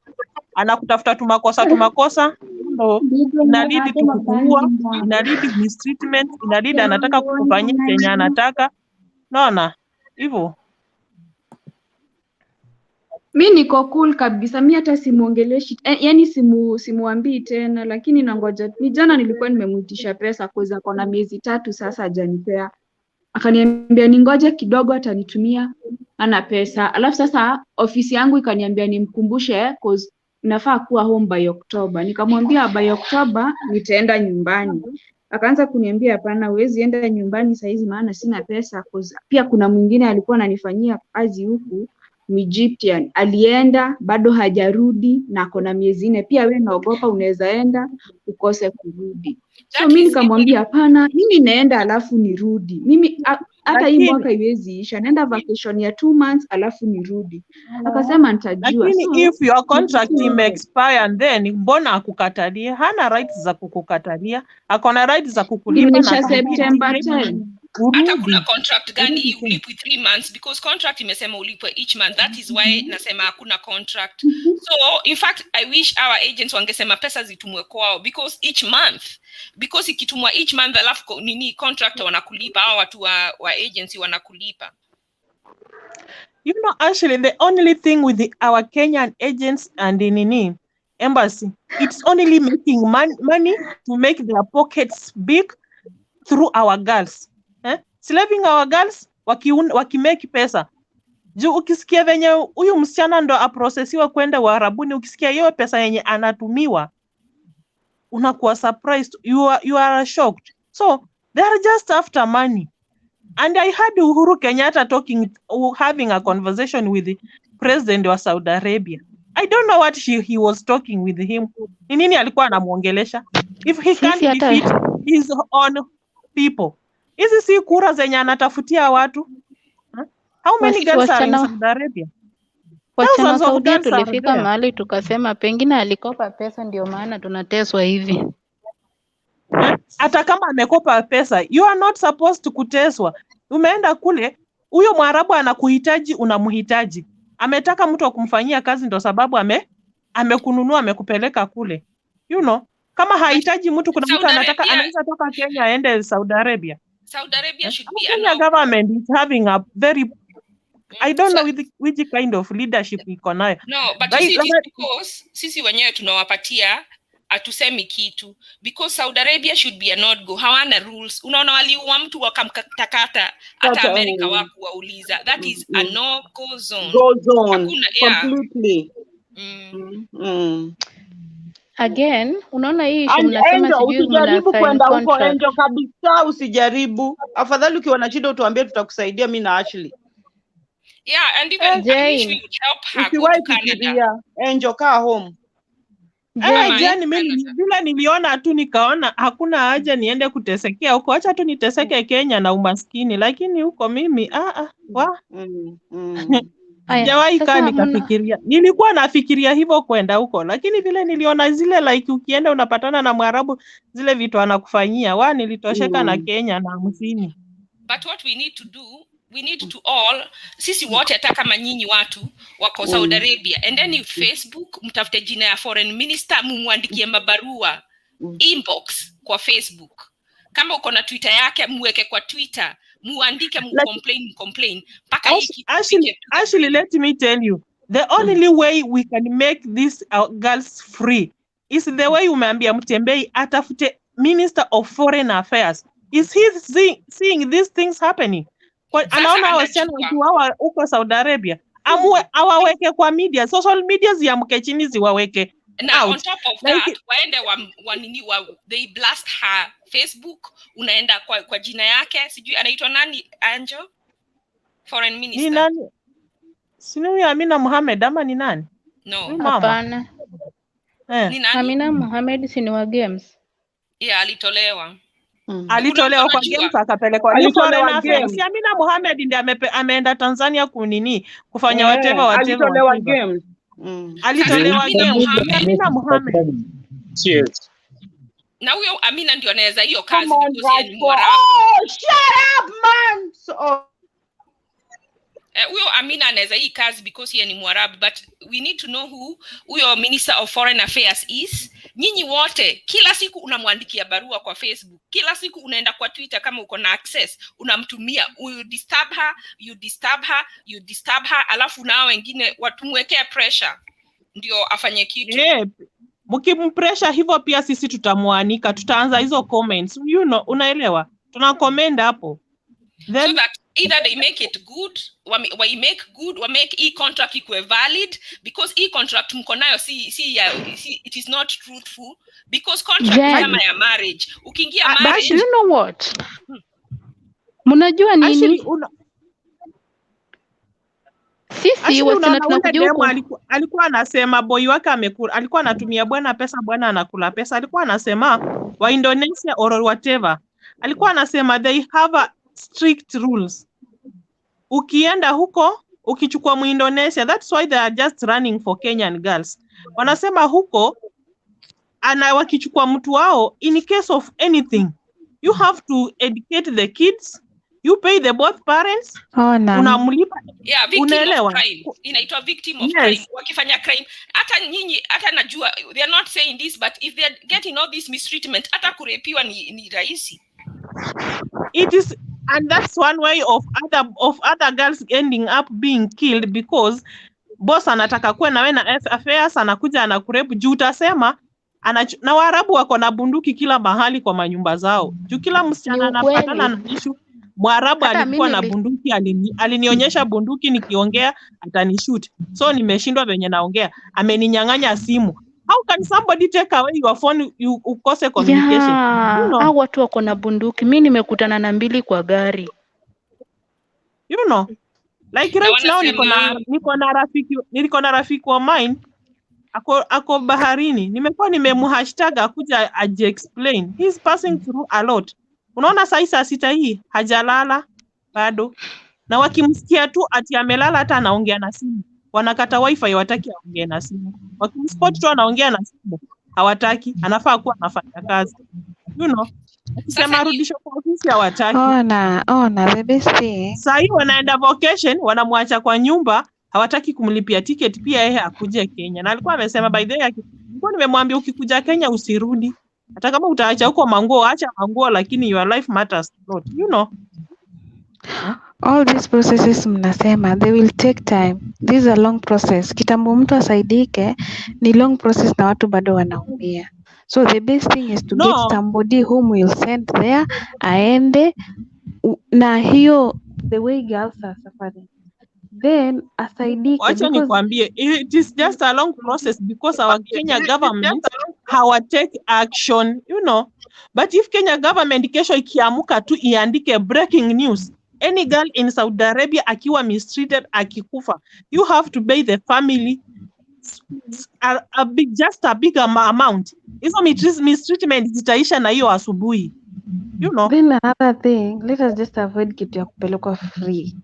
Anakutafuta tumakosa, ndo inalidi tukukua, inalidi mistreatment, inalidi anataka kukufanyia chenye anataka. Unaona? Hivyo. Mimi niko cool kabisa, mimi hata simuongeleshi, yani simuambii tena, lakini nangoja. Ni jana nilikuwa nimemuitisha pesa kwa kona miezi 3 sasa hajanipea. Akaniambia ningoje kidogo atanitumia, ana pesa. Alafu sasa ofisi yangu ikaniambia nimkumbushe cause nafaa kuwa home by October. Nikamwambia by October nitaenda nyumbani. Akaanza kuniambia hapana, huwezi enda nyumbani saa hizi maana sina pesa cause pia kuna mwingine alikuwa ananifanyia kazi huku Egyptian, alienda bado hajarudi na ako na miezi 4. Pia wewe naogopa unaweza enda ukose kurudi. So mimi nikamwambia hapana, mimi naenda alafu nirudi. Mimi hata hii mwaka iwezi isha, naenda vacation ya 2 months alafu nirudi. Akasema nitajua. Lakini if your contract expire then mbona akukatalia? Hana rights za kukukatalia. Akona rights za kukulipa na September 10. Hata kuna contract gani ulipwe 3 months because contract imesema ulipwe each month. That is why nasema hakuna contract. So in fact I wish our agents wangesema pesa zitumwe kwao because each month, because ikitumwa each month alafu nini contractor wanakulipa au watu wa agency wanakulipa. You know, actually the only thing with our Kenyan agents and the embassy, it's only making money to make their pockets big through our girls. Slaving our girls, waki make pesa. Juu ukisikia venye huyu msichana ndo aprocessiwa kwenda Uarabuni, ukisikia hiyo pesa yenye anatumiwa unakuwa surprised, you are shocked. So they are just after money. And I heard Uhuru Kenyatta having a conversation with the president wa Saudi Arabia. I don't know what he was talking with him. Ni nini alikuwa anamuongelesha? If he can't defeat his own people. Hizi si kura zenye anatafutia watu. How many girls are in Saudi Arabia? Wasichana Thousands of Saudia girls are tulifika there. mahali tukasema pengine alikopa pesa ndio maana tunateswa hivi. Hata kama amekopa pesa, you are not supposed to kuteswa. Umeenda kule, huyo Mwarabu anakuhitaji, unamhitaji. Ametaka mtu akumfanyia kazi ndo sababu amekununua, amekupeleka kule. You know, kama hahitaji mtu, kuna mtu anaweza toka Kenya aende Saudi Arabia. Saudi Arabia should be Kenya government is having a very, I don't know which kind of leadership iko nayo. No, but you see, it is because sisi wenyewe tunawapatia atusemi kitu, because Saudi Arabia should be a not go. Hawana rules. Unaona waliua mtu wakamkatakata, hata Amerika waku wauliza. That is a no go zone. Go zone. Hakuna, completely. Again, unaona hii mnasema sijui usijaribu kwenda huko Angel kabisa, usijaribu. Afadhali ukiwa na shida utuambie, tutakusaidia mimi na Ashley. Yeah, and even we would help her go to Canada. Angel, kaa home. Jani mimi bila niliona tu nikaona hakuna haja niende kutesekea huko, acha tu niteseke Kenya na umaskini, lakini huko mimi sijawahi kaa nikafikiria. Nilikuwa nafikiria hivyo kwenda huko, lakini vile niliona zile like ukienda unapatana na Mwarabu zile vitu anakufanyia, nilitosheka na Kenya na hamsini. But what we need to do, we need to all, sisi wote hata kama nyinyi watu wako Saudi Arabia, and then Facebook mtafute jina ya foreign minister, mumwandikie mabarua inbox kwa Facebook. Kama uko na Twitter yake muweke kwa Twitter, muandike complain paka hiki. Actually, let me tell you, the only way we can make these girls free is the way umeambia Mtembei atafute Minister of Foreign Affairs. Is he seeing these things happening? Anaona wasichana wakiwa huko Saudi Arabia, awaweke kwa media, social media ziamke chini ziwaweke. Now on top of that, waende they blast her Facebook, unaenda kwa jina yake, sijui anaitwa nani, Angel? Foreign Minister. Ni nani? Sini Amina Mohamed ama ni nani? No. Hapana. Ni nani? Amina Mohamed si ni wa Games. Yeah, alitolewa. Alitolewa kwa Games akapelekwa. Alitolewa Games. Amina Mohamed ndiye ameenda Tanzania kufanya whatever. Alitolewa Games. Alitolewa Games. Amina Mohamed. Yes. Na huyo Amina ndio anaweza hiyo kazi because yeye ni Mwarabu. Oh, shut up man. Huyo Amina anaweza hii kazi because yeye ni Mwarabu, but we need to know who huyo Minister of Foreign Affairs is. Nyinyi wote kila siku unamwandikia barua kwa Facebook, kila siku unaenda kwa Twitter kama uko na access, unamtumia, you disturb her, alafu nao wengine watumwekea pressure ndio afanye kitu. Mkimpressure hivyo pia sisi tutamuanika, tutaanza hizo comments, you know, unaelewa, tuna comment hapo. Then, so that either they make it good, we make e-contract ikwe valid, because e-contract mko nayo it is not truthful, because contract kama ya marriage, ukiingia marriage. But you know what? Mnajua nini? Sisi wasichana tunakuja huko. Alikuwa anasema boy wake alikuwa anatumia bwana pesa, bwana anakula pesa. Alikuwa anasema wa Indonesia or whatever. Alikuwa anasema they have a strict rules. Ukienda huko, ukichukua Muindonesia, that's why they are just running for Kenyan girls. Wanasema huko wakichukua mtu wao, in case of anything, you have to educate the kids. You pay the both parents. Unamlipa. Yeah, victim of crime. Inaitwa victim of crime. Wakifanya crime, hata nyinyi, hata najua, they are not saying this, but if they are getting all this mistreatment, hata kurepiwa ni rahisi. It is, and that's one way of other girls ending up being killed, because boss anataka kuwa nawe na affairs, anakuja anakurepu juu utasema na Waarabu wako na bunduki kila mahali kwa manyumba zao. Juu kila msichana anapatana na issue Mwarabu Hata alikuwa mimi na bunduki, alinionyesha bunduki nikiongea atanishoot. So nimeshindwa venye naongea. Ameninyang'anya simu. How can somebody take away your phone ukose communication? You know, hao watu wako na bunduki. Mimi nimekutana na mbili kwa gari. you know. Like Na right now wanasema niko na rafiki wa mine ako baharini. Nimekuwa nimemhashtag akuja explain. He's passing through a lot. Unaona saa 6 hii hajalala bado. Na wakimsikia tu ati amelala hata anaongea na simu. Wanakata wifi hawataki aongee na simu. Wakimspot tu anaongea na simu hawataki. Anafaa kuwa anafanya kazi. You know. Akisema rudisho kwa ofisi hawataki. Ona, the best thing. Saa hii wanaenda vacation, wanamwacha kwa nyumba, hawataki kumlipia ticket pia yeye akuje Kenya. Na alikuwa amesema by the way, nilikuwa nimemwambia ukikuja Kenya usirudi. Hata kama utaacha huko manguo, acha manguo, lakini your life matters a lot, you know. All these processes mnasema they will take time. This is a long process. Kitambo mtu asaidike ni long process na watu bado wanaumia. So the best thing is to get somebody whom will send there aende na hiyo the way girls are suffering. Then asaidike. Wacha nikwambie, it is just a long process because our Kenya government hawatake action, you know. But if Kenya government kesho ikiamuka tu iandike breaking news, any girl in Saudi Arabia akiwa mistreated akikufa, you have to pay the family just a big amount. Hizo mistreatment zitaisha na hiyo asubuhi, you know. Then another thing, let us just avoid kitu ya kupelekwa free.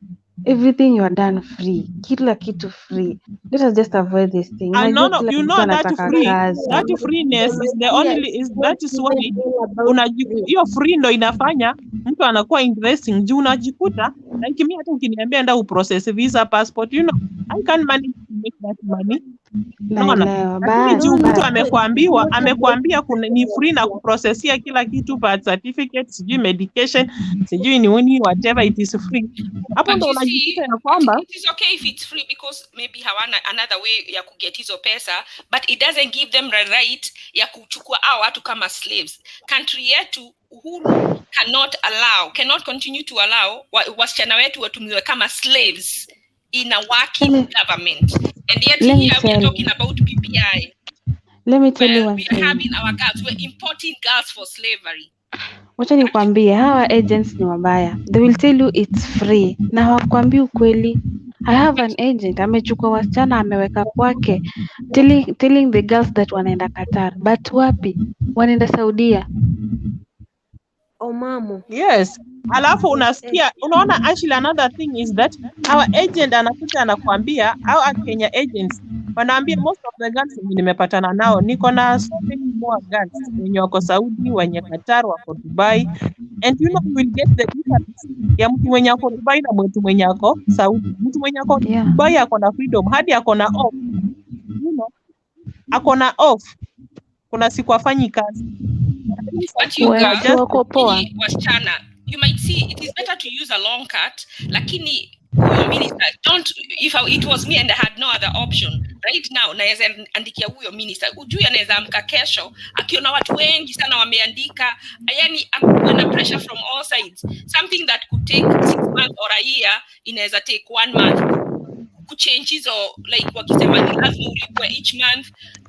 Everything you are done free. Kila kitu free. Let us just avoid this thing. And no, you know that freeness is the only that is why hiyo free ndo inafanya mtu anakuwa interesting juu unajikuta like mimi hata ukiniambia enda uprocess visa passport, you know, I can manage to make that money. Lakini juu mtu amekwambia ni free na kuprocessia kila kitu, birth certificate, sijui medication, sijui ni nini, whatever it is free. Hapo ndo unajikuta ya kwamba it is okay if it's free because maybe hawana another way ya kuget hizo pesa, but it doesn't give them the right ya kuchukua hao watu kama slaves. Country yetu uhuru cannot continue to allow wasichana wetu watumiwe kama slaves in a working government. And yet here we are talking about BPI. Let me tell you one we thing. are having our girls, we're importing girls for slavery. Wacha nikwambie hawa agents ni wabaya. They will tell you it's free. Na hawakwambii ukweli. I have an agent amechukua wasichana ameweka kwake telling the girls that wanaenda Qatar. But wapi? Wanaenda Saudia. Mamo. Yes. Alafu unasikia, unaona actually another thing is that our agent anakuja anakuambia, our Kenya agents wanaambia most of the girls nimepatana nao, niko na so many more girls wenye wako Saudi, wenye Qatar, wako Dubai, and you know we will get the difference ya mtu mwenye ako Dubai na mtu mwenye ako Saudi. Mtu mwenye ako Dubai ako na freedom, hadi ako na off, you know, ako na off, kuna siku afanyi kazi. But you guys, wasichana, you might see it is better to use a long cut, lakini huyo minister it was me and I had no other option right now, naweza andikia huyo minister, ujui anaweza amka kesho akiona watu wengi sana wameandika, yani ana pressure from all sides, something that could take 6 months or a year inaweza take 1 month kuchange hizo, like wakisema ni lazima ulipwe each month,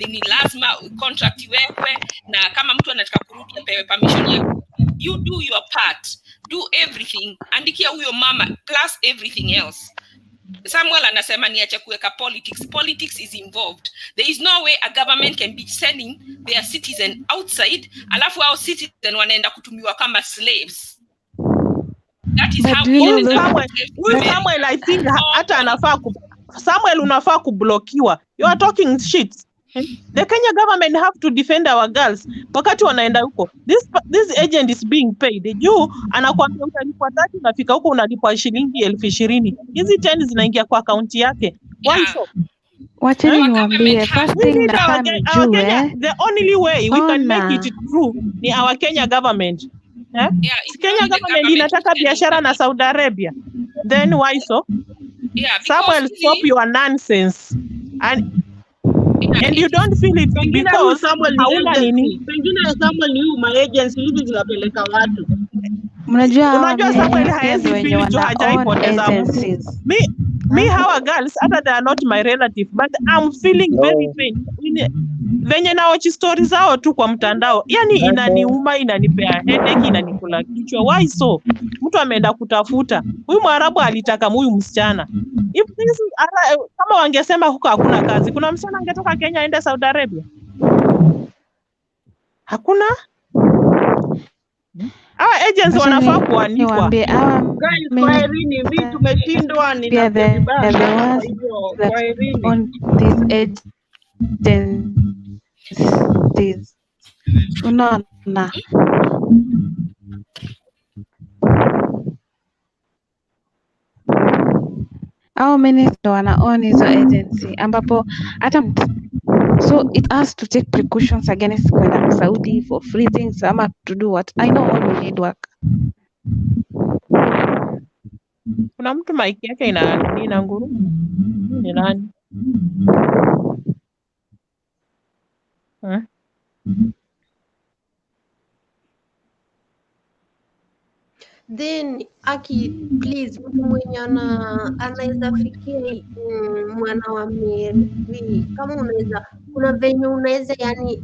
ni lazima contract iwekwe, na kama mtu anataka kurudi apewe permission ya you do your part, do everything, andikia huyo mama plus everything else. Samuel anasema niache kuweka politics is involved. There is no way a government can be sending their citizen outside alafu hao citizen wanaenda kutumiwa kama slaves. That is how Samuel I think hata anafaa Samuel unafaa kublokiwa. You are talking shit. The Kenya government have to defend our girls. Wakati wanaenda huko, this agent is being paid. Juu anakuambia utalipwa 30, unafika huko unalipwa shilingi 20,000. Hizi 10 zinaingia kwa akaunti yake. Why so? Wacheni niwaambie, first thing nafaa mjue. The only way we can make it true ni our Kenya government. Kenya government inataka biashara na Saudi Arabia. Then why so? Samuel, stop your nonsense. And you don't feel it because hauna nini. Pengine Samuel ni my agency hizi zinapeleka watu. Unajua Samuel haezi feel juu hajaipoteza mtu. Me hawa girls hata they are not my relative but I'm feeling very pain. Venye naochi stories zao tu kwa mtandao. Yani inaniuma, inanipea headache, inanikula kichwa. Why so? Mtu ameenda kutafuta. Huyu Mwarabu alitaka huyu msichana. If this kama wangesema huko hakuna kazi, kuna msichana angetoka Kenya aende Saudi Arabia? Hakuna? Agents wanafaa kuanikwa. Guys, kwaherini, mimi tumeshindwa, ninasikia vibaya sana, kwa hivyo kwaherini. On these agencies. Unaona? How many wana own hizo agency ambapo hata so it has to take precautions against kwenda Saudi for free things ama to do what? I know all you need work. Kuna mtu mic yake ina nguruma. Ni nani? Then Aki, please, mtu mwenye anaweza fikia mwana wa Mary, kama unaweza, kuna venye unaweza yani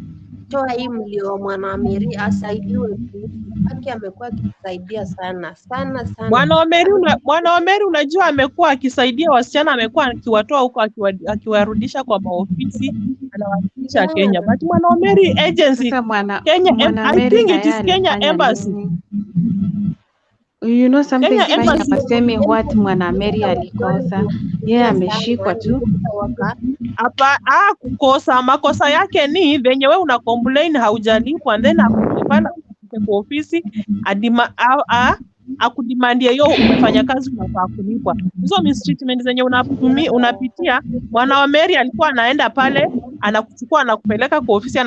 toa hii mlio wa mwana wa Mary asaidiwe. Aki amekuwa akisaidia sana. Mwana wa Mary unajua amekuwa akisaidia wasichana, amekuwa akiwatoa huko akiwarudisha kwa maofisi, anawarudisha Kenya. But Mwana wa Mary agency Kenya, I think it is Kenya embassy. You know something funny, hapasemi what Mwana Mary alikosa. Yeye ameshikwa tu. Hapa kukosa, makosa yake ni venye wewe una complain haujalipwa and then akupana kwa ofisi akudimandia yo umefanya kazi unafaa kulipwa. Hizo mistreatment zenye unapitia. Mwana wa Mary alikuwa anaenda pale, anakuchukua anakupeleka kwa ofisi,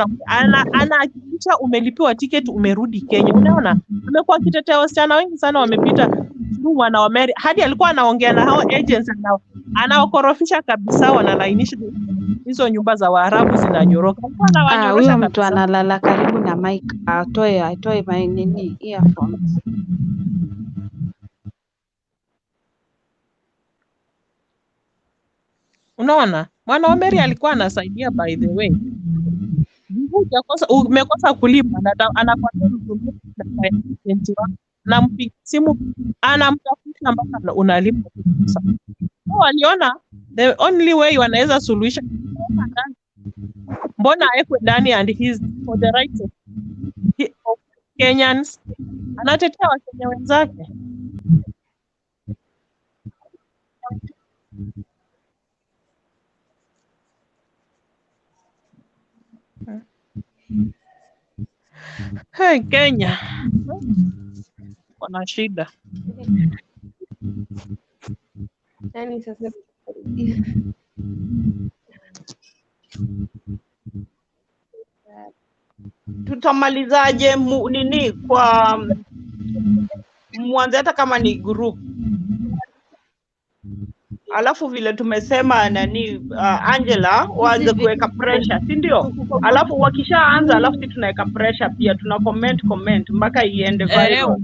anahakikisha umelipiwa ticket umerudi Kenya. Unaona? Amekuwa akitetea wasichana wengi sana wamepita through Mwana wa Mary. Hadi alikuwa anaongea na hao agents anawakorofisha kabisa, wanalainisha hizo nyumba za Waarabu zinanyoroka. Huyo mtu analala karibu na mic, atoe nini earphones. Unaona? Mwana wa Mary alikuwa anasaidia by the way. Umekosa kulipa, anakwambia mtumie agent wako, nampigia simu, anamtafuta mpaka unalipa pesa. So waliona the only way wanaweza solution, mbona awekwe ndani and he's for the rights of Kenyans, anatetea Wakenya wenzake. Hey, Kenya wana shida. Yani sasa tutamalizaje nini kwa mwanzo, hata kama ni group, alafu vile tumesema nani Angela waanze kuweka pressure, si ndio? Alafu wakishaanza, alafu sisi tunaweka pressure pia, tuna comment mpaka iende viral.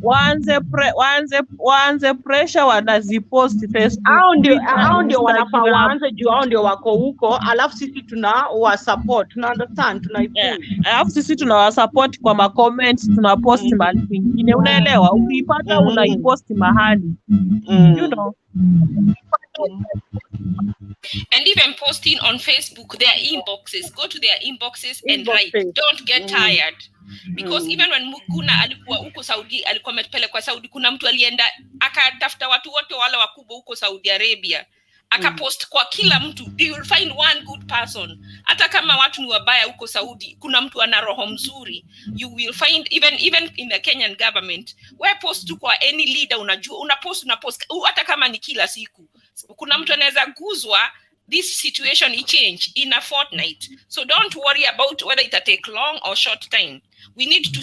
Waanze pressure, wanazipost Facebook. Hao ndio wanafaa waanze juu hao ndio wako huko, alafu sisi tuna wa support, tuna understand, tunaipush. Alafu sisi tunawa support kwa ma comments, tuna post mahali pengine, unaelewa? Ukipata unaipost mahali. You know. And even posting on Facebook, their inboxes, go to their inboxes and write. Don't get tired. Because even when Muguna alikuwa huko Saudi, alikuwa amepelekwa Saudi, kuna mtu alienda akatafuta watu wote wale wakubwa huko Saudi Arabia, akapost kwa kila mtu. You will find one good person. Hata kama watu ni wabaya huko Saudi, kuna mtu ana roho mzuri. You will find even in the Kenyan government, where post tu kwa any leader, unajua unapost hata kama ni kila siku. Kuna mtu anaweza guzwa, this situation will change in a fortnight. So don't worry about whether it will take long or short time. We need to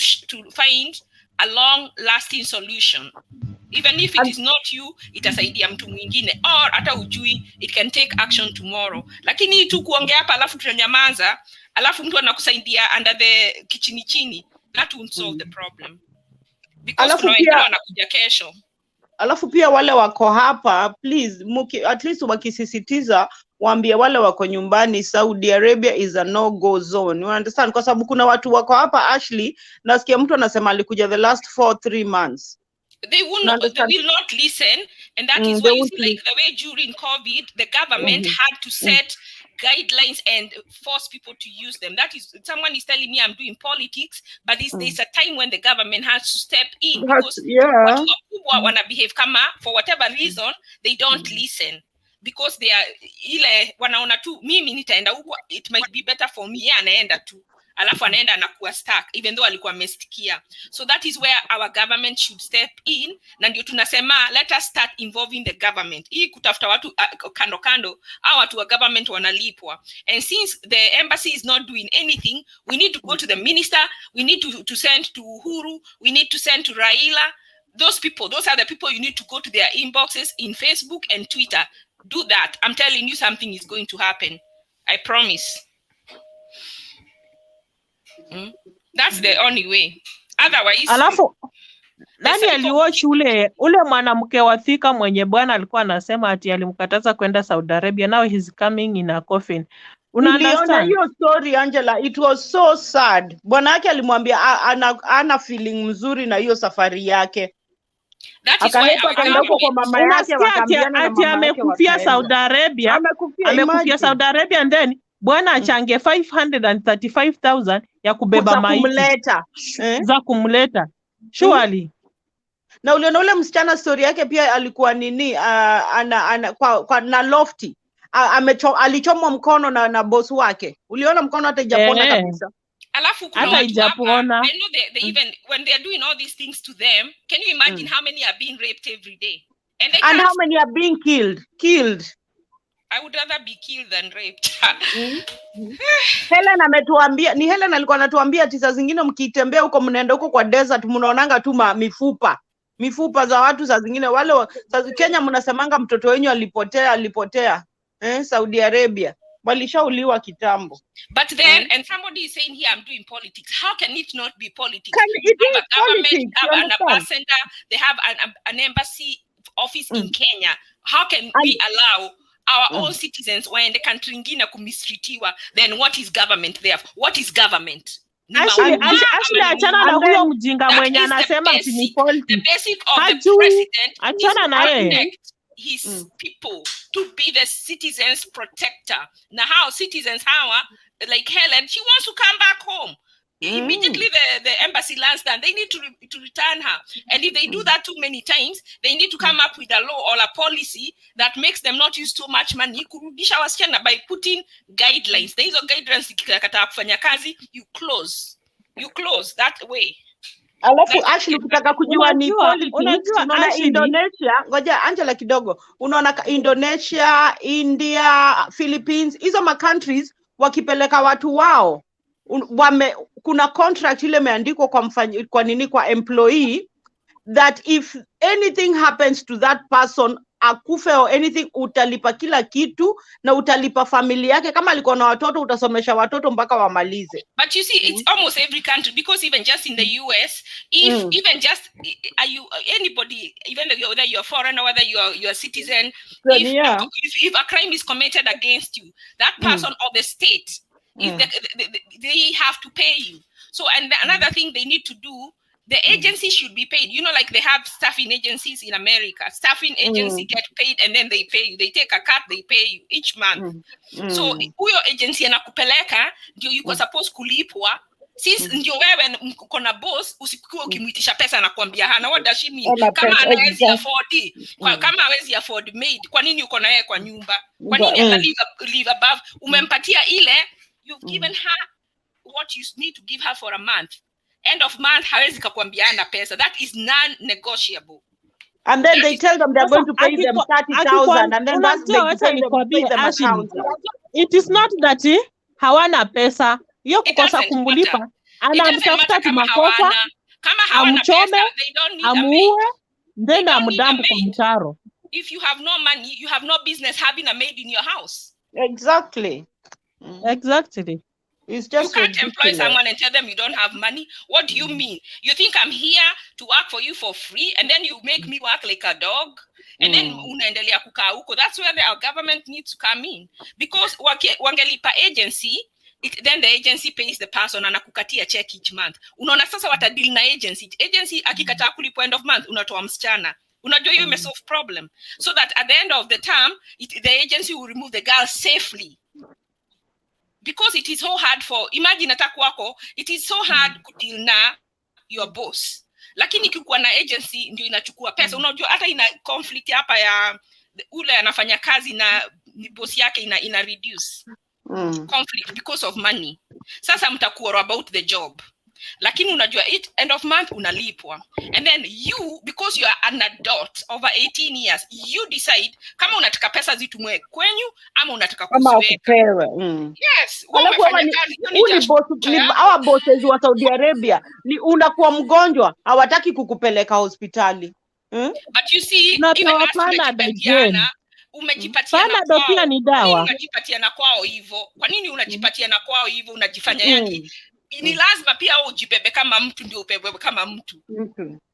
find a long lasting solution. Even if it is not you, itasaidia mtu mwingine, or hata ujui, it can take action tomorrow. Lakini tu kuongea hapa alafu tunanyamaza, alafu mtu anakusaidia under the kichini, that won't solve the problem. because kuna wengine wanakuja kesho. Alafu pia wale wako hapa, please at least wakisisitiza waambie wale wako nyumbani, Saudi Arabia is a no-go zone. You understand? Kwa sababu kuna watu wako hapa, Ashley, nasikia mtu anasema alikuja the last 3 months. They will not listen, and that is why you see, like the way during COVID, the government had to set guidelines and force people to use them. That is, someone is telling me I'm doing politics, but there's a time when the government has to step in because watu wakubwa wana behave kama, for whatever reason, they don't listen. Because they are ile wanaona tu mimi nitaenda huko, it might be better for me, anaenda tu alafu anaenda anakuwa stuck even though alikuwa amestikia. So that is where our government should step in, na ndio tunasema let us start involving the government. Hii kutafuta watu kando kando, au watu wa government wanalipwa, and since the embassy is not doing anything, we need to go to the minister, we need to send to Uhuru, we need to send to Raila. Those people, those are the people you need to go to their inboxes in Facebook and Twitter. Do that. I'm telling you, something is going to happen. I promise. That's the only way. Otherwise, alafu nani aliwatch ule mwanamke wa Thika mwenye bwana alikuwa anasema ati alimkataza kwenda Saudi Arabia, now he's coming in a coffin. Unaona hiyo story Angela, it was so sad. Bwana yake alimwambia ana feeling mzuri na hiyo safari yake. That is why kwa mama yake wakaambiana na mama yake amekufia Saudi Arabia, amekufia Saudi Arabia, and then bwana achange 535,000 ya kubeba maiti za kumleta. Surely. Na uliona ule msichana story yake pia alikuwa nini, kwa na lofty. Alichomwa mkono na boss wake. Uliona mkono hata ijapona kabisa. Alafu kuna watu hapa, I know they even when they are doing all these things to them, can you imagine how many are being raped every day? And how many are being killed? I would rather be killed than raped. Helen ametuambia, ni Helen alikuwa anatuambia ati saa zingine mkitembea huko mnaenda huko kwa desert mnaonanga tu mifupa za watu, saa zingine wale Kenya mnasemanga mtoto wenyu alipotea. Saudi Arabia walishauliwa kitambo. But then and somebody is saying here I'm doing politics. How can it not be politics? It is politics. Have an ambassador, they have an embassy office in Kenya. How can we allow our own citizens waende country ingine kumistreatiwa? Then what is government there? What is government? Actually achana na huyo mjinga mwenye anasema ati ni politics. The basic of the president achana na yeye. His people to be the citizens protector. Now how citizens like Helen, she wants to come back home. Immediately the embassy lands down, they need to return her. And if they do that too many times, they need to come up with a law or a policy that makes them not use too much money. Kurudisha wasichana by putting guidelines. There is a guidelines ikikataa kufanya kazi, you close that way. Alafu actually ukitaka kujua ni politics, unaona Indonesia, ngoja Angela kidogo, unaona Indonesia, India, Philippines, hizo ma countries wakipeleka watu wao kuna contract ile imeandikwa kwa employee that if anything happens to that person, akufe or anything, utalipa kila kitu na utalipa familia yake. Kama alikuwa na watoto utasomesha watoto mpaka wamalize. But you see, it's almost every country, because even just in the US, if even just anybody, even whether you're a foreigner, whether you're a citizen, if a crime is committed against you, that person or the state, they have to pay you. So, and another thing they need to do, the agency should be paid. You know, like they have staffing agencies in America. Staffing agency get paid and then they pay you. They take a cut, they pay you each month. So, huyo agency anakupeleka ndio yuko supposed kulipwa. Since ndio wewe uko na boss, usikuwa ukimuitisha pesa na kuambia hana, what does she mean? Kama hawezi afford, kama hawezi afford maid, kwa nini uko na yeye kwa nyumba? Kwa nini ana live above? Umempatia ile, you've given her what you need to give her for a month. End of month hawezi kukuambiana pesa. That is non-negotiable. And then they tell them they're going to pay them 30,000 and then that's they pay them account. It is not that hawana pesa. Hiyo kukosa kumlipa. Anamtafuta kimakosa. Kama hawana pesa, they don't need amuue, then amdambu kwa mtaro. If you have no money, you have no business having a maid in your house. Exactly. Exactly. It's You just can't employ ridiculous. someone and tell them you don't have money. What do you mean? You think I'm here to work for you for free, and then you make me work like a dog, and then unaendelea kukaa huko? That's where our government needs to come in, because wangelipa agency, then the agency pays the person, anakukatia check each month. Unaona sasa watadeal na agency akikataa kulipa end of month, unatoa msichana. Unajua hiyo imesolve problem, so that at the end of the term the agency will remove the girl safely. Because it is so hard imagine attack wako, it is so hard kudeal na your boss. Lakini kikuwa na agency ndio inachukua pesa. Unajua hata ina conflict hapa ya ule anafanya kazi na boss yake ina reduce conflict because of money. Sasa mtakuwa about the job. Lakini unajua end of month unalipwa. And then you, because you are an adult over 18 years, you decide kama unataka pesa zitumwe kwenyu ama unataka kuziweka. Yes, hawa bosses wa Saudi Arabia ni unakuwa mgonjwa hawataki kukupeleka hospitali. But you see, even as umejipatia na kwao, pia ni dawa. Unajipatia na kwao hivyo. Kwa nini unajipatia na kwao hivyo? Unajifanya yani ni lazima pia ujibebe kama mtu, ndio ubebe kama mtu.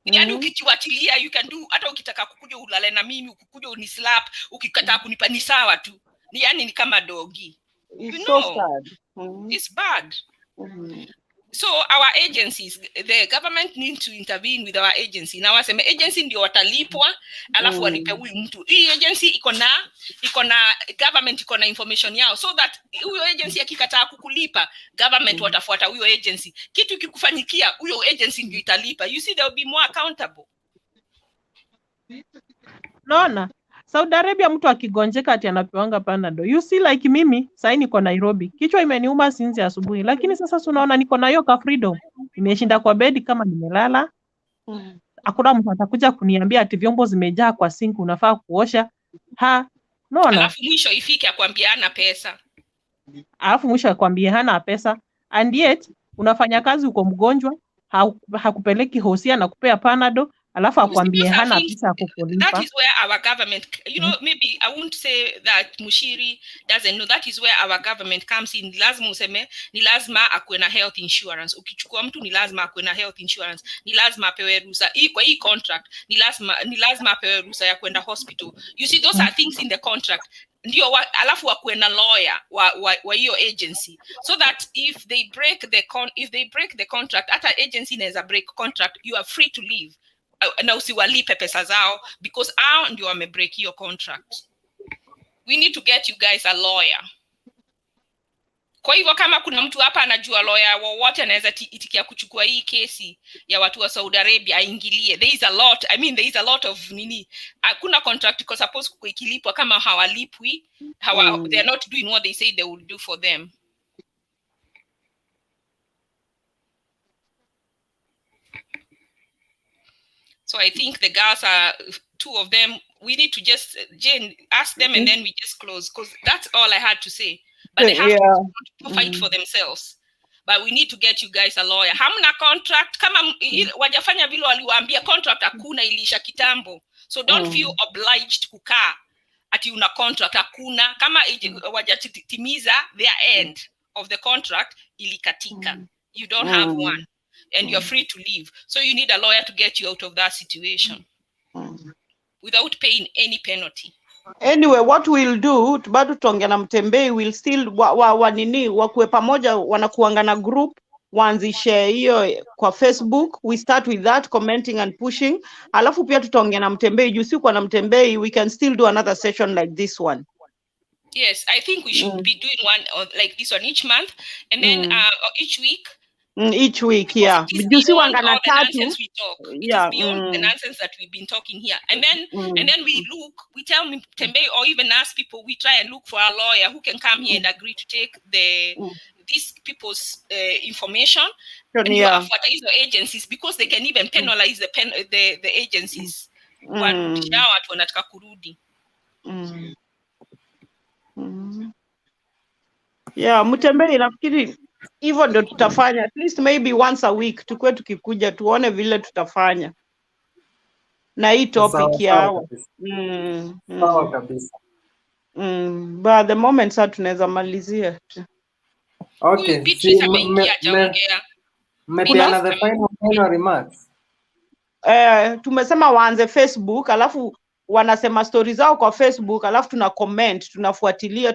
Yaani ukijiwachilia you can do, hata ukitaka kukuja ulale na mimi, ukukuja unislap, ukikataa kunipa ni sawa tu. Ni yani ni kama dogi. It's so sad. It's bad. So our agencies, the government needs to intervene with our agency. Na waseme agency ndio watalipwa, alafu walipe huyu mtu. Hii agency iko na government iko na information yao, so that huyo agency akikataa kukulipa, government watafuata huyo agency. Kitu kikufanyikia, huyo agency ndio italipa. You see, they will be more accountable. Naona Saudi Arabia mtu akigonjeka ati anapewanga Panadol. You see, like mimi sasa niko Nairobi, kichwa imeniuma sinzi asubuhi, lakini sasa unaona niko na hiyo ka freedom. Nimeshinda kwa bed kama nimelala. Hakuna mtu atakuja kuniambia ati vyombo zimejaa kwa sink unafaa kuosha. Naona. Alafu mwisho ifike akwambia hana pesa. hana pesa, and yet unafanya kazi uko mgonjwa, hakupeleki hosia na kupea Panadol. Alafu akwambie hana pesa ya kukulipa. That is where our government, you know, maybe I won't say that Mushiri doesn't know. That is where our government comes in. Lazima useme ni lazima akuwe na health insurance. Ukichukua mtu ni lazima akuwe na health insurance. Ni lazima apewe ruhusa. Kwa hii contract ni lazima apewe ruhusa ya kwenda hospital. You see, those are things in the contract. Ndio alafu wakuwe na lawyer wa hiyo agency, so that if they break the contract, hata agency inaweza break contract, you are free to leave. Na usiwalipe pesa zao, because hao ndio wamebreak your contract. We need to get you guys a lawyer. Kwa hivyo kama kuna mtu hapa anajua lawyer wowote anaweza itikia kuchukua hii kesi ya watu wa Saudi Arabia aingilie. There is a lot of hakuna contract iko supposed kuikilipwa kama hawalipwi. They are not doing what they say they will do for them. So I think the girls are, two of them, we need to just, Jane, ask them and then we just close, because that's all I had to say. But they have to fight for themselves. But we need to get you guys a lawyer. Hamna contract, kama wajafanya vile waliwaambia, contract hakuna, ilisha kitambo. So don't feel obliged kukaa ati una contract hakuna. Kama wajatimiza their end of the contract, ilikatika. You don't have one. And you're free to leave. So you need a lawyer to get you out of that situation without paying any penalty. Anyway, what we'll do, bado tuongea na Mtembei, we'll still wakuwe pamoja, wanakuanga na group, waanzishe hiyo kwa Facebook. We start with that, commenting and pushing. Alafu pia tutaongea na Mtembei, juu si kwa na Mtembei, we can still do another session like this one. Yes, I think we should be doing one like this one each month, and then each week. Each week, yeah. Beyond all the nonsense we talk. It is beyond the nonsense that we've been talking here. And then we tell Mtembei, or even ask people, we try and look for a lawyer who can come here and agree to take these people's information and for these agencies, because they can even penalize the agencies. Watu wanataka kurudi. Yeah, Mtembei, nafikiri hivyo ndio tutafanya, at least maybe once a week tukue tukikuja tuone vile tutafanya na hii topic yao. Sawa kabisa. But the moment sasa tunaweza malizia. Okay, Beatrice ameingia hajaongea. mmepeana the final remarks. Tumesema waanze Facebook, alafu wanasema stories zao kwa Facebook, alafu tuna comment, tunafuatilia.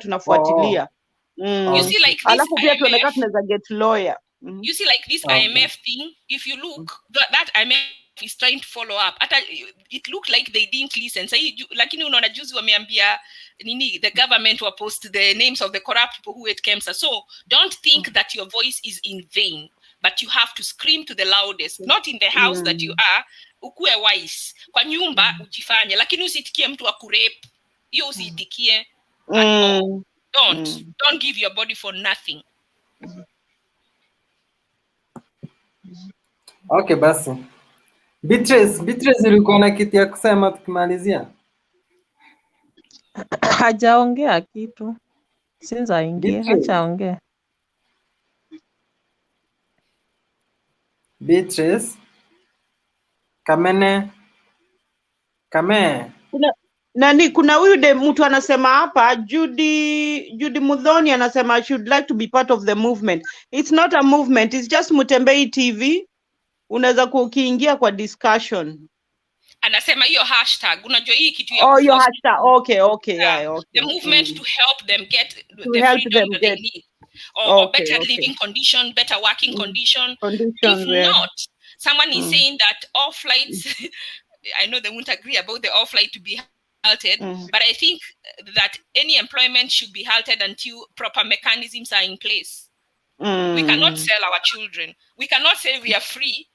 You see like this Alafu pia IMF, tuonekana tunaweza get lawyer. you see like this IMF thing, if you look, that IMF is trying to follow up. It looked like they didn't listen. So, lakini unaona juzi wameambia nini, the government will post the names of the corrupt people who ate KEMSA. So don't think that your voice is in vain, but you have to scream to the loudest, not in the house that you are, ukue wise. Kwa nyumba ujifanye, lakini usitikie mtu akurape. Hiyo usitikie at all. Don't give your body for nothing. Okay, basi. Beatrice ulikuwa na kitu ya kusema tukimalizia? Hajaongea kitu. Since aingie, hajaongea. Beatrice. Kame. Kuna huyu mtu anasema hapa, Judy Mudhoni anasema I should like to be part of the movement. It's not a movement, it's just Mutembei TV. Unaweza kuingia kwa discussion. Anasema hiyo hashtag, unajua hii kitu ya hiyo hashtag. Okay. Yeah, okay. The movement to help them get the freedom that they need. Or better living condition, better working condition. If not, someone is saying that all flights I know they won't agree about the all flight to be halted, but I think that any employment should be halted until proper mechanisms are in place. We cannot sell our children. We cannot say we are free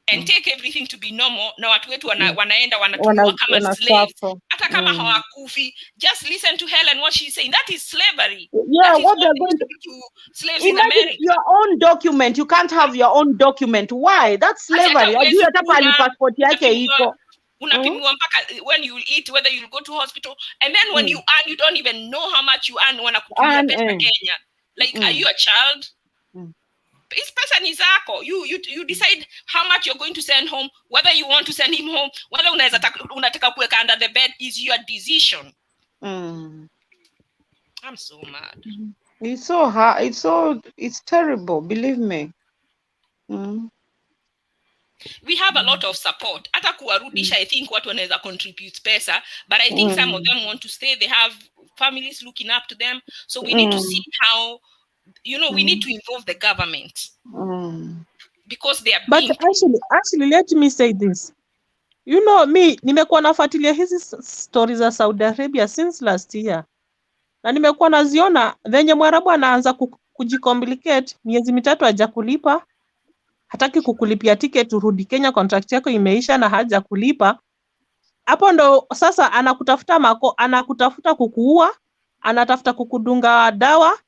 and take everything to be normal. Na watu wetu wanaenda wanatumwa kama slaves. Hata kama hawakufi, just listen to Helen what she's saying. That is slavery. Yeah, what they're going to do slaves in America. Your own document. You can't have your own document. Why? That's slavery. Ajui hata pali passport yake iko. Unapimiwa mpaka when you eat, whether you go to hospital, and then when you earn, you don't even know how much you earn. Wanakutumia pesa Kenya. Like, are you a child? It's pesa ni zako. You decide how much you're going to send home, whether you want to send him home, whether unataka kuweka under the bed is your decision. I'm so mad. It's so hard. It's terrible. Believe me. We have a lot of support. Hata kuwarudisha, I think watu wanaweza contribute pesa, but I think some of them want to stay. They have families looking up to them. So we need to see how, we need to involve the government. Because they are being... But actually, let me say this. Me, nimekuwa nafuatilia hizi stories za Saudi Arabia since last year. Na nimekuwa naziona venye Mwarabu anaanza kujicomplicate, miezi 3 hajakulipa. Hataki kukulipia ticket urudi Kenya, contract yako imeisha na haja kulipa. Hapo ndo sasa anakutafuta kukuua, anatafuta kukudunga dawa.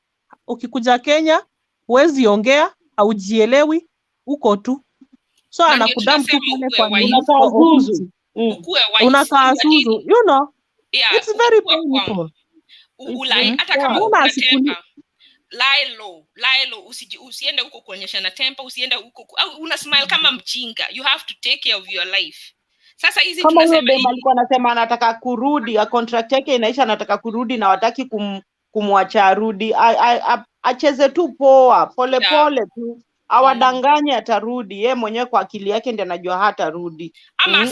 Ukikuja Kenya huwezi ongea, haujielewi, uko tu. So anakudam tu pale kwa unakaa zuzu. It's very painful. Hata kama unatempa, lie low, usiende huko kuonyesha na tempa, usiende huko una smile kama mjinga. You have to take care of your life. Sasa hizi kama huyo dem alikuwa anasema anataka kurudi, contract yake inaisha, anataka kurudi na wataki kumwacha arudi. Acheze tu poa, pole tu. Awadanganye atarudi. Yeye mwenyewe kwa akili yake ndiye anajua hatarudi.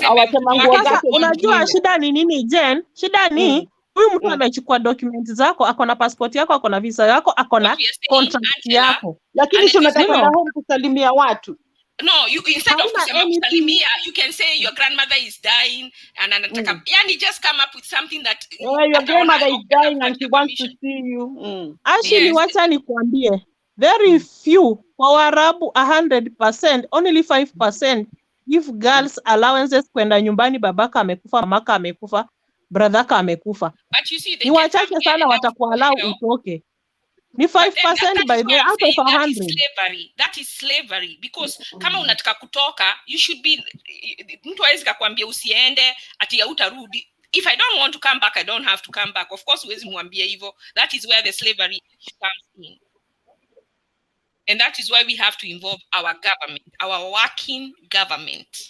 Awasema nguo zake. Unajua shida ni nini, Jen? Shida ni huyu mtu amechukua document zako, ako na passport yako, ako na visa yako, ako na contract yako. Lakini si unataka kwenda home kusalimia watu. No, instead of kusalimia, you can say your grandmother is dying and anataka, yani just come up with something that your grandmother is dying and she wants to see you. Actually, wacha nikwambie, very few kwa Waarabu 100%, only 5% give girls allowances kwenda nyumbani. Babaka amekufa, mamaka amekufa, brotherka amekufa. Ni wachache sana watakuwa allow utoke. Ni 5% by the out of 100. That is slavery because kama unataka kutoka, you should be, mtu hawezi kukwambia usiende ati hautarudi. If I don't want to come back, I don't have to come back. Of course huwezi mwambia hivyo. That is where the slavery comes in. And that is why we have to involve our government, our working government.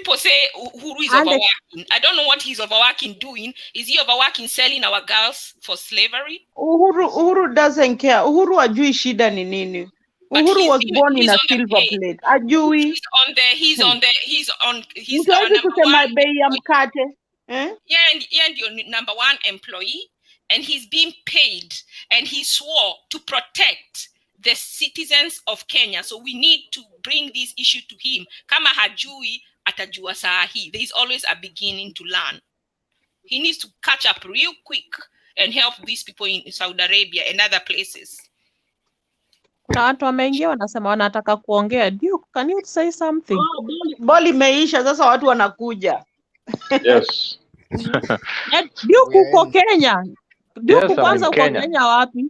people say Uhuru is overworking. I don't know what he's overworking doing. Is he overworking selling our girls for slavery? Uhuru doesn't care. Uhuru ajui shida ni nini. Uhuru was born in a silver plate. Ajui. He's Mtu hawezi kusema bei ya mkate. Yeah, and your number one employee, and he's being paid, and he swore to protect the citizens of Kenya. So we need to bring this issue to him. Kama hajui atajua sahi. There is always a beginning to learn. He needs to catch up real quick and help these people in Saudi Arabia and other places. Kuna watu wameingia wanasema wanataka kuongea. Duke, can you say something? Boli imeisha sasa watu wanakuja. Yes. Duke uko Kenya. Duke Yes, kwanza uko Kenya. Kenya wapi?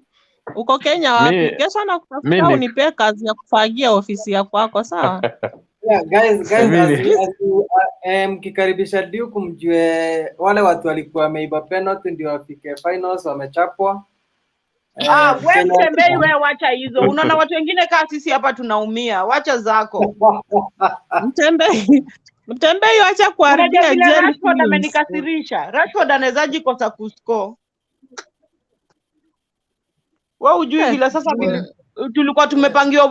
Uko Kenya wapi? Kesho nakutafuta unipe kazi ya kufagia ofisi ya kwako, sawa? Yeah, guys, mkikaribisha Duke mjue wale watu walikuwa wameiba penalty ndio wafike finals wamechapwa. Wewe Mtembei, wewe wacha hizo. Unaona watu wengine kama sisi hapa tunaumia. Wacha zako. Mtembei wacha kuharibia jeli. Rashford amenikasirisha. Rashford anawezaje kosa kuscore? Wewe hujui vile sasa tulikuwa tumepangiwa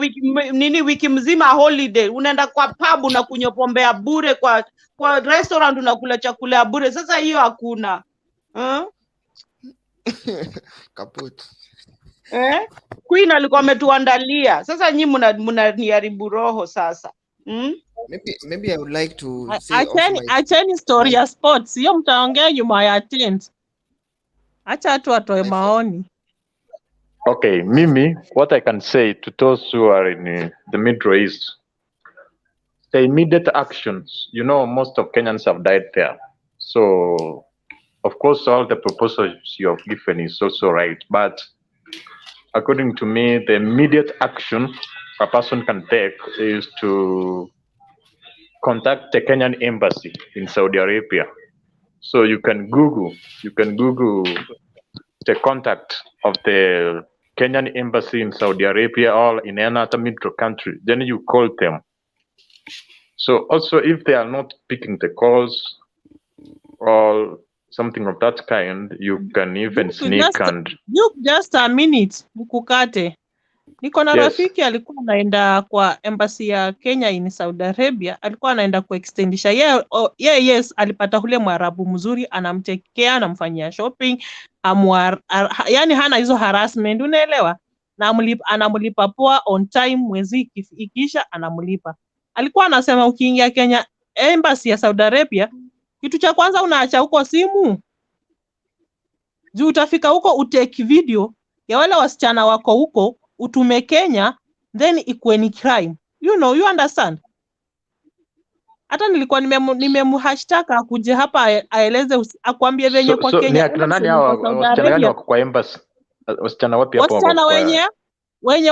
wiki mzima holiday. Unaenda kwa pub na kunywa pombe ya bure, kwa restaurant unakula chakula ya bure. Sasa hiyo hakuna. Kaput. Queen alikuwa ametuandalia. Sasa nyinyi mnaniharibu roho sasa. Maybe I would like to say acheni story ya sports. Hiyo mtaongea nyuma ya tent. Acha watu watoe maoni. Okay, Mimi, what I can say to those who are in the Middle East, the immediate actions, most of Kenyans have died there. So, of course, all the proposals you have given is also right. But according to me, the immediate action a person can take is to contact the Kenyan embassy in Saudi Arabia. So you can Google the contact of the Kenyan embassy in Saudi Arabia or in another middle country. Then you call them. So also if they are not picking the calls or something of that kind, you can even sneak and... Just a minute, mkukate. Niko na rafiki alikuwa anaenda kwa embassy ya Kenya in Saudi Arabia, alikuwa anaenda kuextendisha. Yes, alipata ule Mwarabu mzuri, anamtekea, anamfanyia shopping, yani hana hizo harassment, unaelewa? Na anamlipa poa on time, mwezi ikisha anamlipa. Alikuwa anasema ukiingia Kenya embassy ya Saudi Arabia, kitu cha kwanza unaacha huko simu. Juu utafika huko utake video ya wale wasichana wako huko, utume Kenya, then ikuwe ni crime. You understand? Hata nilikuwa nimemhashtaka akuje hapa aeleze akwambie venye kwa Kenya. So ni akina nani hao wasichana gani wako kwa embassy? Wasichana wapi hapo wako? Wasichana wenye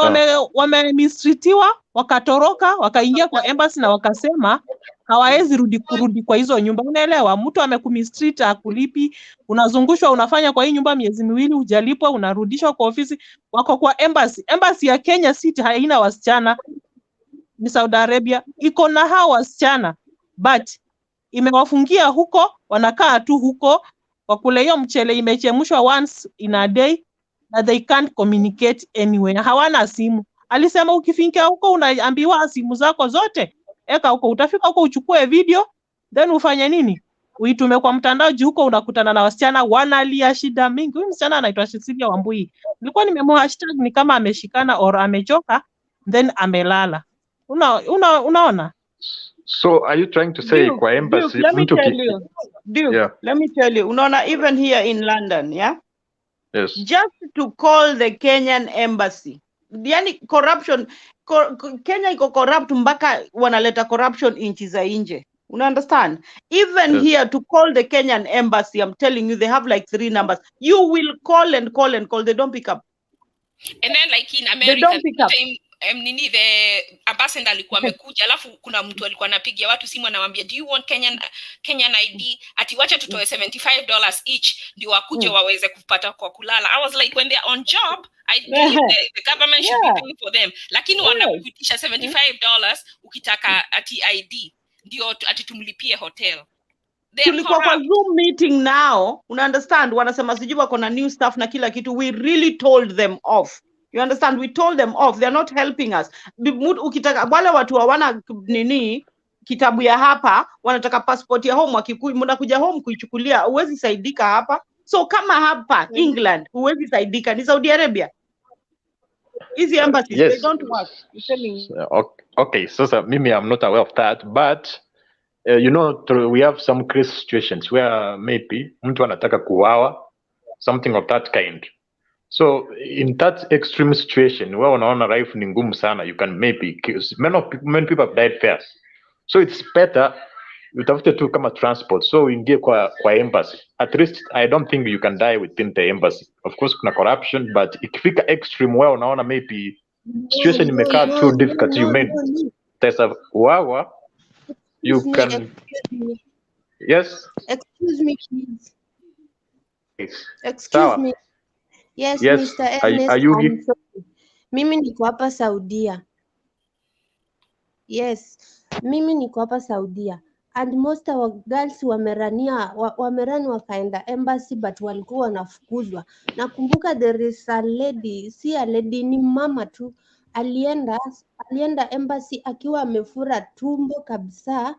wamemistreatiwa, wakatoroka, wakaingia kwa embassy na wakasema hawawezi kurudi kwa hizo nyumba. Unaelewa? Mtu amekumistreat akulipi, unazungushwa, unafanya kwa hii nyumba miezi miwili hujalipwa, unarudishwa kwa ofisi, wako kwa embassy. Embassy ya Kenya City haina wasichana. Ni Saudi Arabia iko na hao wasichana, but imewafungia huko, wanakaa tu huko, wakule hiyo mchele imechemshwa once in a day, na they can't communicate anywhere. Hawana simu. Alisema ukifika huko unaambiwa simu zako zote eka huko, utafika huko uchukue video, then ufanye nini? Uitume kwa mtandao. Huko unakutana na wasichana wanalia shida mingi. Huyu msichana anaitwa Cecilia Wambui. Nilikuwa nimemhashtag ni kama ameshikana or amechoka then amelala. Unaona? So are you trying to say kwa embassy let me tell you, unaona, even here in London, yes, just to call the Kenyan embassy, yani corruption, Kenya iko corrupt mpaka wanaleta corruption inchi za nje. Una understand? Even here to call the Kenyan embassy, I'm telling you, they have like 3 numbers. You will call and call and call, they don't pick up. And then like in America, the ambassador alikuwa amekuja, alafu kuna mtu alikuwa anapigia watu simu anamwambia, do you want Kenyan ID? Ati wacha tutoe $75 each ndio wakuje waweze kupata kwa kulala. I was like, when they're on job, I believe the government should be paying for them. Lakini wanakuitisha $75 ukitaka ati ID. ndio ati tumlipie hotel. They are tulikuwa kwa corrupt. Zoom meeting now, una understand, wanasema sijui wako na new stuff na kila kitu. We really told them off, you understand, we told them off, they're not helping us. Ukitaka wale watu hawana nini kitabu ya hapa, wanataka passport ya home, mnakuja home kuichukulia, huwezi saidika hapa. So kama hapa England huwezi saidika, ni Saudi Arabia, hizi embassies Yes. they don't work. You're telling me. Okay, so Mimi, I'm not aware of that, but we have some crazy situations where maybe mtu anataka kuuawa, something of that kind. So in that extreme situation, where unaona life ni ngumu sana, you can maybe kill. Many people have died first. So it's better utafute tu kama transport, so uingie kwa embassy. At least I don't think you can die within the embassy. Of course kuna corruption, but ikifika extreme where unaona maybe situation imekaa too difficult, you may tesa wawa, you can. Yes. Excuse me, please. Excuse Sawa. me. Yes, Yes. Mr. Ernest, Ayugi. I'm sorry. Mimi niko hapa Saudia. Yes, mimi niko hapa Saudia. And most our girls wamerani wakaenda embassy, but walikuwa wanafukuzwa. Nakumbuka there is a lady, si a lady, ni mama tu, alienda embassy akiwa amefura tumbo kabisa,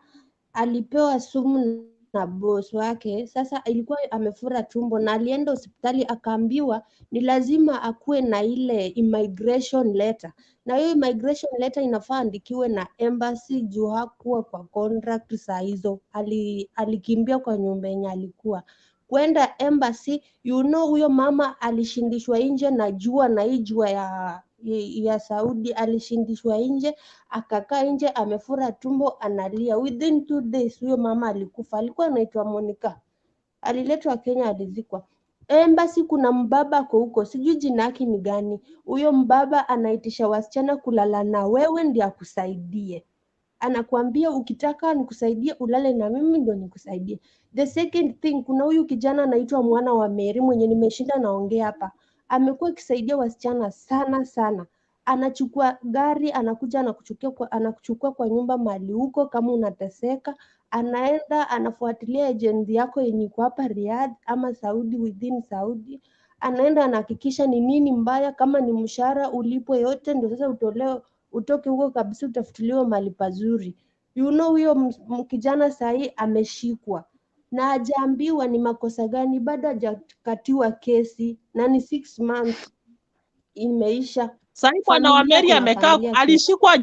alipewa sumu na boss wake. Sasa ilikuwa amefura tumbo na alienda hospitali, akaambiwa ni lazima akuwe na ile immigration letter, na hiyo immigration letter inafaa andikiwe na embassy juu hakuwa kwa contract saa hizo. Alikimbia kwa nyumba yenye alikuwa kwenda embassy. Huyo mama alishindishwa nje na jua, na hii jua ya Saudi, alishindishwa nje, akakaa nje amefura tumbo analia. Within 2 days huyo mama alikufa. Alikuwa anaitwa Monica, aliletwa Kenya, alizikwa. Embassy kuna mbaba kwa huko, sijui jina yake ni gani. Huyo mbaba anaitisha wasichana kulala na wewe ndio akusaidie. Anakuambia ukitaka nikusaidie ulale na mimi ndio nikusaidie. The second thing, kuna huyu kijana anaitwa Mwana wa Mary mwenye nimeshinda naongea hapa. Amekuwa akisaidia wasichana sana sana. Anachukua gari, anakuja anakuchukua kwa nyumba mahali huko kama unateseka. Anaenda anafuatilia agent yako yenye iko hapa Riyadh ama Saudi, within Saudi. Anaenda anahakikisha ni nini mbaya, kama ni mshahara ulipwe yote, ndio sasa utoke huko kabisa, utafutiliwa mahali pazuri. Huyo kijana sahii ameshikwa na hajaambiwa ni makosa gani, bado hajakatiwa kesi na ni 6 months imeisha. Sasa Bwana wa Mary amekaa, alishikwa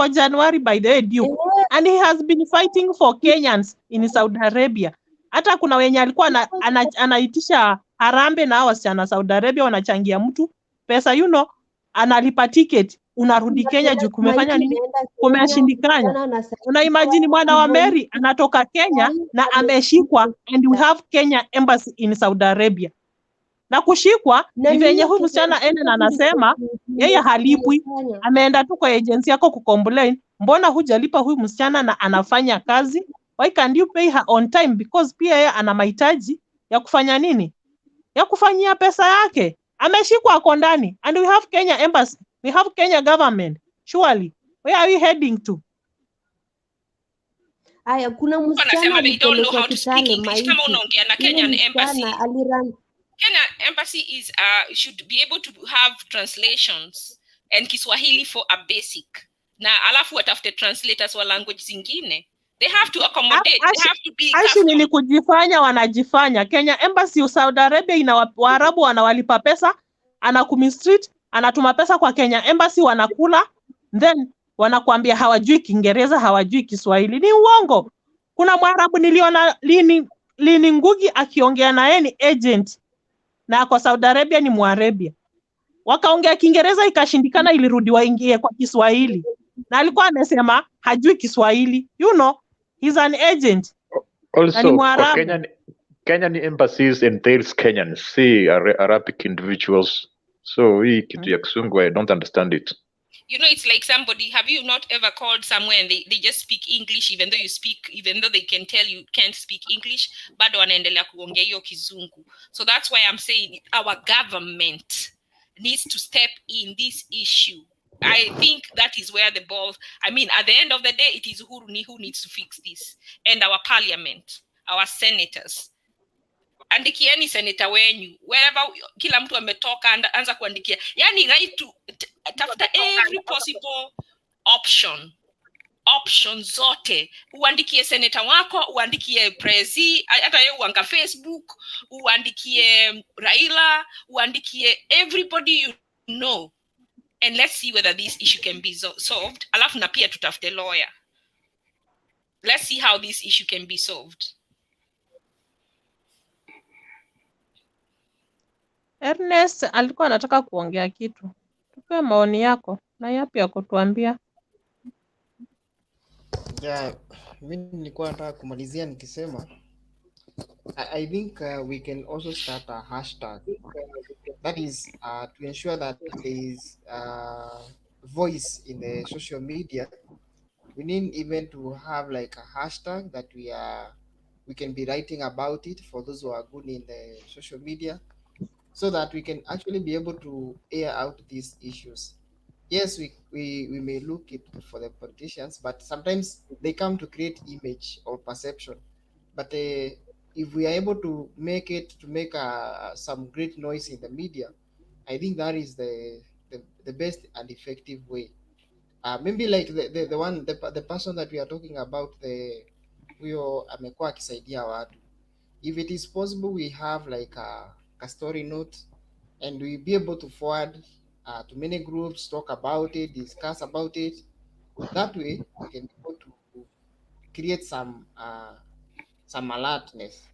Januari by the way Duke. And he has been fighting for Kenyans in Saudi Arabia. Hata kuna wenye alikuwa anaitisha harambe na wasichana Saudi Arabia wanachangia mtu pesa, analipa ticket, unarudi Kenya juu kumefanya nini? Kumeshindikana. Una imagine Bwana wa Mary anatoka Kenya na ameshikwa, and we have Kenya embassy in Saudi Arabia. Na kushikwa ni venye huyu msichana na anasema yeye halipwi, ameenda tu kwa agency yako kucomplain, mbona hujalipa huyu msichana na anafanya kazi? Why can't you pay her on time? Because pia yeye ana mahitaji ya kufanya nini? Ya kufanyia pesa yake. Ameshikwa ako ndani, and we have Kenya embassy, we have Kenya government. Surely where are we heading to? Aya, kuna msichana alipelekwa Kitale maiti. Kama unaongea na Kenyan embassy, Kenya embassy is should be able to have translations and Kiswahili for a basic. Na alafu watafute translators wa language zingine. They have to accommodate, they have to be actually ni kujifanya wanajifanya. Kenya embassy Saudi Arabia ina Waarabu wanawalipa pesa, anakumistreet, anatuma pesa kwa Kenya embassy, wanakula, then wanakuambia hawajui Kiingereza, hawajui Kiswahili. Ni uongo. Kuna Mwarabu niliona Lini Ngugi akiongea na yeye, ni agent na kwa Saudi Arabia, ni Mwarabia. Wakaongea Kiingereza ikashindikana, ilirudi waingie kwa Kiswahili. Na alikuwa amesema hajui Kiswahili. He's an agent. Also, Kenyan embassies entails Kenyans, see Arabic individuals. So hii kitu ya Kisungu, I don't understand it. It's like somebody, have you not ever called somewhere and they just speak English, even though they can tell you can't speak English, bado wanaendelea kuongea hiyo Kizungu. So that's why I'm saying our government needs to step in this issue. I think that is where the ball, I mean, at the end of the day, it is who needs to fix this. And our parliament, our senators. Andikieni senator wenyu, wherever kila mtu ametoka, anza kuandikia. Yani right to tafuta every possible option zote. Uandikie senator wako, uandikie prezi, hata yeye uanga Facebook, uandikie Raila, uandikie everybody you know. And let's see whether this issue can be solved. Alafu na pia tutafute lawyer. Let's see how this issue can be solved. Ernest alikuwa anataka kuongea kitu. Tupe maoni yako na yapi ya kutuambia. Yeah, mimi nilikuwa nataka kumalizia nikisema I think we can also start a hashtag that is to ensure that there is voice in the social media. We need even to have like a hashtag that we can be writing about it for those who are good in the social media, so that we can actually be able to air out these issues. Yes, we may look it for the politicians, but sometimes they come to create image or perception. But if we are able to make some great noise in the media, I think that is the best and effective way. Maybe like the person that we are talking about, huyo amekuwa akisaidia watu. If it is possible, we have like a story note, and we be able to forward to many groups, talk about it, discuss about it. That way, we can be able to create some alertness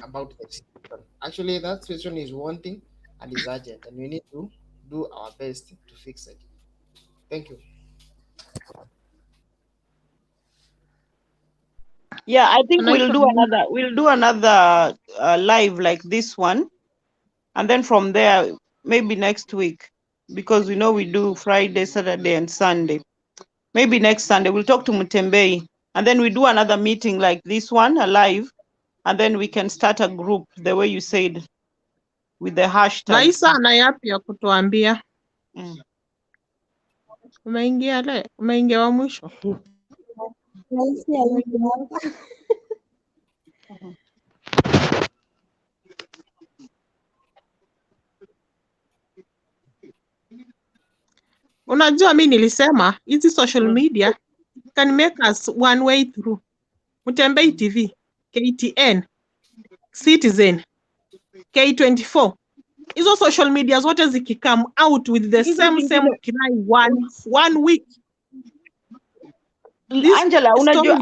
about the situation. Actually, that situation is wanting and is urgent, and we need to do our best to fix it. Thank you. Yeah, I think we'll do another live like this one, and then from there maybe next week, because we know we do Friday, Saturday, and Sunday. Maybe next Sunday we'll talk to Mutembei, and then we do another meeting like this one, a live, and then we can start a group the way you said with the hashtag. Naisa ana yapi ya kutuambia? Umeingia wa mwisho. Unajua mimi nilisema hizi social media can make us one way through. Mutembei TV, KTN, Citizen, K24. Hizo social media zote zikicome out with the same cry one week. Angela, unajua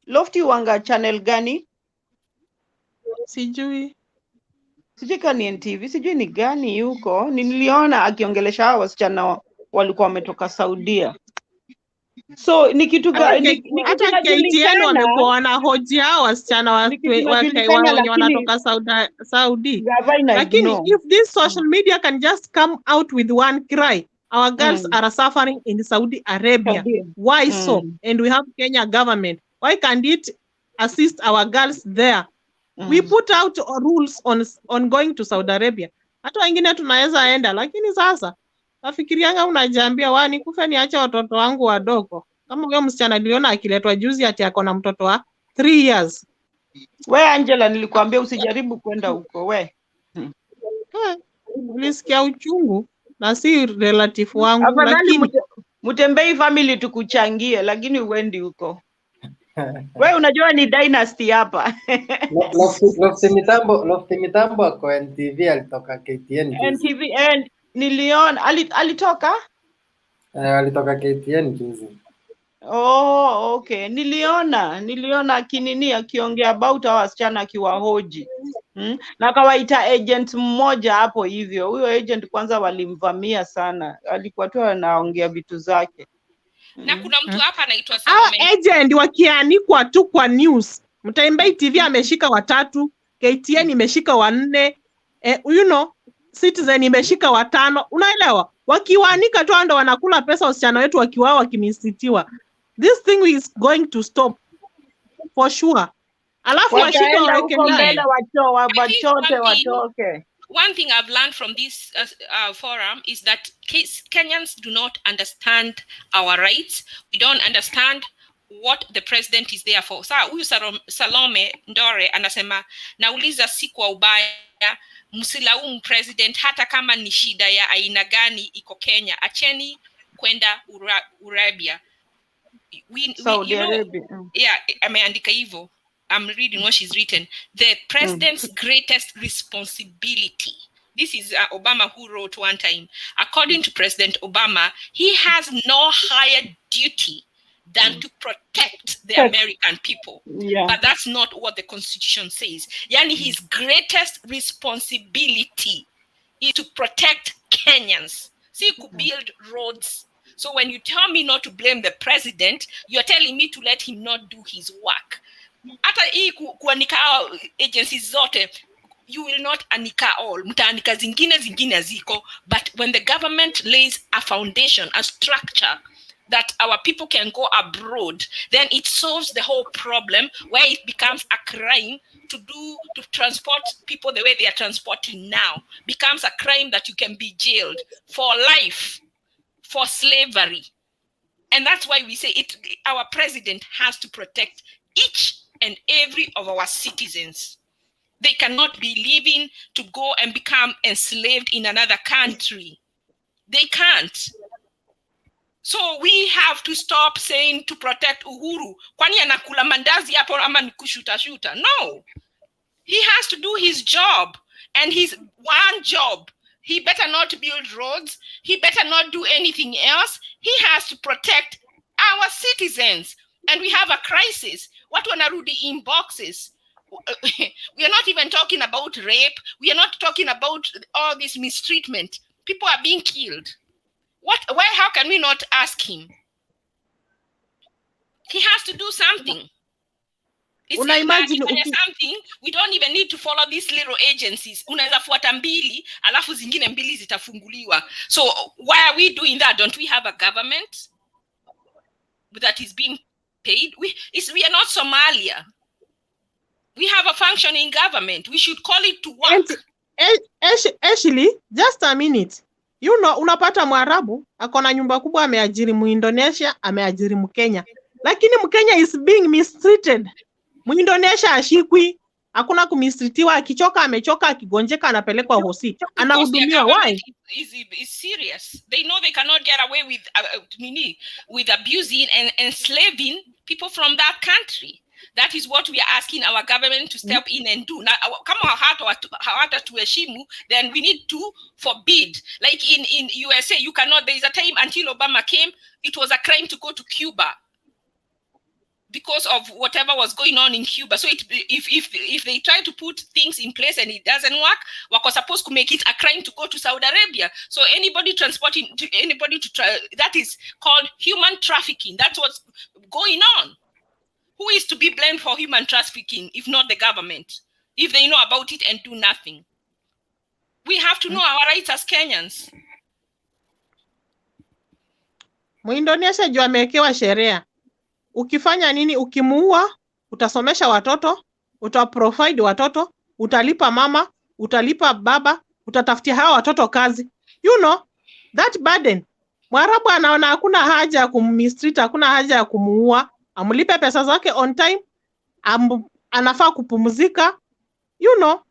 Lofty wanga channel gani? Sijui kani NTV, sijui ni gani yuko. Niliona akiongelesha hao wasichana walikuwa wametoka Saudia. So ni kitu gani? Hata KTN wamekuwa wanahoji hao wasichana wenye wanatoka Saudi. Lakini if this social media can just come out with one cry, our girls are suffering in Saudi Arabia. Why so? And we have Kenya government. Why can't it assist our girls there? We put out rules on going to Saudi Arabia. Hata wengine tunaweza enda, lakini sasa nafikirianga unajambia wani kufe niache watoto wangu wadogo. Kama huyo msichana niliona akiletwa juzi ati ako na mtoto wa 3 years. We Angela, nilikwambia usijaribu kwenda huko we. Ulisikia uchungu na si relative wangu, lakini Mutembei family tukuchangie, lakini uendi huko. We unajua ni dynasty hapa. Lofty Mitambo ako NTV, alitoka KTN. NTV and niliona alitoka? Alitoka KTN juzi. Oh, okay. Niliona akinini akiongea about hao wasichana akiwahoji. Na kawaita agent mmoja hapo hivyo. Huyo agent kwanza walimvamia sana. Alikuwa tu anaongea vitu zake. Na kuna mtu hapa anaitwa agent wakianikwa tu kwa news. Mutembei TV ameshika 3, KTN imeshika 4, Citizen imeshika 5. Unaelewa? Wakiwaanika tu ndo wanakula pesa wasichana wetu wakiwao wakimisitiwa. This thing is going to stop for sure. Alafu washike waweke ndani. Wachote watoke. one thing I've learned from this forum is that Kenyans do not understand our rights. We don't understand what the president is there for. Saa huyu Salome Ndore anasema, nauliza si kwa ubaya, msilaumu president hata kama ni shida ya aina gani iko Kenya. Acheni kwenda Arabia. Saudi Arabia. Yeah, ameandika hivyo. I'm reading what she's written. The president's greatest responsibility. This is Obama who wrote one time. According to President Obama, he has no higher duty than to protect the American people. Yeah. But that's not what the Constitution says. Yani, his greatest responsibility is to protect Kenyans. See, he could build roads. So when you tell me not to blame the president, you're telling me to let him not do his work. Hata hii kuanika agencies zote, you will not anika all. Mtaanika zingine ziko. But when the government lays a foundation, a structure that our people can go abroad, then it solves the whole problem, where it becomes a crime to transport people the way they are transporting now. Becomes a crime that you can be jailed for life, for slavery. And that's why we say our president has to protect each and every of our citizens. They cannot be leaving to go and become enslaved in another country. They can't. So we have to stop saying to protect Uhuru. Kwani anakula mandazi hapo ama ni kushuta? No. He has to do his job. And his one job, he better not build roads. He better not do anything else. He has to protect our citizens. And we have a crisis. Watu wanarudi in boxes. We are not even talking about rape. We are not talking about all this mistreatment. People are being killed. How can we not ask him? He has to do something. Something, we don't even need to follow these little agencies. Unaweza fuata mbili, alafu zingine mbili zitafunguliwa. So why are we doing that? Don't we have a government that is being paid? We are not Somalia. We have a functioning government. We should call it to work. Actually, just a minute. You know, unapata Mwarabu akona nyumba kubwa, ameajiri Muindonesia, ameajiri Mkenya. Lakini Mkenya is being mistreated. Muindonesia ashikwi, hakuna kumistreatiwa, akichoka amechoka, akigonjeka anapelekwa hosi. Anahudumiwa. Why? Is serious. They know they cannot get away with abusing and enslaving people from that country. That is what we are asking our government to step in and do. Now, kama hawata tuheshimu, then we need to forbid. Like in USA, you cannot. There is a time until Obama came, it was a crime to go to Cuba because of whatever was going on in Cuba. So if they try to put things in place and it doesn't work, wako supposed to make it a crime to go to Saudi Arabia. So anybody transporting anybody to try, that is called human trafficking. That's what's going on. Who is to be blamed for human trafficking if not the government? If they know about it and do nothing. We have to know our rights as Kenyans. Muindonesia juu amewekewa sheria. Ukifanya nini, ukimuua, utasomesha watoto, utaprovide watoto, utalipa mama, utalipa baba, utatafutia hawa watoto kazi. You know, that burden. Mwarabu anaona hakuna haja ya kummistreat, hakuna haja ya kumuua. Amulipe pesa zake on time, anafaa kupumzika, you know.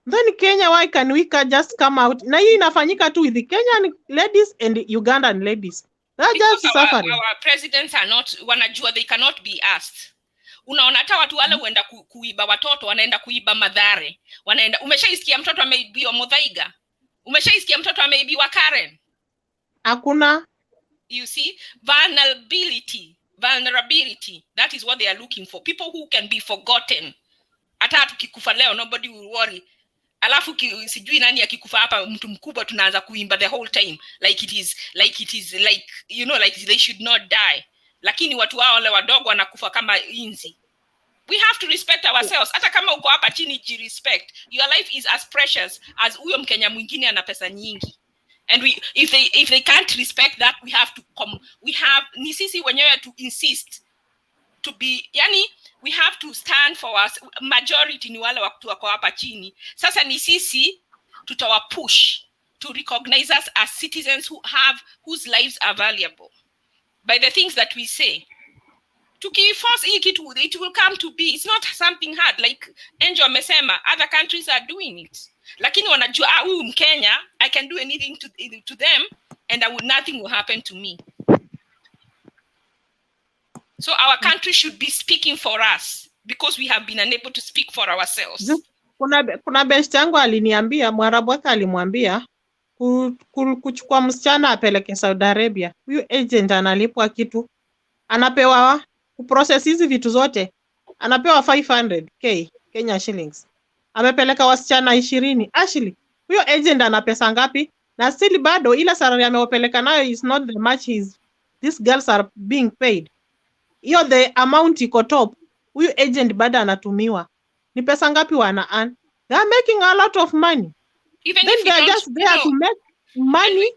Then Kenya, why can we just come out? Na hii inafanyika tu with the Kenyan ladies and Ugandan ladies. They're just suffering. Our presidents are not, wanajua they cannot be asked. Unaona hata watu wale huenda kuiba watoto, wanaenda kuiba Mathare. Umeshaisikia mtoto ameibiwa Muthaiga? Umeshaisikia mtoto ameibiwa Karen? Hakuna. You see, vulnerability, that is what they are looking for. People who can be forgotten. Hata tukikufa leo, nobody will worry. Alafu sijui nani akikufa hapa mtu mkubwa tunaanza kuimba the whole time like it is you know, like they should not die. Lakini watu hao wale wadogo wanakufa kama inzi. We have to respect ourselves. Hata kama uko hapa chini, respect. Your life is as precious as huyo Mkenya mwingine ana pesa nyingi. And if they can't respect that, we have to ni sisi wenyewe to insist to be, yani We have to stand for us. Majority ni wale wako hapa chini. Sasa ni sisi tutawapush to recognize us as citizens whose lives are valuable by the things that we say. Tukiforce hii kitu, it will come to be. It's not something hard, like Angel amesema, other countries are doing it. Lakini wanajua huyu Mkenya, I can do anything to them and nothing will happen to me. So our country should be speaking for us because we have been unable to speak for ourselves. Kuna best yangu aliniambia, Mwarabu wake alimwambia kuchukua msichana apeleke Saudi Arabia. Huyu agent analipwa kitu, anapewa kuprocess hizi vitu zote, anapewa 500k Kenya shillings. Amepeleka wasichana 20. Actually, huyo agent ana pesa ngapi? Na still bado ile salary amewapeleka nayo is not the much these girls are being paid. Hiyo the amount iko top. Huyu agent bado anatumiwa. Ni pesa ngapi wana earn? They are making a lot of money. Even then if they are just there to make money.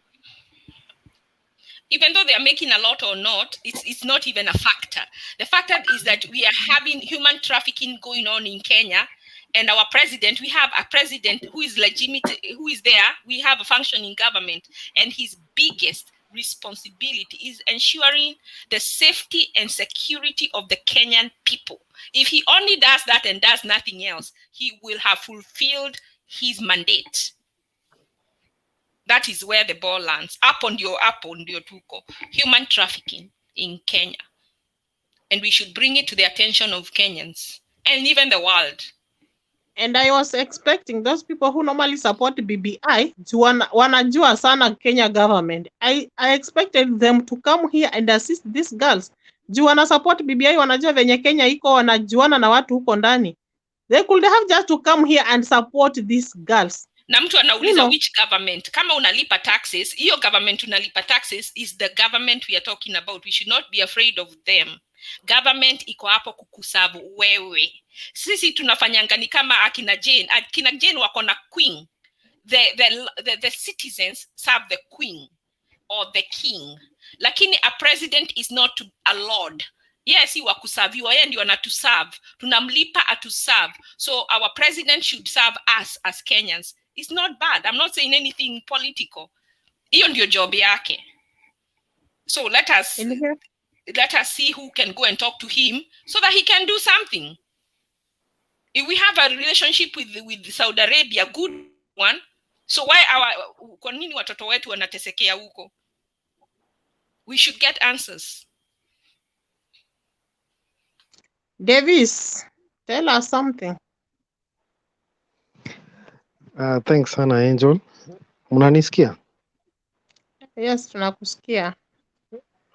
Even though they are making a lot or not, it's not even a factor. The factor is that we are having human trafficking going on in Kenya, and our president, we have a president who is legitimate, who is there. We have a functioning government, and his biggest responsibility is ensuring the safety and security of the Kenyan people. If he only does that and does nothing else, he will have fulfilled his mandate. That is where the ball lands. Up on your tuko. Human trafficking in Kenya. And we should bring it to the attention of Kenyans and even the world. And I was expecting those people who normally support BBI wanajua sana Kenya government. I expected them to come here and assist these girls. Juu wana support BBI, wanajua venye Kenya iko, wanajuana na watu huko ndani. They could have just to come here and support these girls. Na mtu anauliza which government? Kama unalipa taxes, hiyo government unalipa taxes is the government we are talking about. We should not be afraid of them. Government iko hapo kukusavu wewe. Sisi tunafanyanga ni kama akina Jane wako na queen. The citizens serve the queen or the king. Lakini a president is not a lord. Yes, he wakusaviwa, yeye ndio anatuserve. Tunamlipa atuserve. So our president should serve us as Kenyans. It's not bad. I'm not saying anything political. Hiyo ndio job yake. So let us see who can go and talk to him so that he can do something. If we have a relationship with Saudi Arabia, good one, so why kwa nini watoto wetu wanatesekea huko? We should get answers. Davis, tell us something. Thanks sana Angel. Mnanisikia? Yes, tunakusikia.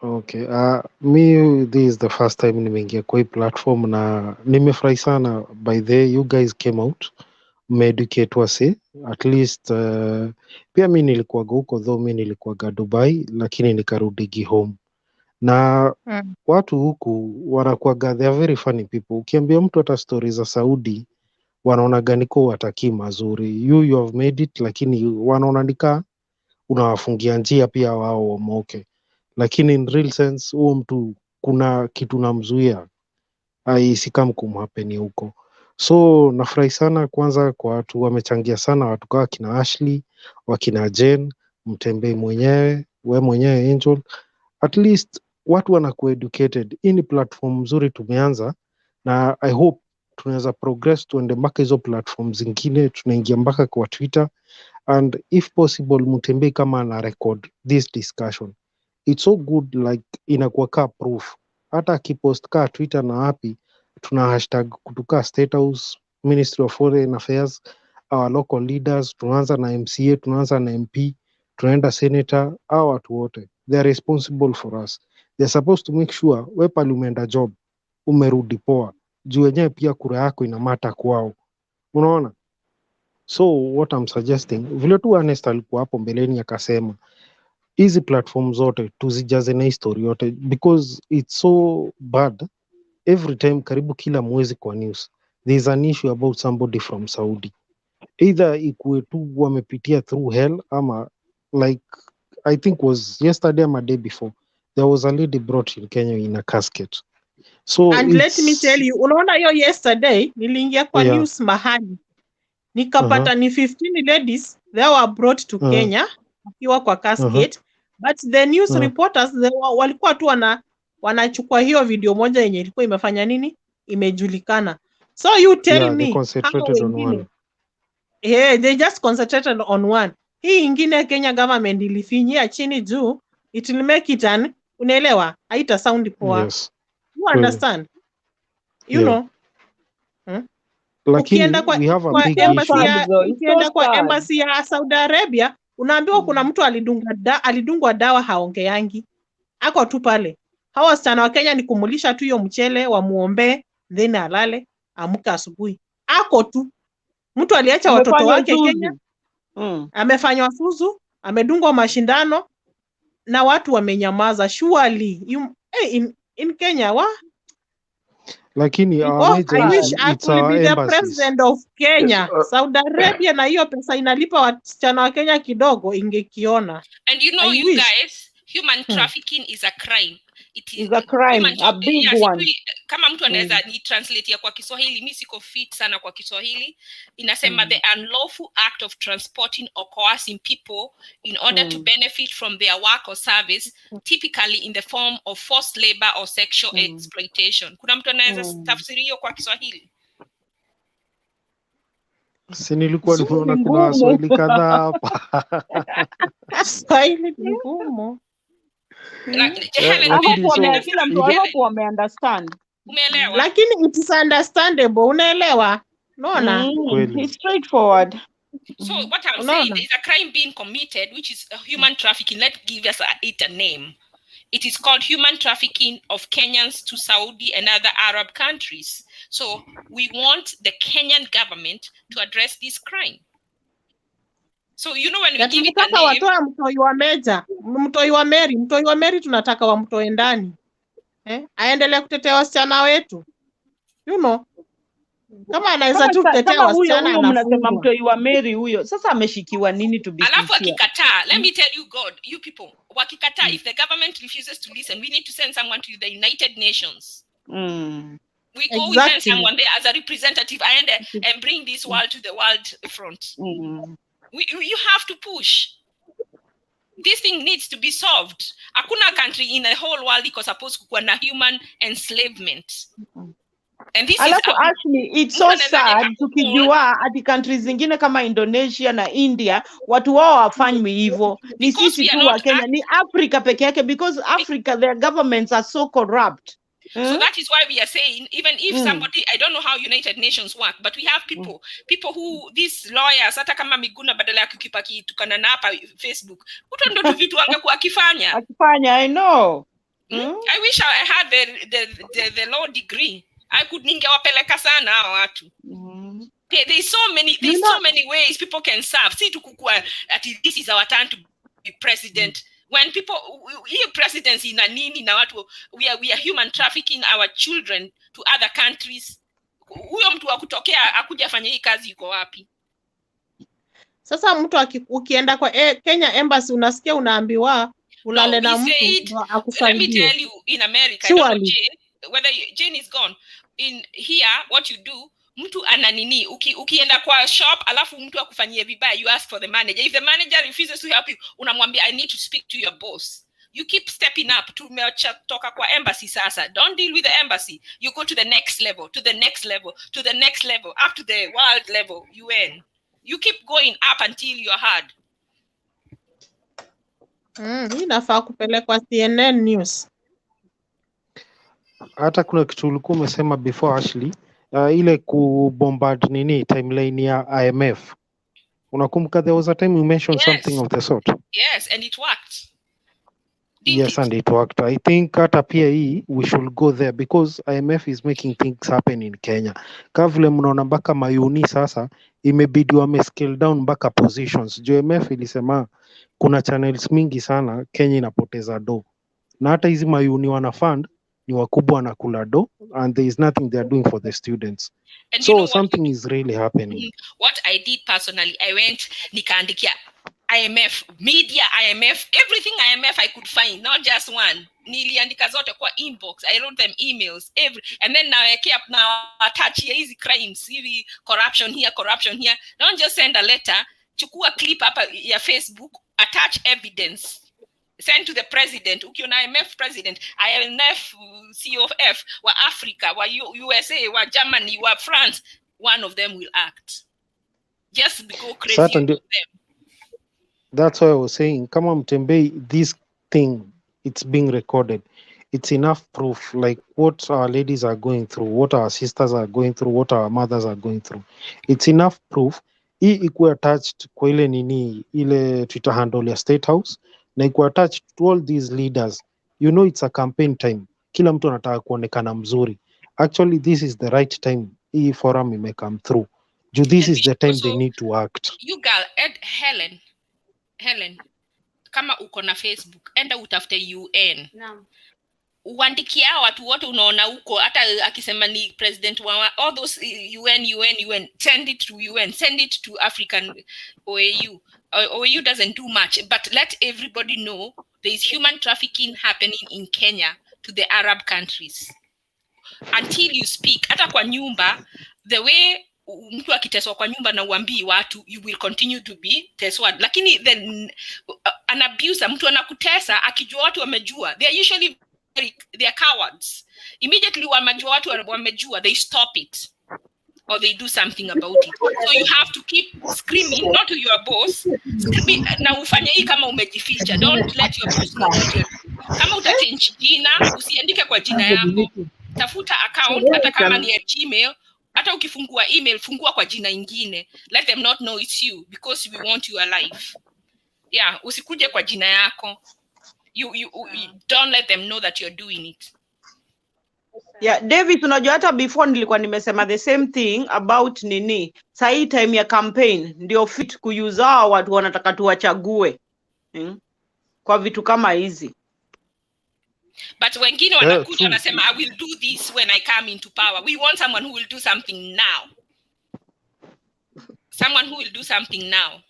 Okay. Me, this is the first time nimeingia kwa hii platform na nimefurahi sana. By the way, you guys came out, mmeeducate wase. At least pia mi nilikuwaga huko, though mi nilikuwaga Dubai, lakini nikarudigi home. Na watu huku wanakuwaga, they are very funny people. Ukiambia mtu hata stories za Saudi, wanaona ganiko watakii mazuri. You have made it, lakini wanaona nika unawafungia njia pia wao wamoke. Lakini in real sense, huo mtu kuna kitu namzuia. Isikam kumhapeni huko. So nafurahi sana kwanza kwa watu wamechangia sana, watu kama kina Ashley, wakina Jane, Mtembei mwenyewe, we mwenyewe Angel. At least watu wanakuwa educated. Hii ni platform nzuri tumeanza na I hope tunaweza progress tuende mpaka hizo platform zingine, tunaingia mpaka kwa Twitter, and if possible Mtembei kama ana record this discussion, it's so good, like inakuwa ka proof. Hata akipost ka Twitter na wapi, tuna hashtag kutoka State House, Ministry of Foreign Affairs, our local leaders, tunaanza na MCA, tunaanza na MP, tunaenda senator, au watu wote they are responsible for us. They're supposed to make sure we pale umeenda job umerudi poa, juu wenyewe pia kura yako inamata kwao, unaona. So what I'm suggesting, vile tu Ernest alikuwa hapo mbeleni akasema hizi platform zote tuzijaze na history yote, because it's so bad. Every time karibu kila mwezi kwa news there's an issue about somebody from Saudi, either ikuwe tu wamepitia through hell, ama like I think was yesterday or day before, there was a lady brought in Kenya in a casket. So And let me tell it's you, unaona hiyo yesterday niliingia kwa yeah. news mahali nikapata ni 15 ladies they were brought to Kenya wakiwa kwa casket, but the news reporters walikuwa tu wanachukua hiyo video moja yenye ilikuwa imefanya nini, imejulikana. So you tell Yeah, they me concentrated on one. they just concentrated on one. Hii ingine Kenya government ilifinyia chini juu, it will make it an, unaelewa, haita sound poa. Yes. You understand? You Yeah. know? Lakini Ukienda kwa, we have a kwa big embassy issue. ya, ukienda kwa embassy ya Saudi Arabia unaambiwa kuna mtu alidungwa dawa haongeangi, ako tu pale. Hawa wasichana wa Kenya ni kumulisha tu hiyo mchele wamuombe then alale amka asubuhi, ako tu. Mtu aliacha watoto wake Kenya, amefanywa fuzu, amedungwa mashindano na watu wamenyamaza. Surely in Kenya Lakini I wish I could be the embassies. president of Kenya. Saudi Arabia na hiyo pesa inalipa wasichana wa Kenya kidogo ingekiona. And you know, you guys, human trafficking is a crime. It is a crime, a big one. Kama mtu anaweza ni translate ya kwa Kiswahili, mimi siko fit sana kwa Kiswahili, inasema the unlawful act of transporting or coercing people in order to benefit from their work or service, typically in the form of forced labor or sexual exploitation. Kuna mtu anaweza tafsiri hiyo kwa Kiswahili? Si nilikuwa nimeona kuna Waswahili kadhaa hapa. Swahili ni ngumu. Kila mtu hapo wameunderstand. Umeelewa? Lakini it is understandable, unaelewa? Unaona? It's straightforward. So what I'm saying is a crime being committed, which is human trafficking. Let's give it a name. It is called human trafficking of Kenyans to Saudi and other Arab countries. So we want the Kenyan government to address this crime. So you know when we give it a name, watoa mtoi wa Meja, mtoi wa Mary tunataka wamtoe ndani. Aendelee kutetea wasichana wetu. You know. Kama anaweza tu kutetea wasichana huyo mnasema mtoi wa Mary huyo. Sasa ameshikiwa nini to be? Alafu akikataa, let me tell you God, you people, wakikataa, if the government refuses to listen, we need to send someone to the United Nations. We go send someone there as a representative and bring this world to the world front. You have to push. This thing needs to be solved. Hakuna country in the whole world iko supposed kuwa na human enslavement. And this Alafu actually it's so sad tukijua ati countries zingine kama Indonesia na India watu wao wafanywi hivyo. Ni sisi tu wa Kenya, ni Africa peke yake, because Africa their governments are so corrupt. So that is why we are saying, even if somebody, I don't know how United Nations work, but we have people who, these lawyers, hata kama Miguna badala ya kukipa kitukana na hapa Facebook, uto ndo vitu angekuwa akifanya. I know. I wish I had the law degree. I could ningewapeleka sana hao watu. There's so many ways people can serve. See to kukua ati this is our time to be president. When people here presidency na nini na watu we are human trafficking our children to other countries. Huyo mtu wa kutokea akuja fanya hii kazi yuko wapi? Sasa mtu ukienda kwa Kenya embassy unasikia unaambiwa ulale na mtu akusaidie. Let me tell you, in America, I don't know whether Jane is gone. In here, what you do, mtu ana nini, ukienda kwa shop alafu mtu akufanyie vibaya, you ask for the manager. If the manager refuses to help you, unamwambia I need to speak to your boss. You keep stepping up. Tumetoka kwa embassy sasa. Don't deal with the embassy. You go to the next level, to the next level, to the next level, up to the world level, UN. You keep going up until you're heard. Hii nafaa kupelekwa CNN News. Hata kuna kitu ulikuwa umesema before Ashley, ile kubombard nini timeline ya IMF. Unakumbuka there was a time you mentioned something of the sort? Yes, and it worked. Yes, and it worked. I think hata pia hii we should go there because IMF is making things happen in Kenya. Kavile mnaona mpaka mayuni sasa imebidi wame scale down mpaka positions. IMF ilisema kuna channels mingi sana Kenya inapoteza do. Na hata hizi mayuni wana fund ni wakubwa na kula do, and there is nothing they are doing for the students. And so you know something is really happening. What I did personally, I went nikaandikia IMF, media, IMF, everything IMF I could find, not just one. Niliandika zote kwa inbox. I wrote them emails and then now I kept attach easy crimes, hivi corruption here. Don't just send a letter. Chukua clip hapa ya Facebook, attach evidence. Send to the president. Ukiona IMF president, IMF COF, wa Africa, wa USA, wa Germany, wa France, one of them will act. Just go crazy Certainly. about them. That's why I was saying, kama Mtembei, this thing, it's being recorded. It's enough proof, like what our ladies are going through, what our sisters are going through, what our mothers are going through. It's enough proof. Hii ikuwe attached kwa ile nini, ile Twitter handle ya State House, na ikuwe attached to all these leaders. You know it's a campaign time. Kila mtu anataka kuonekana mzuri. Actually, this is the right time. Hii forum ime come through. This is the time they need to act. You girl, Helen, kama uko na Facebook, enda utafute UN. Naam. Uandikia watu wote unaona huko, hata akisema ni president wa all those UN, send it to UN, send it to African OAU. OAU doesn't do much, but let everybody know there is human trafficking happening in Kenya to the Arab countries. Until you speak, hata kwa nyumba, the way mtu akiteswa kwa nyumba na uambii watu, you will continue to be teswa. Lakini then an abuser, mtu anakutesa akijua watu wamejua, they are usually they are cowards. Immediately wamejua watu wamejua, they stop it or they do something about it. So you have to keep screaming, not to your boss, screaming, na ufanye hii kama umejificha. Don't let your boss know what you're doing. Kama utachange jina, usiandike kwa jina yako. Tafuta account, hata kama ni ya Gmail, hata ukifungua email, fungua kwa jina ingine. Let them not know it's you, because we want you alive. Yeah, usikuje kwa jina yako. You don't let them know that you're doing it. Yeah, David, unajua hata before nilikuwa nimesema the same thing about nini. Sahi time ya campaign ndio fit kuuse watu wanataka tuwachague. Kwa vitu kama hizi. But wengine wanakuja wanasema I will do this when I come into power. We want someone who will do something now. Someone who will do something now.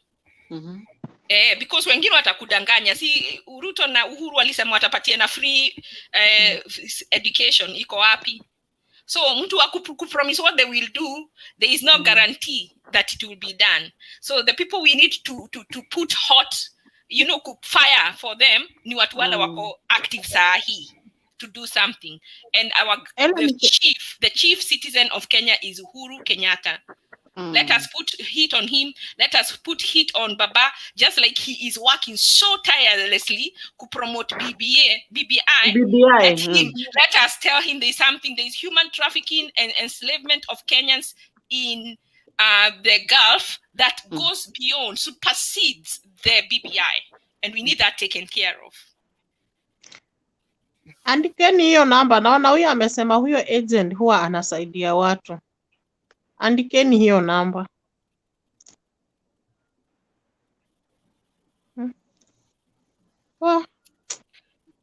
Because wengine watakudanganya. Si Ruto na Uhuru walisema watapatia na free education, iko wapi? So mtu akupromise what they will do, there is no guarantee that it will be done. So the people we need to put hot, fire for them, ni watu wale wako active sahi to do something. And the chief citizen of Kenya is Uhuru Kenyatta. Let us put heat on him. Let us put heat on Baba, just like he is working so tirelessly to promote BBI. Let us tell him there's something. There's human trafficking and enslavement of Kenyans in the Gulf that goes beyond, supersedes the BBI, and we need that taken care of. Andikeni hiyo namba. Naona huyo amesema huyo agent huwa anasaidia watu. Andikeni hiyo namba.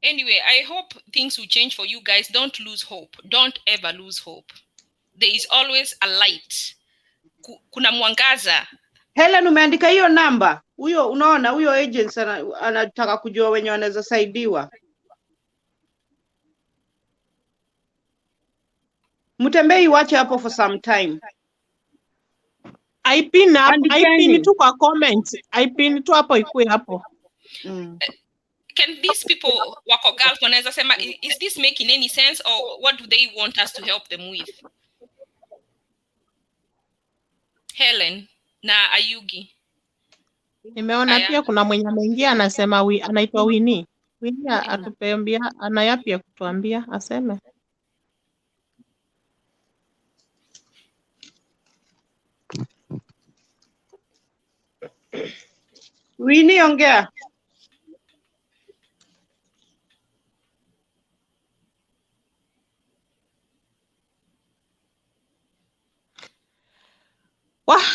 Anyway, I hope things will change for you guys. Don't lose hope. Don't ever lose hope. There is always a light. Kuna mwangaza. Helen, umeandika hiyo namba? Huyo unaona huyo agent anataka kujua wenye wanaweza saidiwa. Mtembei wache hapo for some time. I pin tu kwa comment. I pin tu hapo ikue hapo. Can these people wako Gulf wanaweza sema, is this making any sense, or what do they want us to help them with? Helen na Ayugi. Nimeona pia kuna mwenye ameingia anasema anaitwa Winnie. Winnie atupeambia ana yapi ya kutuambia, aseme. Winnie, ongea.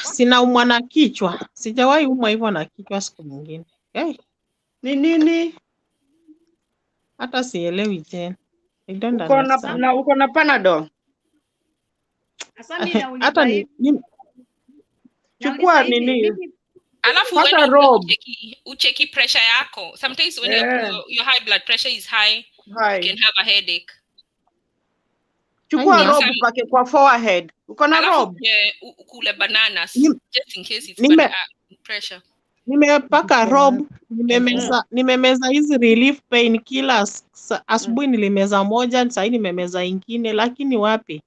Sina umwa na kichwa. Sijawahi umwa hivyo na kichwa siku nyingine. Ni nini? Hata sielewi tena. I don't understand. Uko na Panadol? Hata ni chukua nini? Alafu Pata when rob. ucheki pressure yako. Sometimes when your high blood pressure is high, you can have a headache. Chukua rob upake kwa forehead. Uko na Alafu rob? ukule bananas just in case it's pressure. Nimepaka rob, nimemeza hizi relief pain killers. Asubuhi nilimeza moja, sasa nimemeza ingine, lakini wapi?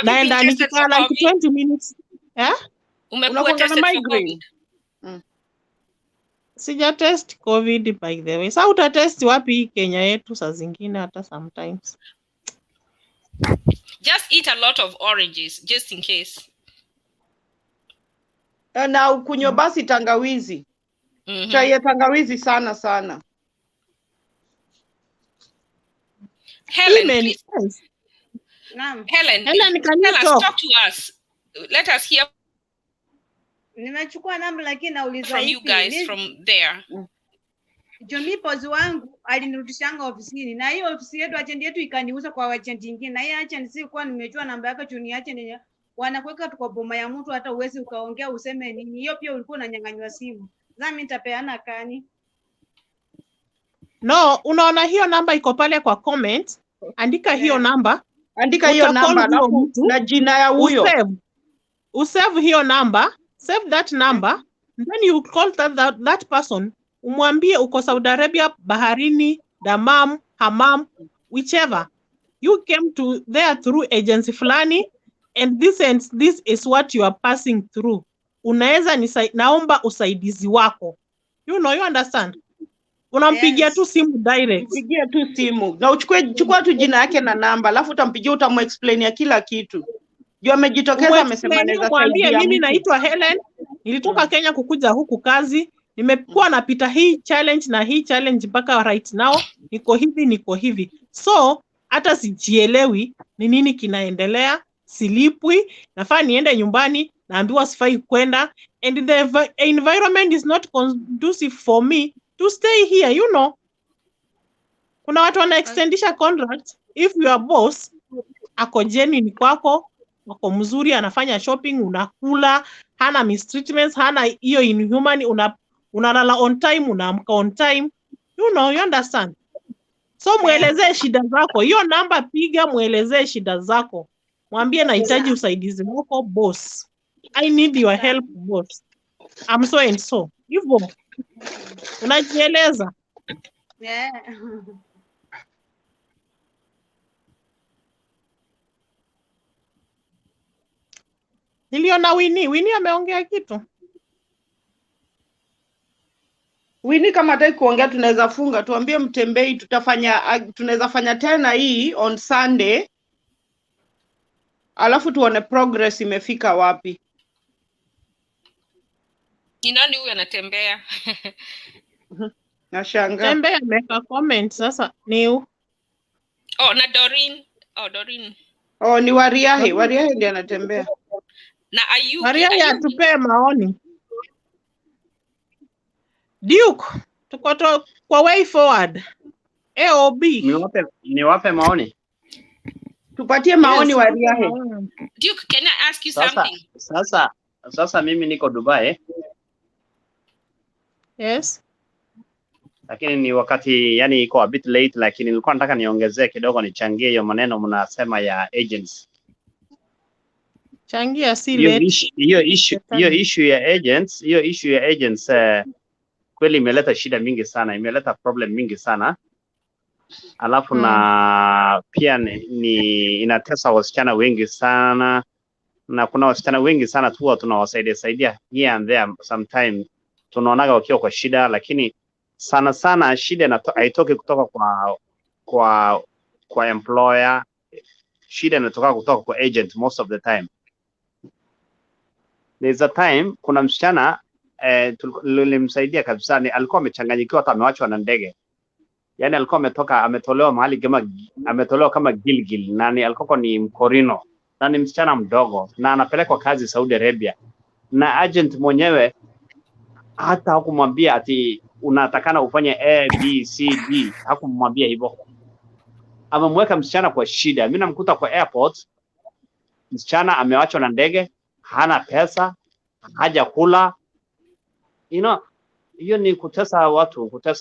Naenda nikikaa like 20 minutes. Umekuwa tested for COVID? Sija test COVID by the way. Sasa utatest wapi Kenya yetu saa zingine hata sometimes. Just eat a lot of oranges just in case. Na ukunywe basi tangawizi. Chai ya tangawizi sana sana. Helen, please. Helen, talk to us. Let us hear Nimechukua namba lakini nauliza from you guys from there. Jomipozi wangu alinirudishanga ofisini na hiyo ofisi yetu agent yetu ikaniuza kwa agent nyingine, na hiyo agent si kwa nimejua namba yake chuni agent wanakuweka tu kwa boma ya mtu, hata uwezi ukaongea useme nini. Hiyo pia ulikuwa unanyang'anywa simu. Zami nitapeana kani? No, unaona hiyo namba iko pale kwa comment. Andika hiyo namba. Andika hiyo namba alafu na jina ya huyo. Usave hiyo namba. Save that number. Then you call that person. Umwambie uko Saudi Arabia, baharini, Damam, Hammam, whichever. You came to there through agency fulani and this is what you are passing through. Unaweza naomba usaidizi wako. You understand? Unampigia tu simu direct. Mpigia tu simu. Na chukua tu jina yake na namba, alafu utampigia utamu-explain ya kila kitu. Juu amejitokeza amesema anaweza saidia. Mimi naitwa Helen, nilitoka Kenya kukuja huku kazi. Nimekuwa napita hii challenge na hii challenge mpaka right now niko hivi. So hata sijielewi ni nini kinaendelea, silipwi, nafaa niende nyumbani, naambiwa sifai kwenda, and the environment is not conducive for me to stay here, Kuna watu wana extendisha contract if your boss ako genuine kwako, wako mzuri, anafanya shopping, unakula, hana mistreatments, hana hiyo inhuman, unalala on time, unaamka on time, you understand. So muelezee shida zako. Hiyo namba piga, muelezee shida zako. Mwambie nahitaji usaidizi wako boss. I need your help boss. I'm so and so. Hivyo. Unajieleza. Niliona Winnie ameongea kitu. Winnie kama hataki kuongea tunaweza funga, tuambie Mtembei tunaweza fanya tena hii on Sunday. Alafu tuone progress imefika wapi. Ni nani huyu anatembea? Nashangaa. Tembea ameka comment sasa new. Na Doreen. Doreen. Ni Wariahe ndiye anatembea. Na Ayuki. Wariahe atupee maoni. Duke, tuko kwa way forward. AOB. Niwape maoni. Tupatie maoni Wariahe. Duke, can I ask you something? Sasa mimi niko Dubai. Yes. Lakini ni wakati iko a bit late, lakini nilikuwa nataka niongezee kidogo, nichangie hiyo maneno mnasema ya agents. Changia si late. Hiyo issue ya agents, kweli imeleta shida mingi sana, imeleta problem mingi sana. Alafu na pia inatesa wasichana wengi sana, na kuna wasichana wengi sana tu tunawasaidia here and there. Sometimes tunaonaga wakiwa kwa shida, lakini sana shida haitoki kutoka kwa employer. Shida inatoka kutoka kwa agent most of the time. There's a time kuna msichana nilimsaidia kabisa, alikuwa amechanganyikiwa, hata amewachwa na ndege. Yaani alikuwa ametolewa mahali kama Gilgil, na alikuwa ni Mkorino, na ni msichana mdogo, na anapelekwa kazi Saudi Arabia, na agent mwenyewe hata hakumwambia ati unatakana ufanye A B C D, hakumwambia hivyo. Amemweka msichana kwa shida. Mimi namkuta kwa airport, msichana amewachwa na ndege, hana pesa, haja kula, you know, hiyo ni kutesa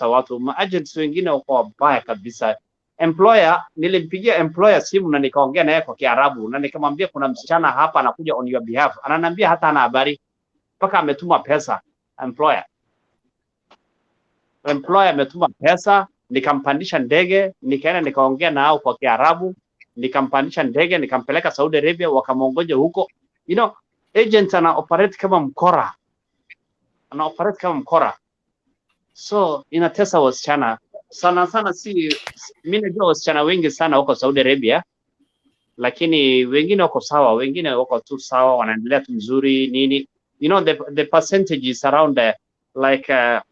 watu. Maagents wengine wako wabaya kabisa. Employer, nilimpigia employer simu na nikaongea naye kwa Kiarabu na nikamwambia kuna msichana hapa anakuja on your behalf. Ananiambia hata hana habari mpaka ametuma pesa. Employer ametuma pesa, nikampandisha ndege, nikaenda nikaongea nao kwa Kiarabu, nikampandisha ndege, nikampeleka Saudi Arabia, wakamongoja huko. You know, agents ana operate kama mkora. So inatesa wasichana sana. Mimi najua wasichana wengi sana wako Saudi Arabia, lakini wengine wako sawa, wengine wako tu sawa, wanaendelea tu mzuri nini. You know, the percentage is around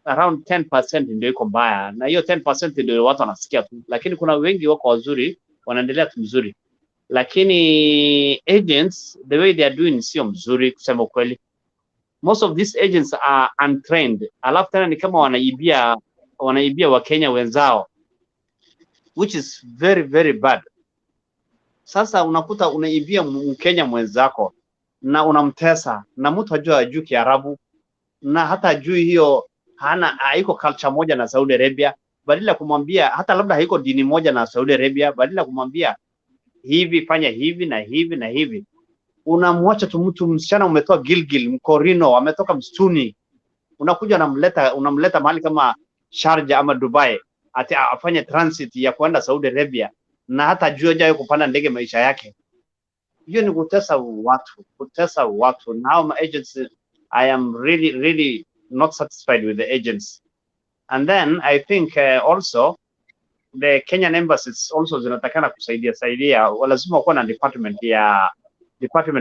around 10% ndio iko mbaya, na hiyo 10% ndio watu wanasikia tu, lakini kuna wengi wako wazuri, wanaendelea tu mzuri. Lakini agents, the way they are doing sio mzuri kusema kweli. Most of these agents are untrained. Alafu tena ni kama wanaibia Wakenya wenzao, which is very very bad. Sasa unakuta unaibia Mkenya mwenzako na unamtesa, na mtu hajui Kiarabu na hata hajui hiyo, haiko culture moja na Saudi Arabia. Badala kumwambia hata labda haiko dini moja na Saudi Arabia, badala kumwambia hivi, fanya hivi na hivi na hivi, unamwacha tu mtu msichana umetoa Gilgil, Mkorino, ametoka msituni, unakuja unamleta mahali kama Sharjah ama Dubai ati afanye transit ya kwenda Saudi Arabia, na hata jua kupanda ndege maisha yake. Hiyo ni kutesa watu. Now my agents, I am really not satisfied with the agents. And then I think also the Kenyan embassies also zinatakana kusaidia, lazima kuwa na department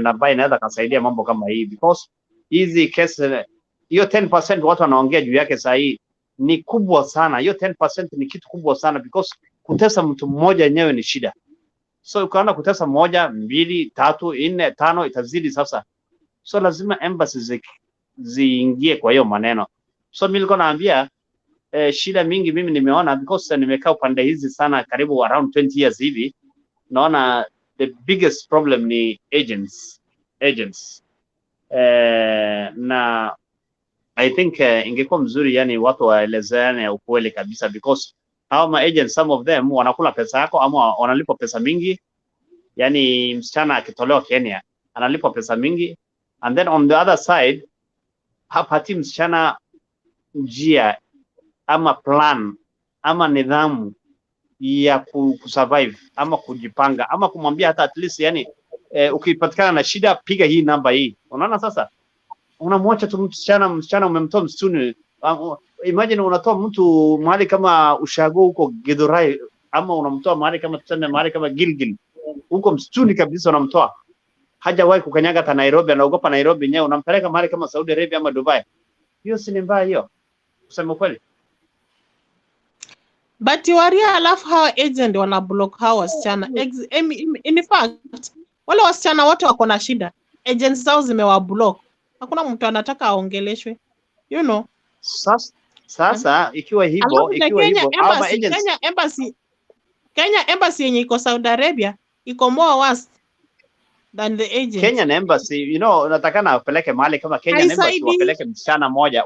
ambayo inaweza kusaidia mambo kama hii, because hizi case hiyo 10% watu wanaongea juu yake sasa hii ni kubwa sana. Hiyo 10% ni kitu kubwa sana, because kutesa mtu mmoja yenyewe ni shida. So ukaona kutesa 1, 2, 3, 4, 5 itazidi sasa. So lazima embassies ziingie kwa hiyo maneno. So mimi nilikuwa naambia shida mingi mimi nimeona, because nimekaa upande hizi sana karibu around 20 years hivi, naona the biggest problem ni agents. Na I think ingekuwa mzuri yani watu waelezeane ukweli kabisa, because hao ma agents, some of them wanakula pesa yako ama wanalipa pesa mingi. Yani msichana akitolewa Kenya analipwa pesa mingi, and then on the other side hapati msichana njia ama plan ama nidhamu ya kusurvive ama kujipanga ama kumwambia hata at least yani ukipatikana na shida piga hii namba hii. Unaona sasa unamwacha tu msichana umemtoa msituni. Imagine unatoa mtu mahali kama Ushago huko Githurai, ama unamtoa mahali kama Gilgil huko msituni kabisa, unamtoa hajawahi kukanyaga hata Nairobi, anaogopa Nairobi nyewe, unampeleka mahali kama Saudi Arabia ama Dubai. Hiyo si ni mbaya hiyo, kusema kweli. But waria, alafu hawa agent wana block hawa wasichana. In fact, wale wasichana wote wako na shida, agents zao zimewa block. Hakuna mtu anataka aongeleshwe, you know. Sasa ikiwa hivyo Kenya embassy yenye iko Saudi Arabia iko more worse than the agent. Kenyan embassy, you know, unatakana wapeleke mahali kama Kenyan embassy,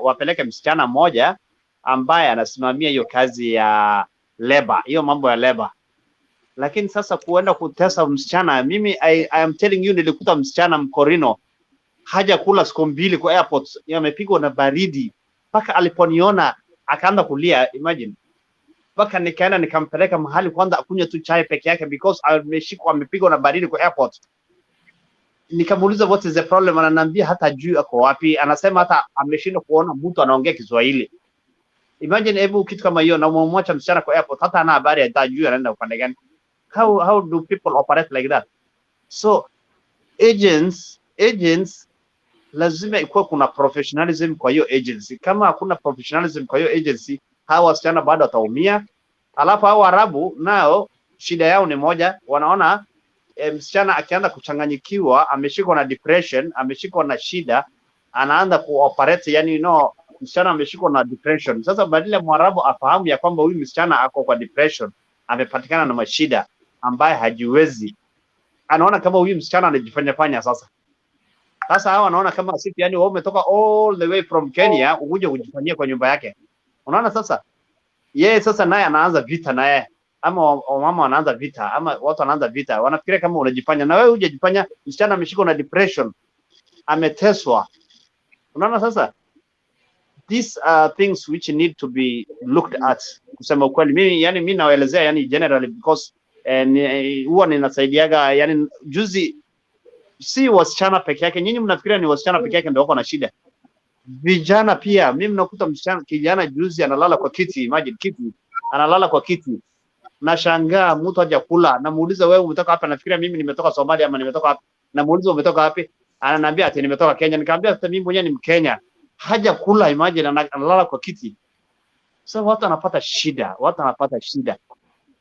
wapeleke msichana moja ambaye anasimamia hiyo kazi ya labor, hiyo mambo ya labor. Lakini sasa kuenda kutesa msichana, mimi I am telling you, nilikuta msichana Mkorino haja kula siku 2 kwa airport, amepigwa na baridi mpaka aliponiona akaanza kulia. Imagine, mpaka nikaenda nikampeleka mahali kwanza akunywe tu chai peke yake, because amepigwa na baridi kwa airport. Nikamuuliza what is the problem, ananiambia hata juu ako wapi, anasema hata ameshindwa kuona mtu anaongea Kiswahili. Imagine hebu kitu kama hiyo, na umemwacha msichana kwa airport, hata ana habari hata juu anaenda upande gani. How do people operate like that? So agents lazima ikuwa kuna professionalism kwa hiyo agency. Kama hakuna professionalism kwa hiyo agency, hawa wasichana bado wataumia. Alafu hao Arabu nao shida yao ni moja, wanaona msichana akianza kuchanganyikiwa, ameshikwa na depression, ameshikwa na shida, anaanza kuoperate, yani you know, msichana ameshikwa na depression. Sasa badala Mwarabu afahamu ya kwamba huyu msichana ako kwa depression, amepatikana na mashida ambaye hajiwezi, anaona kama huyu msichana anajifanya sasa Sasa hawa wanaona kama sisi, yani wao umetoka all the way from Kenya ukuje kujifanyia kwa nyumba yake. Unaona sasa? Yeye sasa naye anaanza vita naye, ama mama wanaanza vita, ama watu wanaanza vita, wanafikiria kama unajifanya, na wewe hujajifanya. Msichana ameshikwa na depression, ameteswa. Unaona sasa? These are things which need to be looked at. Kusema ukweli, mimi nawaelezea yani generally because huwa ninasaidiaga yani juzi, si wasichana peke yake. Nyinyi mnafikiria ni wasichana peke yake ndio wako na shida. Vijana pia. Mimi nakuta msichana kijana juzi analala kwa kiti, imagine kiti. Analala kwa kiti. Nashangaa mtu haja kula, namuuliza wewe umetoka hapa? Nafikiria mimi nimetoka Somalia ama nimetoka hapa. Namuuliza umetoka wapi? Ananiambia ati nimetoka Kenya. Nikamwambia hata mimi mwenyewe ni Mkenya. Haja kula, imagine analala kwa kiti. So watu wanapata shida,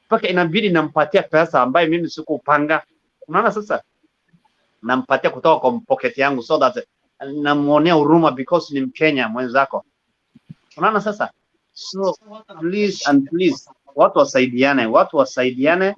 mpaka inabidi nampatia pesa ambayo mimi sikupanga. Unaona sasa? Nampatia kutoka kwa pocket yangu so that namuonea huruma because ni Mkenya mwenzako. Unaona sasa? So please and please, watu wasaidiane.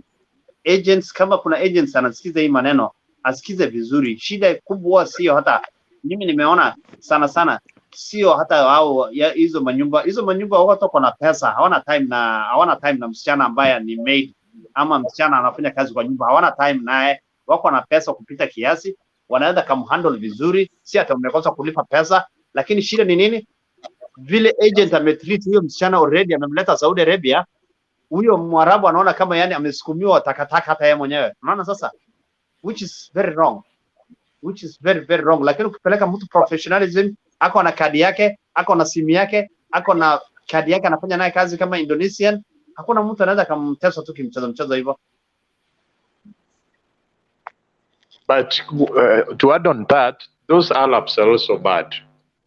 Agents, kama kuna agents anasikiza hii maneno, asikize vizuri. Shida kubwa sio hata mimi nimeona sana sio hata hao hizo manyumba watu wako na pesa, hawana time na msichana ambaye ni maid ama msichana anafanya kazi kwa nyumba, hawana time naye. Wako na pesa kupita kiasi, wanaweza kumhandle vizuri, si hata umekosa kulipa pesa. Lakini shida ni nini? Vile agent ametreat huyo msichana already, amemleta Saudi Arabia, huyo Mwarabu anaona kama yani amesukumiwa takataka hata yeye mwenyewe. Unaona sasa? Which is very wrong. Lakini ukipeleka mtu professionalism, ako na kadi yake, ako na simu yake, ako na kadi yake, anafanya naye kazi kama Indonesian, hakuna mtu anaweza kumtesa tu kimchezo hivyo. But to add on that, those Arabs are also bad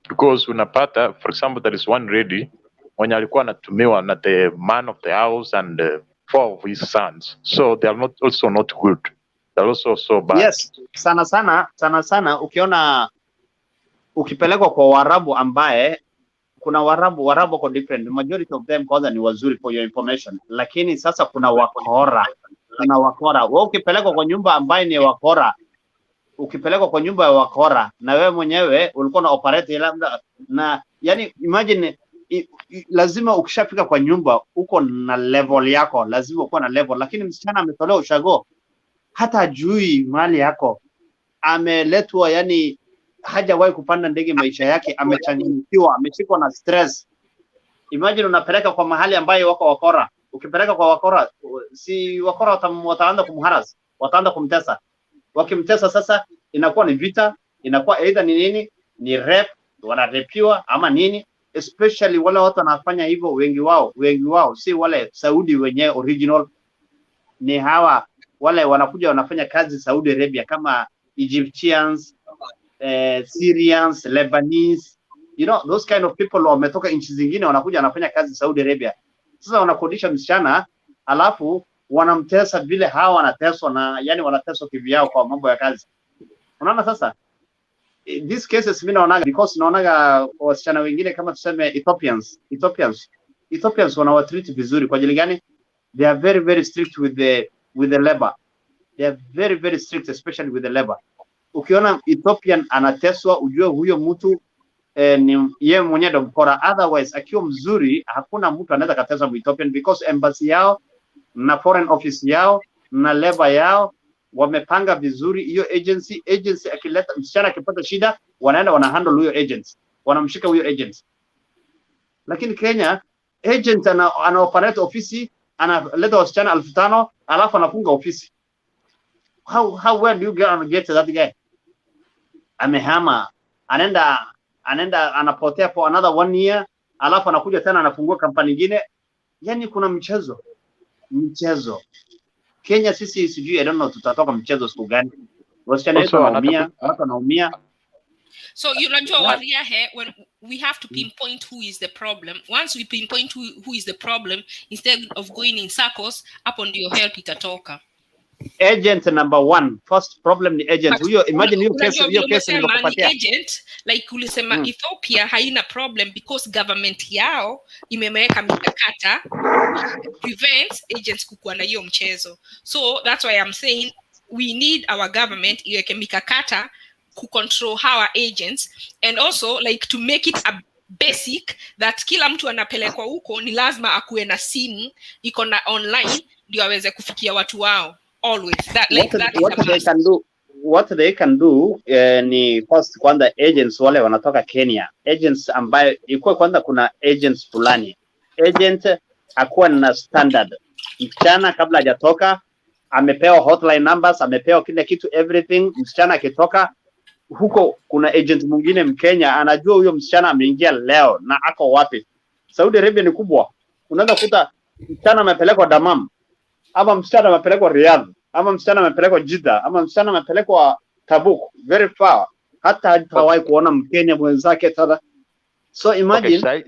because unapata, for example, there is one lady mwenye alikuwa anatumiwa na the man of the house and 4 of his sons, so they are not good. They are also so bad. Yes, sana ukiona ukipelekwa kwa Waarabu, ambaye kuna Waarabu wako different, majority of them kwanza ni wazuri for your information, lakini sasa kuna wakora. Wewe ukipelekwa kwa nyumba ambaye ni wakora, ukipelekwa kwa nyumba ya wakora na wewe mwenyewe ulikuwa na operate labda, na yani imagine lazima ukishafika kwa nyumba uko na level yako, lazima uko na level. Lakini msichana ametolewa ushago, hata ajui mali yako, ameletwa yani hajawahi kupanda ndege maisha yake, amechanganyikiwa, ameshikwa na stress. Imagine unapeleka kwa mahali ambayo wako wakora. Ukipeleka kwa wakora, si wakora wataanza kumharas, wataanza kumtesa. Wakimtesa sasa inakuwa ni vita, inakuwa either ni nini, ni rape, wanarepiwa ama nini. Especially wale watu wanafanya hivyo, wengi wao si wale Saudi wenyewe original, ni hawa wale wanakuja wanafanya kazi Saudi Arabia kama Egyptians, Syrians, Lebanese, you know those kind of people wametoka nchi zingine wanakuja wanafanya kazi Saudi Arabia. Sasa wanakodisha msichana alafu wanamtesa vile hawa wanateswa, na yani wanateswa kivyao kwa mambo ya kazi. Unaona sasa? These cases mimi naonaga because naonaga wasichana wengine kama tuseme Ethiopians wanawatreat vizuri. Kwa ajili gani? They are very very strict with the labor. They are very very strict especially with the labor. Ukiona Ethiopian anateswa, ujue huyo mtu ni yeye mwenyewe ndo mkora. Otherwise akiwa mzuri hakuna mtu anaweza katesa Ethiopian, because embassy yao na foreign office yao na labor yao wamepanga vizuri. Hiyo agency akileta msichana akipata shida, wanaenda wanahandle huyo agent, wanamshika huyo agent. Lakini Kenya agent ana operate ofisi, analeta wasichana 5,000 alafu anafunga ofisi. How well do you get to that guy? Amehama, anaenda anapotea for another 1 year, alafu anakuja tena anafungua kampani nyingine. Yani kuna mchezo. Kenya sisi sijui, I don't know tutatoka mchezo siku gani. Wasichana wetu wanaumia. So you know what when we have to pinpoint who is the problem. Once we pinpoint who is the problem, instead of going in circles, up on your help itatoka. Agent number 1, first problem ni agent. Huyo imagine hiyo case nilikupatia. Agent like ulisema Ethiopia haina problem because government yao imemeweka mikakata prevent agents kukua na hiyo mchezo. So that's why I'm saying we need our government iweke mikakata control our agents, and also like to make it a basic that kila mtu anapelekwa huko ni lazima akuwe na simu iko na online ndio aweze kufikia watu wao always. That like that is a must. What they can do ni first kwanza agents wale wanatoka Kenya, agents ambayo ikuwa kwanza kuna agents fulani, agent akuwa na standard, msichana kabla hajatoka amepewa hotline numbers, amepewa kila kitu everything. Msichana akitoka huko, kuna agent mwingine Mkenya anajua huyo msichana ameingia leo na ako wapi. Saudi Arabia ni kubwa, unaweza kukuta msichana amepelekwa Dammam, ama msichana amepelekwa Riyadh, ama msichana amepelekwa Jeddah, ama msichana amepelekwa Tabuk, very far, hata hajawahi kuona Mkenya mwenzake tada. So imagine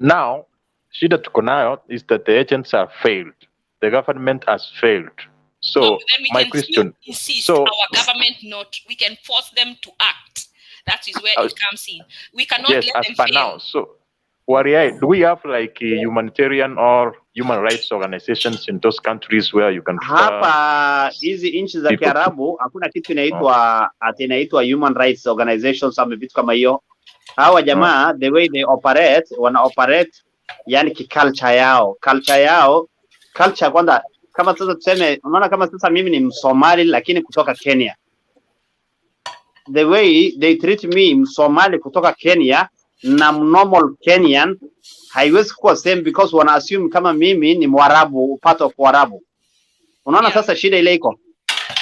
now shida tuko nayo is that the agents have failed, the government has failed. So then we my can question, insist so our government not, we can force them to act. That is where it comes in. We cannot yes, let as them per fail. now. So do we have like a humanitarian or human rights organizations in those countries where you can hapa hizi nchi za Kiarabu hakuna kitu inaitwa human rights organizations ama vitu kama hiyo. Hawa jamaa the way they operate, wana operate yani culture yao kwanza. Kama sasa tuseme, unaona kama sasa mimi ni Msomali lakini kutoka Kenya, the way they treat me Msomali kutoka Kenya na normal Kenyan haiwezi kuwa same, because wana assume kama mimi ni Mwarabu, part of Warabu. Unaona sasa shida ile iko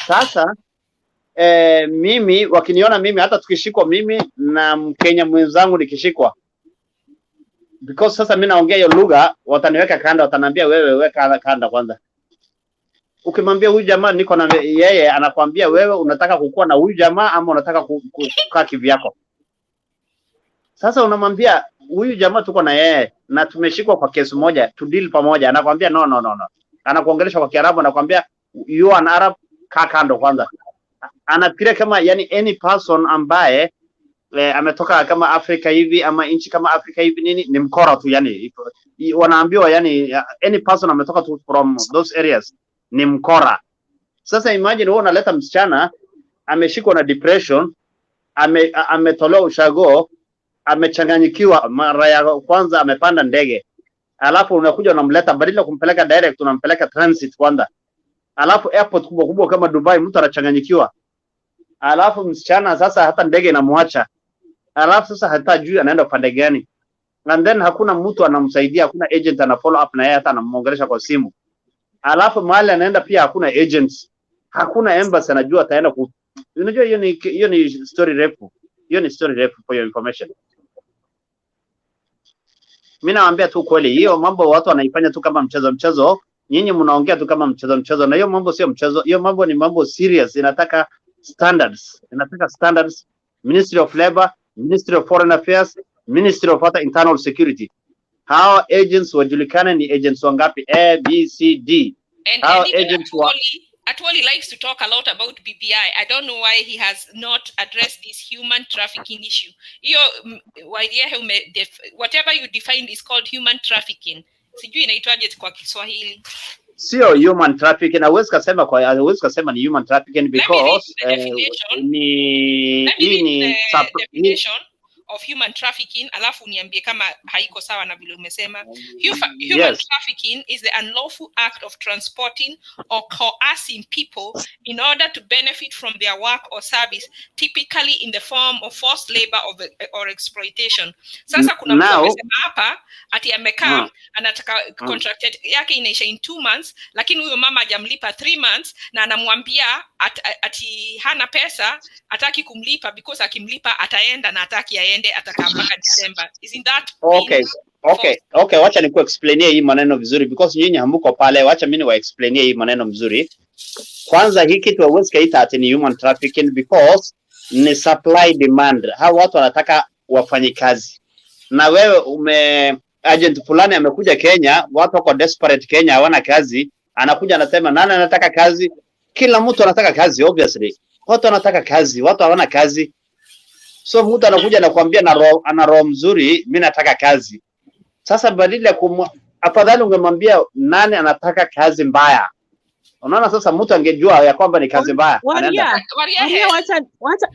sasa. Mimi wakiniona mimi, hata tukishikwa mimi na Mkenya mwenzangu nikishikwa, because sasa mimi naongea hiyo lugha, wataniweka kanda, wataniambia wewe weka kanda kwanza. Ukimwambia huyu jamaa niko na yeye, anakuambia wewe unataka kukua na huyu jamaa ama unataka kukaa kivyako. Sasa unamwambia huyu jamaa tuko na yeye na tumeshikwa kwa kesi moja, to deal pamoja, anakuambia no. Anakuongelesha kwa Kiarabu, anakuambia you an Arab, kaa kando kwanza. Anafikiria kama yani any person ambaye ametoka kama Afrika hivi ama nchi kama Afrika hivi nini ni mkora tu, yani wanaambiwa yani any person ametoka tu from those areas ni mkora. Sasa imagine wewe unaleta msichana ameshikwa na depression, ametolewa ushago, amechanganyikiwa, mara ya kwanza amepanda ndege, alafu unakuja unamleta, badala kumpeleka direct unampeleka transit kwanza, alafu airport kubwa kama Dubai mtu anachanganyikiwa, alafu msichana sasa hata ndege inamwacha, alafu sasa hata juu anaenda upande gani, and then hakuna mtu anamsaidia, hakuna agent ana follow up na yeye, hata anamuongelesha kwa simu, alafu mahali anaenda pia hakuna agents, hakuna embassy anajua ataenda unajua hiyo ni story refu, for your information. Mimi nawaambia tu kweli, hiyo mambo watu wanaifanya tu kama mchezo. Nyinyi mnaongea tu kama mchezo, na hiyo mambo sio mchezo. Hiyo mambo ni mambo serious, inataka standards. Ministry of Labor, Ministry of Foreign Affairs, Ministry of Internal Security. How agents wajulikane ni agents wangapi, A, B, C, D. How agents Atwoli likes to talk a lot about BBI. I don't know why he has not addressed this human trafficking issue. Whatever you defined is called human trafficking. Sijui inaitwaje kwa Kiswahili. Sio human trafficking. Hawezi kusema ni human trafficking because definition of human trafficking, alafu niambie kama haiko sawa na vile umesema. Human trafficking is the unlawful act of transporting or coercing people in order to benefit from their work or service, typically in the form of forced labor or exploitation. Sasa kuna mtu amesema hapa ati amekaa anataka contract yake inaisha in 2 months, lakini huyo mama hajamlipa 3 months na anamwambia ati hana pesa, hataki kumlipa because akimlipa ataenda na hataki aende, atakaa mpaka December. Isn't that okay, wacha niku explainie hii maneno vizuri because nyinyi hamuko pale. Wacha mimi wa explainie hii maneno mzuri. Kwanza hii kitu hauwezi kaita ati ni human trafficking because ni supply demand. Hao watu wanataka wafanye kazi, na wewe agent fulani amekuja Kenya, watu wako desperate Kenya, hawana kazi, anakuja anasema nani anataka kazi? Kila mtu anataka kazi, obviously watu wanataka kazi, watu hawana kazi. So mtu anakuja anakuambia ana roho mzuri, mimi nataka kazi. Sasa badala ya afadhali ungemwambia nani anataka kazi mbaya, Unaona sasa mtu angejua ya kwamba ni kazi mbaya anaenda.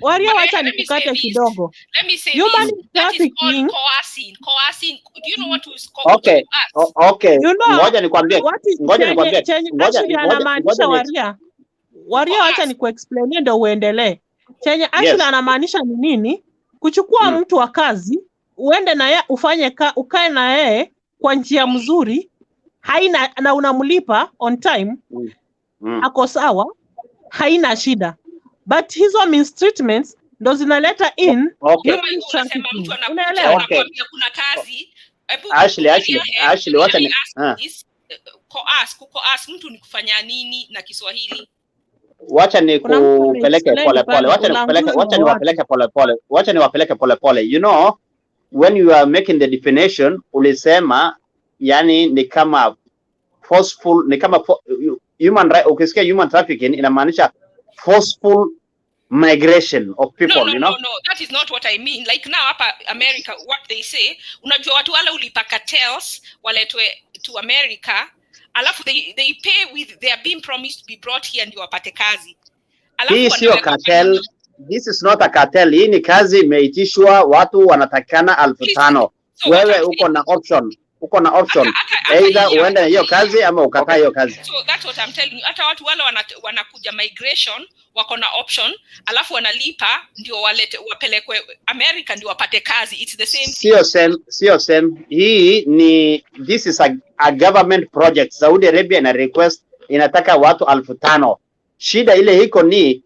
Waria, wacha nikukate kidogo. Let me say Human this. That is called trafficking. coercing. Do you know what is Okay. Okay. You know Ngoja nikwambie. actually anamaanisha Waria, wacha nikuexplainie ndio uendelee. Chenye actually anamaanisha ni nini? Kuchukua mtu wa kazi, uende na yeye ukae na yeye kwa njia mzuri, haina na unamlipa on time. Ako sawa, haina shida. But hizo mistreatments ndo zinaleta in human trafficking. Unaelewa? Kuna kazi. Actually wacha ni coerce mtu ni kufanya nini na Kiswahili? Wacha nikupeleke pole pole. Wacha niwapeleke pole pole. You know, when you are making the definition, ulisema yani ni kama forceful, ni kama human right. Ukisikia human trafficking inamaanisha forceful migration of people, you know? No, that is not what I mean. Like now hapa America, what they say, unajua watu wale ulipa cartels waletwe to America, alafu they pay with, they are being promised to be brought here ndio wapate kazi. Hii sio cartel. This is not a cartel. Hii ni kazi imeitishwa, watu wanatakana 5,000. Wewe uko na option. Either uende hiyo kazi ama ukataa hiyo kazi. So that's what I'm telling you. Hata watu wale wanakuja migration wako na option, alafu wanalipa ndio wapelekwe America ndio wapate kazi. It's the same. Sio same. Hii ni, this is a government project. Saudi Arabia ina request inataka watu 5,000. Shida ile hiko ni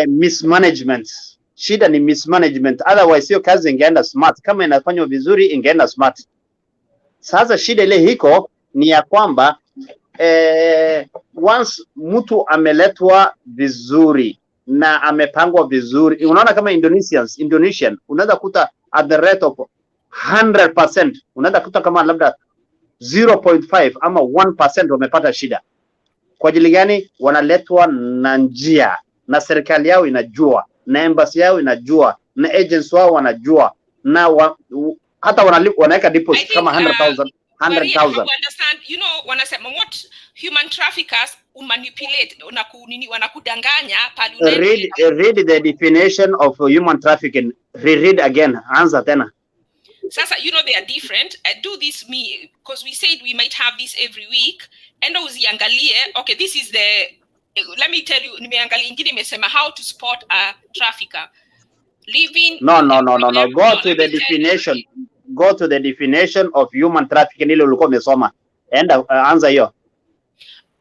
mismanagement. Shida ni mismanagement. Otherwise hiyo kazi ingeenda smart. Kama inafanywa vizuri ingeenda smart. Sasa shida ile hiko ni ya kwamba once mtu ameletwa vizuri na amepangwa vizuri, unaona kama Indonesian unaweza kuta at the rate of 100%, unaweza kuta kama labda 0.5 ama 1% wamepata shida. Kwa ajili gani? Wanaletwa na njia, na serikali yao inajua, na embassy yao inajua, na agents wao wanajua, na hata wanaweka deposit kama 100,000. Understand, you know, wanasema what human traffickers manipulate, wanakudanganya pale. Read the definition of human trafficking. Read again. Answer tena. Sasa, you know, they are different. Do this because we said we might have this every week. Enda uziangalie. Okay, this is let me tell you, nimeangalia ingine imesema how to spot a trafficker. No. Go to the definition. Go to the definition of human trafficking ile ulikuwa umesoma. Enda answer hiyo.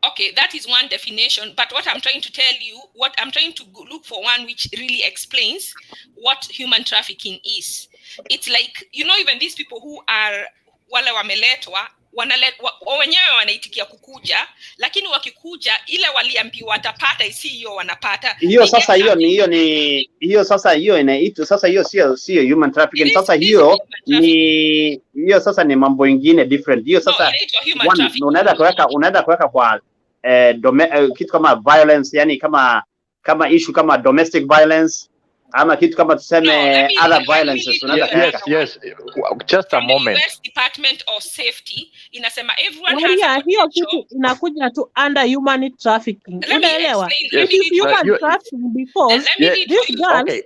Okay, that is one definition, but what I'm trying to tell you, I'm trying to look for one which really explains what human trafficking is. It's like, you know, even these people who are wale wameletwa, wenyewe wanaitikia kukuja, lakini wakikuja ile waliambiwa watapata isi hiyo wanapata. Hiyo sio human trafficking. Sasa hiyo ni mambo ingine different. Hiyo sasa unaenda kuweka kwa kitu kama violence, yani kama issue kama domestic violence ama kitu kama tuseme other violences. Yes. Just a moment. US Department of Safety inasema everyone has hiyo kitu inakuja tu under human trafficking. Unaelewa? Yes. Human trafficking because these girls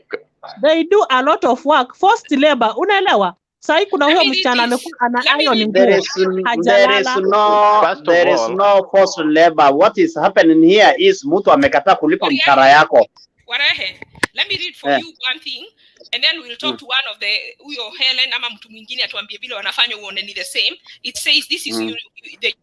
they do a lot of work, forced labor. Unaelewa? Sai kuna huyo msichana amekuwa ana iron nguo. There is no forced labor. What is happening here is mtu amekataa kulipa mshahara yako. Let me read for you one thing, and then we'll talk to one of huyo Helen ama mtu mwingine atuambie vile wanafanya uone ni the same. It says this is the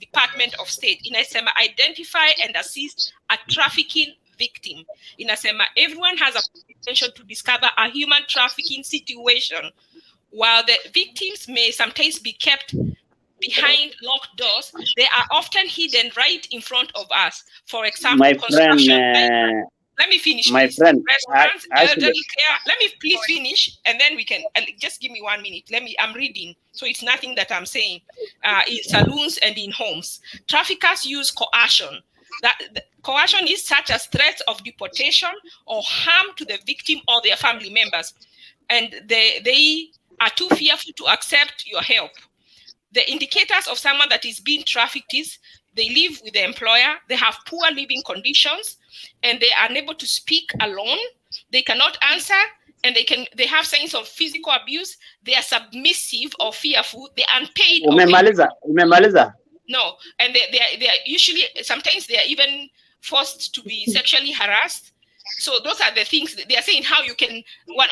Department of State. Inasema identify and assist a trafficking victim. Inasema everyone has a potential to discover a human trafficking situation. While the victims may sometimes be kept behind locked doors, they are often hidden right in front of us. For example, let me finish. My friend, restaurants, elderly care. Let me please finish, and then we can just give me 1 minute. I'm reading, so it's nothing that I'm saying. In saloons and in homes, traffickers use coercion. Coercion is such as threats of deportation or harm to the victim or their family members, and they are too fearful to accept your help. The indicators of someone that is being trafficked is They live with the employer. They have poor living conditions, and they are unable to speak alone. They cannot answer, and they have signs of physical abuse. They are submissive or fearful. They are unpaid. Umemaliza. No, and they are usually, sometimes they are even forced to be sexually harassed. So those are the things they are saying. How you can what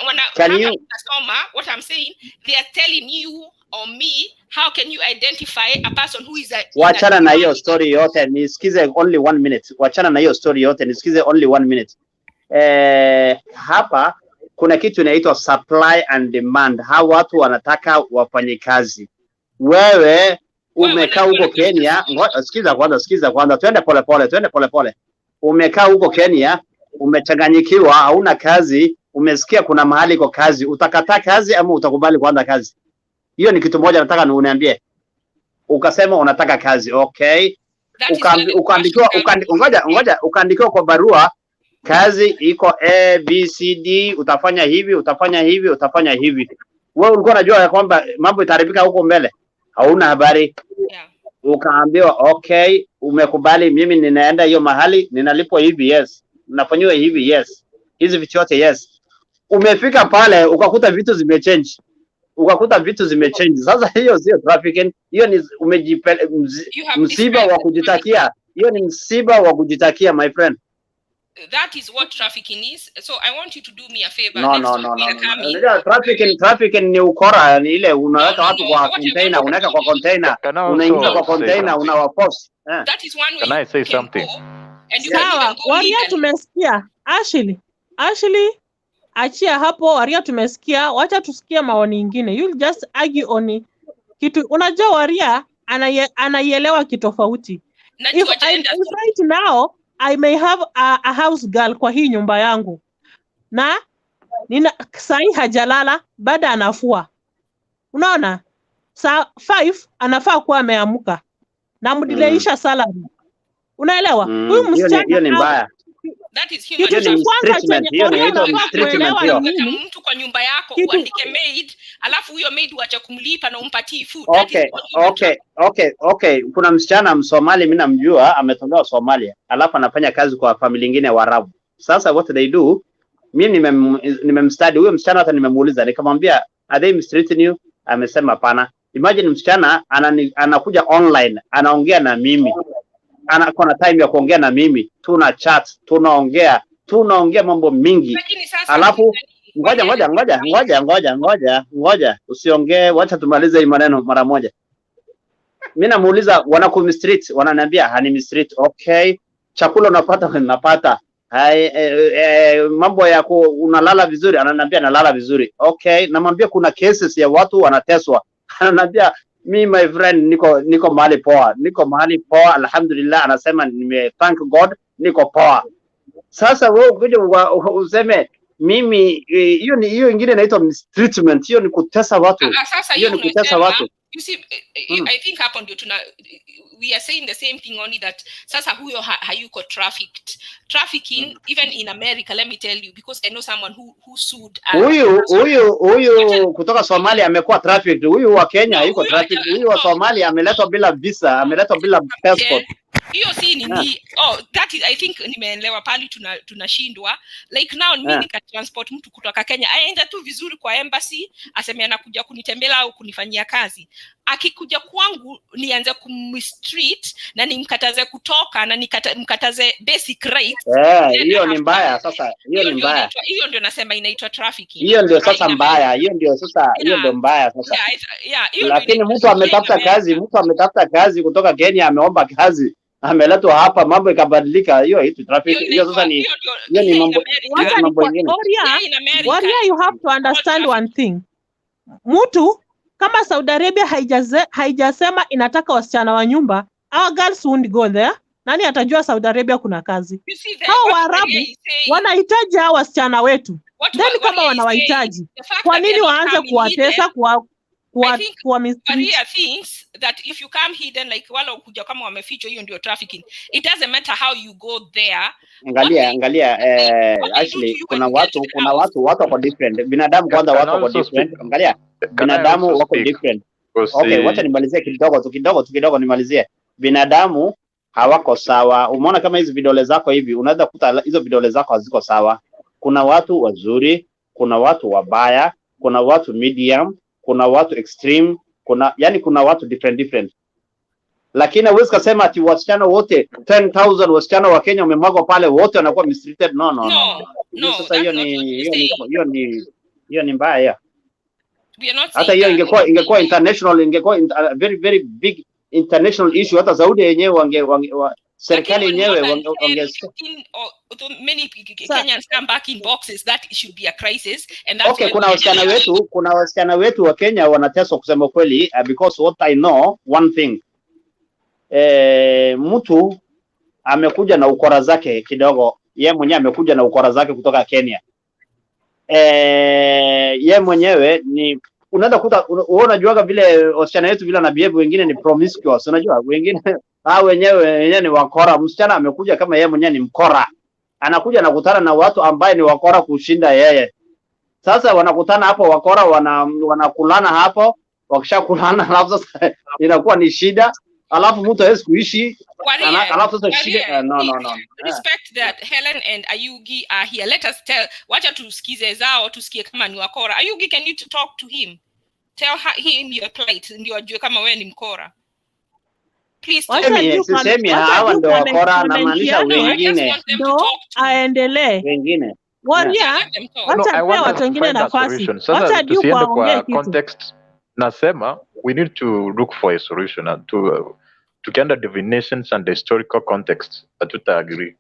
I'm saying, they are telling you or me, how can you identify a person who is a wachana na hiyo story yote, nisikize only 1 minute. Wachana na hiyo story yote, nisikize only 1 minute. Hapa kuna kitu inaitwa supply and demand. Hao watu wanataka wafanye kazi. Wewe umekaa huko Kenya, sikiza kwanza, twende pole. Umekaa huko Kenya, umechanganyikiwa, hauna kazi, umesikia kuna mahali iko kazi, utakataa kazi ama utakubali kuanza kazi? Hiyo ni kitu moja nataka uniambie. Ukasema unataka kazi, okay. Ukaandikiwa kwa barua, kazi iko A B C D, utafanya hivi. Wewe ulikuwa unajua ya kwamba mambo itaharibika huko mbele? Hauna habari. Ukaambiwa okay, umekubali, mimi ninaenda hiyo mahali, ninalipwa hivi, yes. Nafanywa hivi, yes. Hizi vitu yote, yes. Umefika pale ukakuta vitu zimechange. Sasa hiyo sio trafficking, hiyo ni msiba wa kujitakia. Hiyo ni msiba wa kujitakia, my friend. That is what trafficking is. So I want you to do me a favor. No. Trafficking ni ukora, ni ile unaweka watu kwa container, unaweka kwa container, unaingiza kwa container, unawaforce. That is one way. Can I say something? Sawa, Waria tumesikia. Ashley, achia hapo. Waria tumesikia, wacha tusikie maoni ingine. You'll just argue on kitu. Unajua Waria anaielewa kitofauti. If right now I may have a house girl kwa hii nyumba yangu, na sahi hajalala, baada anafua. Unaona? Saa 5 anafaa kuwa ameamka na mdileisha salary. Unaelewa? Huyu msichana hiyo ni mbaya. That is human trafficking. Mtu kwa nyumba yako uandike maid, alafu huyo maid uacha kumlipa na umpatie food. Okay. Kuna msichana Msomali mimi namjua, ametolewa Somalia, alafu anafanya kazi kwa familia nyingine ya Waarabu. Sasa what they do, mimi nimemstudy huyo msichana, hata nimemuuliza, nikamwambia are they mistreating you? Amesema hapana. Imagine msichana anakuja online, anaongea na mimi. Anakuwa na time ya kuongea na mimi, tuna chat, tunaongea mambo mingi. Alafu ngoja usiongee, wacha tumalize hii maneno mara moja. Mimi namuuliza wanakumistreat, wananiambia hanimistreat. Okay, chakula unapata. Mambo ya unalala vizuri, ananiambia nalala vizuri. Okay, namwambia kuna cases ya watu wanateswa, ananiambia me my friend niko mahali poa, alhamdulillah. Anasema thank God niko poa. Sasa wewe ukuje useme mimi hiyo ingine inaitwa mistreatment, hiyo ni kutesa watu. Hiyo ni kutesa watu. You see, I think hapo ndio we are saying the same thing, only that sasa huyo hayuko trafficking even in America. Let me tell you, because I know someone who sued huyu kutoka Somalia amekuwa trafficked. Huyu wa Kenya yuko trafficked. Huyu wa Somalia ameletwa bila visa, ameletwa bila passport. Hiyo si nini. That is, I think nimeelewa pali tunashindwa. Like now mimi nikatransport mtu kutoka Kenya, aenda tu vizuri kwa embassy, aseme anakuja kunitembelea au kunifanyia kazi. Akikuja kwangu nianze kumistreat na nimkataze kutoka na nimkataze basic rights. Hiyo ni mbaya. Sasa hiyo ni mbaya. Hiyo ndio nasema inaitwa trafficking. Hiyo ndio sasa mbaya. Hiyo ndio mbaya sasa. Lakini mtu ametafuta kazi kutoka Kenya, ameomba kazi, ameletwa hapa, mambo ikabadilika. Hiyo trafficking. Hiyo sasa ni mambo mengine. Waria, you have to understand one thing. Mtu kama Saudi Arabia haijasema inataka wasichana wa nyumba, our girls won't go there. Nani atajua Saudi Arabia kuna kazi? Hao Waarabu wanahitaji hao wasichana wetu. Then kama wanawahitaji, kwa nini waanze kuwatesa Maria thinks that if you come hidden, like wala ukuja kama wamefichwa, hiyo ndio trafficking. It doesn't matter how you go there. Angalia actually kuna watu wako different. Binadamu kwanza wako different. Angalia binadamu wako different. Okay, wacha nimalizie kidogo nimalizie. Binadamu hawako sawa. Umeona kama hizi vidole zako hivi, unaweza kuta hizo vidole zako haziko sawa. Kuna watu wazuri, kuna watu wabaya, kuna watu medium, kuna watu extreme, kuna watu different. Lakini huwezi kusema ati wasichana wote 10,000 wasichana wa Kenya wamemwagwa pale wote wanakuwa mistreated. No. Sasa hiyo ni mbaya. Hata hiyo ingekuwa international, ingekuwa very very big international issue. Hata Saudi yenyewe serikali yenyewe many Kenyans come back in boxes, that should be a crisis, and that's okay. Kuna wasichana wetu wa Kenya wanateswa kusema kweli, because what I know one thing, mtu amekuja na ukora zake kidogo, yeye mwenyewe amekuja na ukora zake kutoka Kenya. Yeye mwenyewe ni unaweza unajuaga vile wasichana wetu vile na behave, wengine ni promiscuous, unajua wengine wenyewe ni wakora. Msichana amekuja kama yeye mwenyewe ni mkora, anakuja na kukutana na watu ambaye ni wakora kushinda yeye. Sasa wanakutana hapo wakora, wanakulana hapo, wakishakulana alafu sasa inakuwa ni shida, alafu mtu hawezi kuishi, alafu sasa shida. No. Respect that Helen and Ayugi are here. Let us tell, wacha tusikize zao, tusikie kama ni wakora. Ayugi, can you talk to him? Tell him your plight, ndio ajue kama wewe ni mkora. Please sisemi hawa ndio wakora, na maanisha wengine ndio aendelee. Wengine Waria, wacha pia watu wengine nafasi. Wacha juu kwa context. Nasema we need to look for a solution and to get the divinations and the historical context. Atuta agree.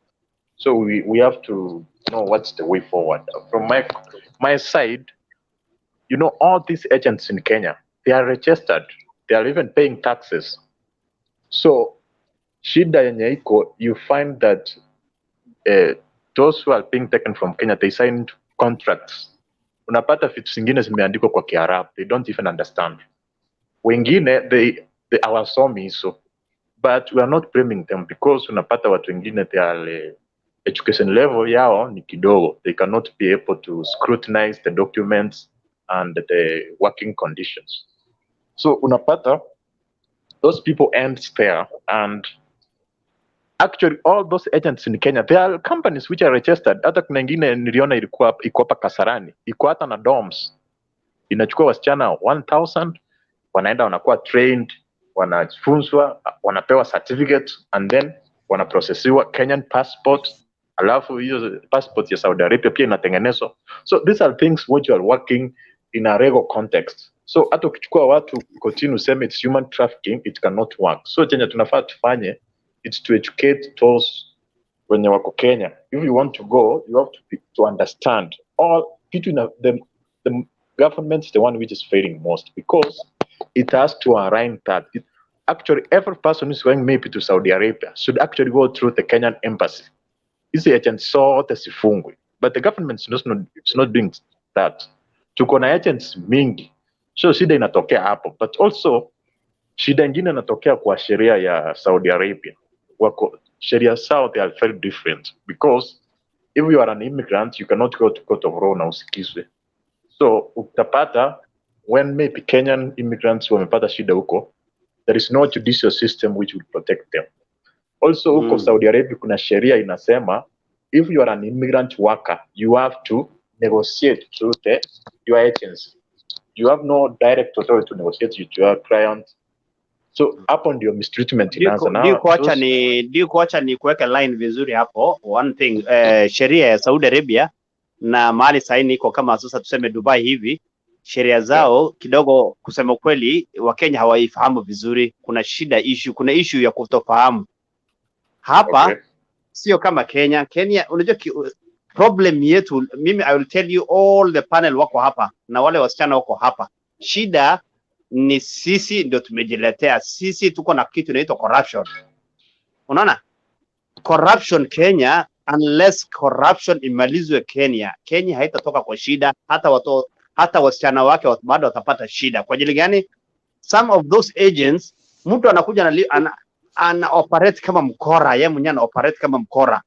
So we have to know what's the way forward. From my side, all these agents in Kenya, they are registered. They are even paying taxes. So shida yenye iko, you find that those who are being taken from Kenya, they signed contracts. Unapata vitu zingine zimeandikwa kwa Kiarabu, they don't even understand. Wengine they hawasomi hizo, but we are not blaming them, because unapata watu wengine their education level yao ni kidogo, they cannot be able to scrutinize the documents and the working conditions. So unapata those people end there, and actually all those agents in Kenya, there are companies which are registered. Hata kuna ingine niliona iko hapa Kasarani, iko hata na dorms, inachukua wasichana 1,000, wanaenda wanakuwa trained, wanafunzwa, wanapewa certificate, and then wanaprocessiwa Kenyan passport, alafu hiyo passport ya Saudi Arabia pia inatengenezwa. So these are things which are working in a legal context. So hata ukichukua watu continue useme it's human trafficking, it cannot work. So chenye tunafaa tufanye, it's to educate those wenye wako Kenya. If you want to go, you have to understand all between the government is the one which is failing most, because it has to align that. Actually, every person who's going maybe to Saudi Arabia should actually go through the Kenyan embassy. Hizi agents zote sifungwe, but the government is not doing that. Tuko na agents mingi, so shida inatokea hapo. But also shida ingine inatokea kwa sheria ya Saudi Arabia. Sheria sao, they are very different, because if you are an immigrant, you cannot go to court of law na usikizwe. So utapata when maybe Kenyan immigrants wamepata shida huko, there is no judicial system which will protect them. Also huko Saudi Arabia kuna sheria inasema, if you are an immigrant worker, you have to negotiate through your agency. You have no direct authority to negotiate with your client. So hapo ndio mistreatment inaanza. Ndio kuacha ni kuweka line vizuri hapo. One thing, sheria ya Saudi Arabia na mahali saini iko kama sasa tuseme Dubai hivi, sheria zao kidogo kusema kweli Wakenya hawaifahamu vizuri. Kuna kuna issue ya kutofahamu. Hapa sio kama Kenya. Unajua problem yetu, mimi I will tell you, all the panel wako hapa na wale wasichana wako hapa. Shida ni sisi ndio tumejiletea. Sisi tuko na kitu inaitwa corruption. Unaona? Corruption Kenya, unless corruption imalizwe Kenya haitatoka kwa shida. Hata wasichana wake bado watapata shida. Kwa ajili gani? Some of those agents, mtu anakuja ana operate kama mkora, yeye mwenyewe ana operate kama mkora.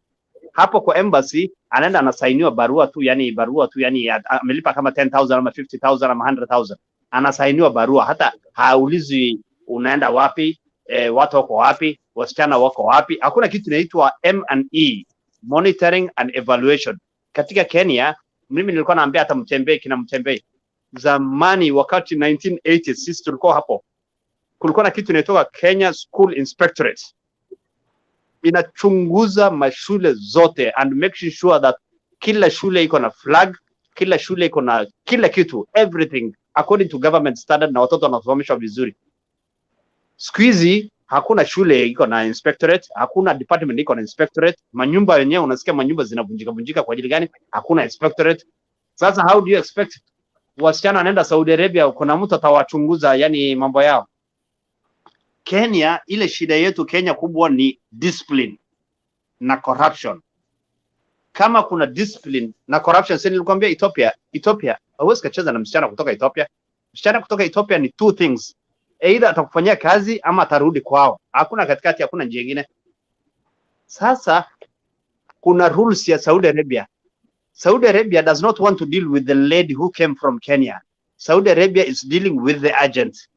Hapo kwa embassy anaenda anasainiwa barua tu, yani amelipa kama 10,000 ama 50,000 ama 100,000. Anasainiwa barua, hata haulizi unaenda wapi, watu wako wapi, wasichana wako wapi. Hakuna kitu inaitwa M&E, monitoring and evaluation. Katika Kenya, mimi nilikuwa naambia hata kina Mtembei, zamani wakati 1980 sisi tulikuwa hapo, kulikuwa na kitu inaitwa Kenya School Inspectorate. Inachunguza mashule zote and making sure that kila shule iko na flag, kila shule iko na kila kitu, everything according to government standard, na watoto wanasomeshwa vizuri. Siku hizi hakuna shule iko na inspectorate, hakuna department iko na inspectorate. Manyumba yenyewe unasikia manyumba zinavunjika kwa ajili gani? Hakuna inspectorate. Sasa how do you expect wasichana wanaenda Saudi Arabia, kuna mtu atawachunguza yani mambo yao? Kenya, ile shida yetu Kenya kubwa ni discipline na corruption. Kama kuna discipline na corruption, sasa nilikwambia Ethiopia hauwezi kucheza na msichana kutoka Ethiopia. Msichana kutoka Ethiopia ni two things, either atakufanyia kazi ama atarudi kwao. Hakuna katikati, hakuna njia nyingine. Sasa kuna rules ya Saudi Arabia. Saudi Arabia does not want to deal with the lady who came from Kenya. Saudi Arabia is dealing with the agent.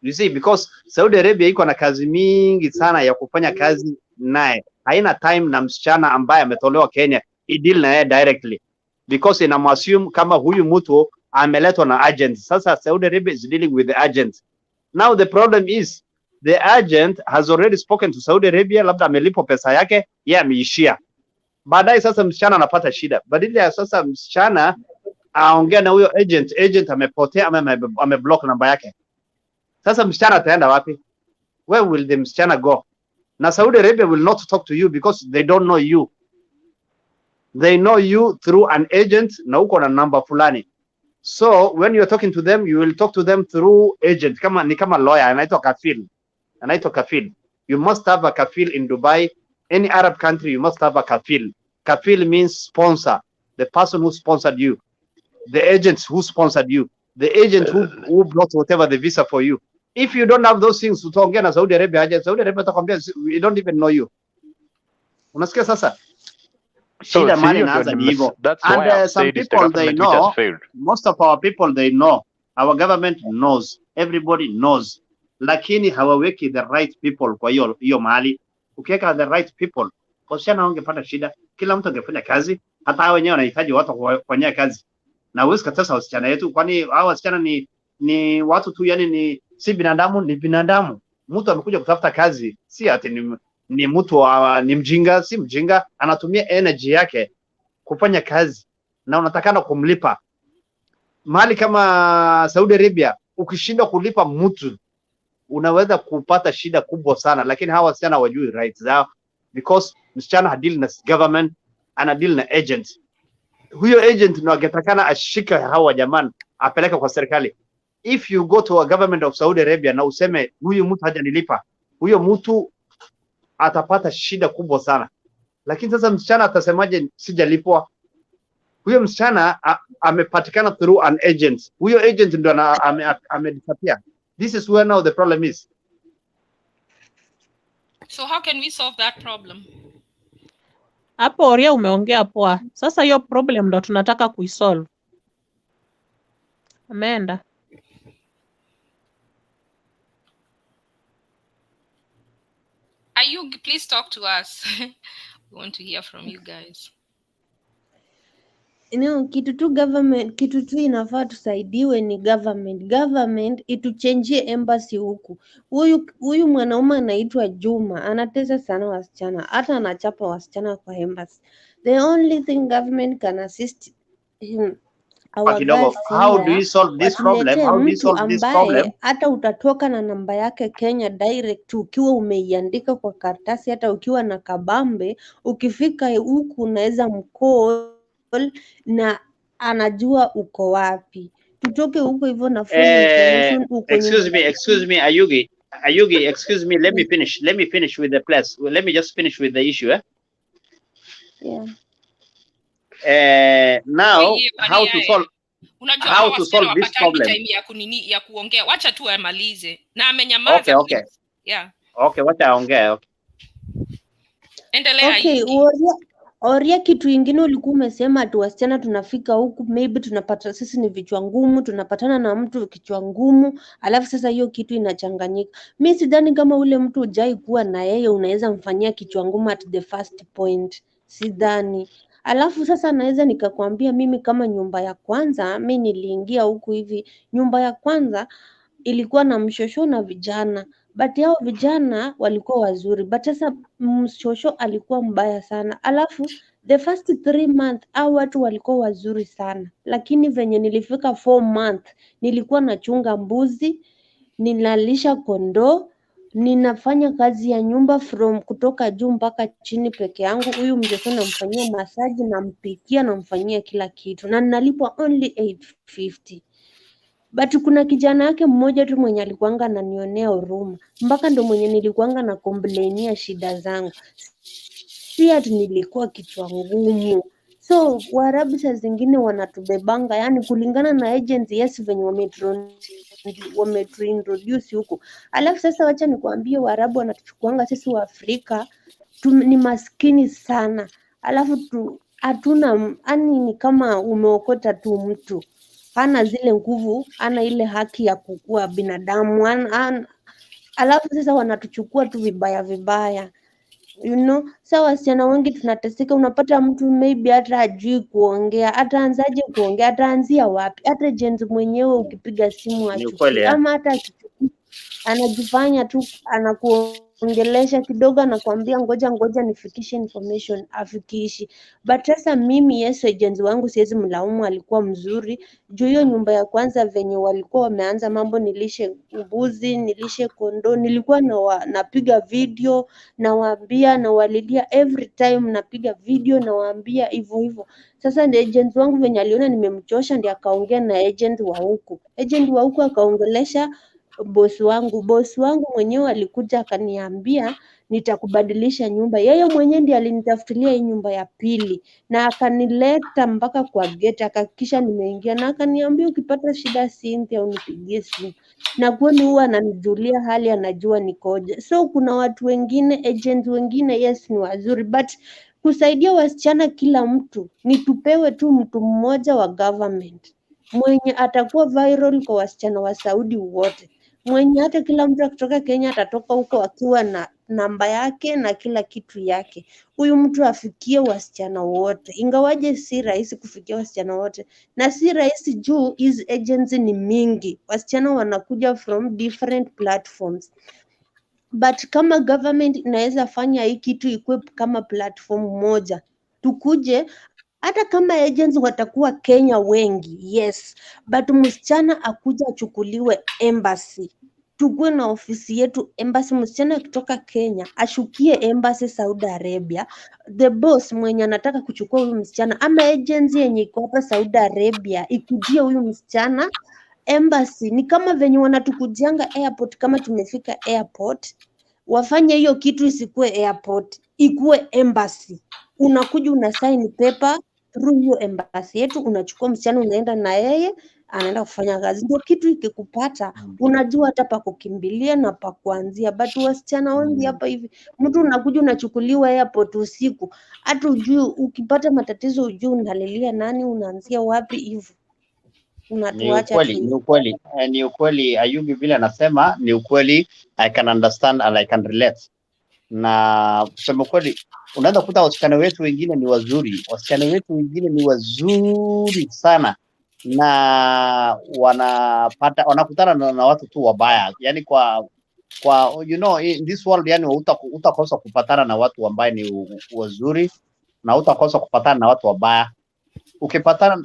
You see, because Saudi Arabia iko na kazi mingi sana ya kufanya kazi naye. Haina time na msichana ambaye ametolewa Kenya i-deal na yeye directly, because inamwassume kama huyu mtu ameletwa na agent. Sasa Saudi Arabia is dealing with the agent. Now the problem is the agent has already spoken to Saudi Arabia, labda amelipo pesa yake, yeye ameishia. Baadaye sasa msichana anapata shida. Badala ya sasa msichana aongea na huyo agent amepotea ama ameblock namba yake. Sasa msichana ataenda wapi? Where will the msichana go? Na Saudi Arabia will not talk to you because they don't know you. They know you through an agent na uko na namba fulani. So when you're talking to them, you will talk to them through agent. Ni kama lawyer, anaitwa kafil. You must have a kafil in Dubai. Any Arab country, you must have a kafil. Kafil means sponsor, the person who sponsored you, the agents who sponsored you, the agent who brought whatever the visa for you. If you don't have those things, utaongea na Saudi Arabia, Saudi Arabia atakwambia we don't even know you. Unasikia sasa? Shida mali inaanza ni hivyo. And some people they know, most of our people they know, our government knows, everybody knows, lakini hawaweki the right people kwa hiyo mahali. Ukiweka the right people, wasichana wangepata shida, kila mtu angefanya kazi, hata hao wenyewe wanahitaji watu kufanyia kazi. Na huwezi kutesa wasichana yetu, kwani hao wasichana ni watu tu, yani si binadamu, ni binadamu. Mtu amekuja kutafuta kazi, si ati ni mtu ni mjinga, si mjinga, anatumia energy yake kufanya kazi na unatakana kumlipa. Mahali kama Saudi Arabia, ukishindwa kulipa mtu unaweza kupata shida kubwa sana, lakini hawa wasichana wajui rights zao, because msichana hadili na government, ana deal na agent. Huyo agent ndio angetakana ashika hawa jamani, apeleke kwa serikali. If you go to a government of Saudi Arabia na useme huyu mtu hajanilipa, huyo mtu atapata shida kubwa sana. Lakini sasa msichana atasemaje sijalipwa? Huyo msichana amepatikana through an agent. Huyo agent ndio amedisappear. This is where now the problem is. So how can we solve that problem? Hapo Oria umeongea poa. Sasa hiyo problem ndo tunataka kuisolve. Ameenda. Ayug, please talk to us. We want to hear from you guys. Kitu tu inafaa tusaidiwe ni government ituchenjie embassy huku. Huyu mwanaume anaitwa Juma anatesa sana wasichana, hata anachapa wasichana kwa embassy. The only thing government can assist him, our girls how do you solve this problem? How do you solve this problem? Hata utatoka na namba yake Kenya direct, ukiwa umeiandika kwa karatasi, hata ukiwa na kabambe, ukifika huku unaweza mcall na anajua uko wapi. Tutoke huko hivyo na full information huko. Excuse me Ayugi, excuse me, let me finish with the place. Let me just finish with the issue. Yeah. Now how to solve this problem? Time ya kuongea, wacha tu amalize na amenyamaza. Okay. Yeah. Okay, wacha aongee. Endelea. Okay, Oria, kitu ingine ulikuwa umesema ati wasichana tunafika huku maybe tunapata sisi ni vichwa ngumu, tunapatana na mtu kichwa ngumu, alafu sasa hiyo kitu inachanganyika. Mi sidhani kama ule mtu hujai kuwa na yeye unaweza mfanyia kichwa ngumu at the first point, sidhani. Alafu sasa naweza nikakwambia mimi kama nyumba ya kwanza, mi niliingia huku hivi, nyumba ya kwanza ilikuwa na mshosho na vijana, but hao vijana walikuwa wazuri, but sasa mshosho alikuwa mbaya sana. Alafu the first 3 months hao watu walikuwa wazuri sana, lakini venye nilifika 4 month nilikuwa nachunga mbuzi, ninalisha kondoo, ninafanya kazi ya nyumba from kutoka juu mpaka chini peke yangu. Huyu mshosho namfanyia masaji, nampikia, namfanyia kila kitu na ninalipwa only 850. But kuna kijana yake mmoja tu mwenye alikuanga ananionea huruma, mpaka ndo mwenye nilikuanga na complainia shida zangu, si ati nilikuwa kichwa ngumu. So Waarabu saa zingine wanatubebanga, yani kulingana na agency, yes, venye wametuintroduce huku. Alafu sasa wacha nikwambie, Waarabu wanatuchukuanga sisi wa Afrika ni maskini sana, alafu hatuna, yani ni kama umeokota tu mtu, hana zile nguvu, hana ile haki ya kukua binadamu, alafu sasa wanatuchukua tu vibaya vibaya, you know. Sasa wasichana wengi tunateseka, unapata mtu maybe hata hajui kuongea, ataanzaje kuongea, ataanzia wapi? Hata agent mwenyewe ukipiga simu Ni ukweli achukui, ama hata anajifanya tu anakuongelesha kidogo, anakuambia ngoja nifikishe information, afikishi. But sasa mimi, yes, agent wangu siwezi mlaumu, alikuwa mzuri juu hiyo nyumba ya kwanza venye walikuwa wameanza mambo, nilishe mbuzi, nilishe kondoo, nilikuwa napiga video, nawaambia, nawalilia every time, napiga video nawaambia hivyo hivyo. Sasa ndio agent wangu venye aliona nimemchosha, ndiye akaongea na agent wa huku. Agent wa huku akaongelesha bosi wangu mwenyewe alikuja akaniambia nitakubadilisha nyumba. Yeye mwenyewe ndiye alinitafutilia hii nyumba ya pili na akanileta mpaka kwa gate, akahakikisha nimeingia, na akaniambia ukipata shida Cynthia unipigie simu. Na kwani huwa ananijulia hali, anajua nikoje. So kuna watu wengine, agent wengine, yes, ni wazuri, but kusaidia wasichana kila mtu ni tupewe tu mtu mmoja wa government mwenye atakuwa viral kwa wasichana wa Saudi wote, mwenye hata kila mtu akitoka Kenya atatoka huko akiwa na namba yake na kila kitu yake. Huyu mtu afikie wasichana wote, ingawaje si rahisi kufikia wasichana wote, na si rahisi juu hizi agency ni mingi, wasichana wanakuja from different platforms. But kama government inaweza fanya hii kitu ikuwe kama platform moja, tukuje hata kama agents watakuwa Kenya wengi, yes, but msichana akuja achukuliwe embassy, tukue na ofisi yetu embassy. Msichana akitoka Kenya ashukie embassy Saudi Arabia, the boss mwenye anataka kuchukua huyu msichana ama agency yenye iko hapa Saudi Arabia ikujie huyu msichana embassy. Ni kama venye wanatukujianga airport, kama tumefika airport, wafanye hiyo kitu isikuwe airport, ikuwe embassy. Unakuja una sign paper through hiyo embassy yetu, unachukua msichana unaenda na yeye anaenda kufanya kazi. Ndio kitu ikikupata unajua hata pa kukimbilia na pa kuanzia. But wasichana wengi hapa hivi, mtu unakuja unachukuliwa airport usiku, hata ujui, ukipata matatizo ujui unalilia nani, unaanzia wapi, hivyo Ni unatuacha ukweli, tu. ni ukweli, ni ukweli. Ayubi vile anasema ni ukweli, I can understand and I can relate. Na kusema kweli, unaweza kukuta wasichana wetu wengine ni wazuri, wasichana wetu wengine ni wazuri sana, na wanakutana na watu tu wabaya, yani kwa you know, in this world, yani utakosa kupatana na watu ambao ni wazuri na utakosa kupatana na watu wabaya. Ukipatana,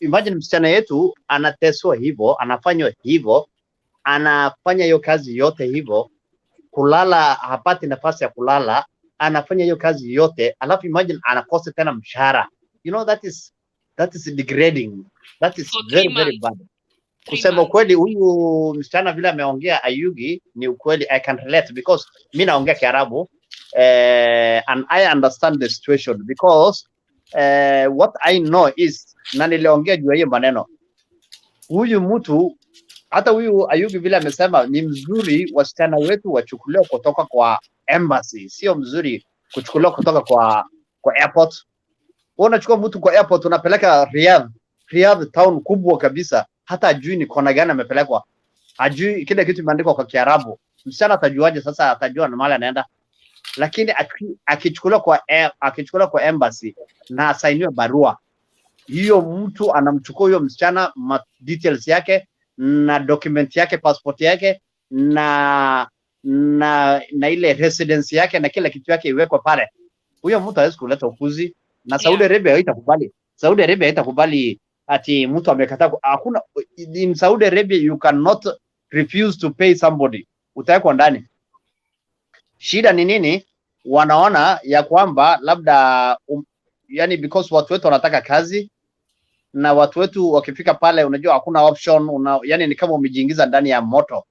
imagine msichana yetu anateswa hivyo, anafanywa hivyo, anafanya hiyo kazi yote hivyo, kulala hapati nafasi ya kulala, anafanya hiyo kazi yote, alafu imagine anakosa tena mshahara. You know, that is degrading, that is very bad. Kusema kweli, huyu msichana vile ameongea Ayugi ni ukweli, I can relate because mimi naongea Kiarabu and I understand the situation because what I know is, na niliongea juu hiyo maneno, huyu mtu, hata huyu Ayugi vile amesema ni mzuri wasichana wetu wachukuliwa kutoka kwa embassy, sio mzuri kuchukuliwa kutoka kwa kwa airport. Wewe unachukua mtu kwa airport unapeleka Riyadh town kubwa kabisa, hata ajui ni kona gani amepelekwa, ajui kile kitu imeandikwa kwa Kiarabu. Msichana atajuaje? Sasa atajua na mahali anaenda. Lakini akichukuliwa kwa embassy na asainiwe barua, hiyo mtu anamchukua huyo msichana details yake na document yake, passport yake na ile residence yake na kila kitu yake iwekwe pale. Huyo mtu hawezi kuleta ukuzi, na Saudi Arabia haitakubali. Saudi Arabia haitakubali ati mtu amekataa. Hakuna, in Saudi Arabia you cannot refuse to pay somebody, utawekwa ndani. Shida ni nini? Wanaona ya kwamba labda yani because watu wetu wanataka kazi, na watu wetu wakifika pale, unajua hakuna option, yani ni kama umejiingiza ndani ya moto.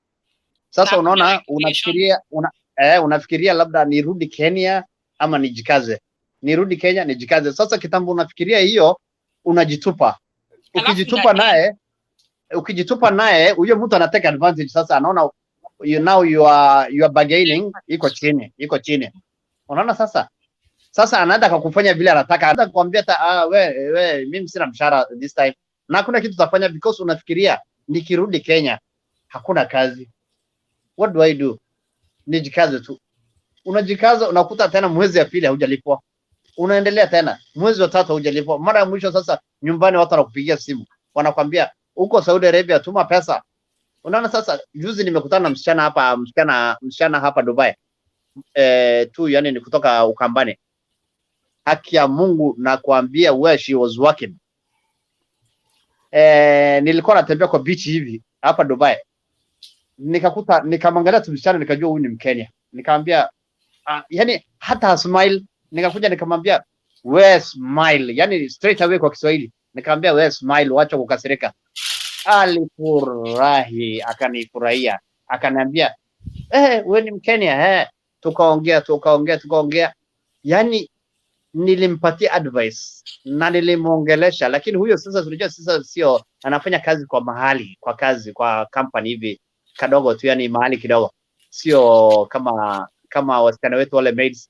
Sasa unaona, unafikiria labda nirudi Kenya ama nijikaze, nirudi Kenya nijikaze. Sasa kitambo unafikiria hiyo, unajitupa. Ukijitupa naye huyo mtu anateka advantage. Sasa anaona you are bargaining iko chini. Unaona sasa anaenda kukufanya vile anataka. Anaenda kukuambia we mimi sina mshahara this time, na hakuna kitu utafanya because unafikiria nikirudi Kenya hakuna kazi. What do I do? Nijikaze tu. Unajikaza, unakuta tena mwezi wa pili hujalipwa. Unaendelea tena mwezi wa tatu hujalipwa. Mara ya mwisho sasa nyumbani watu wanakupigia simu, wanakwambia uko Saudi Arabia, tuma pesa. Unaona sasa, juzi nimekutana na msichana hapa Dubai. Tu yani ni kutoka Ukambani. Haki ya Mungu na kuambia where she was working. Nilikuwa natembea kwa beach hivi hapa Dubai. Nikamwangalia tu msichana, nikajua huyu ni Mkenya. Nikamwambia yani hata smile. Nikakuja nikamwambia we smile, yani straight away kwa Kiswahili. Nikamwambia we smile, wacha kukasirika. Alifurahi, akanifurahia, akaniambia wewe ni Mkenya. Tukaongea. Yani nilimpatia advice na nilimuongelesha, lakini huyo sasa tunajua sasa sio anafanya kazi kwa mahali, kwa company hivi kadogo tu, yani mahali kidogo, sio kama wasichana wetu wale maids.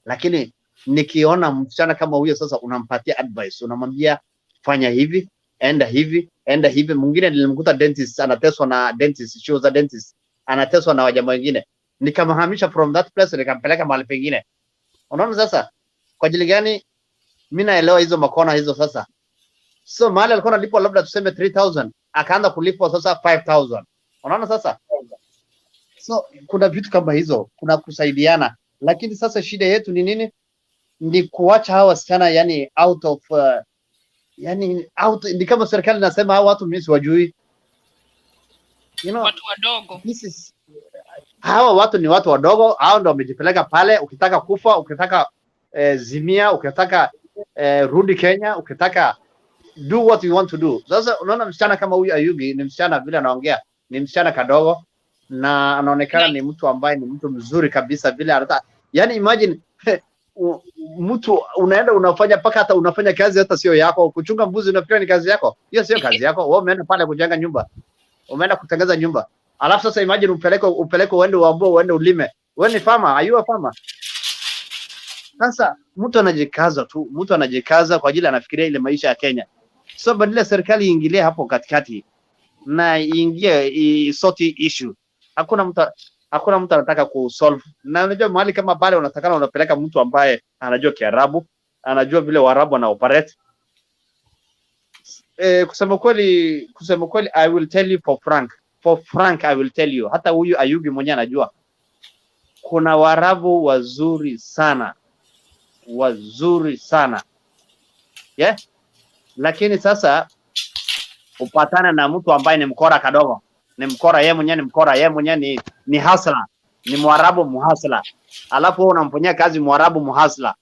Lakini nikiona msichana kama huyo sasa unampatia advice, unamwambia fanya hivi, enda hivi. Mwingine nilimkuta dentist, anateswa na dentist, she was a dentist, anateswa na wajamaa wengine, nikamhamisha from that place nikampeleka mahali pengine. Unaona sasa kwa ajili gani? Mimi naelewa hizo makona hizo sasa. So mahali alikuwa analipwa labda tuseme 3000, akaanza kulipwa sasa 5000. Unaona sasa? So kuna vitu kama hizo, kuna kusaidiana. Lakini sasa shida yetu ni nini? Ni kuacha hawa wasichana yani out of ni kama serikali nasema hawa watu mimi siwajui. Watu wadogo. Hawa watu ni watu wadogo, hao ndio wamejipeleka pale. Ukitaka kufa, ukitaka zimia, ukitaka rudi Kenya, ukitaka do what you want to do. Sasa unaona msichana kama huyu Ayugi, ni msichana vile anaongea, ni msichana kadogo na anaonekana ni mtu ambaye ni mtu mzuri kabisa vile anataka. Yani imagine mtu unaenda unafanya paka hata unafanya kazi hata sio yako. Kuchunga mbuzi unafikiri ni kazi yako? Hiyo sio kazi yako. Wewe umeenda pale kujenga nyumba, umeenda kutengeneza nyumba, alafu sasa imagine upeleke uende uambie uende ulime. Wewe ni farmer, are you a farmer? Sasa mtu anajikaza kwa ajili anafikiria ile maisha ya Kenya. So badala serikali iingilie hapo katikati na iingie sort issue. Hakuna mtu anataka kusolve. Na unajua mahali kama pale unatakana unapeleka mtu ambaye anajua Kiarabu, anajua vile Waarabu wana operate. Kusema kweli I will tell you for frank I will tell you, hata huyu Ayugi mwenyewe anajua kuna Waarabu wazuri sana. Yeah? Lakini sasa upatana na mtu ambaye ni mkora kadogo, ni mkora yeye mwenyewe, ni hasla, ni Mwarabu muhasla, alafu wewe unamfanyia kazi Mwarabu muhasla.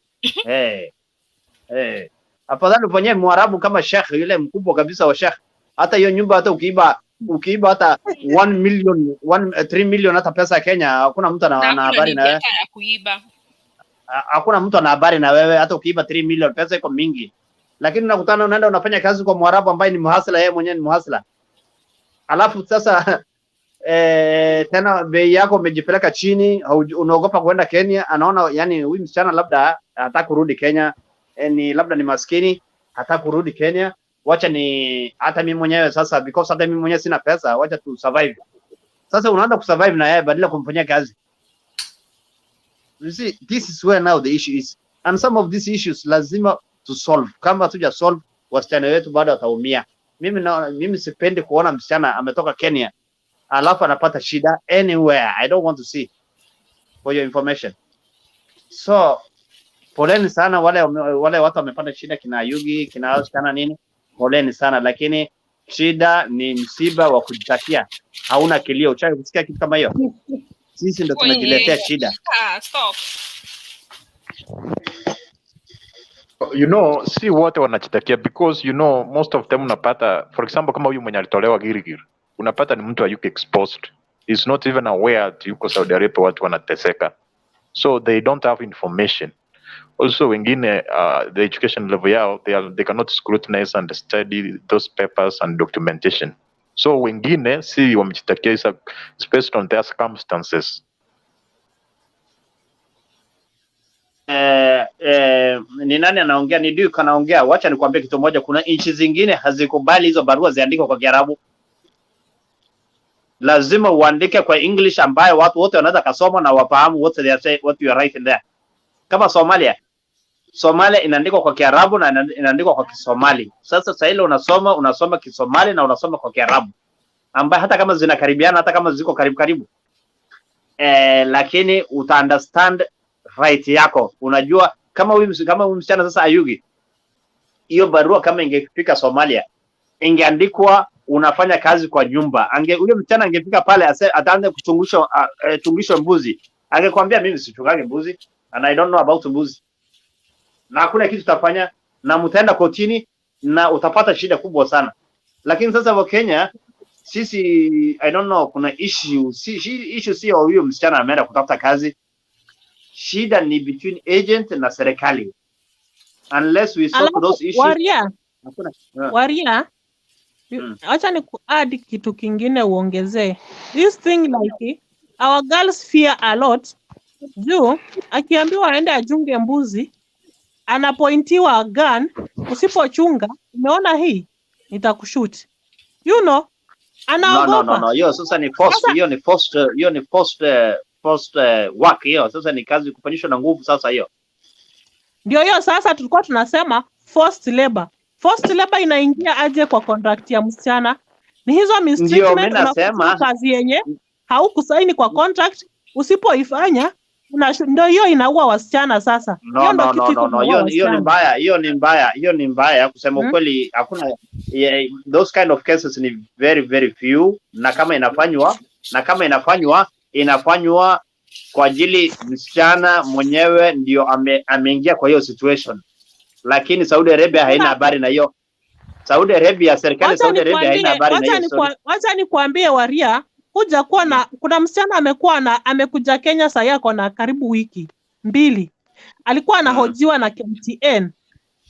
Afadhali ufanyie Mwarabu kama Sheikh yule mkubwa kabisa wa Sheikh. Hata hiyo nyumba hata ukiiba hata 3 million hata pesa ya Kenya, hakuna mtu ana habari na wewe. Hakuna mtu ana habari na wewe hata ukiiba 3 million, pesa iko mingi. Lakini unakutana unaenda unafanya kazi kwa Mwarabu ambaye ni muhasla, yeye mwenyewe ni muhasla. Alafu sasa tena bei yako umejipeleka chini, unaogopa kwenda Kenya, anaona yani huyu msichana labda hataki kurudi Kenya, ni labda ni maskini, hataki kurudi Kenya. Wacha ni hata mimi mwenyewe sasa, because hata mimi mwenyewe sina pesa, wacha tu survive. Sasa unaanza kusurvive na yeye badala kumfanyia kazi. You see, this is where now the issue is, and some of these issues lazima to solve. Kama tuja solve, wasichana wetu bado wataumia. Mimi sipendi kuona msichana ametoka Kenya alafu anapata shida anywhere. I don't want to see, for your information. So poleni sana wale watu wamepata shida, kina Yugi, kina wasichana nini, poleni sana, lakini shida ni msiba wa kujitakia, hauna kilio. Uchawi kusikia kitu kama hiyo? Sisi ndio tunajiletea shida. Stop. You know, si wote wanajitakia, because you know most of them unapata, for example kama huyu mwenye alitolewa Girigiri, unapata ni mtu ayuko exposed, is not even aware ati yuko Saudi Arabia watu wanateseka, so they don't have information. Also wengine the education level yao, they cannot scrutinize and study those papers and documentation. So wengine si wamejitakia, is based on their circumstances. Ni nani anaongea? Ni Duke anaongea. Wacha nikwambie kitu moja, kuna nchi zingine hazikubali hizo barua ziandikwe kwa Kiarabu. Lazima uandike kwa English ambayo watu wote wanaweza kusoma na wafahamu what they are saying, what you are writing there. Kama Somalia inaandikwa kwa Kiarabu na inaandikwa kwa Kisomali. Sasa ile unasoma Kisomali na unasoma kwa Kiarabu, ambayo hata kama zinakaribiana, hata kama ziko karibu, lakini uta understand right yako. Unajua kama huyu msichana sasa Ayugi, hiyo barua kama ingefika Somalia, ingeandikwa unafanya kazi kwa nyumba, huyo msichana angefika pale ataanza kuchungishwa mbuzi, angekwambia mimi sichungange mbuzi and I don't know about mbuzi, na hakuna kitu utafanya, na mtaenda kotini na utapata shida kubwa sana. Lakini sasa wa Kenya sisi, I don't know, kuna issue sio huyo msichana ameenda kutafuta kazi. Shida ni between agent na serikali. Unless we sort those issues. Waria, acha ni kuadd kitu kingine uongezee. This thing like our girls fear a lot. Juu akiambiwa aende ajunge mbuzi, anapointiwa gun, usipochunga, umeona hii nitakushoot. You know, anaogopa. No. Hiyo sasa ni forced, hiyo ni forced work hiyo. Sasa ni kazi kufanyishwa na nguvu sasa hiyo. Ndio hiyo sasa tulikuwa tunasema forced labor. Forced labor inaingia aje kwa contract ya msichana? Ni hizo mistreatment, unafanya kazi yenye haukusaini kwa contract, usipoifanya ndio hiyo inaua wasichana sasa. Hiyo ni mbaya kusema ukweli. Hakuna those kind of cases, ni very very few, na kama inafanywa kwa ajili msichana mwenyewe ndio ameingia kwa hiyo situation. Lakini Saudi Arabia haina habari na hiyo. Serikali ya Saudi Arabia haina habari na hiyo. Wacha nikwambie Waria, kuja kuwa kuna msichana amekuja Kenya sasa yako na karibu wiki 2. Alikuwa anahojiwa na KTN.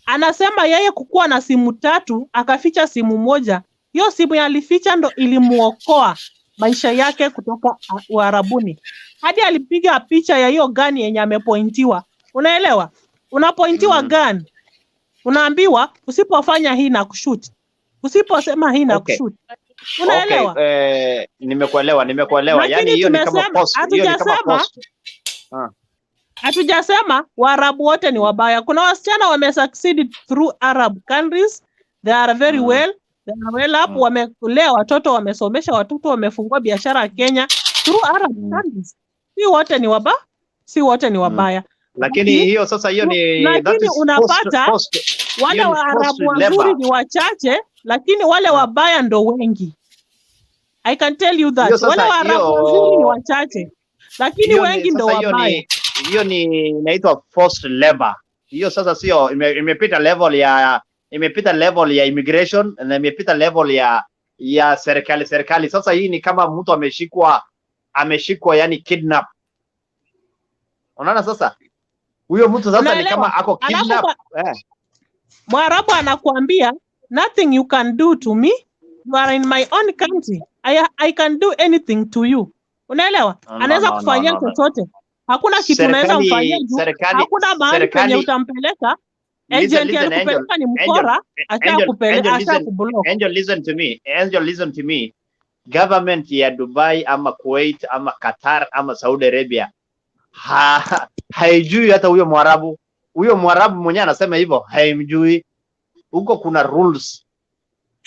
Anasema yeye kukuwa na simu 3 akaficha simu moja. Hiyo simu alificha ndo ilimuokoa maisha yake kutoka Uarabuni. Hadi alipiga picha ya hiyo gani yenye amepointiwa. Unaelewa? Unapointiwa gun, unaambiwa usipofanya hii na kushoot. Usiposema hii na kushoot. Unaelewa? Nimekuelewa. Yaani hiyo ni kama post. Hatujasema Waarabu wote ni wabaya. Kuna wasichana wamesucceed through Arab countries. They are very well. They are well up. Wamelea watoto, wamesomesha watoto, wamefungua biashara Kenya through Arab countries. Si wote ni wabaya. Lakini hiyo sasa hiyo ni lakini unapata wale Waarabu wazuri ni wachache, lakini wale wabaya ndo wengi. I can tell you that. Wale Waarabu wazuri ni wachache, lakini wengi ndo wabaya. Hiyo ni inaitwa forced labor. Hiyo sasa sio imepita level ya immigration na imepita level ya serikali. Sasa hii ni kama mtu ameshikwa yani kidnap. Unaona sasa? Huyo mtu sasa ni kama ako kidnap. Mwarabu anakuambia nothing you can do to me. You are in my own country. I can do anything to you. Unaelewa? Anaweza kufanyia chochote. Hakuna kitu unaweza mfanyia juu hakuna mahali penye utampeleka. Agent alikupeleka ni mkora, acha kublock. Angel, listen to me. Government ya Dubai ama Kuwait ama Qatar ama Saudi Arabia haijui hata huyo Mwarabu. Huyo Mwarabu mwenyewe anasema hivyo, haimjui. Huko kuna rules.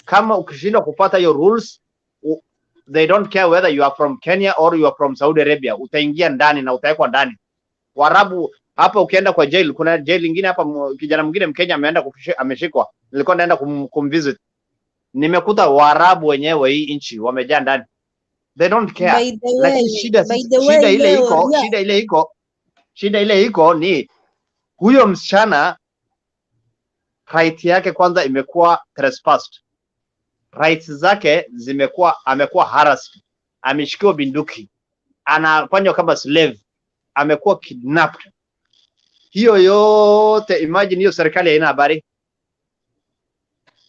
Kama ukishindwa kupata hiyo rules, they don't care whether you are from Kenya or you are from Saudi Arabia. Utaingia ndani na utawekwa ndani. Warabu hapa ukienda kwa jail, kuna jail nyingine hapa, kijana mwingine Mkenya ameenda ameshikwa. Nilikuwa naenda kumvisit. Nimekuta Waarabu wenyewe hii nchi wamejaa ndani. They don't care. Lakini shida ile iko ni huyo msichana right yake kwanza imekuwa trespassed. Rights zake amekuwa harassed. Ameshikiwa binduki. Anafanywa kama slave. Amekuwa kidnapped. Hiyo yote imagine, hiyo serikali haina habari.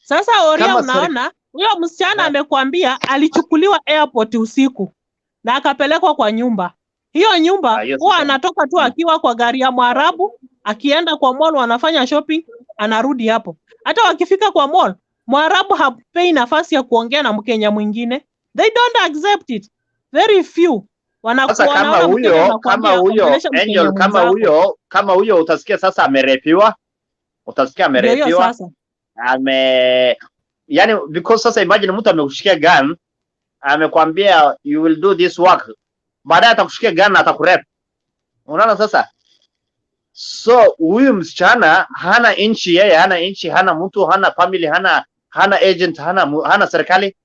Sasa Oria, unaona huyo msichana amekwambia alichukuliwa airport usiku na akapelekwa kwa nyumba. Hiyo nyumba huwa anatoka tu akiwa kwa gari ya Mwarabu, akienda kwa mall wanafanya shopping, anarudi hapo. Hata wakifika kwa mall, Mwarabu hapei nafasi ya kuongea na Mkenya mwingine. They don't accept it. Very few. Sasa kama huyo utasikia sasa amerepiwa. Yani because sasa imagine mtu amekushikia gun, amekwambia you will do this work. Baadaye atakushikia gun na atakurep. Unaona sasa? So huyu msichana hana inchi, yeye hana inchi, hana mtu, hana family, hana agent, hana serikali.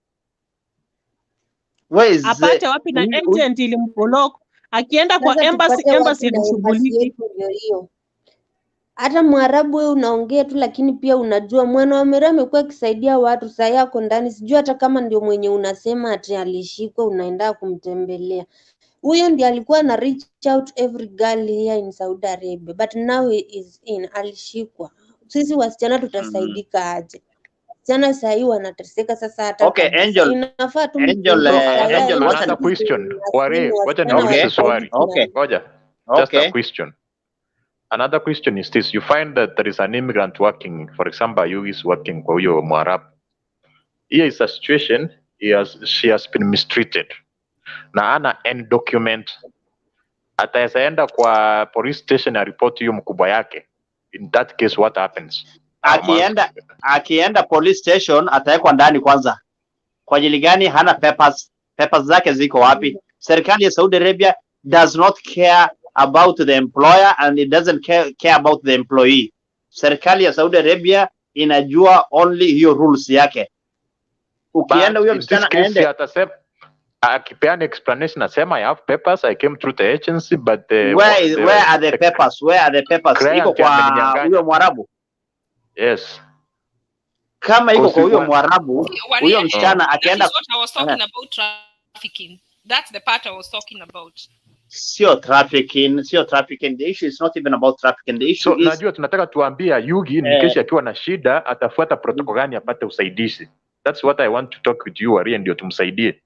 Apate wapi na agent ilimblock, akienda kwa embassy ilimshughuliki. Hata Mwarabu wewe unaongea tu, lakini pia unajua mwana wa Mera amekuwa akisaidia watu, saa yako ndani, sijui hata kama ndio mwenye unasema ati alishikwa unaenda kumtembelea. Huyo ndiye alikuwa na reach out every girl here in Saudi Arabia, but now he is in, alishikwa. Sisi wasichana tutasaidika aje? Wasichana saa hii wanateseka sasa hata. Okay, inafaa tu Angel, what's the question? Wacha niulize swali. Okay. Ngoja. Just a question. Another question is this: you find that there is an immigrant working, for example, you is working kwa huyo Mwarabu. Here is a situation, she has been mistreated. Na ana any document. Ataenda kwa police station na report hiyo mkubwa yake. In that case, what happens? Akienda police station atawekwa ndani kwanza. Kwa ajili gani? Hana papers. Papers zake ziko wapi? Serikali ya Saudi Arabia does not care about the employer and it doesn't care about the employee. Serikali ya Saudi Arabia inajua only hiyo rules yake. Ukienda huyo msichana aende atasema, akipeana explanation asema I have papers, I came through the agency, but where are the papers? Where are the papers? Iko kwa huyo Mwarabu. Yes. Kama iko kwa huyo Mwarabu, huyo msichana akienda. That's what I was talking about, trafficking. That's the part I was talking about. Sio trafficking. The issue is not even about trafficking. The issue is, najua tunataka tuambia Yugi ni kesho akiwa na shida atafuata protocol gani apate usaidizi. That's what I want to talk with you, Ari, ndio tumsaidie.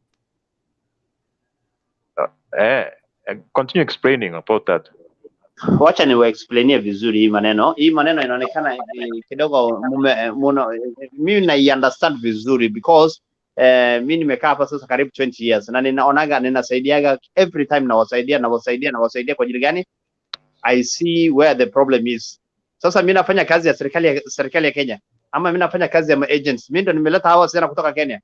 Continue explaining about that. Wacha niwe explainie vizuri hii maneno. Hii maneno inaonekana kidogo mimi na understand vizuri because mimi nimekaa hapa sasa karibu 20 years na ninaonaga ninasaidiaga every time nawasaidia kwa ajili gani? I see where the problem is. Sasa mimi nafanya kazi ya serikali ya Kenya ama mimi nafanya kazi ya agents. Mimi ndo nimeleta hawa sana kutoka Kenya.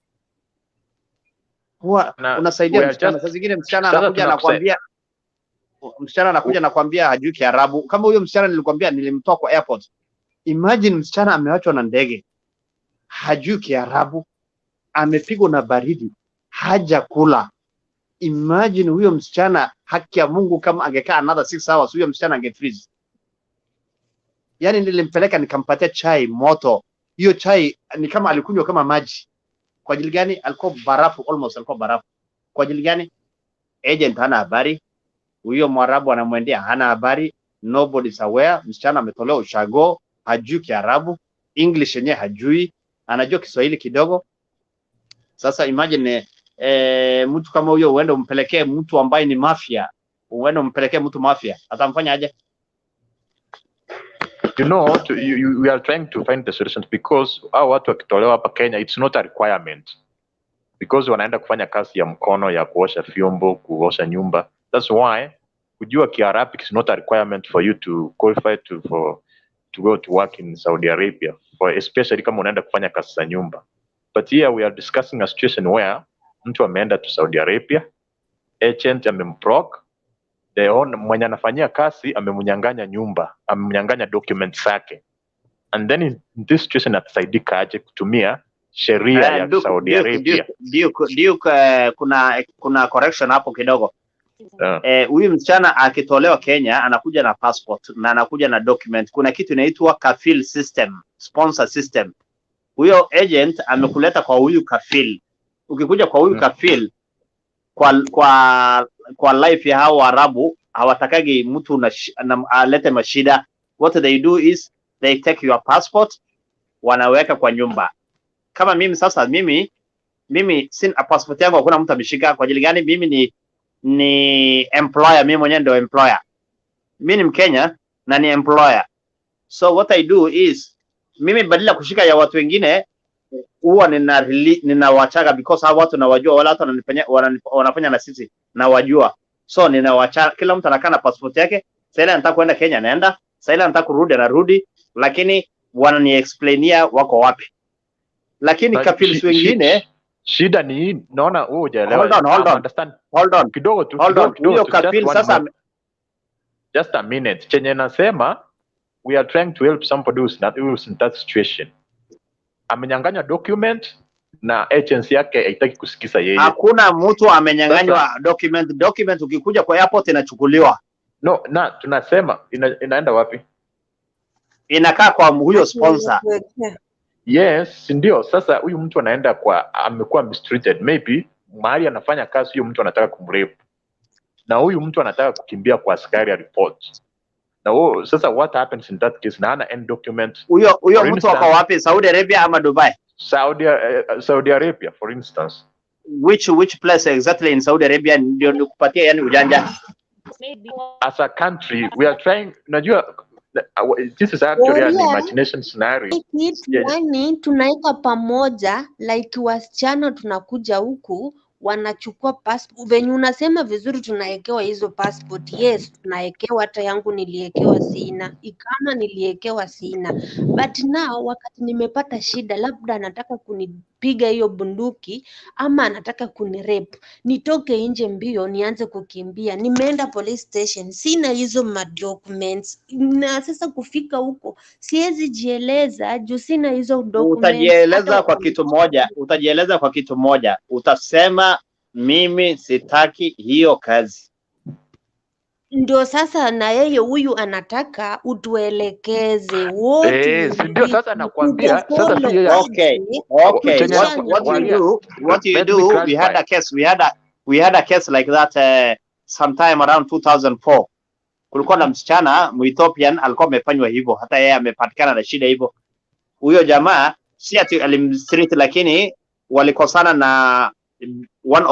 Huwa unasaidia msichana. Sasa zingine msichana anakuja anakuambia hajui Kiarabu. Kama huyo msichana nilikwambia nilimtoa kwa airport. Imagine msichana ameachwa na ndege. Hajui Kiarabu. Amepigwa na baridi. Hajakula. Imagine huyo msichana, haki ya Mungu, kama angekaa another 6 hours huyo msichana angefreeze. Yani nilimpeleka nikampatia chai moto. Hiyo chai ni kama alikunywa kama maji. Kwa ajili gani? Alikuwa barafu, almost alikuwa barafu. Kwa ajili gani? Agent hana habari. Huyo Mwarabu anamwendea hana habari. Nobody is aware. Msichana ametolewa ushago, hajui Kiarabu, English yenyewe hajui, anajua Kiswahili kidogo. Sasa imagine mtu kama huyo uende umpelekee mtu ambaye ni mafia. uende umpelekee mtu mafia, atamfanya aje? You know, we are trying to find the solutions because hao watu wakitolewa hapa Kenya, it's not a requirement because wanaenda kufanya kazi ya mkono ya kuosha vyombo, kuosha nyumba. That's why kujua Kiarabic is not a requirement for you to qualify to go to work in Saudi Arabia, for especially kama unaenda kufanya kazi za nyumba. But here we are discussing a situation where mtu ameenda to Saudi Arabia, agent amemblock, mwenye anafanyia kazi amemnyang'anya nyumba, amemnyang'anya documents zake, and then in this situation atasaidika aje kutumia sheria ya Saudi Arabia? Kuna correction hapo kidogo. Huyu msichana akitolewa Kenya anakuja na passport na anakuja na document. Kuna kitu inaitwa kafil system, sponsor system. Huyo agent amekuleta kwa huyu kafil. Ukikuja kwa huyu kafil, kwa life ya hao Arabu hawatakagi mtu alete mashida. What they do is they take your passport, wanaweka kwa nyumba. Kama mimi sasa, mimi sina passport yangu, hakuna mtu ameshika. Kwa ajili gani? Mimi ni employer, mimi mwenyewe ndio employer. Mimi ni Mkenya na ni employer. So what I do is mimi badala kushika ya watu wengine huwa ninawachaga because hao watu nawajua, wala hata wanafanya na sisi nawajua. So ninawacha, kila mtu anakaa na passport yake. Sasa ile nataka kwenda Kenya naenda, sasa ile nataka kurudi narudi, lakini wanani explainia wako wapi. Lakini kafils wengine shida ni naona wewe hujaelewa. Hold on. Kidogo tu. Huyo kafil sasa just a minute. Chenye nasema we are trying to help somebody who's in that situation. Amenyang'anya document na agency yake haitaki kusikiza yeye. Hakuna mtu amenyang'anywa document. Document ukikuja kwa airport inachukuliwa. No, na tunasema inaenda wapi? Inakaa kwa huyo sponsor. Yes, ndio. Sasa huyu mtu anaenda amekuwa mistreated. Maybe mahali anafanya kazi huyo mtu anataka kumrape. Na huyu mtu anataka kukimbia kwa askari report. Na sasa what happens in that case? Na ana end document. Huyo mtu wako wapi? Saudi Arabia ama Dubai? Saudi Arabia for instance. Which place exactly in Saudi Arabia ndio nikupatia yani ujanja? As a country we are trying, najua this is actually an imagination scenario. Yani tunaika pamoja like wasichana tunakuja huku wanachukua passport. Venye unasema vizuri, tunaekewa hizo passport. Yes, tunaekewa, hata yangu niliekewa sina, ikama niliekewa sina. But now wakati nimepata shida, labda anataka kunipiga hiyo bunduki ama anataka kunirape, nitoke nje mbio nianze kukimbia. Nimeenda police station, sina hizo documents. Na sasa kufika huko siwezi jieleza juu sina hizo documents. Utajieleza kwa kitu moja. Utasema mimi sitaki hiyo kazi. Ndio sasa na yeye huyu anataka utuelekeze wote. Ndio sasa nakwambia, sasa si yeye. Okay. What you do, we had a case like that sometime around 2004. Kulikuwa na msichana Ethiopian alikuwa amefanywa hivyo, hata yeye amepatikana na shida hivyo. Huyo jamaa si ati alimstreet, lakini walikosana na one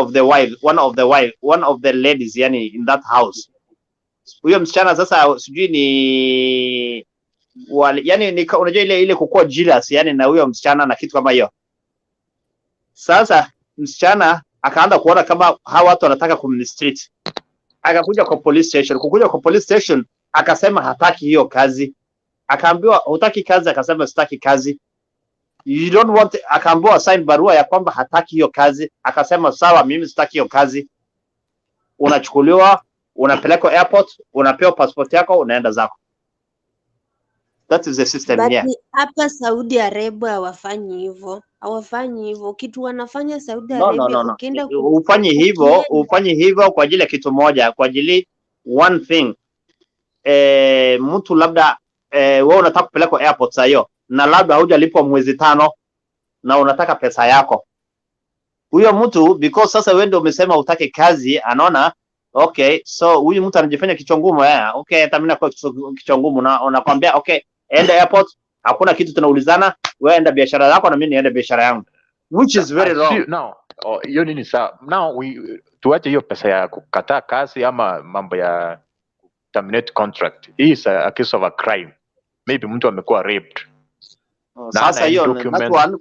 of the ladies yani in that house. Huyo msichana sasa sijui ni yani unajua ile kukua jealous yani na huyo msichana na kitu kama hiyo. Sasa msichana akaanza kuona kama hawa watu wanataka kumstreet. Akakuja kwa police station, akasema hataki hiyo kazi. Akaambiwa hutaki kazi, akasema sitaki kazi. You don't want, akaambiwa sign barua ya kwamba hataki hiyo kazi, akasema sawa, mimi sitaki hiyo kazi. Unachukuliwa, unapelekwa airport, unapewa passport yako, unaenda zako. That is the system here. But hapa Saudi Arabia hawafanyi hivyo. Kitu wanafanya Saudi Arabia, ukienda ufanye hivyo kwa ajili ya kitu moja, kwa ajili one thing. Mtu labda wewe unataka kupelekwa airport saa hiyo na labda haujalipwa mwezi 5 na unataka pesa yako. Huyo mtu because sasa wewe ndio umesema utake kazi, anaona okay, so huyu mtu anajifanya kichwa ngumu. Okay, hata mimi nakuwa kichwa ngumu, na unakwambia okay, enda airport, hakuna kitu tunaulizana, wewe enda biashara yako na mimi niende biashara yangu, which is very wrong. No, hiyo nini sawa. Now tuache hiyo pesa ya kukataa kazi ama mambo ya terminate contract. Hii is a case of a crime. Maybe mtu amekuwa raped. Sasa hiyo that one,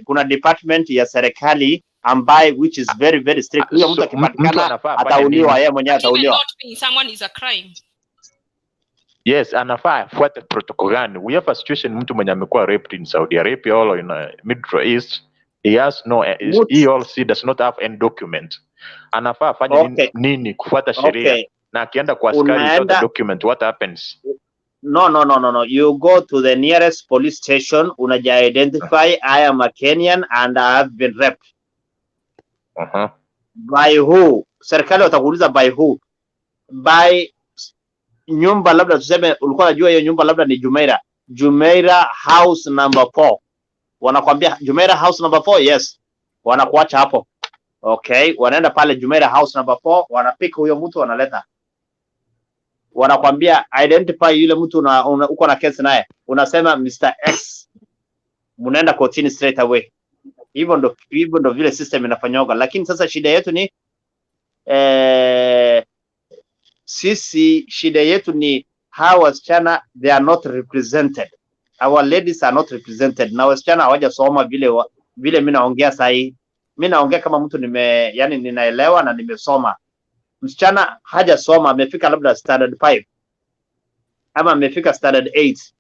kuna department ya serikali ambaye which is very very strict. Huyo mtu akipatikana atauliwa, yeye mwenyewe atauliwa. Not paying someone is a crime. Yes, anafaa afuate protocol gani? We have a situation, mtu mwenye amekuwa raped in Saudi Arabia or in Middle East, he has no, he also does not have any document. Anafaa afanye nini kufuata sheria? Na akienda kwa askari without the document, what happens? No. You go to the nearest police station, unaji-identify, I am a Kenyan and I have been raped. By who? Serikali watakuuliza by who? By nyumba, labda tuseme ulikuwa unajua hiyo nyumba labda ni Jumeirah house number 4. Wanakuambia Jumeirah house number 4, yes. Wanakuacha hapo. Okay, wanaenda pale Jumeirah house number 4, wanapika huyo mtu wanaleta. Wanakwambia identify yule mtu uko na kesi naye, unasema Mr. X, mnaenda kotini straight away. Hivyo ndo vile system inafanyoga. Lakini sasa shida yetu ni sisi shida yetu ni hawa wasichana, they are not represented. Our ladies are not represented. Na wasichana hawajasoma vile mimi naongea sahi. Mimi naongea kama mtu yani ninaelewa na nimesoma. Msichana hajasoma, amefika labda standard 5 ama amefika standard 8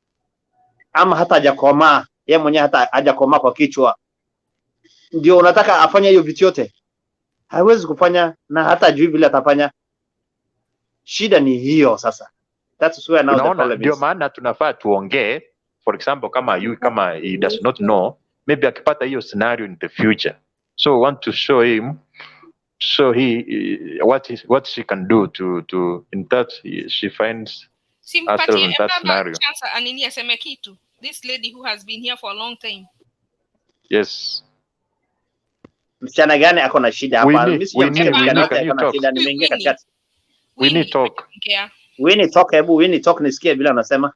ama hata hajakomaa, yeye mwenyewe hata hajakomaa kwa kichwa, ndio unataka afanye hiyo vitu yote? Hawezi kufanya, na hata ajui vile atafanya. Shida ni hiyo sasa. That's where now the problem is. Ndio maana tunafaa tuongee, for example kama he does not know, maybe akipata hiyo scenario in the future, so want to show him what she can do to in that she finds herself in that scenario. Anini aseme kitu. This lady who has been here for a long time. Yes. Msichana gani ako na shida hapa? Mimi we need talk. Hebu Winnie talk nisikie vile anasema.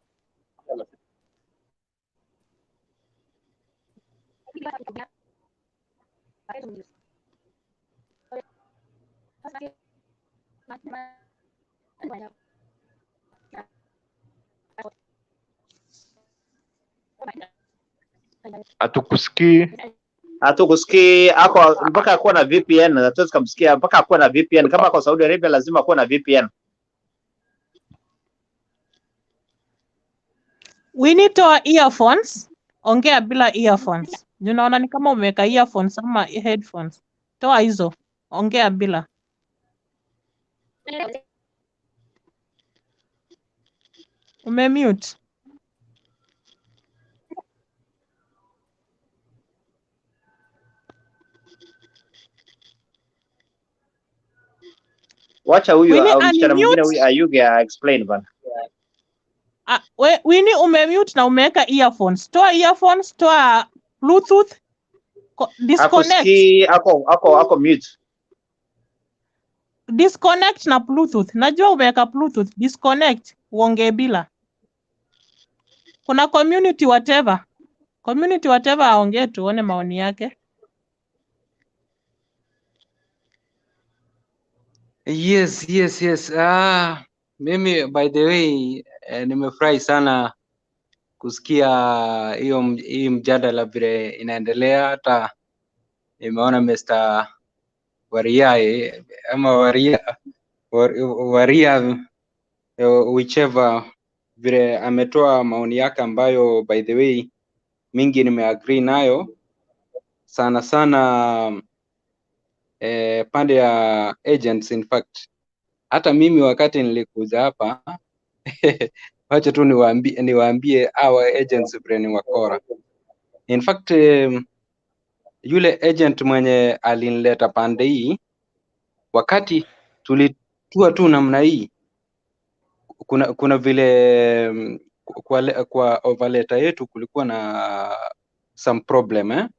Hatukusikii ako mpaka akuwa na VPN, na tuwezi kumsikia mpaka akuwa na VPN. Kama kwa Saudi Arabia lazima akuwa na VPN. We need to earphones. Ongea bila earphones. Unaona ni kama umeweka earphones ama headphones. Toa hizo. Ongea bila. Umemute. Wacha huyu au msichana mwingine huyu Ayuge explain bana. Winnie umemute na umeweka earphones. Toa earphones, toa Bluetooth. Disconnect. Ako mute. Disconnect na Bluetooth. Najua umeweka Bluetooth. Disconnect. Uongee bila. Kuna community whatever. Community whatever aongee tuone maoni yake. Yes. Mimi by the way nimefurahi sana kusikia hii mjadala vile inaendelea. Hata nimeona Mr. Waria ama Waria whichever vile ametoa maoni yake ambayo by the way mingi nimeagree nayo sana pande ya agents. In fact hata mimi wakati nilikuja hapa wacha tu niwaambie our agents vile ni wakora. In fact yule agent mwenye alinileta pande hii, wakati tulitua tu namna hii, kuna vile kwa overletter yetu kulikuwa na some problem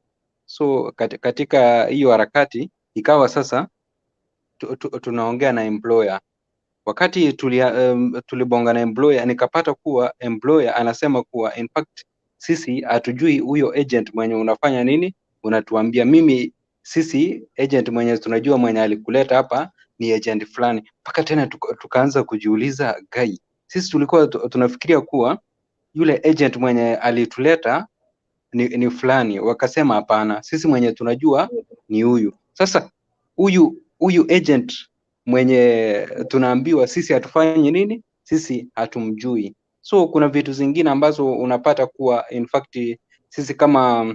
so katika hiyo harakati ikawa sasa tunaongea na employer. Wakati tulibonga na employer, nikapata kuwa employer anasema kuwa in fact sisi hatujui huyo agent mwenye unafanya nini, unatuambia. Mimi sisi agent mwenye tunajua mwenye alikuleta hapa ni agent fulani, mpaka tena tukaanza kujiuliza gai, sisi tulikuwa tunafikiria kuwa yule agent mwenye alituleta ni fulani. Wakasema hapana, sisi mwenye tunajua ni huyu. Sasa huyu agent mwenye tunaambiwa sisi hatufanyi nini, sisi hatumjui. So kuna vitu zingine ambazo unapata kuwa in fact sisi kama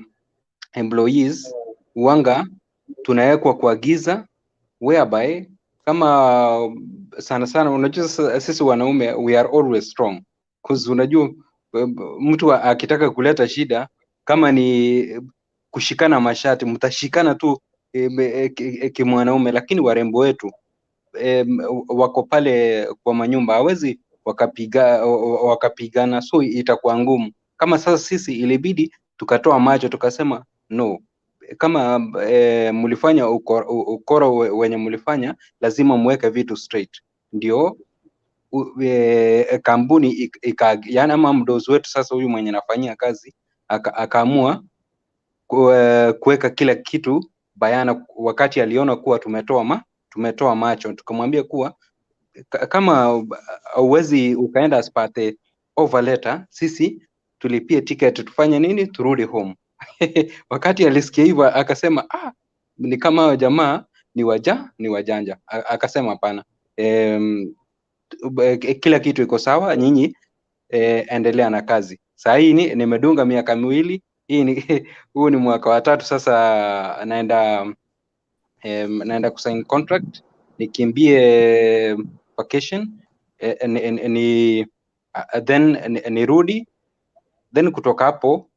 employees wanga tunawekwa kwa giza, whereby kama sana sana, unajua sisi wanaume we are always strong, cause unajua mtu akitaka kuleta shida kama ni kushikana mashati, mtashikana tu kimwanaume, lakini warembo wetu wako pale kwa manyumba, hawezi wakapigana, so itakuwa ngumu. Kama sasa sisi ilibidi tukatoa macho tukasema no, kama mlifanya ukoro wenye mlifanya, lazima muweke vitu straight, ndio kampuni yani ama mdozi wetu sasa huyu mwenye nafanyia kazi akaamua kuweka kila kitu bayana. Wakati aliona kuwa tumetoa macho, tukamwambia kuwa kama uwezi ukaenda asipate over letter, sisi tulipie ticket tufanye nini, turudi home. Wakati alisikia hivyo akasema ni kama jamaa ni wajanja. Akasema hapana, kila kitu iko sawa, nyinyi endelea na kazi. Saa hii nimedunga miaka miwili, huu ni mwaka wa 3 sasa, naenda kusign contract nikimbie vacation, then nirudi, then kutoka hapo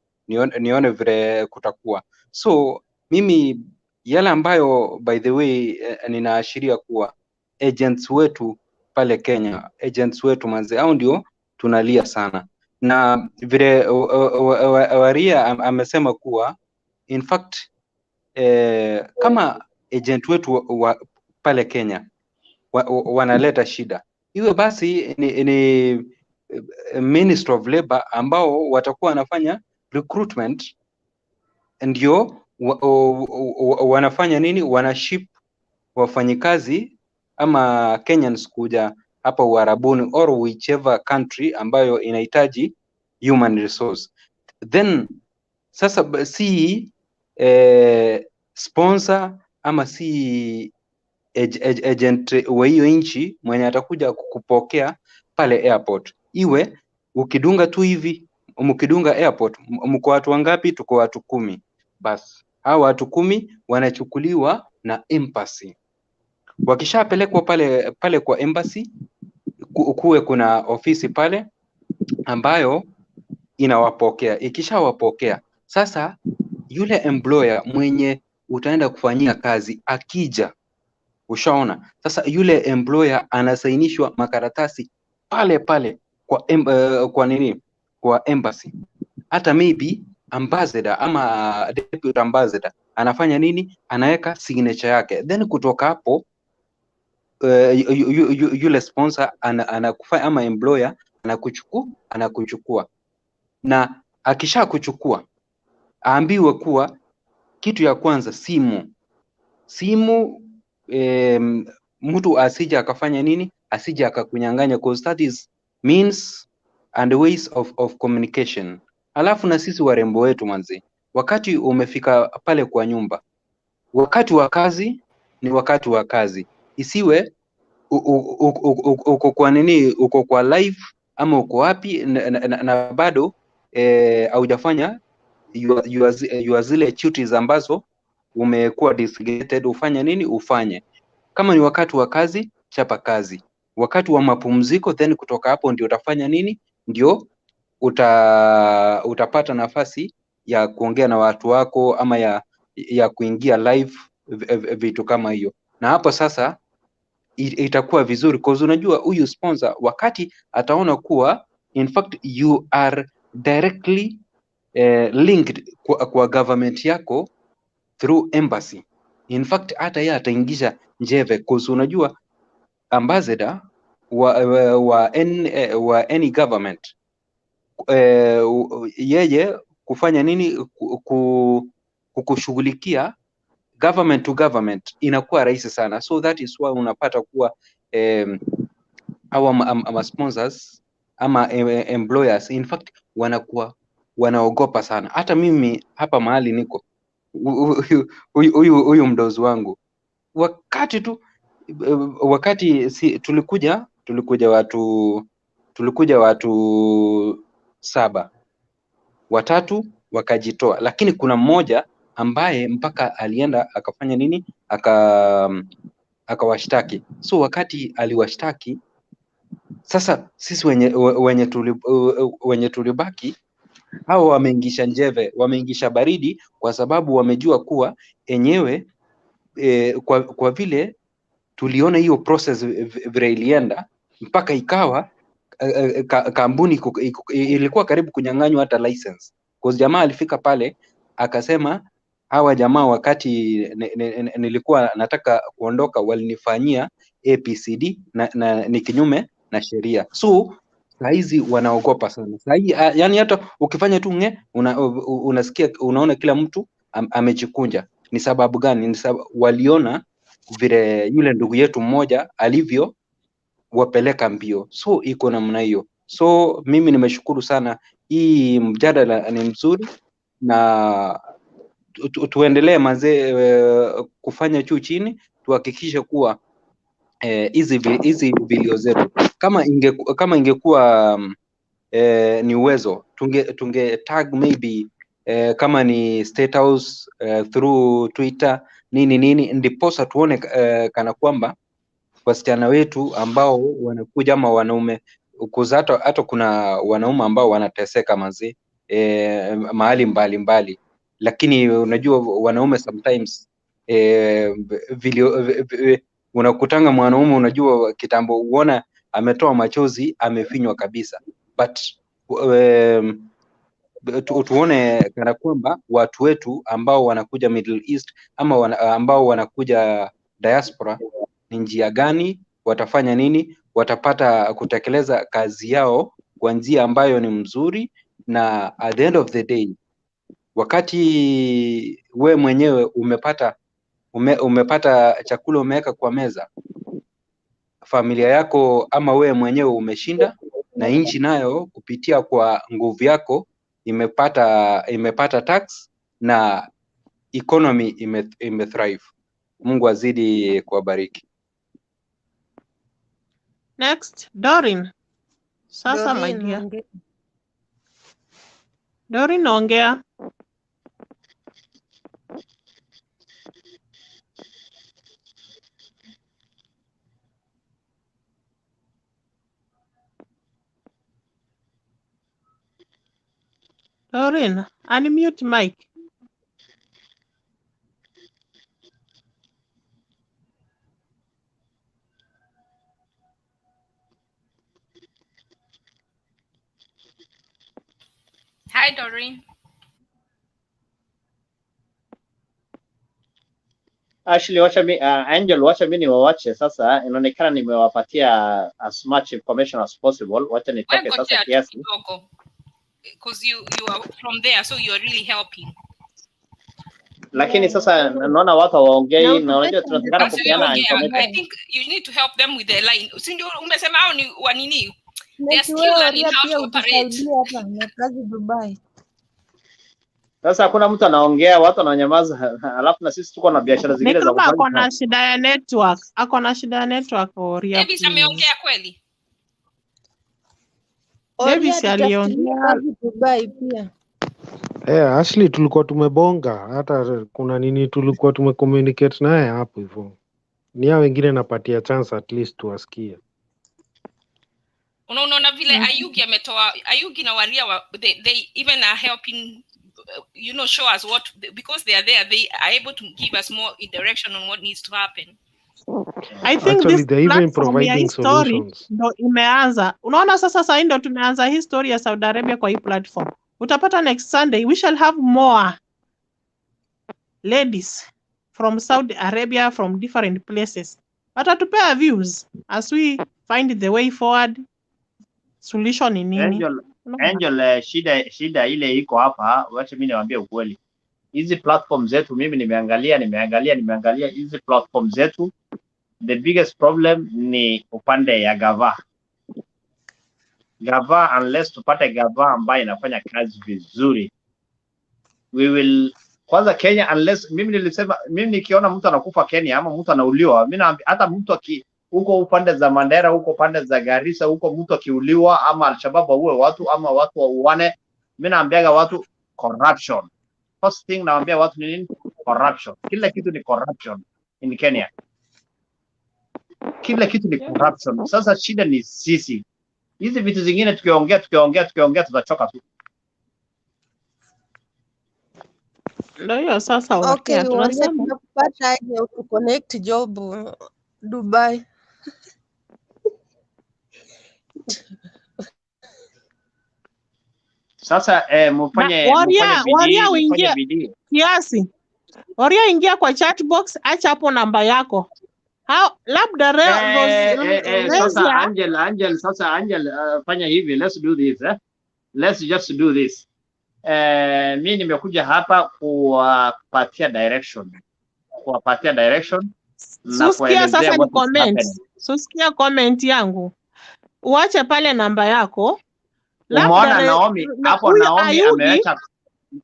nione vile kutakuwa. So mimi yale ambayo by the way ninaashiria kuwa agents wetu pale Kenya, agents wetu manze, hao ndio tunalia sana. Na vile Waria amesema kuwa in fact kama agent wetu pale Kenya wanaleta shida, iwe basi ni Ministry of Labor ambao watakuwa wanafanya recruitment, ndio wanafanya nini, wanaship wafanyikazi ama Kenyans kuja hapa Uarabuni or whichever country ambayo inahitaji human resource. Then sasa si sponsor ama si agent wa hiyo nchi mwenye atakuja kukupokea pale airport, iwe ukidunga tu hivi, mkidunga airport, mko watu wangapi? Tuko watu 10. Bas hao watu 10 wanachukuliwa na embassy. Wakishapelekwa pale kwa embassy, kuwe kuna ofisi pale ambayo inawapokea. Ikishawapokea sasa, yule employer mwenye utaenda kufanyia kazi akija, ushaona sasa, yule employer anasainishwa makaratasi pale kwa nini, kwa embassy. Hata maybe ambassador ama deputy ambassador anafanya nini, anaweka signature yake, then kutoka hapo yule sponsor anakufanya ama employer anakuchukua, na akisha kuchukua aambiwe kuwa kitu ya kwanza simu mtu asija akafanya nini, asija akakunyang'anya, because that is means and ways of communication. Alafu na sisi warembo wetu manzi, wakati umefika pale kwa nyumba, wakati wa kazi ni wakati wa kazi, isiwe uko kwa nini, uko kwa live ama uko wapi na bado haujafanya your zile duties ambazo umekuwa designated ufanye nini, ufanye. Kama ni wakati wa kazi, chapa kazi. Wakati wa mapumziko, then kutoka hapo ndio utafanya nini, ndio utapata nafasi ya kuongea na watu wako ama ya kuingia live, vitu kama hiyo. Na hapo sasa itakuwa vizuri, cause unajua huyu sponsor wakati ataona kuwa in fact you are directly linked kwa government yako through embassy, in fact hata yeye ataingisha njeve, cause unajua ambassador wa any government yeye kufanya nini, kukushughulikia government to government inakuwa rahisi sana, so that is why unapata kuwa our sponsors ama employers in fact wanaogopa sana. Hata mimi hapa mahali niko, huyu mdozi wangu, wakati tulikuja watu 7, watatu wakajitoa, lakini kuna mmoja ambaye mpaka alienda akafanya nini, akawashtaki. So wakati aliwashtaki, sasa sisi wenye tulibaki, hao wameingisha njeve, wameingisha baridi, kwa sababu wamejua kuwa enyewe kwa vile tuliona hiyo process vile ilienda, mpaka ikawa kampuni ilikuwa karibu kunyang'anywa hata license, kwa jamaa alifika pale akasema, hawa jamaa wakati nilikuwa nataka kuondoka walinifanyia ABCD na ni kinyume na sheria. So saizi wanaogopa sana saizi, yani hata ukifanya tu unasikia, unaona kila mtu amejikunja. Ni sababu gani? Ni sababu waliona vile yule ndugu yetu mmoja alivyo wapeleka mbio, so iko namna hiyo. So mimi nimeshukuru sana, hii mjadala ni mzuri, na tuendelee mazee kufanya juu chini, tuhakikishe kuwa hizi video zetu kama ingekuwa ni uwezo, tunge tag maybe kama ni State House through Twitter nini, ndiposa tuone kana kwamba wasichana wetu ambao wanakuja ama wanaume, hata kuna wanaume ambao wanateseka mazee mahali mbalimbali, lakini unajua wanaume sometimes unakutanga mwanaume, unajua kitambo uona ametoa machozi, amefinywa kabisa, but tuone kana kwamba watu wetu ambao wanakuja Middle East ama ambao wanakuja diaspora, ni njia gani watafanya nini, watapata kutekeleza kazi yao kwa njia ambayo ni mzuri, na at the end of the day, wakati we mwenyewe umepata chakula umeweka kwa meza, familia yako ama we mwenyewe umeshinda, na nchi nayo kupitia kwa nguvu yako imepata tax na economy imethrive. Mungu azidi kuwabariki. Next, Dorin. Sasa my dear. Dorin, ongea. Dorin, unmute mic. Hi, Doreen. Actually, Angel, wacha mimi niwawache sasa. Inaonekana nimewapatia as much information as possible. Wacha nitoke sasa kiasi. Because you are from there, so you are really helping. Lakini sasa naona watu hawaongei, na unajua tunataka kupeana information. I think you need to help them with the line. Si ndio umesema hao ni wanini? They are still learning how to operate. Dubai. Sasa hakuna mtu anaongea, watu wananyamaza, alafu na sisi tuko na biashara zingine za kufanya. Ako na shida ya network. Ako na shida ya network Oria. Davis ameongea kweli? Davis aliongea Dubai pia. Ashley tulikuwa tumebonga, hata kuna nini tulikuwa tumecommunicate naye hapo hivyo. Ni hao wengine napatia chance at least tuwasikie. Unaona vile Ayugi ametoa, Ayugi na Waria they even are helping show us what, because they are there, they are able to give us more direction on what needs to happen. I think Actually, this they're even platform ya providing history solutions. ndo imeanza. Unaona sasa ndo tumeanza history ya Saudi Arabia kwa hii platform. Utapata next Sunday we shall have more ladies from Saudi Arabia, from different places. Watatupea views as we find the way forward. Solution ni nini? Angel, shida ile iko hapa, wacha mimi niwaambie ukweli. hizi platform zetu, mimi nimeangalia hizi platform zetu, the biggest problem ni upande ya gava, unless tupate gava ambayo inafanya kazi vizuri, we will kwanza Kenya, unless mimi nikiona mtu anakufa Kenya ama mtu anauliwa, mimi hata mtu huko upande za Mandera, huko upande za Garissa, huko mtu akiuliwa ama Al-Shabaab waue watu ama watu wauane, mimi naambiaga watu corruption. First thing naambia watu ni nini? Corruption. Kila kitu ni corruption in Kenya. Kila kitu ni corruption. Sasa shida ni sisi. Hizi vitu zingine tukiongea tutachoka tu. Ndio hiyo sasa Okay, unasikia tunasema tunapata aje uconnect job Dubai? Sasa mfanye Waria bidii, uingie kiasi. Waria ingia kwa chat box, acha hapo namba yako. Labda sasa Angel, fanya hivi, let's do this let's just do this. Mimi nimekuja hapa kuwapatia direction na kuelezea sasa ni comment. Susikia comment yangu. Uache pale namba yako. Umeona Naomi hapo,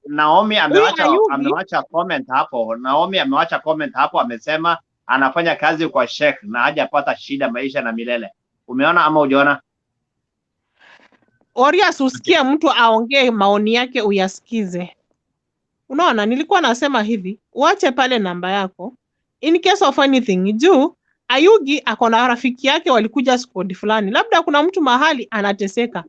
Naomi amewacha comment hapo. Naomi amewacha comment hapo, amesema anafanya kazi kwa Sheikh na hajapata shida maisha na milele. Umeona ama hujaona? Oria, usikie mtu aongee maoni yake uyasikize. Unaona, nilikuwa nasema hivi, uache pale namba yako. In case of anything, juu Ayugi akona rafiki yake walikuja squad fulani. Labda kuna mtu mahali anateseka.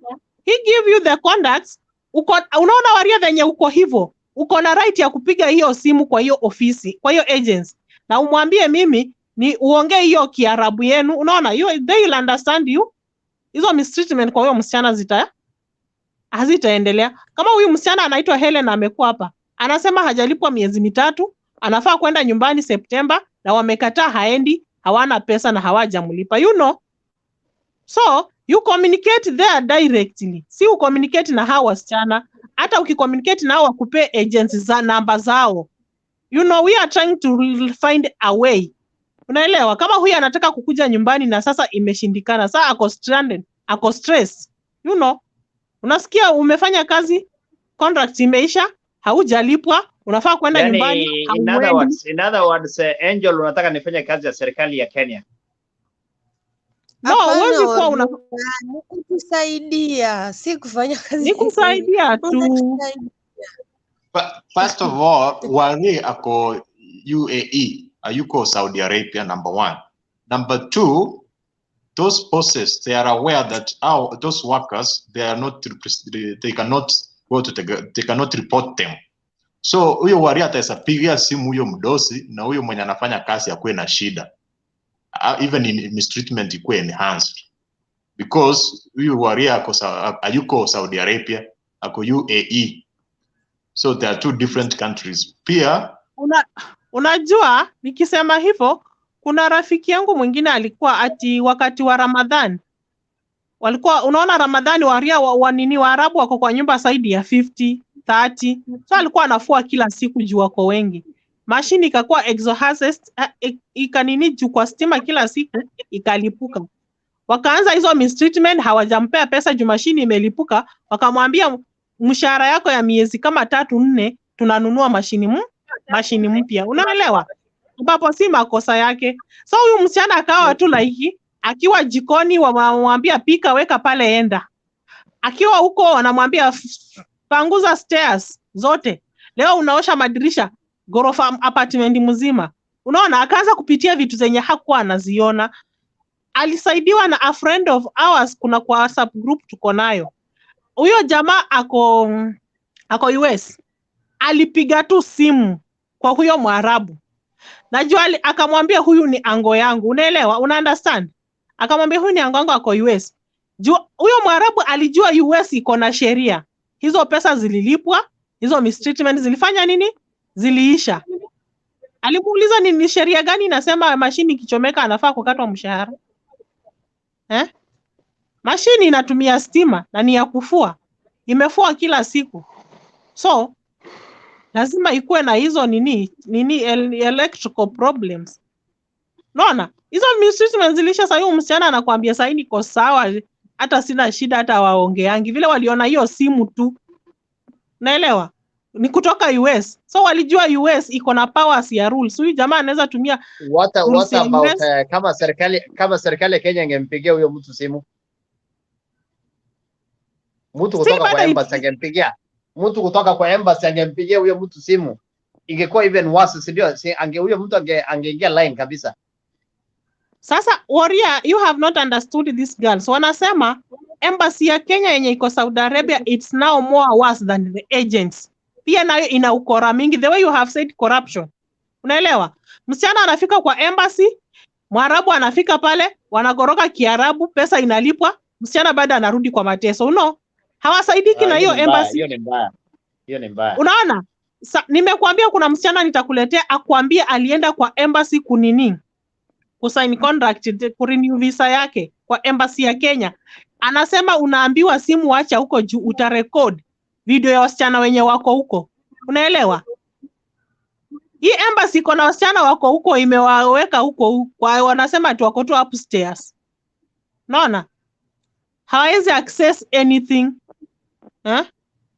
He give you the contacts. Unaona Waria venye uko hivyo. Uko na right ya kupiga hiyo simu kwa hiyo ofisi, kwa hiyo agency. Na umwambie mimi ni uongee hiyo Kiarabu yenu. Unaona, they will understand you. Hizo mistreatment kwa huyo msichana hazitaendelea. Kama huyu msichana anaitwa Helen amekuwa hapa, anasema hajalipwa miezi 3, anafaa kwenda nyumbani September na wamekataa haendi, hawana pesa na hawajamlipa. So you communicate there directly. Si you communicate na hawa wasichana. Hata ukicommunicate na hawa wakupe agents za namba zao. We are trying to find a way. Unaelewa? Kama huyu anataka kukuja nyumbani na sasa imeshindikana, sasa ako stranded, ako stress. Unasikia umefanya kazi, contract imeisha, haujalipwa, unafaa kwenda nyumbani. In other words, Angel, unataka nifanye kazi ya serikali ya Kenya? No, huwezi kuwa nikusaidia, si kufanya kazi. Nikusaidia tu. First of all, Wale ako UAE, ayuko Saudi Arabia, number 1. Number 2, those bosses, they are aware that those workers, they cannot report them. So huyo Waria atapigia simu huyo mdosi na huyo mwenye anafanya kazi akuwe na shida. Even in mistreatment ikuwe enhanced. Because huyo Waria ayuko Saudi Arabia, ako UAE. So there are 2 different countries. Pia unajua nikisema hivyo, kuna rafiki yangu mwingine alikuwa ati wakati wa Ramadhan. Walikuwa unaona Ramadhani Waria Waarabu wako kwa nyumba zaidi ya 50, 30. So alikuwa anafua kila siku juu wako wengi. Mashini ikakuwa exhaust ikanini juu kwa stima kila siku ikalipuka. Wakaanza hizo mistreatment, hawajampea pesa juu mashini imelipuka, wakamwambia mshahara yako ya miezi kama 3-4 tunanunua mashini mpya. Unaelewa? Ambapo si makosa yake. So huyu msichana akawa tu akiwa jikoni wamwambia pika, weka pale, enda. Akiwa huko wanamwambia panguza stairs zote. Leo unaosha madirisha gorofa apartment mzima. Unaona, akaanza kupitia vitu zenye hakuwa anaziona. Alisaidiwa na a friend of ours, kuna kwa WhatsApp group tuko nayo. Huyo jamaa ako US. Alipiga tu simu kwa huyo Mwarabu. Najua akamwambia huyu ni ango yangu. Unaelewa? Una understand? Akamwambia huyu ni ango yangu ako US. Huyo Mwarabu alijua US iko na sheria. Hizo pesa zililipwa, hizo mistreatment zilifanya nini? Ziliisha. Alimuuliza ni sheria gani inasema mashini kichomeka anafaa kukatwa mshahara? Mashini inatumia stima na ni ya kufua. Imefua kila siku. So lazima ikuwe na hizo electrical problems. Unaona? Hizo mistreatment zilisha. Sasa huyo msichana anakuambia sasa niko sawa, hata sina shida, hata waongeangi vile waliona hiyo simu tu. Naelewa? Ni kutoka US. So walijua US iko na powers ya rules. Huyu jamaa anaweza tumia rules ya about US. kama serikali ya Kenya ingempigia huyo mtu simu? Mtu kutoka kwa embassy angempigia. Mtu kutoka kwa embassy angempigia huyo mtu simu. Ingekuwa even worse, si ndio? Huyo mtu angeingia line kabisa. Sasa Warrior, you have not understood these girls. Wanasema embassy ya Kenya yenye iko Saudi Arabia, it's now more worse than the agents. Pia nayo ina ukora mingi, the way you have said corruption. Unaelewa? Msichana anafika kwa embassy, Mwarabu anafika pale, wanagoroka Kiarabu, pesa inalipwa, msichana baada anarudi kwa mateso. Hawasaidiki na hiyo embassy. Hiyo ni mbaya. Unaona? Nimekuambia kuna msichana nitakuletea akuambie alienda kwa embassy kunini? Kusign contract, kurenew visa yake kwa embassy ya Kenya. Anasema unaambiwa simu acha huko juu, utarecord video ya wasichana wenye wako huko. Unaelewa? Hii embassy iko na wasichana wako huko, imewaweka huko kwa wanasema tu wako tu upstairs. Unaona? Hawezi access anything.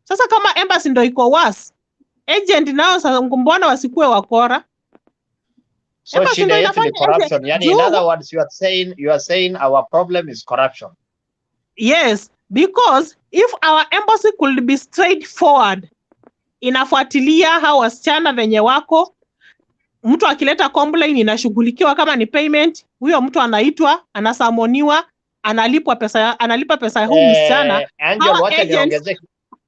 Sasa kama embassy ndo iko worse, agent nao sasa mbona wasikue wakora? So shida yetu ni corruption. Yani in other words, you are saying our problem is corruption. Yes, because if our embassy could be straightforward, inafuatilia hao wasichana venye wako, mtu akileta complaint inashughulikiwa, kama ni payment, huyo mtu anaitwa, anasamoniwa, analipa pesa ya huyu msichana.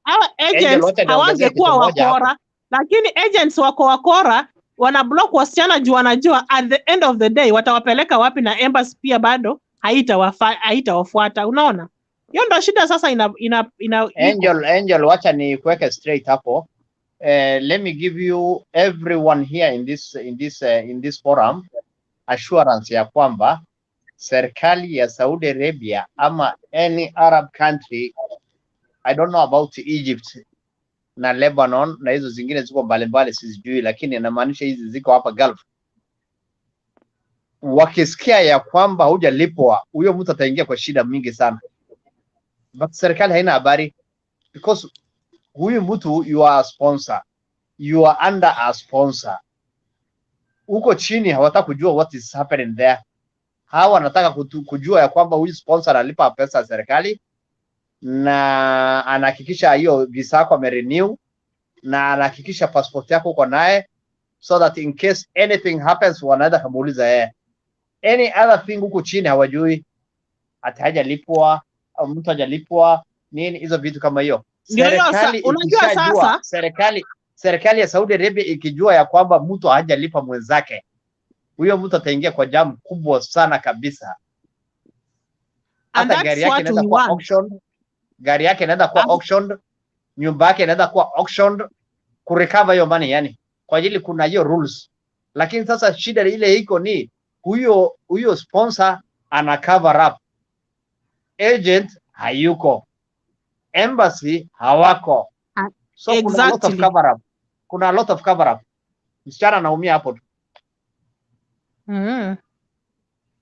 Hawa agents hawangekuwa wakora, lakini agents wako wakora, wana block wasichana juu wanajua at the end of the day watawapeleka wapi, na embassy pia bado haitawafuata. Unaona? Hiyo ndo shida sasa Angel, wacha ni kuweke straight hapo. Let me give you everyone here in this forum assurance ya kwamba serikali ya Saudi Arabia ama any Arab country, I don't know about Egypt na Lebanon na hizo zingine ziko mbalimbali sijui, lakini inamaanisha hizi ziko hapa Gulf. Wakisikia ya kwamba hujalipwa, huyo mtu ataingia kwa shida mingi sana. But serikali haina habari, because huyu mtu you are a sponsor, you are under a sponsor. Uko chini hawataka kujua what is happening there. Hawa wanataka kujua ya kwamba huyu sponsor analipa pesa ya serikali na anahakikisha hiyo visa yako amerenew na anahakikisha passport yako uko naye, so that in case anything happens wanaweza kumuuliza any other thing. Huko chini hawajui hajalipwa au mtu hajalipwa nini, hizo vitu kama hiyo. Serikali ya Saudi Arabia ikijua ya kwamba mtu hajalipa mwenzake, huyo mtu ataingia kwa jamu kubwa sana kabisa. Hata gari yake inaweza kuwa auction, nyumba yake inaweza kuwa auction kurecover hiyo money, yani kwa ajili kuna hiyo rules. Lakini sasa shida ile iko ni huyo sponsor ana cover up, agent hayuko, embassy hawako, so exactly. Kuna a lot of cover up. Msichana anaumia hapo tu.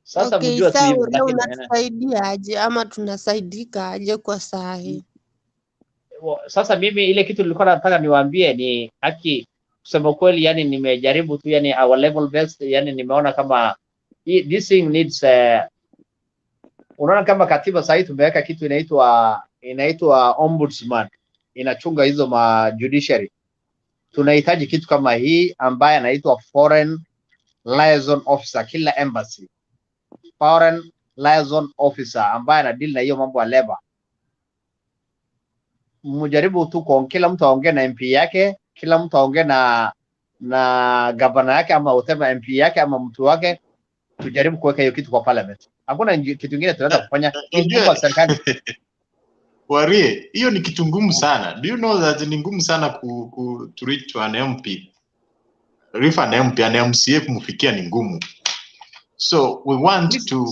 Sasa mjua tu hivyo, lakini unatusaidia aje ama tunasaidika aje kwa saa hii? Sasa mimi ile kitu nilikuwa nataka niwaambie ni haki, kusema kweli, yani nimejaribu tu, yani our level best, yani nimeona kama this thing needs unaona kama katiba sasa tumeweka kitu inaitwa ombudsman, inachunga hizo ma judiciary. Tunahitaji kitu kama hii ambaye anaitwa foreign liaison officer kila embassy, foreign liaison officer ambaye anadeal na hiyo mambo ya labor. Mjaribu tu kwa kila mtu aongee na MP yake, kila mtu aongee na governor yake ama whatever MP yake ama mtu wake, tujaribu kuweka hiyo kitu kwa parliament. Hakuna kitu kingine tunaweza kufanya kwa serikali. Warie, hiyo ni kitu ngumu sana. Do you know that ni ngumu sana to reach to an MP? If an MP, an MCA kumfikia ni ngumu. So we want to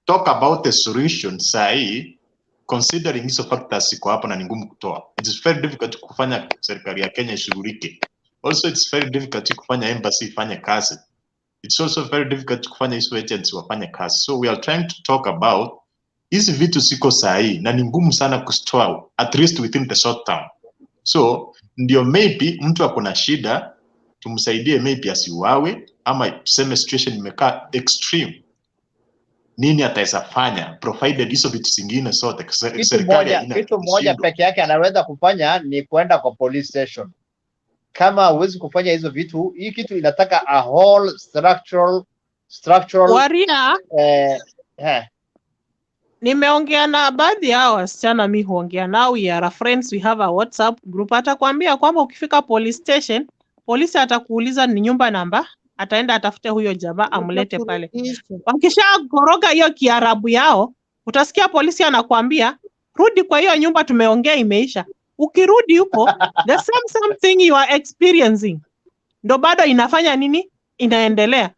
talk about the solution sahi, considering hizo factors iko hapa na ni ngumu kutoa. It is very difficult kufanya serikali ya Kenya ishughulike Also it's very difficult kufanya embassy ifanye kazi. It's also very difficult kufanya hizo agents wafanye kazi. So we are trying to talk about hizi vitu siko sahihi na ni ngumu sana kustore at least within the short term. So ndio maybe mtu akona shida tumsaidie, maybe asiuawe ama tuseme situation imekaa extreme, nini ataweza fanya provided hizo vitu zingine zote Kitu moja peke yake anaweza kufanya ni kwenda kwa police station. Kama huwezi kufanya hizo vitu, hii kitu inataka a whole structural Waria, nimeongea na baadhi yao wasichana, mi huongea nao, we are friends, we have a WhatsApp group. Atakwambia kwamba ukifika police station, polisi atakuuliza ni nyumba namba, ataenda atafute huyo jamaa amlete pale. Wakisha goroga hiyo Kiarabu yao, utasikia polisi anakuambia rudi kwa hiyo nyumba, tumeongea imeisha. Ukirudi huko the same thing you are experiencing ndo bado inafanya nini, inaendelea.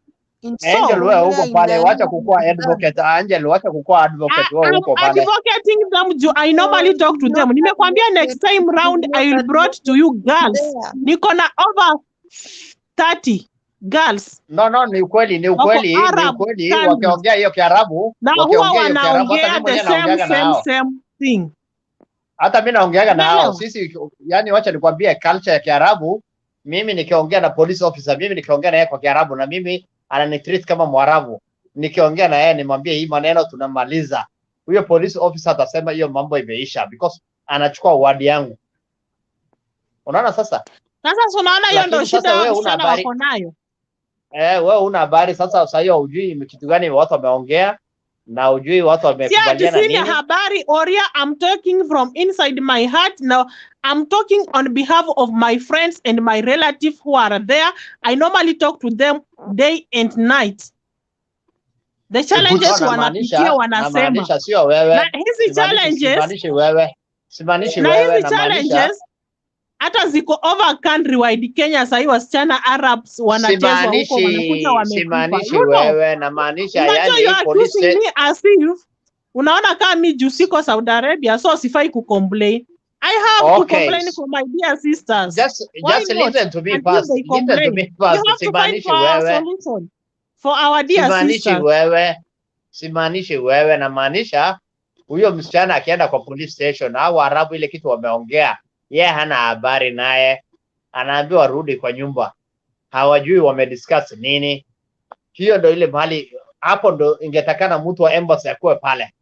Angel, wewe uko pale, wacha kukua advocate. Angel, wacha kukua advocate, wewe uko pale. Advocating them, I normally talk to them. Nimekwambia next time round I will brought to you girls. Niko na over 30 girls. No, ni ukweli wakiongea hiyo Kiarabu, na huwa wanaongea the same thing. Hata mimi naongeaga nao. Sisi yani, wacha nikwambie culture ya Kiarabu, mimi nikiongea na police officer, mimi nikiongea na yeye kwa Kiarabu na mimi ananitreat kama Mwarabu. Nikiongea na yeye nimwambie hii maneno tunamaliza, huyo police officer atasema hiyo mambo imeisha because anachukua word yangu. Unaona sasa? Sasa unaona hiyo ndio shida wasichana wako nayo. Wewe una habari sasa hiyo hujui kitu gani watu wameongea na hujui watu wamekubaliana nini. Sina habari Oria, I'm talking from inside my heart now. I'm talking on behalf of my friends and my relatives who are there. I normally talk to them day and night. The challenges wanapitia wanasema. Sio wewe. Na hizi challenges simanishi na wewe hizi challenges hata ziko over country wide. Kenya sasa wasichana Arabs wanachezwa huko, wanakuja wamekufa. Simanishi wewe, na maanisha yani police as if unaona kama mimi juu siko Saudi Arabia so sifai kucomplain. I have to complain for my dear sisters. Just listen to me first. Listen to me first. Simanishi wewe for our dear sisters. Simanishi wewe, na maanisha huyo msichana akienda kwa police station au Arabu ile kitu wameongea, yeye hana habari naye, anaambiwa rudi kwa nyumba, hawajui wamediscuss nini. Hiyo ndo ile mahali hapo ndo ingetakana mtu wa embassy akuwe pale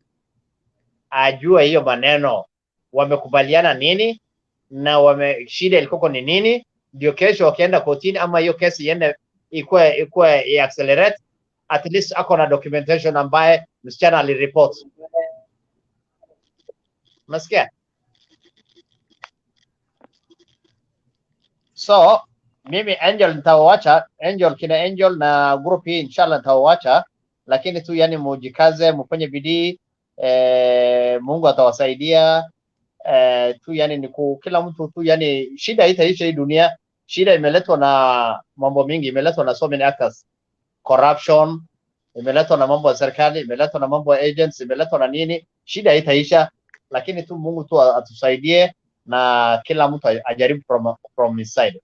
ajue hiyo maneno wamekubaliana nini na shida ilikoko ni nini, ndio kesho wakienda kotini ama hiyo kesi iende ikue accelerate, at least ako na documentation ambaye msichana alireport. Masikia? So mimi Angel nitawacha, kina Angel na group hii inshallah nitawacha, lakini tu yani mujikaze, mfanye bidii, Mungu atawasaidia. Tu yani ni kila mtu tu yani, shida itaisha hii dunia. Shida imeletwa na mambo mingi, imeletwa na so many actors, corruption, imeletwa na mambo ya serikali, imeletwa na mambo ya agents, imeletwa na nini. Shida itaisha, lakini tu Mungu tu atusaidie na kila mtu ajaribu from his side.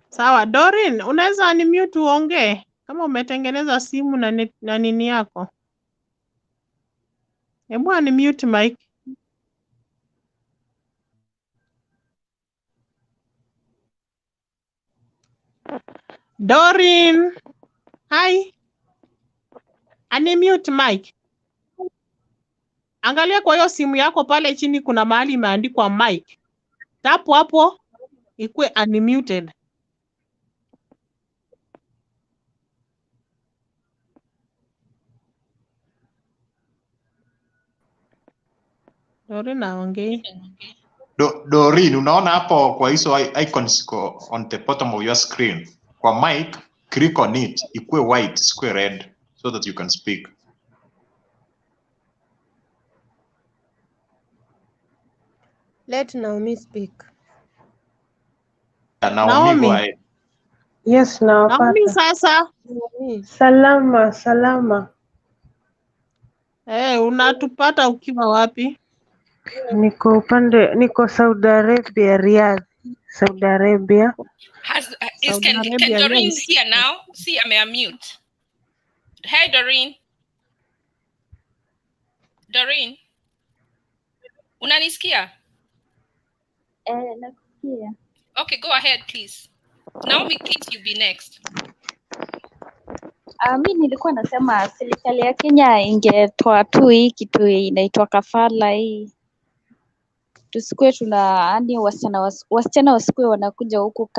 Sawa, Dorin, unaweza ni mute uongee kama umetengeneza simu na nini yako. Hebu ni mute mic. Dorin, hi. Ani mute mic. Angalia kwa hiyo simu yako pale chini kuna mahali imeandikwa mic. Tapu hapo ikue unmuted. Dorin aongee. Dorin, unaona hapo kwa hizo icons on the bottom of your screen. Kwa mic, click on it, ikue white, ikue red, so that you can speak. Let Naomi speak. Naomi, go ahead. Yes, nawapata. Naomi sasa. Salama. Unatupata ukiwa wapi? Niko Saudi Arabia, Riyadh. Saudi Arabia. Is Saudi Can Arabia, Doreen yes. here now? See, I'm mute. Hi, Doreen. Doreen, unanisikia? Nakusikia. Okay, go ahead please. Naomi, please, you be next. Mi nilikuwa nasema serikali ya Kenya ingetoa tu hii kitu inaitwa kafala hii. Tusikuwe tuna yani wasichana wasikuwe wanakuja huku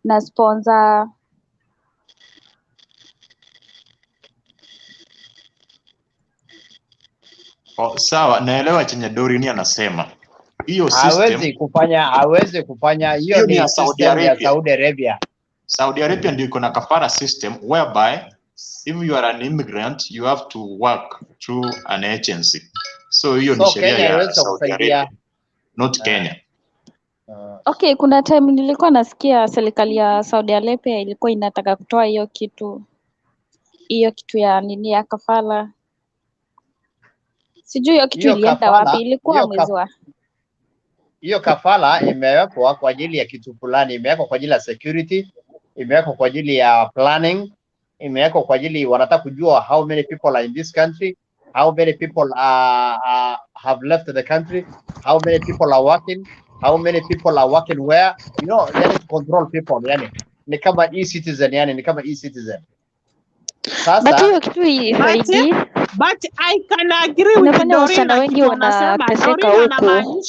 na sponsor. Sawa, naelewa chenye Doreen anasema. Hiyo hawezi system kufanya hiyo hiyo ni ya ni Saudi system ya Arabia. Saudi Arabia. Saudi Arabia ndio iko na kafara system whereby if you are an immigrant you have to work through an agency. So hiyo ni So sheria Kenya ya haiwezi Saudi kusaidia. Arabia, not Kenya. Okay, kuna time nilikuwa nasikia serikali ya Saudi Arabia ilikuwa inataka kutoa hiyo kitu ya nini ya kafala. Sijui hiyo kitu Hiyo ilienda kafala, wapi, ilikuwa mwezi wa hiyo kafala imewekwa kwa ajili ya kitu fulani, imewekwa kwa ajili ya security, imewekwa kwa ajili ya planning, imewekwa kwa ajili wanataka kujua how many people are in this country, how many people have left the country, how many people are working, how many people are working where, you know, yani to control people, yani ni kama e-citizen, yani ni kama e-citizen. But Sasa hiyo kitu isaidii. But I can agree with Inafanya Doreen wasichana na wengi kitu anasema. wanateseka Doreen huku.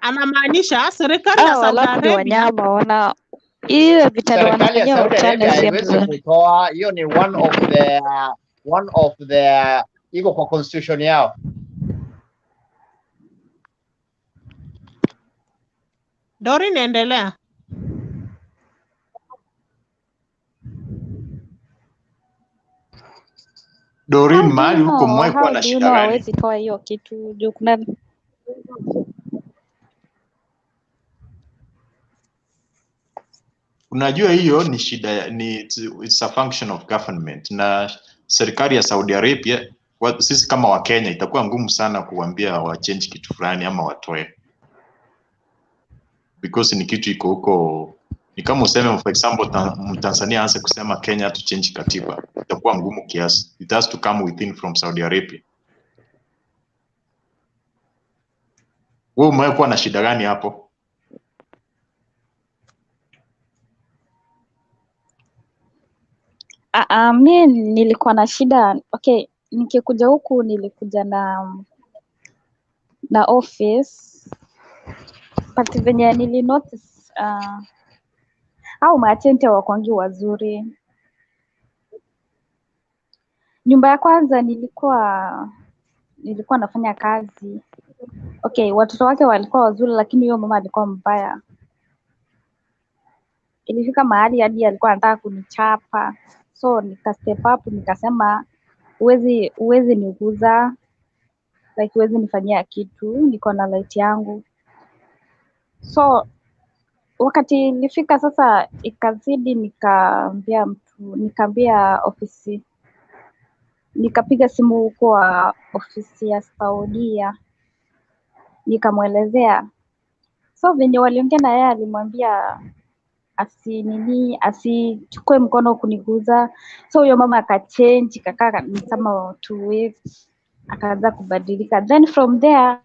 anamaanisha serikali ya Saudi Walafu ni Arabia wanyama hiyo vitendo serikali ya wanafanyia Saudi wasichana Arabia si haiwezi mzuri. kutoa hiyo, ni one of the iko kwa constitution yao. Doreen, endelea. Doreen, How do mahali you huko know? mwe kuwa How na do you shida know gani? hawezi toa hiyo kitu juu kuna Unajua hiyo ni shida, it's a function of government, na serikali ya Saudi Arabia sisi kama Wakenya itakuwa ngumu sana kuambia wa change kitu fulani ama watoe, because ni kitu iko huko. Ni kama useme for example Tanzania aanze kusema Kenya to change katiba, itakuwa ngumu kiasi. It has to come within from Saudi Arabia. Wewe umekuwa na shida gani hapo? mi nilikuwa na shida. Okay, nikikuja huku nilikuja na office, but venye nili notice au maagenti hawakwangi wazuri. Nyumba ya kwanza nilikuwa nafanya kazi. Okay, watoto wake walikuwa wazuri lakini huyo mama alikuwa mbaya. Ilifika mahali hadi alikuwa anataka kunichapa. So nika step up nikasema uwezi niguza, like uwezi nifanyia kitu, niko na light yangu. So wakati ilifika sasa ikazidi, nikaambia ofisi, nikapiga simu huko ofisi ya Saudia, nikamwelezea. So venye waliongea na yeye alimwambia asichukue mkono kuniguza. So huyo mama akachange, kakaa ni kama 2 weeks, akaanza kubadilika. Then from there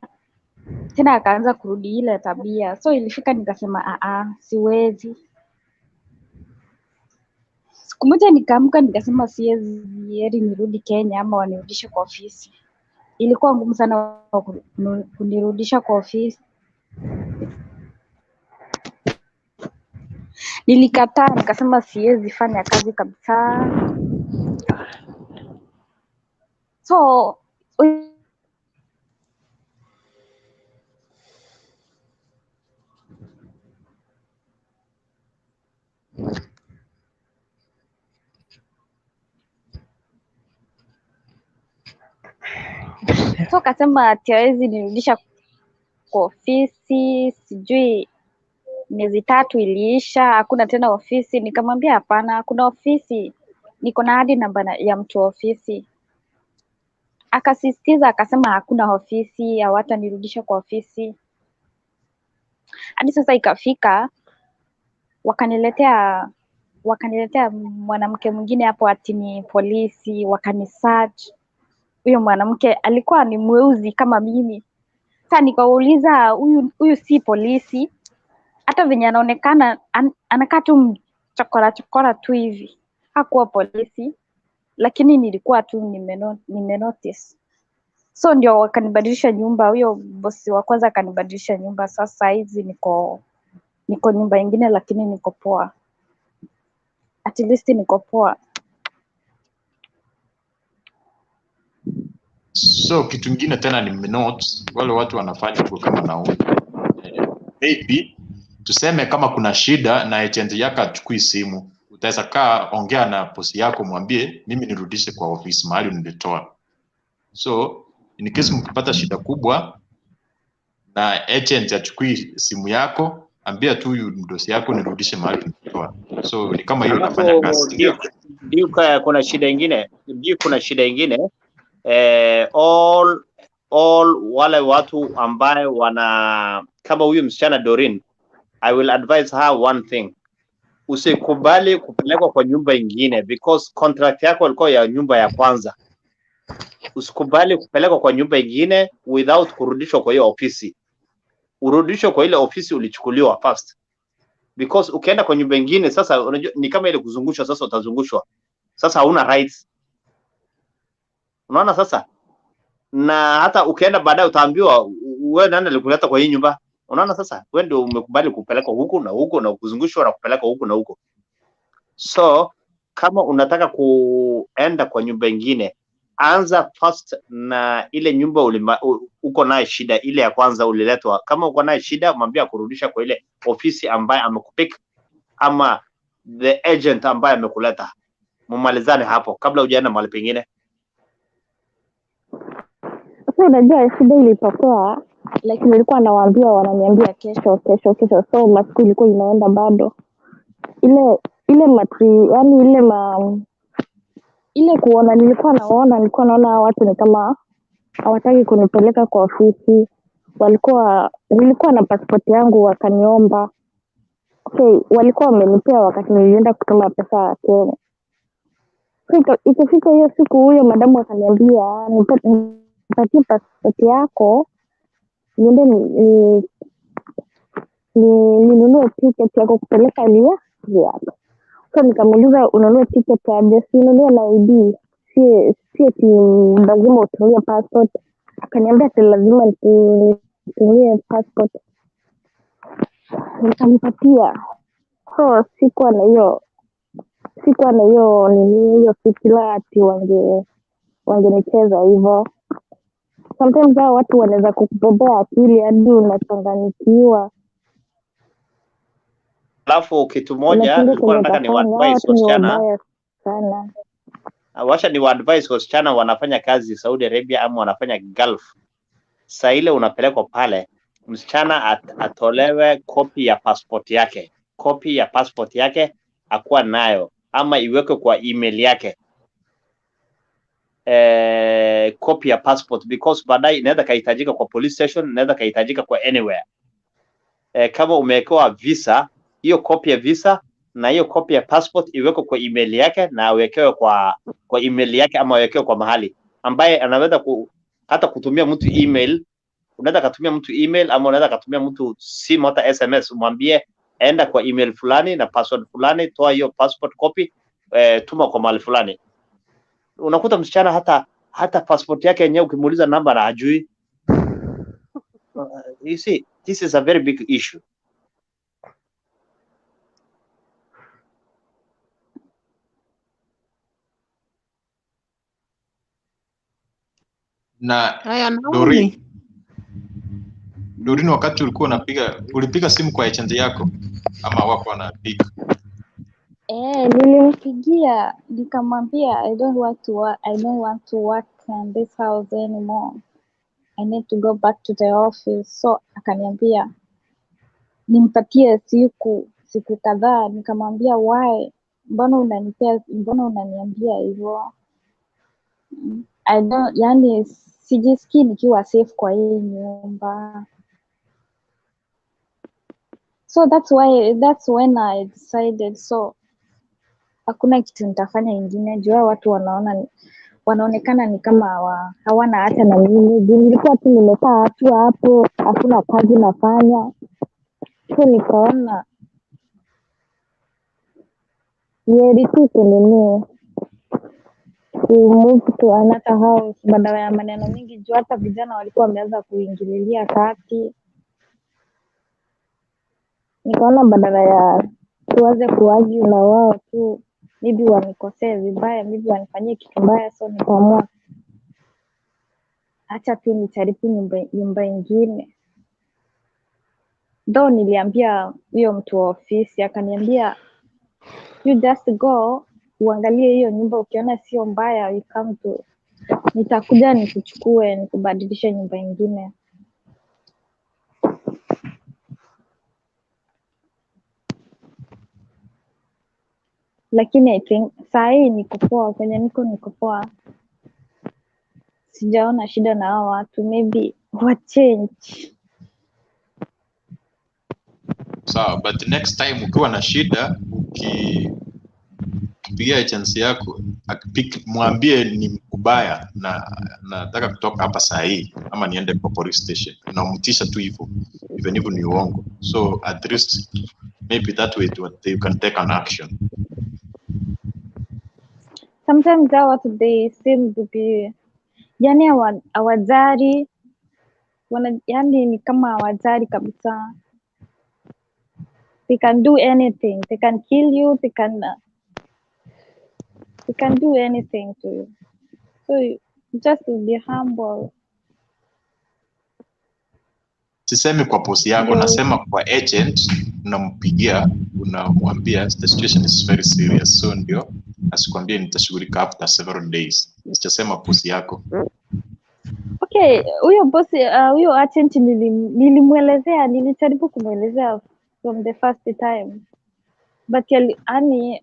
tena akaanza kurudi ile tabia. So ilifika nikasema siwezi. Siku moja nikaamka nikasema siwezi, heri nirudi Kenya ama wanirudishe kwa ofisi. Ilikuwa ngumu sana kunirudisha kwa ofisi. Nilikataa, nikasema siwezi fanya kazi kabisa. So kasema ati hawezi nirudisha kwa ofisi. Sijui miezi 3 iliisha, hakuna tena ofisi. Nikamwambia hapana, kuna ofisi, niko na hadi namba ya mtu wa ofisi. akasisitiza akasema hakuna ofisi, hawatanirudisha kwa ofisi. Hadi sasa ikafika wakaniletea mwanamke mwingine hapo ati ni polisi, wakanisearch. Huyo mwanamke alikuwa ni mweusi kama mimi. Sasa nikauliza huyu si polisi, hata venye anaonekana anakaa tu chokora tu hivi. Hakuwa polisi, lakini nilikuwa tu nimenotice. So ndio wakanibadilisha nyumba, huyo bosi wa kwanza akanibadilisha nyumba. Sasa hizi niko nyumba ingine, lakini niko poa. At least niko poa. So kitu kingine tena nimenote wale watu wanafanya hivyo kama nauli. Maybe tuseme kama kuna shida na agent yako achukui simu, utaweza kaa ongea na bosi yako, mwambie mimi nirudishe kwa ofisi mahali nilitoa. So in case mkipata shida kubwa na agent achukui simu yako, ambia tu mdosi yako nirudishe mahali nilitoa. So ni kama hiyo inafanya kazi. Ndio kuna shida ingine. All wale watu ambaye wana kama huyu msichana Doreen, I will advise her one thing. Usikubali kupelekwa kwa nyumba ingine because contract yako ilikuwa ya nyumba ya kwanza. Usikubali kupelekwa kwa nyumba ingine without kurudishwa kwa hiyo ofisi. Urudishwe kwa ile ofisi ulichukuliwa first. Because ukienda kwa nyumba ingine sasa unajua ni kama ile kuzungushwa, sasa utazungushwa. Sasa hauna rights. Unaona sasa? Na hata ukienda baadaye utaambiwa wewe nani alikuleta kwa hii nyumba. Unaona sasa? Wewe ndio umekubali kupelekwa huku na huku na kuzungushwa na kupelekwa huku na huko. So kama unataka kuenda kwa nyumba ingine, anza first na ile nyumba uko naye shida, ile ya kwanza uliletwa. Kama uko naye shida, mwambie kurudisha kwa ile ofisi ambaye amekupick ama the agent ambaye amekuleta. Mumalizane hapo kabla hujaenda mahali pengine. Sasa unajua shida ilitokea, like nilikuwa nawaambia wananiambia kesho. So masiku ilikuwa inaenda bado. Ile kuona nilikuwa naona watu ni kama hawataki kunipeleka kwa ofisi. Nilikuwa na passport yangu wakaniomba. Okay, walikuwa wamenipea wakati nilienda kutuma pesa Kenya. Ikifika hiyo siku huyo madamu akaniambia nipatie passport yako niende ninunue ticket yako kupeleka hapa. So nikamuuliza ununue ticket aje? Si ununue na ID. Si lazima utumie passport. Akaniambia lazima nitumie passport. Nikampatia. So sikuwa na hiyo fikira ati wangenicheza hivyo. Sometimes hao watu wanaweza kukubebea akili hadi unachanganyikiwa. Alafu kitu moja nilikuwa nataka ni advice wasichana. Washa ni advice wasichana wanafanya kazi Saudi Arabia ama wanafanya Gulf. Saa ile unapelekwa pale, msichana atolewe copy ya passport yake. Copy ya passport yake akuwa nayo ama iwekwe kwa email yake. Copy ya passport because baadaye inaweza kahitajika kwa police station, inaweza kahitajika kwa anywhere. Kama umewekewa visa, hiyo copy ya visa na hiyo copy ya passport iwekwe kwa email yake na awekewe kwa email yake ama awekewe kwa mahali ambaye anaweza hata kutumia mtu email. Unaweza kutumia mtu email ama unaweza kutumia mtu simu hata SMS, umwambie enda kwa email fulani na password fulani, toa hiyo passport copy, tuma kwa mahali fulani. Unakuta msichana hata passport yake yenyewe ukimuuliza namba na hajui. You see, this is a very big issue. Na Naomi. Doreen, wakati ulikuwa ulipiga simu kwa agent yako ama wako wanapiga? Nilimpigia nikamwambia I don't want to work in this house anymore. I need to go back to the office. So akaniambia nimpatie siku kadhaa. Nikamwambia why? Mbona unaniambia hivyo? I don't, yani sijisikii nikiwa safe kwa hii nyumba. So that's when I decided, so hakuna kitu nitafanya ingine juu watu wanaonekana ni kama hawana hata na mimi. Nilikuwa tu nimekaa tu hapo, hakuna kazi nafanya. So nikaona nieri tu kununua move to another house badala ya maneno mingi juu hata vijana walikuwa wameanza kuingililia kati. Nikaona badala ya tuanze kuargue na wao tu, maybe wanikosee vibaya, maybe wanifanyie kitu mbaya, so nikaamua acha tu nijaribu nyumba ingine. Though niliambia huyo mtu wa ofisi, akaniambia you just go uangalie hiyo nyumba, ukiona sio mbaya you come to, nitakuja nikuchukue nikubadilishe nyumba ingine. Lakini I think saa hii niko poa, kwenye niko poa. Sijaona shida na hao watu, maybe wa change. Sawa, but next time ukiwa na shida, ukipigia agency yako, mwambie ni ubaya na nataka kutoka hapa saa hii ama niende kwa police station. Unamtisha tu hivyo, even if ni uongo. So at least maybe that way you can take an action. Sometimes watu they seem to be, yani hawajali, yani ni kama hawajali kabisa. They can do anything. They can kill you. They can do anything to you. So just be humble. Sisemi kwa posi yako, nasema kwa agent, unampigia, unamwambia the situation is very serious. So ndio asikwambie nitashughulika after several days. Sitasema posi yako. Okay, huyo boss, huyo agent nilimuelezea, nilijaribu kumuelezea from the first time. But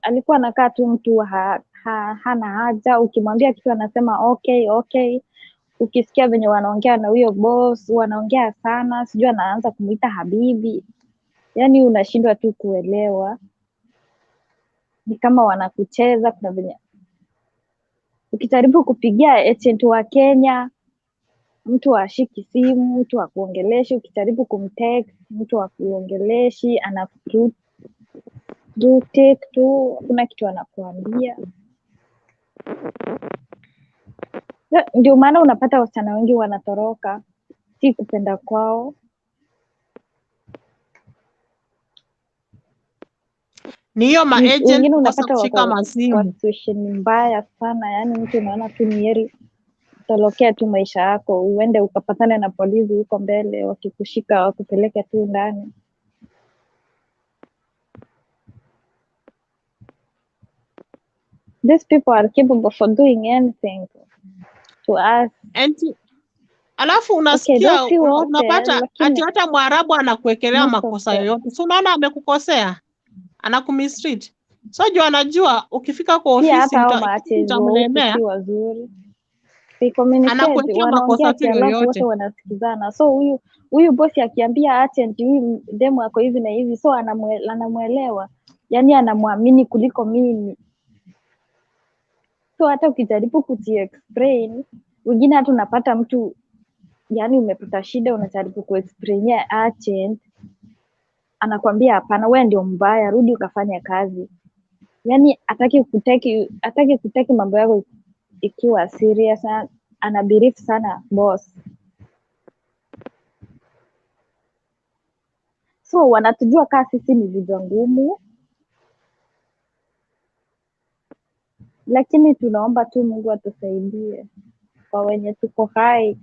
alikuwa anakaa tu mtu hana haja, ukimwambia kitu anasema okay. Ukisikia venye wanaongea na huyo boss, wanaongea sana, sijui anaanza kumuita habibi. Yani unashindwa tu kuelewa. Ni kama wanakucheza, kuna venye ukijaribu kupigia agent wa Kenya, mtu ashiki simu, mtu akuongeleshi, ukijaribu kumtext, mtu akuongeleshi, do take tu, kuna kitu anakuambia. Ndio maana unapata wasichana wengi wanatoroka, si kupenda kwao. Ni hiyo maagent wengine kukosa unapata kushika wako masimu. kwa situation mbaya sana, yani mtu unaona tu ni heri utolokea tu maisha yako, uende ukapatane na polisi huko mbele, wakikushika wakupeleke tu ndani. These people are capable for doing anything to us. Alafu unasikia Okay, unapata lakini ati hata Mwarabu anakuwekelea makosa yoyote. So unaona amekukosea, anakumistreat. So juu anajua ukifika kwa ofisi utamlemea. Si wazuri. They communicate, wanaongea kialafu wote wanasikizana. So huyu bosi akiambia agent huyu demo ako hivi na hivi, so anamuelewa. Yani anamwamini kuliko mimi. So hata ukijaribu kuji-explain, wengine hata unapata mtu, yani umepata shida unajaribu kuexplainia agent, anakwambia hapana, wewe ndio mbaya, rudi ukafanya kazi. Yani hataki kuteki mambo yako ikiwa serious, ana believe sana boss. So wanatujua kaa sisi ni vichwa ngumu, lakini tunaomba tu Mungu atusaidie kwa wenye tuko hai.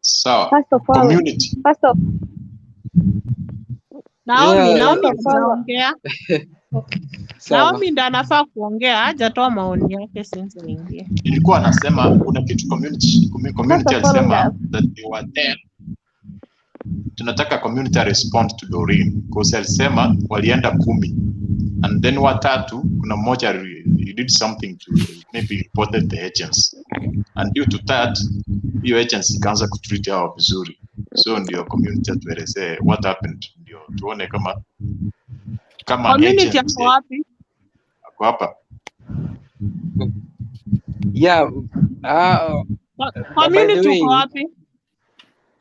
Sawa. First of all, Community. Naomi Yeah. anaongea. Naomi ndo anafaa kuongea, hajatoa maoni yake since niingie. Nilikuwa nasema kuna kitu community alisema that they were there. Tunataka community respond to Doreen because alisema walienda 10 and then watatu kuna mmoja you did something to maybe reported the agents, and due to that hiyo agents ikaanza kutreat hao vizuri, so ndio community atuelezee what happened, ndio tuone kama Community agent yako wapi? ako hapa. Yeah, by the Community uko way, wapi?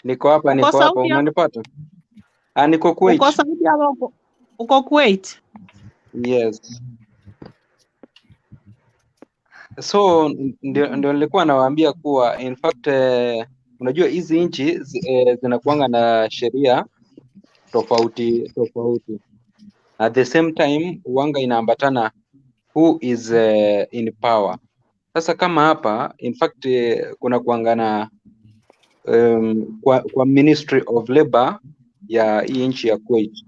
niko hapa, Uko Saudi ama umenipata? Niko Kuwait. uko Saudi ama uko Kuwait? Yes. So ndio nilikuwa nawaambia kuwa in fact unajua hizi nchi zinakuanga na sheria tofauti tofauti. At the same time wanga inaambatana who is in power. Sasa kama hapa in fact kuna kuanga na kwa Ministry of Labor ya hii nchi ya Kuwait.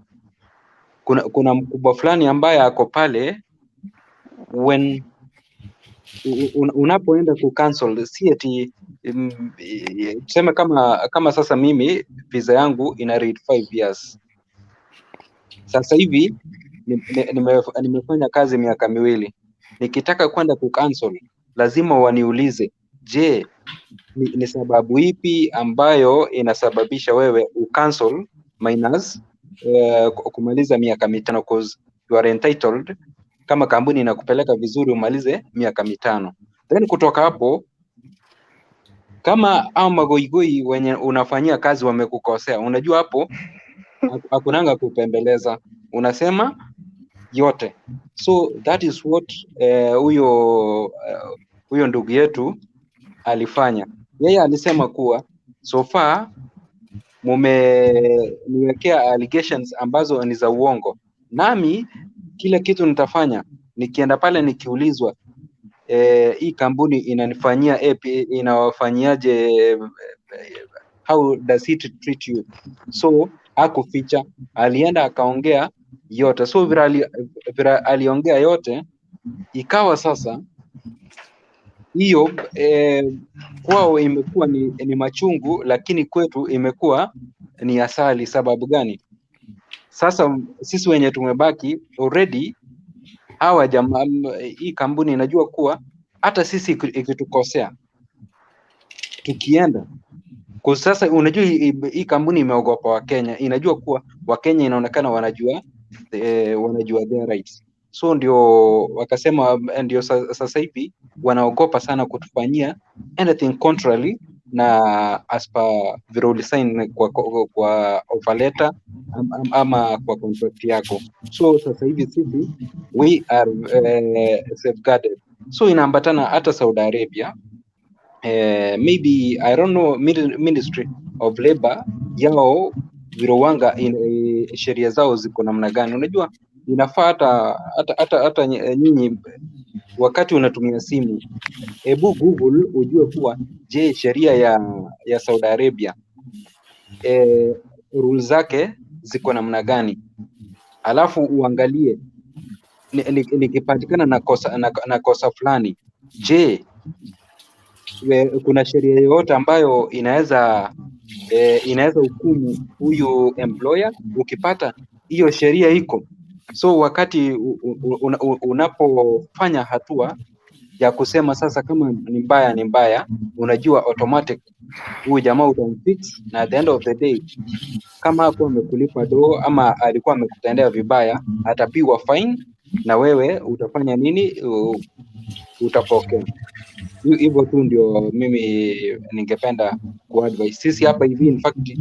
Kuna mkubwa fulani ambaye ako pale, when unapoenda ku cancel, si eti tuseme kama sasa mimi visa yangu ina read 5 years. Sasa hivi nimefanya kazi miaka miwili, nikitaka kwenda ku cancel lazima waniulize, je, ni sababu ipi ambayo inasababisha wewe cancel minus kumaliza miaka mitano, cause you are entitled, kama kampuni inakupeleka vizuri umalize miaka mitano. Then kutoka hapo, kama au magoigoi wenye unafanyia kazi wamekukosea, unajua hapo hakunanga kupembeleza, unasema yote. So that is what huyo ndugu yetu alifanya. Yeye alisema kuwa so far mumeniwekea allegations ambazo ni za uongo, nami kila kitu nitafanya. Nikienda pale nikiulizwa hii kampuni inanifanyia inawafanyiaje, how does it treat you? So hakuficha, alienda akaongea yote. So vile aliongea yote, ikawa sasa hiyo kwao imekuwa ni machungu, lakini kwetu imekuwa ni asali. Sababu gani? Sasa sisi wenye tumebaki already, hawa jamaa, hii kampuni inajua kuwa hata sisi ikitukosea tukienda kwa sasa, unajua hii kampuni imeogopa Wakenya, inajua kuwa Wakenya inaonekana wanajua their rights. So ndio wakasema, ndio sasa hivi wanaogopa sana kutufanyia anything contrary na as per vile ulisign kwa offer letter ama kwa contract yako. So sasa hivi sisi we are safeguarded. So inaambatana hata Saudi Arabia, maybe I don't know Ministry of Labor yao virowanga sheria zao ziko namna gani. Unajua inafaa hata nyinyi wakati unatumia simu, hebu Google ujue kuwa, je, sheria ya Saudi Arabia rules zake ziko namna gani, alafu uangalie nikipatikana na kosa fulani, je, kuna sheria yoyote ambayo inaweza hukumu huyu employer ukipata hiyo sheria iko. So wakati unapofanya hatua ya kusema sasa kama ni mbaya ni mbaya, unajua automatic huyu jamaa utamfix, na at the end of the day kama hakuwa amekulipa do ama alikuwa amekutendea vibaya, atapigwa fine na wewe utafanya nini? Utapokea. Hivyo tu ndio mimi ningependa kuadvise. Sisi hapa hivi in fact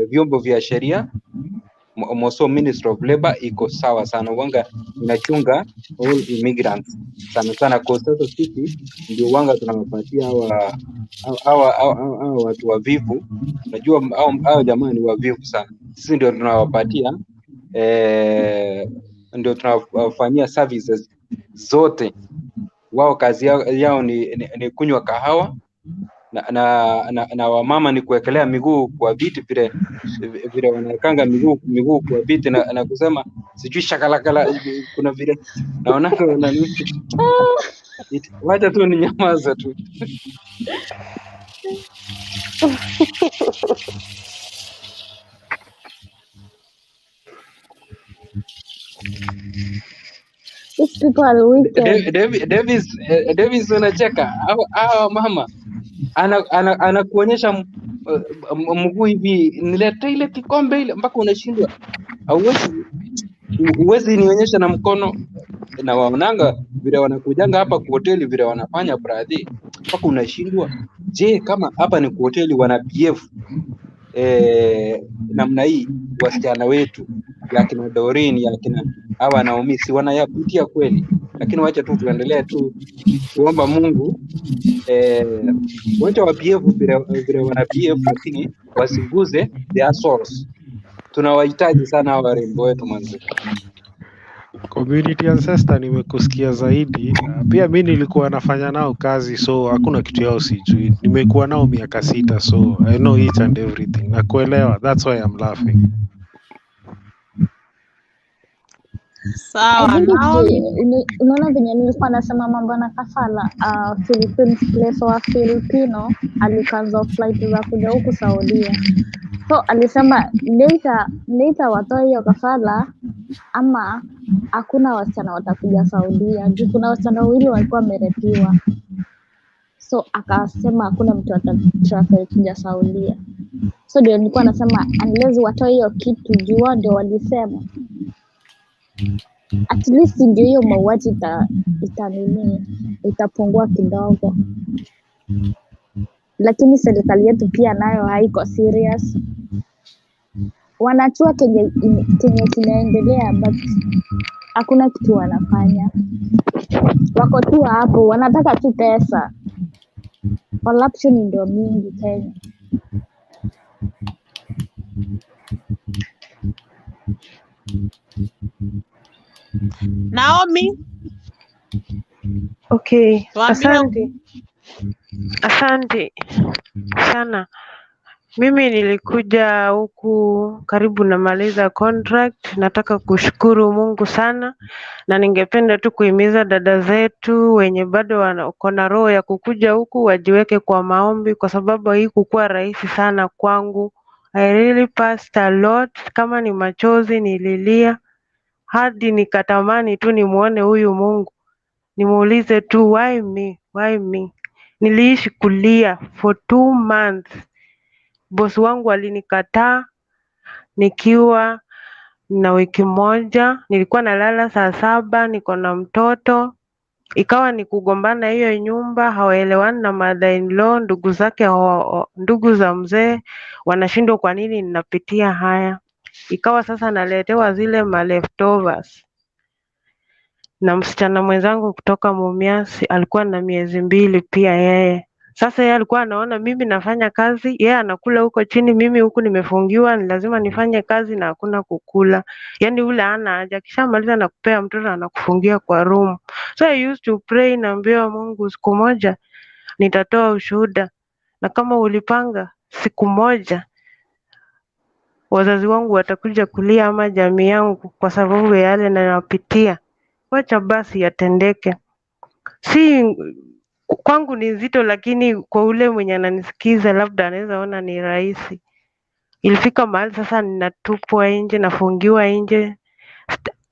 vyombo vya sheria moso Ministry of Labor iko sawa sana, wanga inachunga all immigrants sana kwa sasa. Sisi ndio wanga tunawapatia hawa watu wavivu. Unajua hao jamaa ni wavivu sana, sisi ndio tunawapatia ndio tunawafanyia services zote. Wao kazi yao ni kunywa kahawa na wamama ni kuwekelea miguu kwa viti, vile wanawekanga miguu kwa viti na kusema sijui shakalakala. Kuna vile naona wacha tu ni nyamaza tu. People are wicked. Davis unacheka hawa mama anakuonyesha mguu hivi, nilete ile kikombe ile mpaka unashindwa. Huwezi nionyesha na mkono, na waonanga vile wanakujanga hapa kwa hoteli vile wanafanya brother, mpaka unashindwa. Je, kama hapa ni kwa hoteli wana behave namna hii, wasichana wetu ya kina Doreen ya kina hawa Naomi si wanayapitia kweli? Lakini wacha tu tuendelee tu kuomba Mungu wacha wa behave vile wana behave, lakini wasiguze their souls. Tunawahitaji sana hawa warembo wetu manzi. Community ancestor nimekusikia zaidi. Pia mi nilikuwa nafanya nao kazi, so hakuna kitu yao sijui. Nimekuwa nao miaka 6, so I know each and everything. Nakuelewa, that's why I'm laughing. Sawa, Unaona venye nilikuwa nasema mambo na kafala, Philippines place wa Filipino alicancel flight za kuja huku Saudia. So alisema later watoe hiyo kafala ama hakuna wasichana watakuja Saudia. Juu kuna wasichana wawili walikuwa wamerepiwa. So akasema hakuna mtu atatravel kuja Saudia. So ndio nilikuwa nasema unless watoe hiyo kitu juu ndio walisema. At least ndio hiyo mauaji itapungua kidogo, lakini serikali yetu pia nayo haiko serious. Wanachua kenye kinaendelea but hakuna kitu wanafanya. Wako tu hapo, wanataka tu pesa. Corruption ndio mingi Kenya. Naomi. Okay, asante sana. Mimi nilikuja huku karibu namaliza contract. Nataka kushukuru Mungu sana, na ningependa tu kuhimiza dada zetu wenye bado wako na roho ya kukuja huku wajiweke kwa maombi, kwa sababu hii kukuwa rahisi sana kwangu. I really passed a lot. Kama ni machozi nililia hadi nikatamani tu nimuone huyu Mungu, nimuulize tu why me, why me. Niliishi kulia for 2 months. Bosi wangu alinikataa nikiwa na wiki moja. Nilikuwa nalala saa 7, niko na mtoto. Ikawa ni kugombana hiyo nyumba, hawaelewani na mother in law, ndugu zake, ndugu za mzee wanashindwa kwa nini ninapitia haya. Ikawa sasa naletewa zile ma leftovers. Na msichana mwenzangu kutoka Mumias alikuwa na miezi 2 pia yeye. Sasa yeye alikuwa anaona mimi nafanya kazi, yeye anakula huko chini, mimi huku nimefungiwa, ni lazima nifanye kazi na hakuna kukula. Yaani ule hana haja, kishamaliza na kupea mtoto anakufungia kwa room. So I used to pray, naambia Mungu siku moja nitatoa ushuhuda, na kama ulipanga siku moja wazazi wangu watakuja kulia ama jamii yangu kwa sababu ya yale ninayopitia, wacha basi yatendeke. Si kwangu ni nzito, lakini kwa ule mwenye ananisikiza labda anaweza ona ni rahisi. Ilifika mahali sasa ninatupwa nje, nafungiwa nje,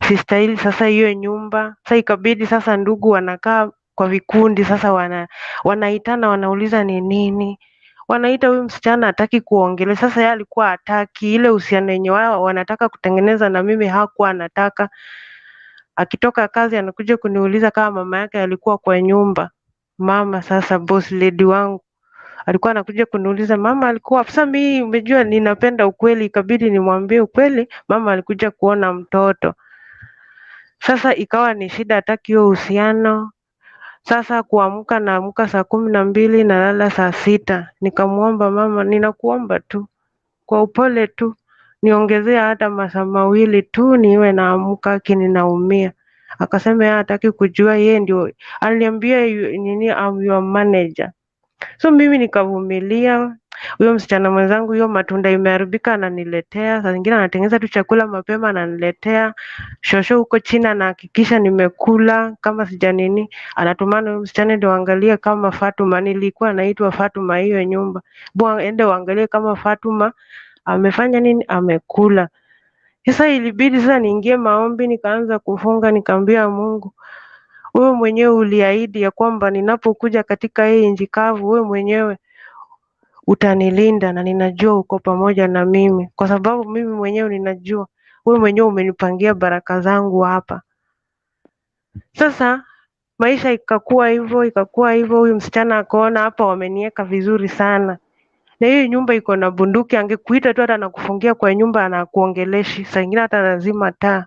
sistahili sasa hiyo nyumba. Sasa ikabidi sasa ndugu wanakaa kwa vikundi, sasa wanaitana, wanauliza ni nini. Wanaita huyu msichana hataki kuongelea. Sasa yeye alikuwa hataki ile uhusiano yenye wao wanataka kutengeneza na mimi hakuwa anataka. Akitoka kazi anakuja kuniuliza kama mama yake alikuwa kwa nyumba. Mama sasa boss lady wangu alikuwa anakuja kuniuliza mama alikuwa. Sasa mimi umejua ninapenda ukweli, ikabidi nimwambie ukweli, mama alikuja kuona mtoto. Sasa ikawa ni shida, hataki hiyo uhusiano. Sasa kuamka naamka saa 12 nalala saa 6. Nikamuomba mama, ninakuomba tu kwa upole tu niongezea hata masaa 2 tu niwe naamka, kini naumia. Akasema yeye hataki kujua, yeye ndio aliniambia nini, I'm your manager. So mimi nikavumilia. Huyo msichana mwenzangu, hiyo matunda imeharibika ananiletea, saa zingine anatengeneza tu chakula mapema ananiletea. Shosho huko China anahakikisha nimekula, kama sija nini anatumana huyo msichana ndio angalie kama Fatuma, nilikuwa naitwa Fatuma hiyo nyumba, bwana ende waangalie kama Fatuma amefanya nini, amekula. Sasa ilibidi sasa niingie maombi, nikaanza kufunga, nikaambia Mungu, wewe mwenyewe uliahidi ya kwamba ninapokuja katika hii nchi kavu, wewe mwenyewe utanilinda na ninajua uko pamoja na mimi, kwa sababu mimi mwenyewe ninajua wewe mwenyewe umenipangia baraka zangu hapa. Sasa maisha ikakuwa hivyo, huyu msichana akaona hapa wameniweka vizuri sana, na hiyo nyumba iko na bunduki, angekuita tu hata anakufungia kwa nyumba, anakuongeleshi, saa ingine hata lazima taa.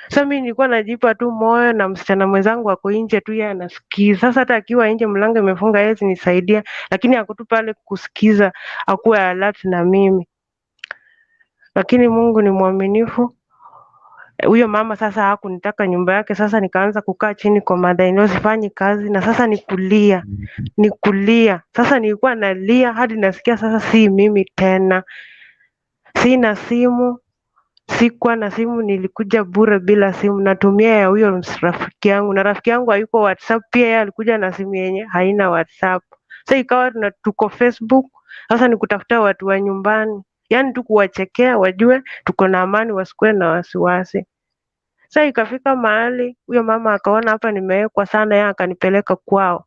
Sasa mimi nilikuwa najipa tu moyo, na msichana mwenzangu ako nje tu, yeye anasikiza. Sasa hata akiwa nje mlango imefunga, yeye nisaidia, lakini ako tu pale kusikiza, akuwe alert na mimi. Lakini Mungu ni mwaminifu. Huyo mama sasa hakunitaka nyumba yake. Sasa nikaanza kukaa chini kwa mother-in-law, sifanyi kazi, na sasa ni kulia. Sasa nilikuwa nalia hadi nasikia sasa si mimi tena. Sina simu, sikuwa na simu, nilikuja bure bila simu, natumia ya huyo rafiki yangu, na rafiki yangu hayuko WhatsApp pia, yeye alikuja na simu yenye haina WhatsApp. Sasa ikawa tuko Facebook, sasa ni kutafuta watu wa nyumbani, yaani tu kuwachekea wajue tuko na amani, wasikuwe na wasiwasi. Sasa ikafika mahali huyo mama akaona hapa nimewekwa sana, yeye akanipeleka kwao.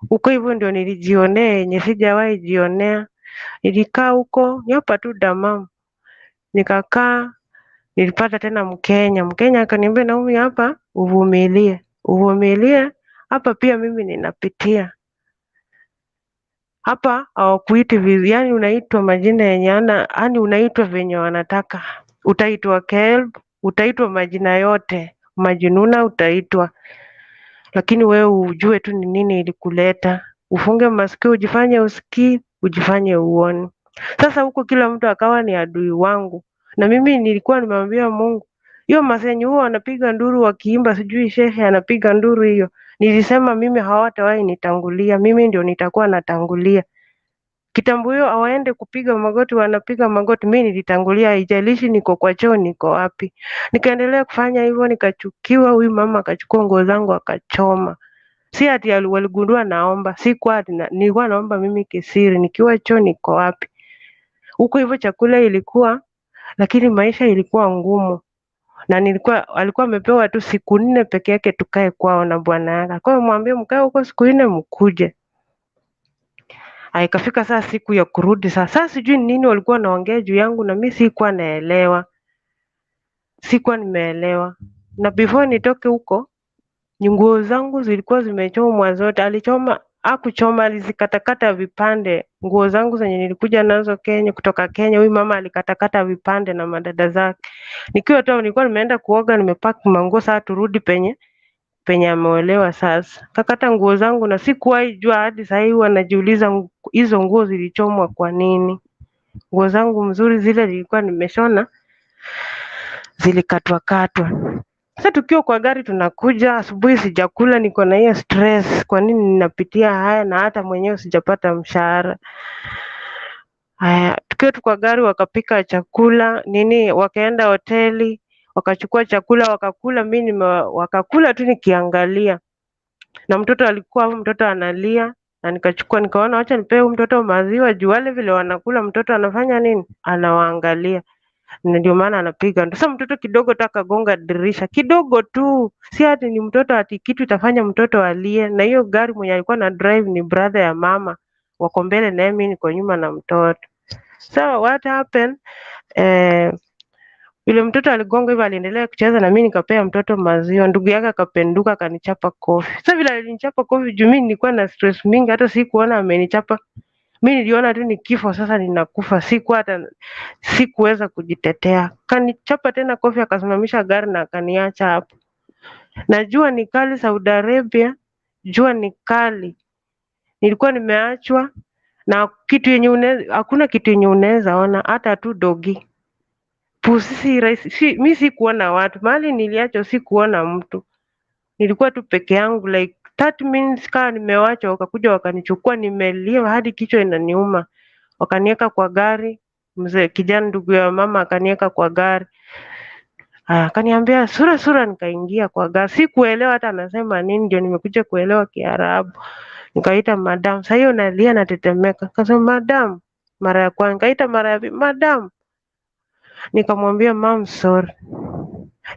Huko hivyo ndio nilijionea yenye sijawahi jionea. Nilikaa huko nyapa tu damamu, nikakaa. Nilipata tena Mkenya akaniambia, Naomi, hapa uvumilie, hapa pia mimi ninapitia hapa. Hawakuiti vizuri, yani unaitwa majina yenye yani unaitwa venye wanataka. Utaitwa Kelb, utaitwa majina yote, Majinuna utaitwa, lakini wewe ujue tu ni nini ilikuleta. Ufunge masikio, ujifanye usikii, ujifanye uone. Sasa huko kila mtu akawa ni adui wangu, na mimi nilikuwa nimemwambia Mungu, hiyo masenyi huo wanapiga nduru wakiimba, sijui shehe anapiga nduru hiyo, nilisema mimi hawatawahi nitangulia, mimi ndio nitakuwa natangulia. Kitambo hiyo hawaende kupiga magoti, wanapiga magoti, mimi nilitangulia, haijalishi niko kwa choo, niko wapi. Nikaendelea kufanya hivyo, nikachukiwa. Huyu mama akachukua nguo zangu akachoma. Si ati waligundua naomba, nilikuwa naomba mimi kisiri, nikiwa choo, niko wapi. Huko hivyo chakula ilikuwa, lakini maisha ilikuwa ngumu, na alikuwa amepewa tu siku 4 peke yake tukae kwao na bwana yake. Kwa hiyo mwambie mkae huko siku 4 mkuje. Ikafika saa siku ya kurudi. Sasa sijui nini walikuwa wanaongea juu yangu, na mimi sikuwa nimeelewa. Na before nitoke huko, nguo zangu zilikuwa zimechomwa zote. Hakuchoma, alizikatakata vipande. Nguo zangu zenye nilikuja nazo kutoka Kenya, huyu mama alikatakata vipande na madada zake. Nikiwa tu nilikuwa nimeenda kuoga, nimepack manguo, sasa turudi penye ameolewa. Sasa kakata nguo zangu, na sikuwahi jua, hadi sasa hivi wanajiuliza hizo nguo zilichomwa kwa nini. Nguo zangu mzuri zile nilikuwa nimeshona zilikatwa. Sasa tukiwa kwa gari tunakuja, asubuhi sijakula, niko na hiyo stress, kwa nini ninapitia haya na hata mwenyewe sijapata mshahara. Haya, tukiwa kwa gari wakapika chakula wakaenda hoteli, wakachukua chakula wakakula, wakakula tu nikiangalia. Na mtoto analia, na nikaona acha nipe mtoto maziwa, juu wale vile wanakula mtoto anafanya nini? Anawaangalia. Ndio maana anapiga. Sasa mtoto kidogo tu akagonga dirisha kidogo tu, si ati ni mtoto ati kitu itafanya mtoto alie. Na hiyo gari mwenye alikuwa na drive ni brother ya mama, wako mbele na mimi niko nyuma na mtoto. So what happened, yule mtoto aligonga hivyo, aliendelea kucheza na mimi nikapea mtoto maziwa. Ndugu yake akapenduka akanichapa kofi. Sasa vile alinichapa kofi, juu mimi nilikuwa na stress mingi, hata sikuona amenichapa. Mimi niliona tu ni kifo, sasa ninakufa. Sikuweza kujitetea. Kanichapa tena kofi, akasimamisha gari na akaniacha hapo. Najua ni kali Saudi Arabia, jua ni kali. Nilikuwa nimeachwa na hakuna kitu yenye unaweza ona, hata tu dogi. Pusi rahisi. Mimi sikuona watu. Mahali niliachwa sikuona mtu. Nilikuwa tu peke yangu like 30 minutes kama nimewachwa, wakakuja wakanichukua, nimelia hadi kichwa inaniuma. Wakaniweka kwa gari, mzee kijana ndugu ya mama akaniweka kwa gari. Akaniambia sura, nikaingia kwa gari. Sikuelewa hata anasema nini, ndio nimekuja kuelewa Kiarabu. Nikaita madam. Sasa hiyo nalia natetemeka. Akasema madam, mara ya kwanza. Nikaita mara ya pili, madam. Nikamwambia mam, sorry,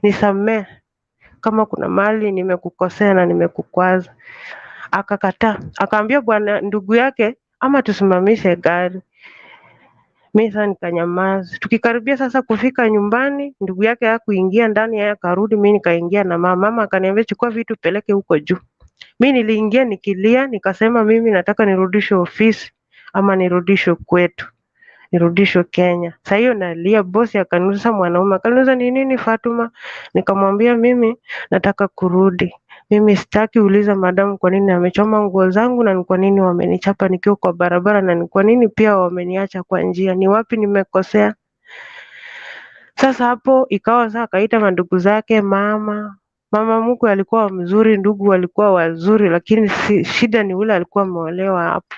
nisamee kama kuna mahali nimekukosea na nimekukwaza. Akakataa, akaambia bwana ndugu yake ama tusimamishe gari. Mimi sasa nikanyamaza. Tukikaribia sasa kufika nyumbani, ndugu yake hakuingia ndani, yeye akarudi, mimi nikaingia na mama. Mama akaniambia chukua vitu peleke huko juu. Mimi niliingia nikilia, nikasema mimi nataka nirudishwe ofisi ama nirudishwe kwetu, nirudishwe Kenya. Sasa hiyo nalia, bosi akaniuliza, mwanaume akaniuliza ni nini Fatuma? Nikamwambia mimi nataka kurudi. Mimi sitaki uliza madamu kwa nini amechoma nguo zangu na ni kwa nini wamenichapa nikiwa kwa barabara na ni kwa nini pia wameniacha kwa njia. Ni wapi nimekosea? Sasa hapo ikawa sasa akaita mandugu zake, mama mkwe alikuwa mzuri, ndugu walikuwa wazuri, lakini shida ni ule alikuwa ameolewa hapo.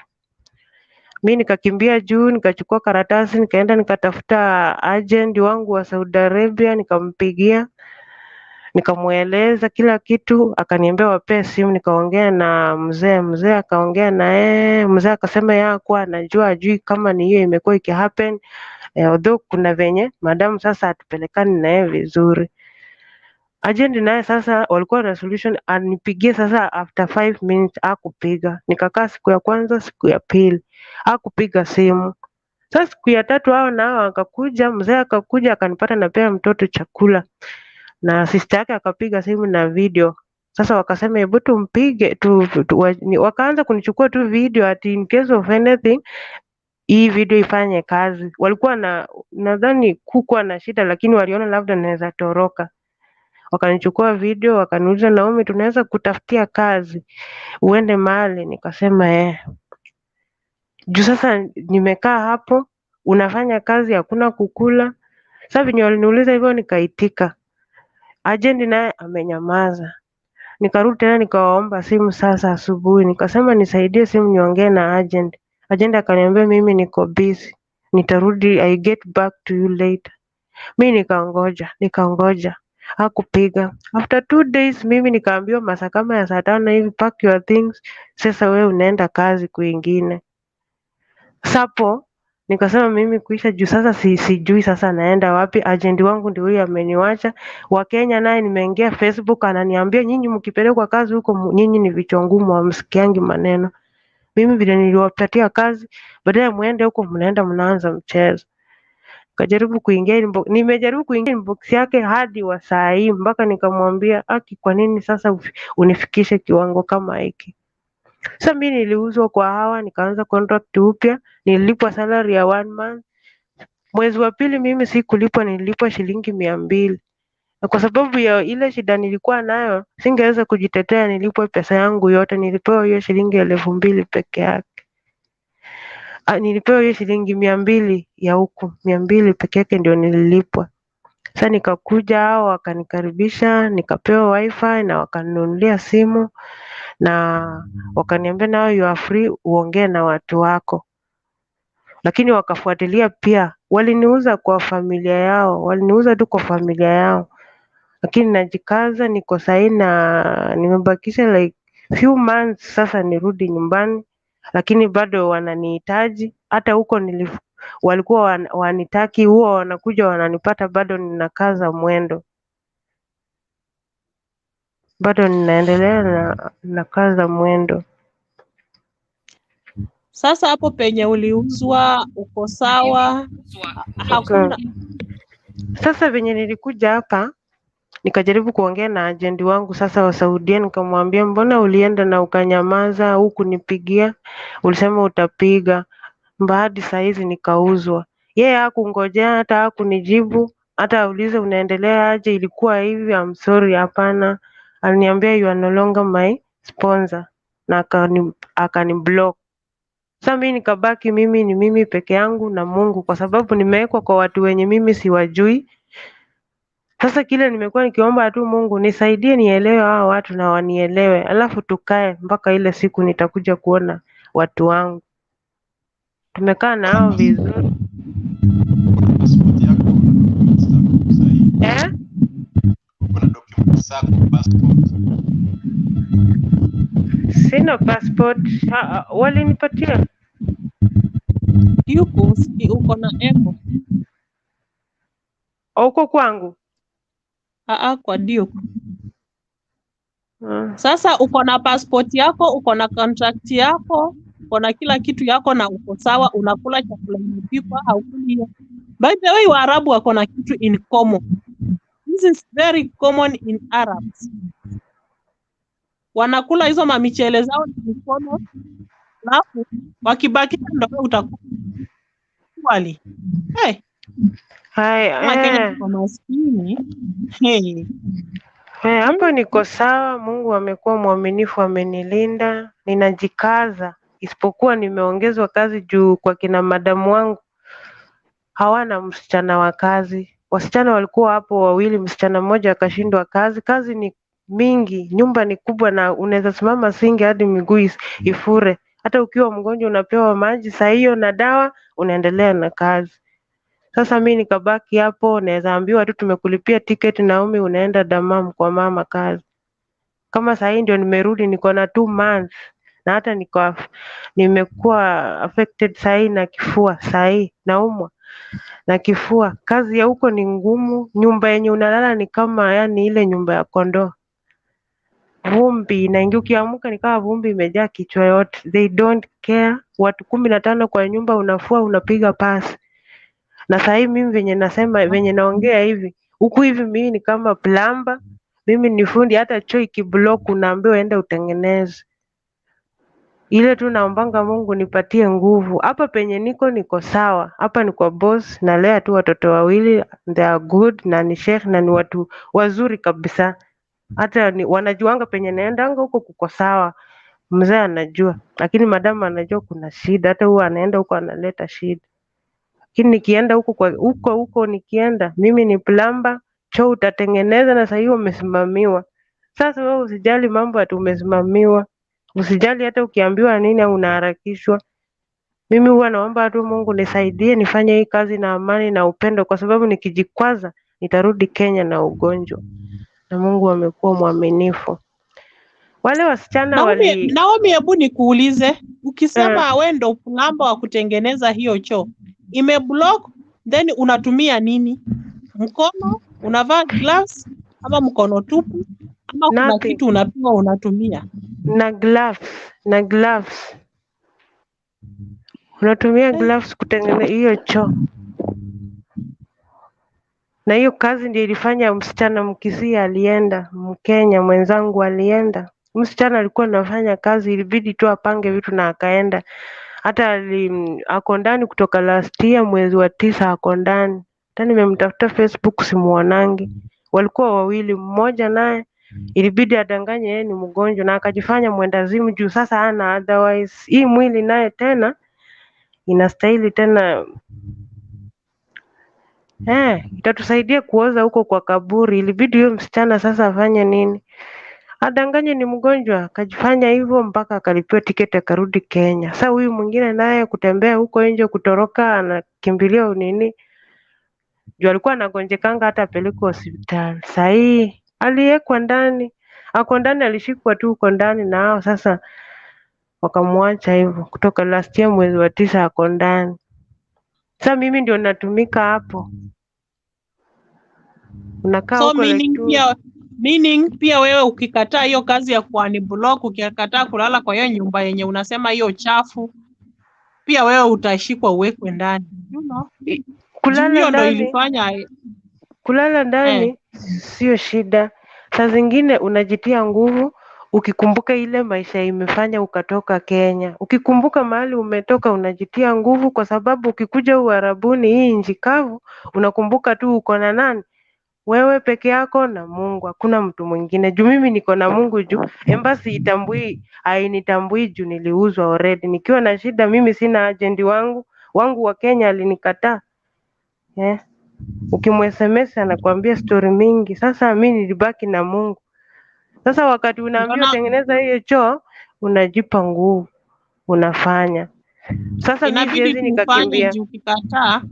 Mi nikakimbia juu nikachukua karatasi nikaenda nikatafuta agent wangu wa Saudi Arabia, nikampigia nikamweleza kila kitu, akaniambia wapee simu. Nikaongea na mzee akaongea na yeye, mzee akasema yeye hakuwa anajua, ajui kama ni hiyo imekuwa ikihappen, although kuna venye madamu sasa hatupelekani na yeye vizuri. Agent naye sasa walikuwa na solution, anipigie sasa after 5 minutes, hakupiga. Nikakaa siku ya kwanza, siku ya pili hakupiga simu. Sasa siku ya tatu hao nao akakuja, mzee akakuja akanipata napea mtoto chakula, na sister yake akapiga simu na video. Sasa wakasema hebu tumpige wakaanza kunichukua tu video ati in case of anything hii video ifanye kazi. Walikuwa nadhani kukuwa na shida, lakini waliona labda naweza toroka. Wakanichukua video wakaniuliza, Naomi, tunaweza kutafutia kazi uende mahali? Nikasema juu sasa nimekaa hapo unafanya kazi hakuna kukula. Sasa venye waliniuliza hivyo nikaitika. Agent naye amenyamaza. Nikarudi tena nikawaomba simu sasa asubuhi, nikasema nisaidie simu niongee na agent. Agent akaniambia mimi niko busy, nitarudi, I get back to you later. Mimi nikangoja hakupiga. After 2 days mimi nikaambiwa masaa kama ya saa 5 hivi, pack your things, sasa wewe unaenda kazi kwingine. Sapo nikasema mimi kuisha juu sasa sijui sasa naenda wapi. Agent wangu ndio huyo ameniwacha. Wa Kenya naye nimeingia Facebook ananiambia nyinyi mkipelekwa kazi huko nyinyi ni vichwa ngumu, hamsikiangi maneno. Mimi vile niliwapatia kazi, baadaye muende huko mnaenda mnaanza mchezo. Nimejaribu kuingia inbox yake hadi wa saa hii, mpaka nikamwambia kwa nini sasa unifikishe kiwango kama hiki? Sasa mimi niliuzwa kwa hawa, nikaanza contract upya, nililipwa salary ya 1 month. Mwezi wa pili mimi sikulipwa, nililipwa shilingi 200. Na kwa sababu ya ile shida nilikuwa nayo, singeweza kujitetea, nilipwa pesa yangu yote. Nilipewa hiyo shilingi 2000 peke yake. Nilipewa hiyo shilingi 200 ya huku, 200 peke yake ndio nililipwa. Sasa nikakuja, hao wakanikaribisha, nikapewa wifi na wakaninunulia simu na wakaniambia now you are free uongee na watu wako. Lakini wakafuatilia pia, waliniuza kwa familia yao, waliniuza tu kwa familia yao. Lakini najikaza, niko sahi na nimebakisha like few months sasa nirudi nyumbani, lakini bado wananihitaji. Hata huko walikuwa wanitaki, huwa wanakuja wananipata, bado ninakaza mwendo, bado ninaendelea na kaza mwendo. Sasa hapo penye uliuzwa uko sawa? Hakuna. Sasa venye nilikuja hapa nikajaribu kuongea na agent wangu sasa wa Saudia, nikamwambia mbona ulienda na ukanyamaza, huku nipigia, ulisema utapiga, hadi saa hizi nikauzwa. Yeye hakungojea, hata hakunijibu, hata aulize unaendelea aje, ilikuwa hivi, I'm sorry, hapana. Aliniambia you are no longer my sponsor na akaniblock. Sasa mimi nikabaki mimi ni mimi peke yangu na Mungu, kwa sababu nimewekwa kwa watu wenye mimi siwajui. Sasa kile nimekuwa nikiomba tu Mungu nisaidie nielewe hao watu na wanielewe, alafu tukae mpaka ile siku nitakuja kuona watu wangu. Tumekaa na hao vizuri. Sina passport. Walinipatia. Uko na eko? Uko kwangu? Kwa Duke. Sasa uko na passport yako, uko na contract yako, uko na kila kitu yako na uko sawa, unakula chakula imepikwa, haukuli hiyo. By the way, Waarabu wako na kitu in common. This is very common in Arabs. Wanakula hizo mamichele zao na mikono, alafu wakibaki ndio utakuwa wali. Hey. Kama Kenya tuko maskini. Hey. Hapo niko sawa. Mungu amekuwa mwaminifu, amenilinda, ninajikaza, isipokuwa nimeongezwa kazi juu kwa kina madamu wangu hawana msichana wa kazi. Wasichana walikuwa hapo wawili, msichana mmoja akashindwa kazi. Kazi ni mingi, nyumba ni kubwa na unaweza simama singe hadi miguu ifure. Hata ukiwa mgonjwa unapewa maji saa hiyo na dawa, unaendelea na kazi. Sasa mimi nikabaki hapo, naweza ambiwa tu tumekulipia tiketi Naomi, unaenda Damam kwa mama kazi. Kama saa hii ndio nimerudi, niko na 2 months na hata nimekuwa affected saa hii na kifua, saa hii naumwa na kifua. Kazi ya huko ni ngumu, nyumba yenye unalala ni kama yani ile nyumba ya kondoo. Vumbi inaingia, ukiamka ni kama vumbi imejaa kichwa yote. They don't care. Watu 15 kwa nyumba, unafua unapiga pasi. Na saa hii mimi venye naongea hivi, huku hivi mimi ni kama plumber, mimi ni fundi. Hata choo ikiblock unaambiwa enda utengeneze. Ile tu naombanga Mungu nipatie nguvu. Hapa penye niko sawa. Hapa ni kwa boss, nalea tu watoto wawili, they are good na ni sheikh na ni watu wazuri kabisa. Hata wanajuanga penye naendanga huko kuko sawa. Mzee anajua, lakini madamu anajua kuna shida. Hata huwa anaenda huko analeta shida. Lakini nikienda huko nikienda, mimi ni plumber, choo utatengeneza na saa hiyo umesimamiwa. Sasa wewe usijali mambo ati umesimamiwa. Usijali hata ukiambiwa nini au unaharakishwa. Mimi huwa naomba tu Mungu nisaidie nifanye hii kazi na amani na upendo, kwa sababu nikijikwaza nitarudi Kenya na ugonjwa. Na Mungu amekuwa mwaminifu. Wale wasichana Naomi, hebu nikuulize, ukisema wewe ndo plumber wa kutengeneza hiyo choo, imeblock, then unatumia nini? Mkono? Unavaa gloves ama mkono tupu? Ama kuna kitu unapewa unatumia? Na gloves. Unatumia gloves kutengeneza hiyo choo. Na hiyo kazi ndio ilifanya msichana Mkisii alienda, Mkenya mwenzangu alienda. Msichana alikuwa anafanya kazi, ilibidi tu apange vitu na akaenda. Hata ako ndani kutoka last year mwezi wa 9 ako ndani. Hata nimemtafuta Facebook simuonangi. Walikuwa wawili, mmoja naye ilibidi adanganye yeye ni mgonjwa na akajifanya mwendazimu juu sasa hana otherwise. Hii mwili naye tena inastahili tena itatusaidia kuoza huko kwa kaburi. Ilibidi huyo msichana sasa afanye nini? Adanganye ni mgonjwa, akajifanya hivyo mpaka akalipiwa tiketi akarudi Kenya. Sasa huyu mwingine naye kutembea huko nje, kutoroka, anakimbilia nini? Juu alikuwa anagonjekanga hata apelekwe hospitali. Sasa hii aliwekwa ndani. Ako ndani, alishikwa tu huko ndani na hao sasa wakamwacha hivyo. Kutoka last year mwezi wa 9 ako ndani. Sasa mimi ndio natumika hapo. Unakaa So huko meaning pia wewe ukikataa hiyo kazi ya kuunblock, ukikataa kulala kwa hiyo nyumba yenye unasema hiyo chafu, pia wewe utashikwa uwekwe ndani. You know? Kulala ndani sio shida. Saa zingine unajitia nguvu ukikumbuka ile maisha imefanya ukatoka Kenya. Ukikumbuka mahali umetoka unajitia nguvu, kwa sababu ukikuja Uarabuni hii nchi kavu unakumbuka tu uko na nani? Wewe peke yako na Mungu, hakuna mtu mwingine. Juu mimi niko na Mungu juu. Embassy hainitambui juu niliuzwa already. Nikiwa na shida mimi sina agent wangu wa Kenya alinikataa. Ukimsms anakuambia story mingi. Sasa mimi nilibaki na Mungu. Sasa wakati unaambiwa tengeneza hiyo choo, unajipa nguvu, unafanya. Sasa mimi siwezi nikakimbia. Ukikataa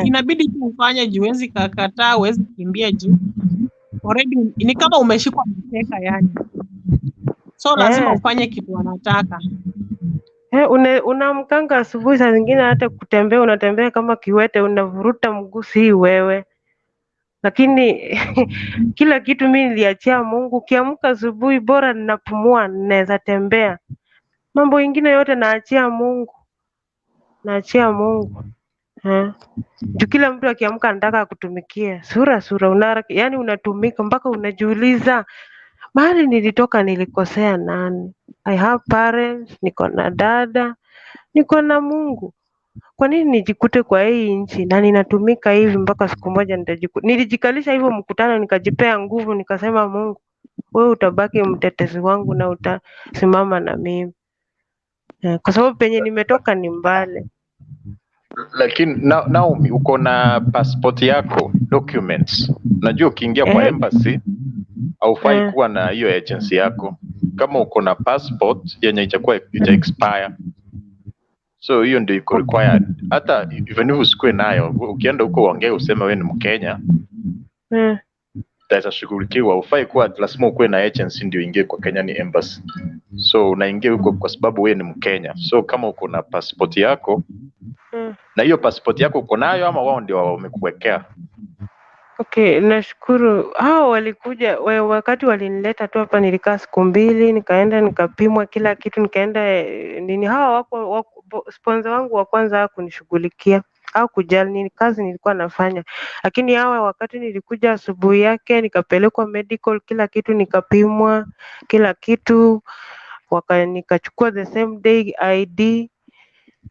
inabidi tu ufanye juu, huwezi kakataa, huwezi kimbia juu. Already ni kama umeshikwa mateka yani. So lazima ufanye kitu wanataka. Unamkanga asubuhi, saa zingine hata kutembea unatembea kama kiwete, unavuruta mguu si wewe. lakini kila kitu mimi niliachia Mungu. Ukiamka asubuhi, bora ninapumua, ninaweza tembea. Mambo ingine yote naachia Mungu, naachia Mungu. Juu kila mtu akiamka anataka kutumikia sura yani unatumika mpaka unajiuliza mahali nilitoka nilikosea nani? I have parents, niko na dada, niko na Mungu. Kwa nini nijikute kwa hii nchi na ninatumika hivi mpaka siku moja nilijikalisha hivyo mkutano, nikajipea nguvu, nikasema Mungu, wewe utabaki mtetezi wangu na utasimama na mimi. Kwa sababu penye nimetoka ni mbali. Lakini Naomi, uko na passport yako, documents. Najua ukiingia kwa embassy haufai kuwa na hiyo agency yako. Kama uko na passport yenye ita expire, so hiyo ndio iko required. Hata even if usikue nayo, ukienda huko uongee useme wewe ni Mkenya, itashughulikiwa. Ufai kuwa lazima ukuwe na agency ndio ingie kwa Kenyan embassy. So unaingia huko kwa sababu wewe ni Mkenya. So kama uko na passport yako, na hiyo passport yako uko nayo ama wao ndio wamekuwekea? Okay, nashukuru. Hao walikuja wakati walinileta tu hapa, nilikaa siku 2, nikaenda nikapimwa kila kitu, nikaenda nini. Hao wako sponsor wangu wa kwanza hakunishughulikia au kujali nini kazi nilikuwa nafanya, lakini hawa wakati nilikuja asubuhi yake nikapelekwa medical, kila kitu nikapimwa, kila kitu nikachukua the same day ID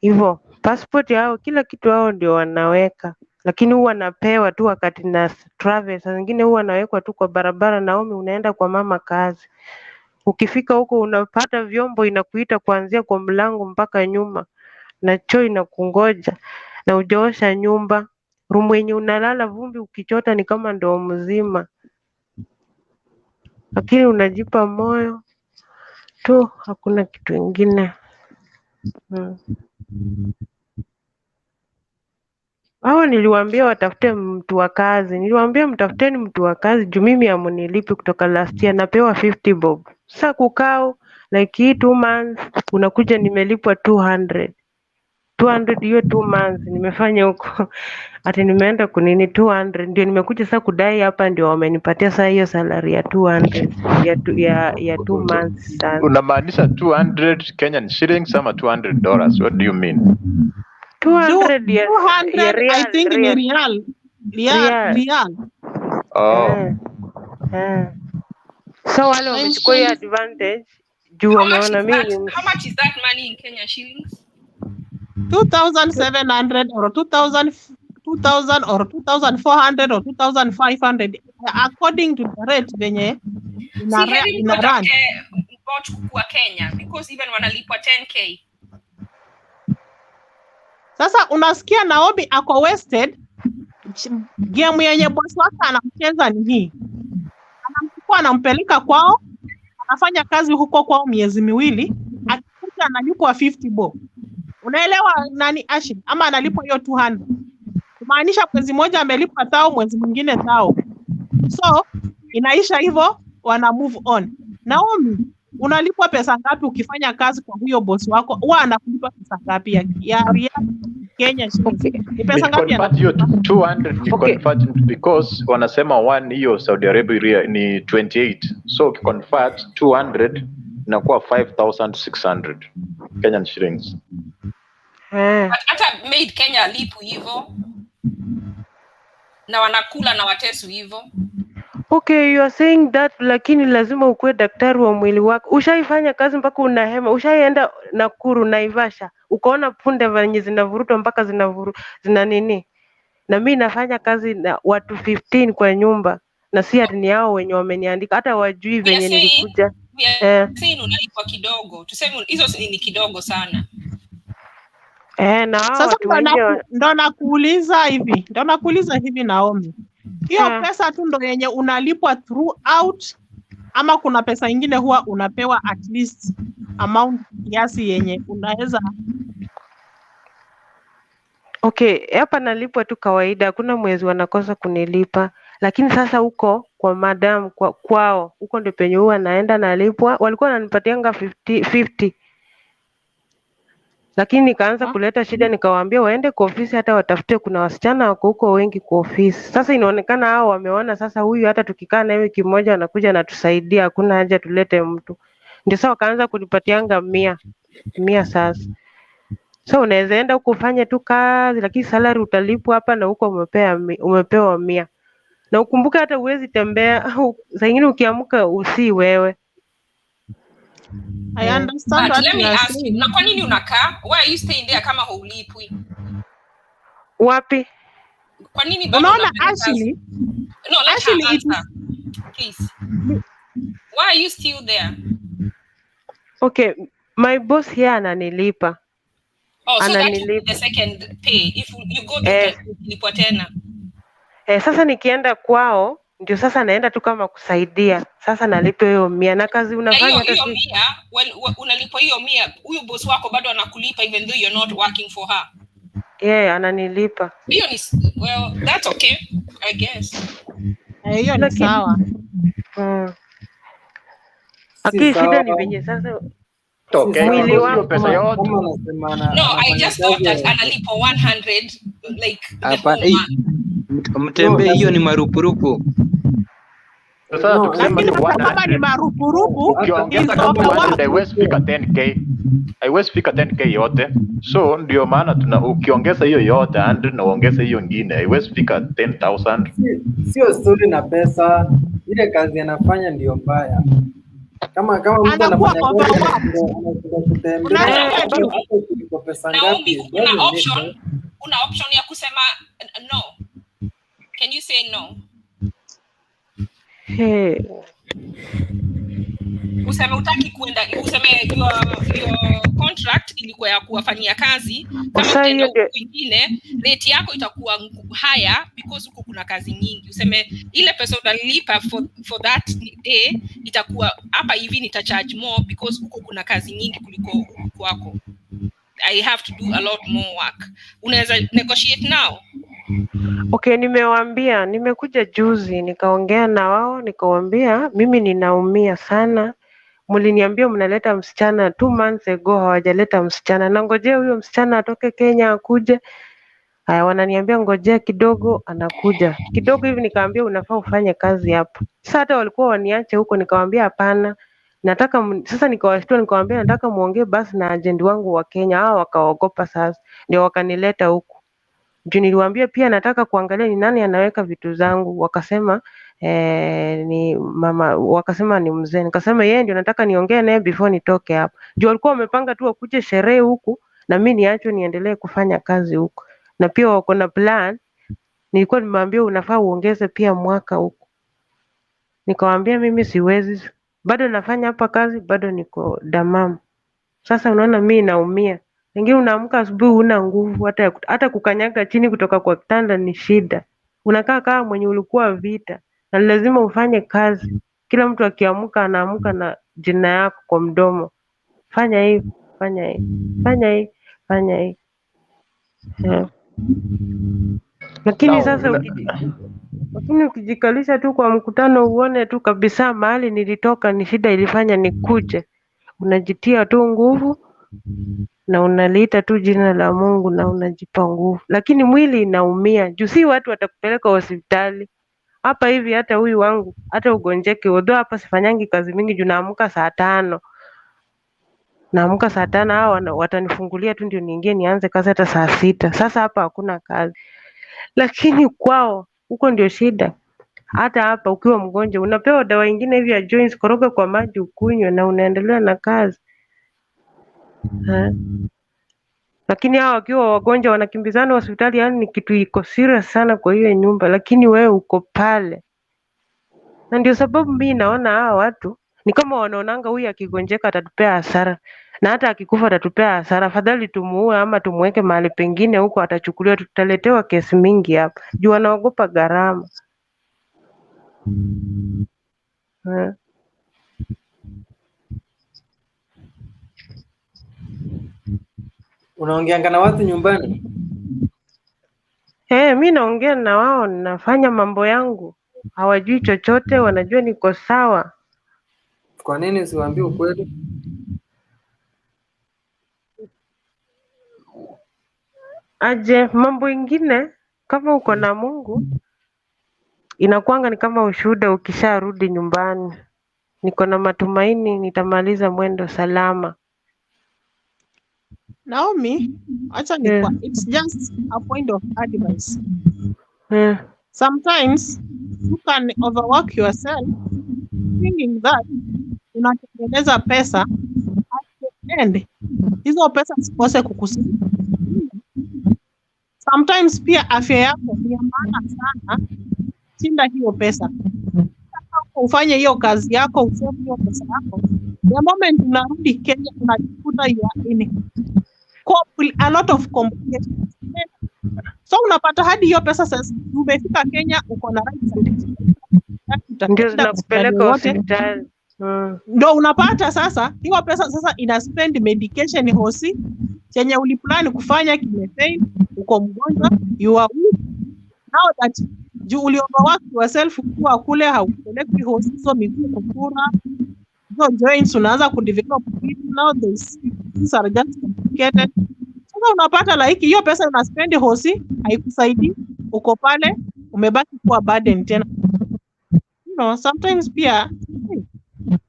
hivyo. Passport yao kila kitu hao ndio wanaweka, lakini huwa napewa tu wakati na travel. Saa zingine huwa nawekwa tu kwa barabara, Naomi, unaenda kwa mama kazi. Ukifika huko unapata vyombo inakuita kuanzia kwa mlango mpaka nyuma, na choo inakungoja, na ujaosha nyumba. Rumu yenye unalala vumbi ukichota ni kama ndoo mzima, lakini unajipa moyo tu, hakuna kitu ingine. Hao niliwaambia watafute mtu wa kazi. Niliwaambia mtafuteni mtu wa kazi juu mimi hamunilipi kutoka last year, napewa 50 bob. Sasa kukao like hii 2 months unakuja nimelipwa 200. 200 hiyo 2 months nimefanya huko. Ati nimeenda kunini 200 ndio nimekuja sasa kudai hapa, ndio wamenipatia sasa hiyo salary ya 200 ya 2 months sasa. Unamaanisha 200 Kenyan shillings ama $200? What do you mean? 200 ya real, I think ni real. Oh. So wale wamechukua hiyo advantage juu wameona mimi. How much is that money in Kenya shillings? 2,700 or 2,000 or 2,400 or 2,500 according to the rate venye ina run. Kwa Kenya because even wanalipwa 10k. Sasa unasikia Naomi ako wasted. Game yenye boss wake anamcheza ni hii. Anamchukua anampeleka kwao, anafanya kazi huko kwao miezi 2, akikuja analipwa 50 bob. Unaelewa nani Ashi? Ama analipwa hiyo 200. Kumaanisha mwezi mmoja amelipwa 1000, mwezi mwingine 1000. So inaisha hivyo, wana move on. Naomi, unalipwa pesa ngapi ukifanya kazi kwa huyo boss wako? Huwa anakulipa pesa ngapi ya Kenya shilingi? Ni pesa ngapi? Hiyo 200 ni convert because wanasema one hiyo Saudi Arabia ni 28. So convert 200 inakuwa 5,600 Kenyan shillings. Hata made Kenya lipu hivyo. Na wanakula na watesu hivyo. Okay, you are saying that, lakini lazima ukuwe daktari wa mwili wako. Ushaifanya kazi mpaka unahema. Ushaienda Nakuru, Naivasha, ukaona punde venye zinavurutwa mpaka zina nini? Na mimi nafanya kazi na watu 15 kwa nyumba, na si ati ni hao wenye wameniandika, hata wajui venye nilikuja. Sasa unalipwa kidogo. Tuseme hizo ni kidogo sana. Na hao sasa watu ndo nakuuliza hivi Naomi. Hiyo pesa tu ndo yenye unalipwa throughout ama kuna pesa ingine huwa unapewa at least amount kiasi yenye unaweza? Okay, hapa nalipwa tu kawaida, hakuna mwezi wanakosa kunilipa. Lakini sasa huko kwa madam kwao, huko ndio penye huwa naenda nalipwa. Walikuwa wananipatianga 50. lakini nikaanza kuleta shida, nikawaambia waende kwa ofisi hata watafute, kuna wasichana wako huko wengi kwa ofisi. Sasa inaonekana hao wameona sasa huyu hata tukikaa naye wiki moja anakuja anatusaidia, hakuna haja tulete mtu. Ndio sasa wakaanza kunipatianga 100 sasa. So unaweza enda huko ufanye tu kazi, lakini salary utalipwa hapa na huko umepewa 100. Na ukumbuke hata huwezi tembea, saa ingine ukiamka usi wewe. I understand But what let you me are ask you, saying. na kwa nini unakaa? Why are you staying there kama haulipwi? Wapi? Kwa nini bado Unaona unafanya kazi? actually, No, let actually her it answer, is please. Why are you still there? Okay, my boss here ananilipa. Oh, so that will be Ananilipa. the second pay. If you go to utalipwa tena. Sasa nikienda kwao ndio sasa naenda tu kama kusaidia. Sasa nalipa hiyo 100 na kazi Na unafanya hata hiyo si 100 unalipwa hiyo 100, huyu boss wako bado anakulipa even though you're not working for her. ananilipa. Hiyo ni well, that's okay, I guess. hiyo ni sawa. Lakini shida sawa. ni venye sasa Okay, mwili because wangu hiyo pesa yote. Kama anasema No, I anafanya just thought kazi that ya analipwa 100 like the Hapa whole month. mtembee, hiyo ni marupurupu. Sasa tukisema Lakini ni hata kama ni 100 marupurupu is ukiongeza kama overwork. 100 haiwezi fika 10k, haiwezi fika 10k yote. So ndio maana ukiongeza hiyo yote 100 na uongeze hiyo nyingine haiwezi fika 10,000. Sio story na pesa, ile kazi anafanya ndio mbaya. Kama mtu Anakuwa anafanya overworked. kazi kutembea Unaangalia tu. hata kwa pesa ngapi, Una option ya kusema no. Can you say no? Useme utaki kuenda, useme your contract ilikuwa ya kuwafanyia kazi, kama utaenda huko kwingine rate yako itakuwa higher because huko kuna kazi nyingi. Useme ile pesa utalipa for that day itakuwa hapa hivi nitacharge more because huko kuna kazi nyingi kuliko kwako. I have to do a lot more work. Unaweza negotiate now. Okay, nimewaambia, nimekuja juzi nikaongea na wao nikawaambia mimi ninaumia sana. Mliniambia mnaleta msichana 2 months ago, hawajaleta msichana. Na ngojea huyo msichana atoke Kenya akuje. Haya, wananiambia ngojea kidogo anakuja. Kidogo hivi nikaambia unafaa ufanye kazi hapa. Sasa hata walikuwa waniache huko, nikawaambia hapana. Sasa nikawashtua nikawaambia nataka muongee basi na agent wangu wa Kenya. Hao wakaogopa sasa. Ndio wakanileta huku. Juu niliwaambia pia nataka kuangalia ni nani anaweka vitu zangu. Wakasema ni mama, wakasema ni mzee. Nikasema yeye ndio nataka niongee naye before nitoke hapa. Juu walikuwa wamepanga tu wakuje sherehe huku na mimi niachwe niendelee kufanya kazi huku. Na pia wako na plan. Nilikuwa nimwambia unafaa uongeze pia mwaka huku. Nikamwambia mimi siwezi. Bado nafanya hapa kazi, bado niko damamu. Sasa unaona mimi naumia. Wengine unaamka asubuhi huna nguvu hata kukanyaga chini kutoka kwa kitanda ni shida. Unakaa kama mwenye ulikuwa vita na lazima ufanye kazi. Kila mtu akiamka anaamka na jina yako kwa mdomo. Fanya hivi, fanya hivi, fanya hivi, fanya hivi. Lakini sasa ukijikalisha tu kwa mkutano uone tu kabisa mahali nilitoka ni shida ilifanya nikuje. Unajitia tu nguvu na unaliita tu jina la Mungu na unajipa nguvu, lakini mwili inaumia juu si watu watakupeleka hospitali hapa hivi. Hata huyu wangu hata ugonjeke, odho hapa sifanyangi kazi mingi juu naamka saa 5 hao watanifungulia tu ndio niingie nianze kazi hata saa 6. Sasa hapa hakuna kazi, lakini kwao huko ndio shida. Hata hapa ukiwa mgonjwa unapewa dawa ingine hivi ya joints, koroga kwa maji ukunywe na unaendelea na kazi. Lakini hao wakiwa wagonjwa wanakimbizana hospitali, yani ni kitu iko serious sana kwa hiyo nyumba, lakini wewe uko pale. Na ndio sababu mimi naona hawa watu ni kama wanaonanga huyu akigonjeka atatupea hasara, na hata akikufa atatupea hasara. Afadhali tumuue ama tumweke mahali pengine huko atachukuliwa, tutaletewa kesi mingi hapa juu wanaogopa gharama. Unaongeanga na watu nyumbani? Mi naongea na wao, nafanya mambo yangu, hawajui chochote, wanajua niko sawa. Kwa nini usiwaambie ukweli? Aje, mambo ingine kama uko na Mungu inakuanga ni kama ushuhuda ukisharudi nyumbani. Niko na matumaini nitamaliza mwendo salama. Naomi, acha it's just a point of advice. Sometimes you can overwork yourself thinking that unatengeneza pesa at the end hizo pesa zikose kukusaidia. Sometimes pia afya yako ni ya maana sana shinda hiyo pesa. Ufanye hiyo kazi yako, useme hiyo pesa yako. The moment unarudi Kenya unajikuta you are in a lot of complications. So unapata hadi hiyo pesa sasa umefika Kenya uko na right certificate. Ndio zinakupeleka hospitali. Ndio unapata sasa hiyo pesa sasa ina spend medication hosi chenye uliplan kufanya kimefail, uko mgonjwa, you are weak. Now that you overwork yourself kwa kule haupeleki hosi, so miguu kufura, so joints unaanza kudevelop. Now these are just complicated. Sasa unapata like hiyo pesa una spend hosi haikusaidii, uko pale umebaki kuwa burden tena. You know, sometimes pia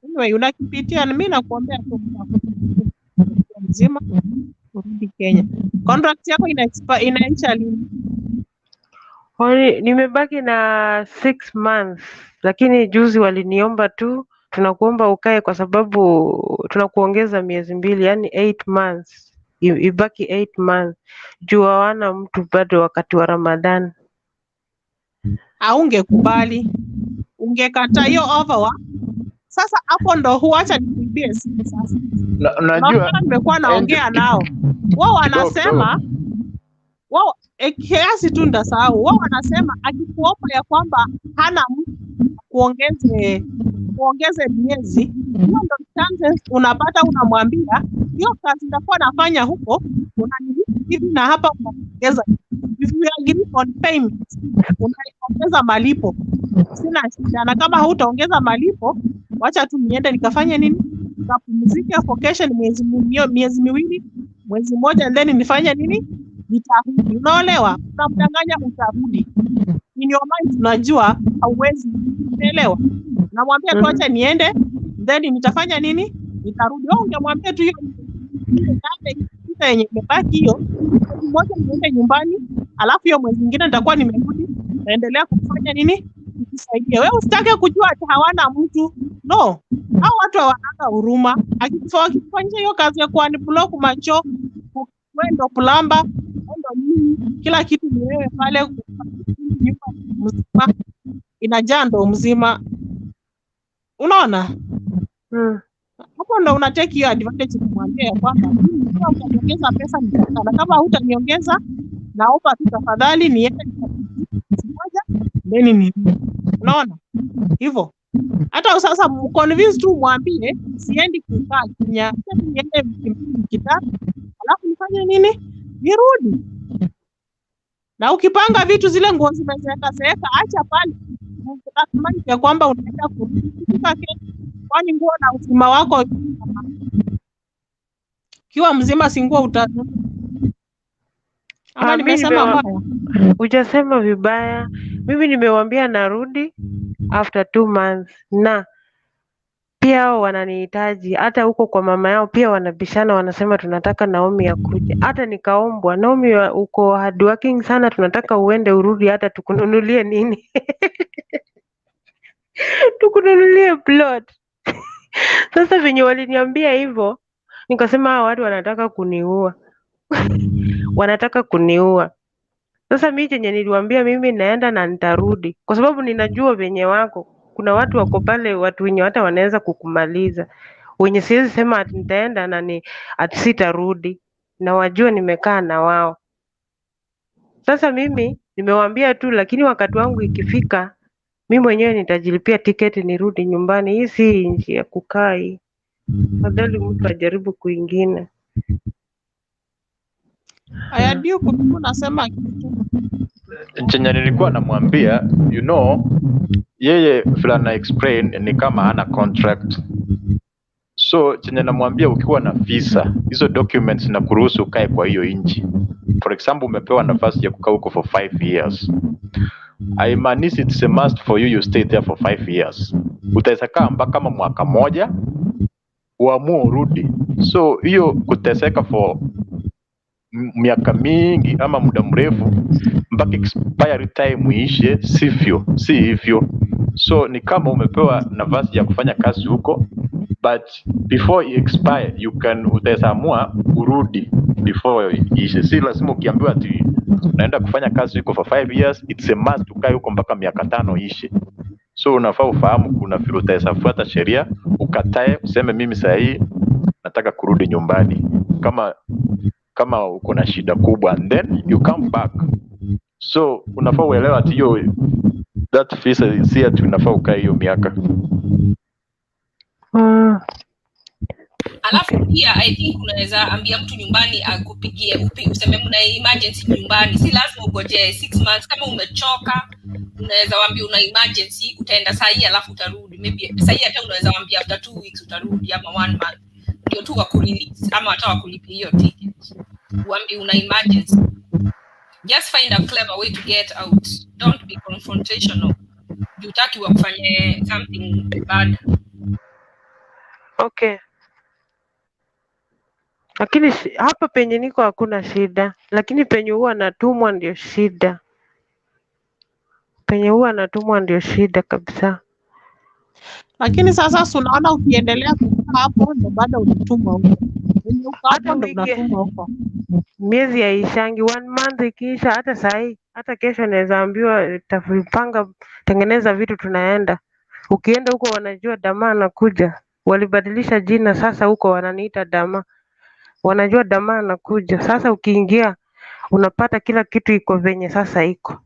anyway unakipitia, na mimi nakuombea tu mzima urudi Kenya. Contract yako inaisha lini? Nimebaki na 6 months, lakini juzi waliniomba tu, tunakuomba ukae kwa sababu tunakuongeza miezi 2, yani 8 months. Ibaki 8 months. Juu hawana mtu bado wakati wa Ramadhan. Haungekubali. Ungekata hiyo overwork. Sasa hapo ndo huacha nikuibie simu sasa. Unajua nimekuwa naongea nao. Wao wanasema wao kiasi tu ndasahau. Wao wanasema akikuomba ya kwamba hana mtu kuongeze miezi, hiyo ndo chances unapata, unamwambia hiyo kazi nitakuwa nafanya huko unanilipa hivi na hapa unaongeza. If you agree on payment unaongeza malipo, sina shida. Na kama hautaongeza malipo, wacha tu niende nikafanye nini, nikapumzike vacation miezi miwili, mwezi mmoja, and then nifanye nini, nitarudi. Unaelewa? Unamdanganya utarudi. In your mind unajua hauwezi, unaelewa? Namwambia tu acha niende, then nitafanya nini, nitarudi. Wewe ungemwambia tu hiyo yenye imebaki hiyo mmoja niende nyumbani, alafu hiyo mwezi mwingine nitakuwa nimerudi, naendelea kufanya nini, nikusaidia. Wewe usitake kujua ati hawana mtu. No, hao watu hawana huruma. Akifanya hiyo kazi ya kuani block macho, wewe ndo plumber, ndo nini, kila kitu ni wewe pale, nyumba mzima inajaa ndo mzima. Unaona? Hapo ndo unatake hiyo advantage kumwambia kwamba utaniongeza pesa nitaka, na kama hutaniongeza naomba tu tafadhali niende moja then ni. Unaona? Hivyo. Hata sasa convince tu mwambie siendi kukaa Kenya, niende kitatu, alafu nifanye nini? Nirudi. Na ukipanga vitu zile nguo zimezeeka, acha pale. Unatamani ya kwamba unaenda kurudi Kenya, kwani nguo na uzima wako kiwa mzima si nguo ama nimesema mbaya? Hujasema vibaya. Mimi nimewambia narudi after 2 months, na pia hao wananihitaji. Hata huko kwa mama yao pia wanabishana, wanasema tunataka Naomi akuje. Hata nikaombwa, Naomi uko hardworking sana, tunataka uende urudi, hata tukununulie nini tukununulie plot. Sasa venye waliniambia hivyo, nikasema hao watu wanataka kuniua wanataka kuniua. Sasa mimi chenye niliwaambia, mimi naenda na nitarudi, kwa sababu ninajua venye wako. Kuna watu wako pale, watu wenye hata wanaweza kukumaliza, wenye siwezi sema ati nitaenda na ati sitarudi, na wajua nimekaa na wao. Sasa mimi nimewaambia tu, lakini wakati wangu ikifika, mimi mwenyewe nitajilipia tiketi nirudi nyumbani. Hii si nchi ya kukaa hii. Afadhali mtu ajaribu kwingine. Ayadio kulikuwa nasema kitu chenye nilikuwa namwambia, you know, yeye vile ana explain ni kama hana contract. So chenye namwambia, ukiwa na visa, hizo documents na kuruhusu ukae kwa hiyo nchi. for example umepewa nafasi ya kukaa huko for 5 years, haimaanishi it's a must for you stay there for 5 years. Utaweza kaa mpaka kama mwaka moja uamue urudi. So hiyo kuteseka for miaka mingi ama muda mrefu mpaka expiry time iishe, si hivyo. So ni kama umepewa nafasi ya kufanya kazi huko, but before you expire utaweza amua urudi before iishe. Si lazima ukiambiwa ati unaenda kufanya kazi huko for 5 years, it's a must ukae huko mpaka miaka 5 iishe. So unafaa ufahamu kuna vile utaweza fuata sheria, ukatae useme mimi saa hii nataka kurudi nyumbani, kama uko na shida kubwa, and then you come back. So unafaa uelewa ati hiyo that visa si ati unafaa ukae hiyo miaka. Alafu pia I think unaweza ambia mtu nyumbani akupigie, useme mna emergency nyumbani, si lazima ugoje 6 months. Kama umechoka unaweza waambia una emergency, utaenda saa hii alafu utarudi, maybe saa hii hata unaweza waambia after 2 weeks utarudi ama 1 month, ndio tu wakurelease ama hata wakulipia hiyo ticket. Waambie una emergency. Just find a clever way to get out. Don't be confrontational. Jutaki wakufanye something bad. Okay. Lakini hapa penye niko hakuna shida, lakini penye huwa natumwa ndio shida. Penye huwa natumwa ndio shida kabisa. Lakini sasa unaona ukiendelea kukaa hapo ndo bado unatumwa huko. Wenye uko hapo ndo unatumwa huko. Miezi haishangi, 1 month ikiisha, hata sahi, hata kesho naweza ambiwa tafipanga tengeneza vitu tunaenda. Ukienda huko wanajua Dama anakuja. Walibadilisha jina, sasa huko wananiita Dama. Wanajua Dama anakuja. Sasa ukiingia unapata kila kitu iko venye sasa iko.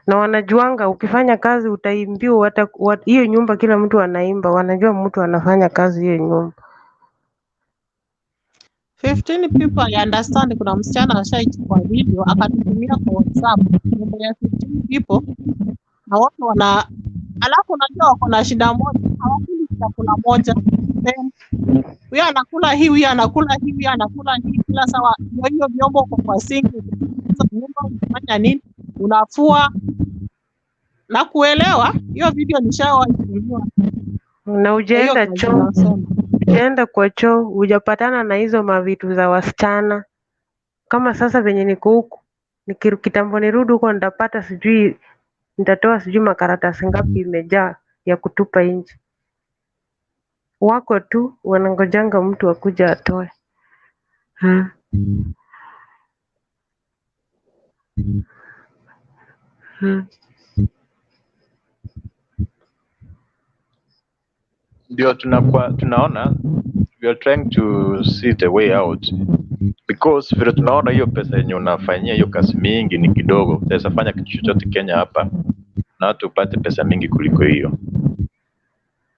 Na wanajuanga ukifanya kazi utaimbiwa, hata hiyo nyumba kila mtu anaimba, wanajua mtu anafanya kazi hiyo nyumba. 15 people I understand. Kuna msichana ashaichukua video akatutumia kwa WhatsApp mambo ya 15 people na watu alafu unajua wako na shida moja, hawakuli chakula moja. Huyu anakula hii, huyu anakula hii, huyu anakula hii, kila sawa hiyo vyombo kwa sinki, nyumba unafanya nini, unafua na kuelewa. Hiyo video nishawahi na ujaenda choo, ujaenda kwa choo, hujapatana na hizo mavitu za wasichana. Kama sasa venye niko huku, kitambo nirudi huko nitapata sijui, nitatoa sijui makaratasi ngapi imejaa ya kutupa nje. Wako tu wanangojanga mtu akuja atoe. Ndio tunaona we are trying to see the way out, because vile tunaona hiyo pesa yenye unafanyia hiyo kazi mingi ni kidogo. Utaweza fanya kitu chochote Kenya hapa na watu upate pesa mingi kuliko hiyo.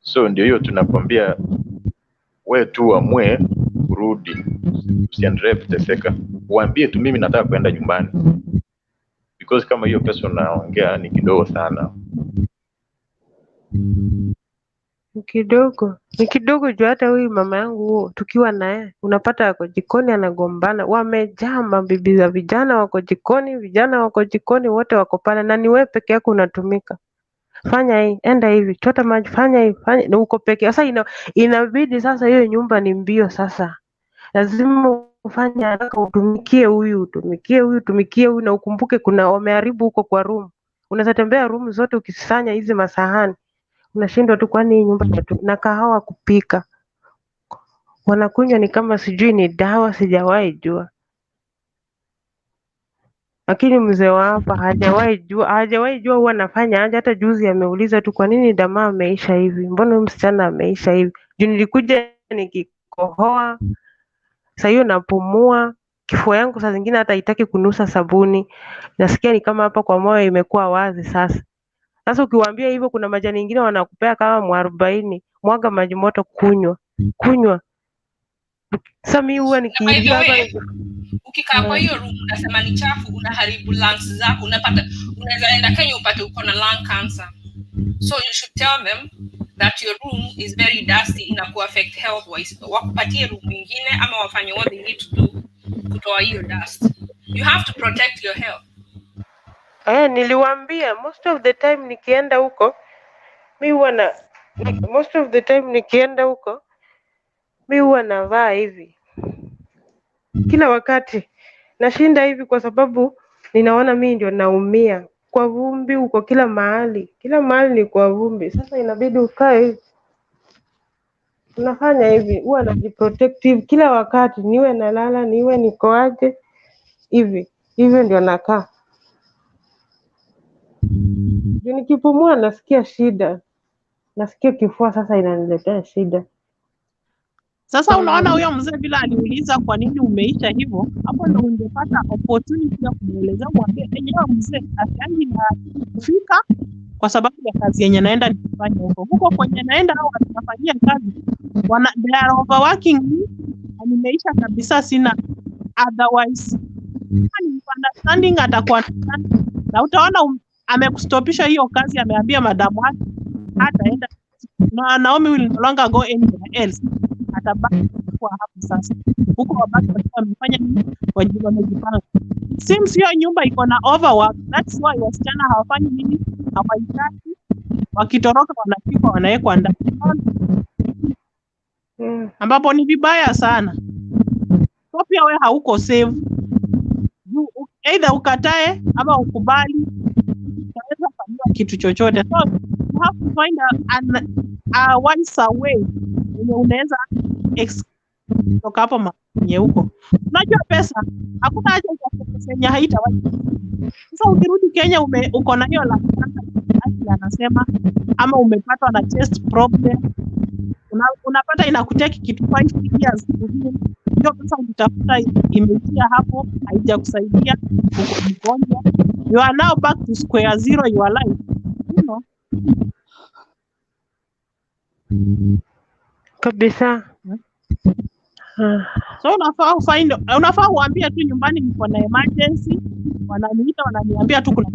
So ndio hiyo tunakwambia wewe tu uamue urudi, usiendelee kuteseka. Uambie tu mimi nataka kwenda nyumbani, because kama hiyo pesa unaongea ni kidogo sana. Ni kidogo juu hata huyu mama yangu huo tukiwa naye unapata wako jikoni anagombana, wamejaa mabibi za vijana wako jikoni, vijana wako jikoni, wote wako pale, na ni wewe peke yako unatumika. Fanya hii, enda hivi, chota maji, fanya hivi, fanya, na uko peke. Sasa inabidi sasa hiyo nyumba ni mbio sasa. Lazima ufanye haraka, utumikie huyu, na ukumbuke kuna wameharibu huko kwa room. Unaweza tembea room zote ukisanya hizi masahani. Unashindwa tu, kwani hii nyumba na kahawa kupika. Wanakunywa ni kama sijui ni dawa, sijawahi jua. Lakini mzee wa hapa hajawahi jua huwa anafanya aje. Hata juzi ameuliza tu kwa nini Dama ameisha hivi? Mbona huyu msichana ameisha hivi? Juu nilikuja nikikohoa. Sasa hiyo napumua, kifua yangu saa zingine hata haitaki kunusa sabuni. Nasikia ni kama hapa kwa moyo imekuwa wazi sasa. Sasa ukiwaambia hivyo, kuna majani mengine wanakupea kama 40, mwaga maji moto kunywa. Sasa mimi huwa nikiingia hapa, ukikaa kwa hiyo room unasema ni chafu, unaharibu lungs zako, unaweza enda Kenya upate uko na lung cancer. So you should tell them that your room is very dusty, ina affect health wise. Wakupatie room nyingine ama wafanye what they need to do kutoa hiyo dust. You have to protect your health. Niliwaambia most of the time nikienda huko mi huwa navaa hivi kila wakati, nashinda hivi kwa sababu ninaona mi ndio naumia kwa vumbi huko, kila mahali ni kwa vumbi. Sasa inabidi ukae hivi, unafanya hivi, huwa najiprotective kila wakati, niwe nalala, niwe niko aje hivi, hivyo ndio nakaa. Nikipumua nasikia shida, nasikia kifua sasa inaniletea shida. Sasa unaona huyo mzee bila aliuliza kwa nini umeisha hivyo, hapo ndo ungepata opportunity ya kumuelezea, mwambie enyewe mzee asiangi na kufika kwa sababu ya kazi yenye naenda nikifanya huko kwenye naenda au anafanyia kazi they are overworking me na nimeisha kabisa, sina otherwise ni understanding atakuwa na utaona amekustopisha hiyo kazi, ameambia madamu wake hataenda na Naomi will no longer go anywhere else, atabaki kwa hapo sasa. Huko wabaki wamefanya nini? Wamejipanga. Seems hiyo nyumba iko na overwork, that's why wasichana hawafanyi nini, hawahitaji, wakitoroka wanapikwa wanawekwa ndani, ambapo ni vibaya sana. So pia wewe hauko safe, either ukatae ama ukubali, utaweza kufanya kitu chochote. So you have to find a once a way yenye unaweza kutoka hapo mwenye huko. Unajua pesa hakuna haja ya pesa yenye haitawahi. Sasa ukirudi Kenya uko na hiyo laki anasema, ama umepatwa na chest problem, unapata inakuteki kitu 5 years kuhili. Hiyo pesa ulitafuta imeishia hapo, haijakusaidia, uko mgonjwa. You are now back to square zero your life. You know? Kabisa. So unafaa uambie tu nyumbani niko na emergency, wananiita wananiambia tu kuna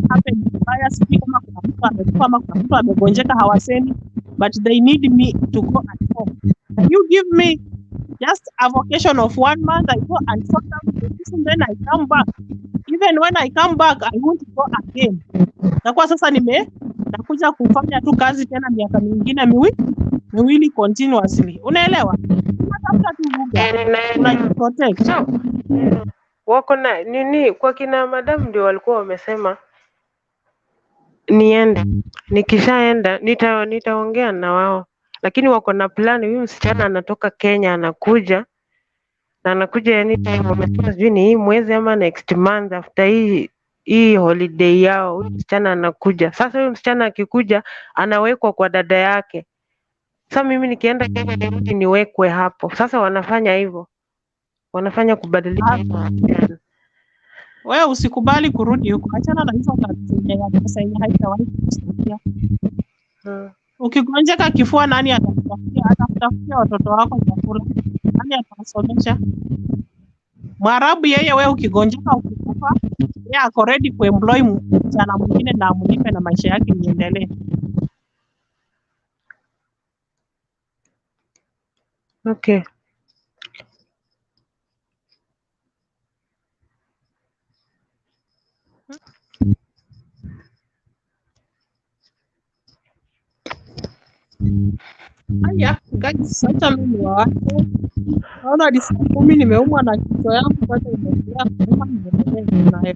happen mbaya, sijui kama kuna mtu amekufa ama kuna mtu amegonjeka, hawasemi, but they need me to go at home. Can you give me just a vacation of 1 month? I go and sort out the system, then I come back. Even when I come back, I won't go again. Na kwa sasa nakuja kufanya tu kazi tena miaka mingine miwili continuously. Unaelewa? Unatafuta tu unajiprotect. Wako na nini kwa kina madam ndio walikuwa wamesema niende. Nikishaenda nitaongea na wao. Lakini wako na plan, huyu msichana anatoka Kenya anakuja. Na anakuja anytime, wamesema sijui ni hii mwezi ama next month after hii holiday yao, huyu msichana anakuja. Sasa huyu msichana akikuja anawekwa kwa dada yake. Sasa mimi nikienda Kenya nirudi niwekwe hapo. Sasa wanafanya hivyo. Wanafanya kubadilisha hivyo. Wewe usikubali kurudi huko. Achana na hizo kazi zenye pesa yenye haitawahi kusaidia. Ukigonjeka kifua, nani atakutafutia watoto wako chakula? Nani atasomesha? Mwarabu yeye, wewe ukigonjeka ukikufa, yeye ako ready kuemploy msichana mwingine na amlipe na maisha yake iendelee. Okay. Haya, guys, acha mimi wako. Naona hadi saa 10 nimeumwa na kichwa yangu, kwanza imeendelea kuuma, niendelee nayo.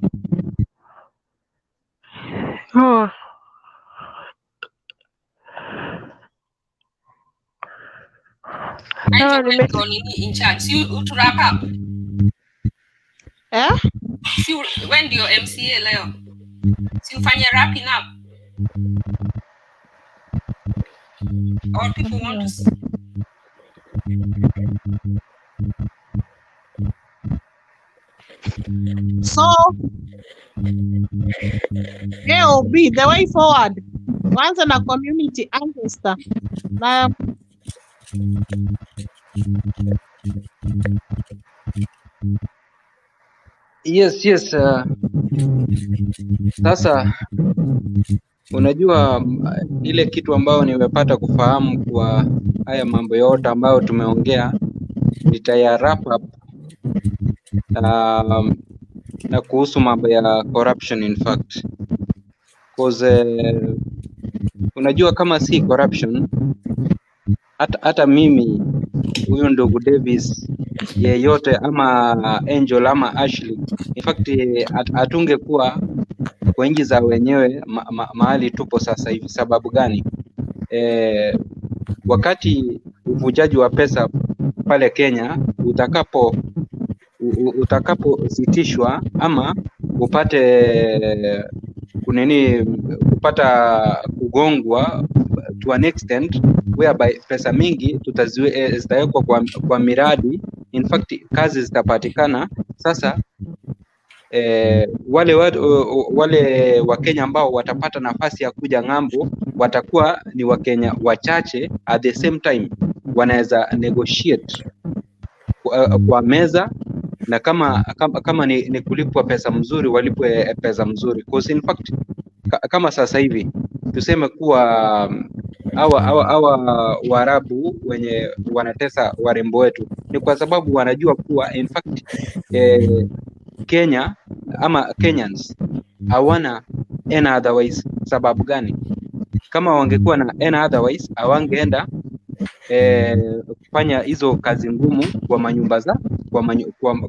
In charge. See you to wrap up. See when do your MCA leo? See ufanye wrapping up. All people want to see. So AOB, the way forward. Kwanza na community ancestor. Na Yes. Sasa unajua ile kitu ambayo nimepata kufahamu kwa haya mambo yote ambayo tumeongea, nitaya wrap up na kuhusu mambo ya corruption in fact, cause unajua kama si corruption, hata mimi huyu ndugu Davis yeyote ama Angel ama Ashley, in fact hatungekuwa kwa nchi za wenyewe mahali tupo sasa hivi. Sababu gani? Wakati uvujaji wa pesa pale Kenya utakapositishwa ama kupata kugongwa to an extent whereby pesa mingi zitawekwa kwa miradi, in fact kazi zitapatikana. Sasa wale Wakenya ambao watapata nafasi ya kuja ng'ambo watakuwa ni Wakenya wachache. At the same time wanaweza negotiate kwa meza, na kama ni kulipwa pesa mzuri, walipwe pesa mzuri, because in fact kama sasa hivi tuseme kuwa hawa Waarabu wenye wanatesa warembo wetu ni kwa sababu wanajua kuwa in fact Kenya ama Kenyans hawana any otherwise. Sababu gani? Kama wangekuwa na any otherwise hawangeenda kufanya hizo kazi ngumu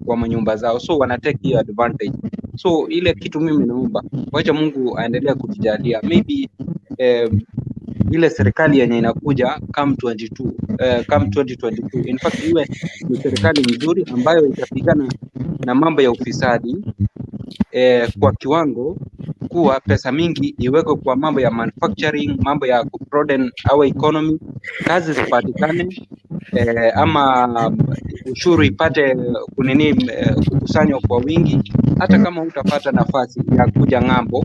kwa manyumba zao, so wana take hiyo advantage. So ile kitu mimi naomba, wacha Mungu aendelea kutujalia, maybe ile serikali yenye inakuja come 2022 in fact iwe ni serikali nzuri ambayo itapigana na mambo ya ufisadi kwa kiwango kuwa pesa mingi iwekwe kwa mambo ya manufacturing, mambo ya broaden our economy, kazi zipatikane, ama ushuru ipate kukusanywa kwa wingi. Hata kama utapata nafasi ya kuja ng'ambo,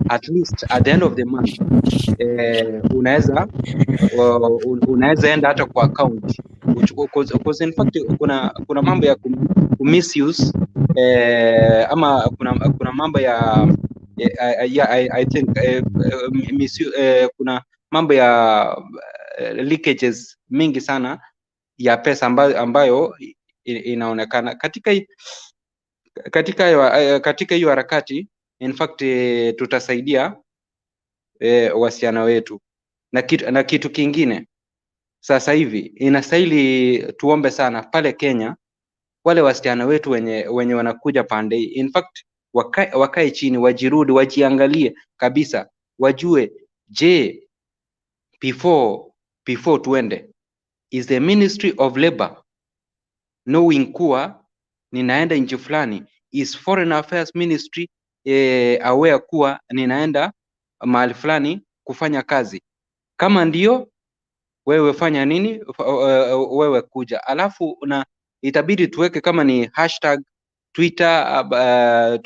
at least at the end of the month unaweza enda hata kwa account, because in fact kuna mambo ya misuse ama kuna mambo ya I think kuna mambo ya leakages mingi sana ya pesa ambayo inaonekana katika hiyo harakati. In fact tutasaidia wasichana wetu na kitu kingine. Sasa hivi inastahili tuombe sana pale Kenya, wale wasichana wetu wenye wanakuja pande hii, in fact wakae chini, wajirudi, wajiangalie kabisa, wajue je, before tuende, is the Ministry of Labor knowing kuwa ninaenda nchi fulani, is Foreign Affairs Ministry aware kuwa ninaenda mahali fulani kufanya kazi? Kama ndio, wewe fanya nini? Wewe kuja, alafu na itabidi tuweke kama ni hashtag Twitter,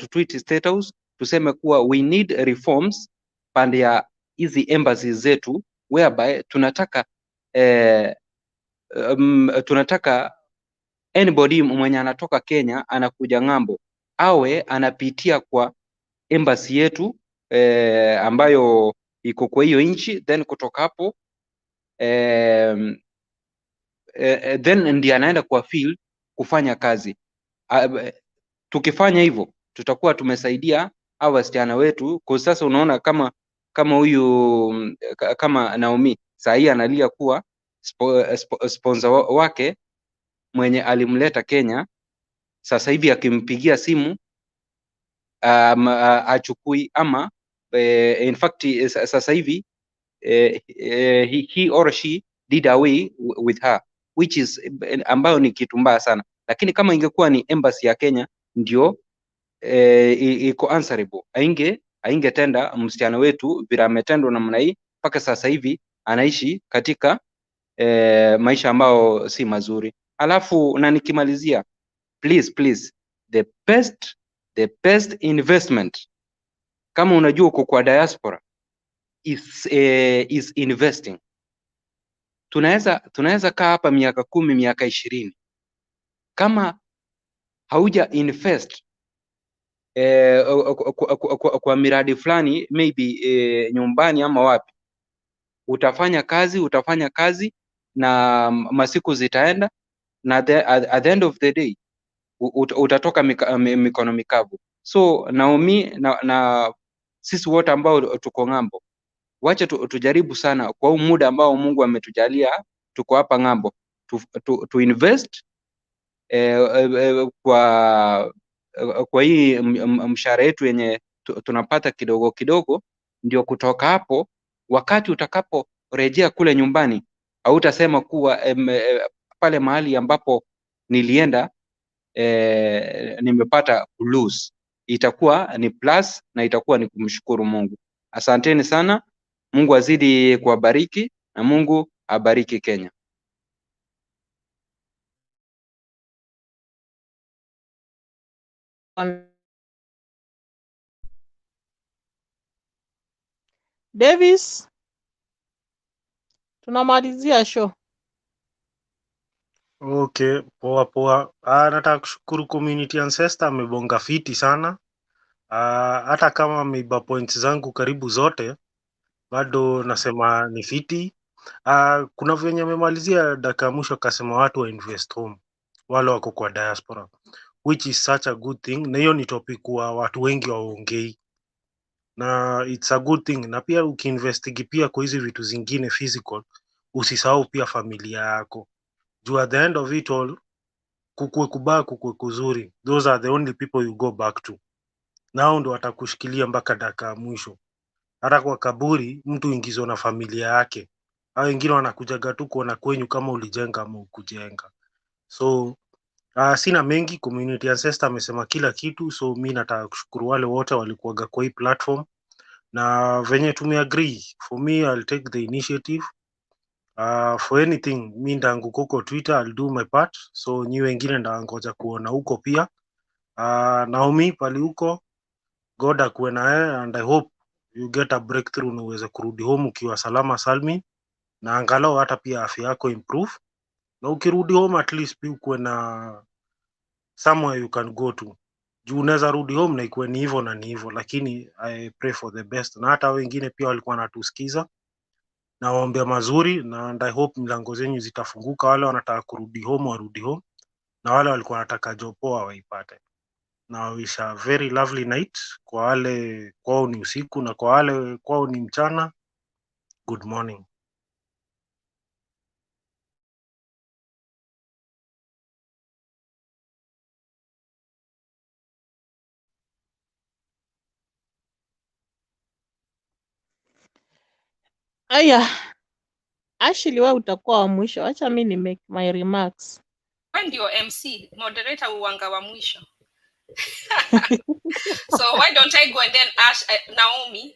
tweet status tuseme kuwa we need reforms pande ya hizi embassies zetu, whereby tunataka anybody mwenye anatoka Kenya anakuja ng'ambo awe anapitia kwa embassy yetu ambayo iko kwa hiyo nchi, then kutoka hapo then ndiye anaenda kwa field kufanya kazi. Tukifanya hivyo tutakuwa tumesaidia hao wasichana wetu, kwa sasa unaona kama huyu kama Naomi sahii analia kuwa sponsor wake mwenye alimleta Kenya sasa hivi akimpigia simu achukui, ama in fact sasa hivi he or she did away with her, which is ambayo ni kitu mbaya sana. Lakini kama ingekuwa ni embassy ya Kenya ndio iko answerable, aingetenda msichana wetu vile ametendwa namna hii, mpaka sasa hivi anaishi katika maisha ambayo si mazuri. Alafu na nikimalizia, please the best investment, kama unajua uko kwa diaspora, is investing. Tunaweza kaa hapa miaka 10 miaka 20, kama hauja invest kwa miradi fulani, maybe nyumbani ama wapi, utafanya kazi na masiku zitaenda, na at the end of the day utatoka mikono mikavu. So Naomi na sisi wote ambao tuko ng'ambo, wacha tujaribu sana kwa huu muda ambao Mungu ametujalia tuko hapa ng'ambo, tu invest kwa hii mshahara yetu yenye tunapata kidogo kidogo, ndio kutoka hapo wakati utakaporejea kule nyumbani hautasema kuwa pale mahali ambapo nilienda nimepata lose. Itakuwa ni plus na itakuwa ni kumshukuru Mungu. Asanteni sana. Mungu azidi kuwabariki na Mungu abariki Kenya. Davis, tunamalizia show. Okay, poa poa. Nataka kushukuru community ancestor, amebonga fiti sana. Hata kama ameiba points zangu karibu zote, bado nasema ni fiti. Kuna venye amemalizia dakika mwisho akasema watu wa invest home, wale wako kwa diaspora, which is such a good thing, na hiyo ni topic wa watu wengi waongei, na it's a good thing. Na pia ukiinvestigi pia kwa hizi vitu zingine physical, usisahau pia familia yako, juu at the end of it all, kukue kubaya kukue kuzuri, those are the only people you go back to, nao ndo watakushikilia mpaka dakika ya mwisho. Hata kwa kaburi mtu ingizwa na familia yake, hao wengine wanakujaga tu kuona kwenyu kama ulijenga ama ukujenga. So sina mengi, community ancestor amesema kila kitu, so mi nataka kushukuru wale wote walikuwaga kwa hii platform, na venye tumeagree, for me I'll take the initiative. For anything mi ndaanguka huko Twitter, I'll do my part, so nyi wengine ndaangoja kuona huko pia. Naomi pali huko, God akuwe na yeye, and I hope you get a breakthrough na uweze kurudi home ukiwa salama salmi, na angalau hata pia afya yako improve, na ukirudi home at least pia ukuwe na somewhere you can go to, juu unaweza rudi home na ikuwe ni hivyo na ni hivyo, lakini I pray for the best. Na hata wengine pia walikuwa wanatusikiza, na waombea mazuri, na and I hope milango zenyu zitafunguka, wale wanataka kurudi home warudi home, na wale walikuwa wanataka job poa waipate. Na wish a very lovely night kwa wale kwao ni usiku, na kwa wale kwao ni mchana, good morning. Aya, Ashley wewe utakuwa wa mwisho. Acha mimi ni make my remarks. Wewe ndio MC, moderator uwanga wa mwisho. So why don't I go and then ask Naomi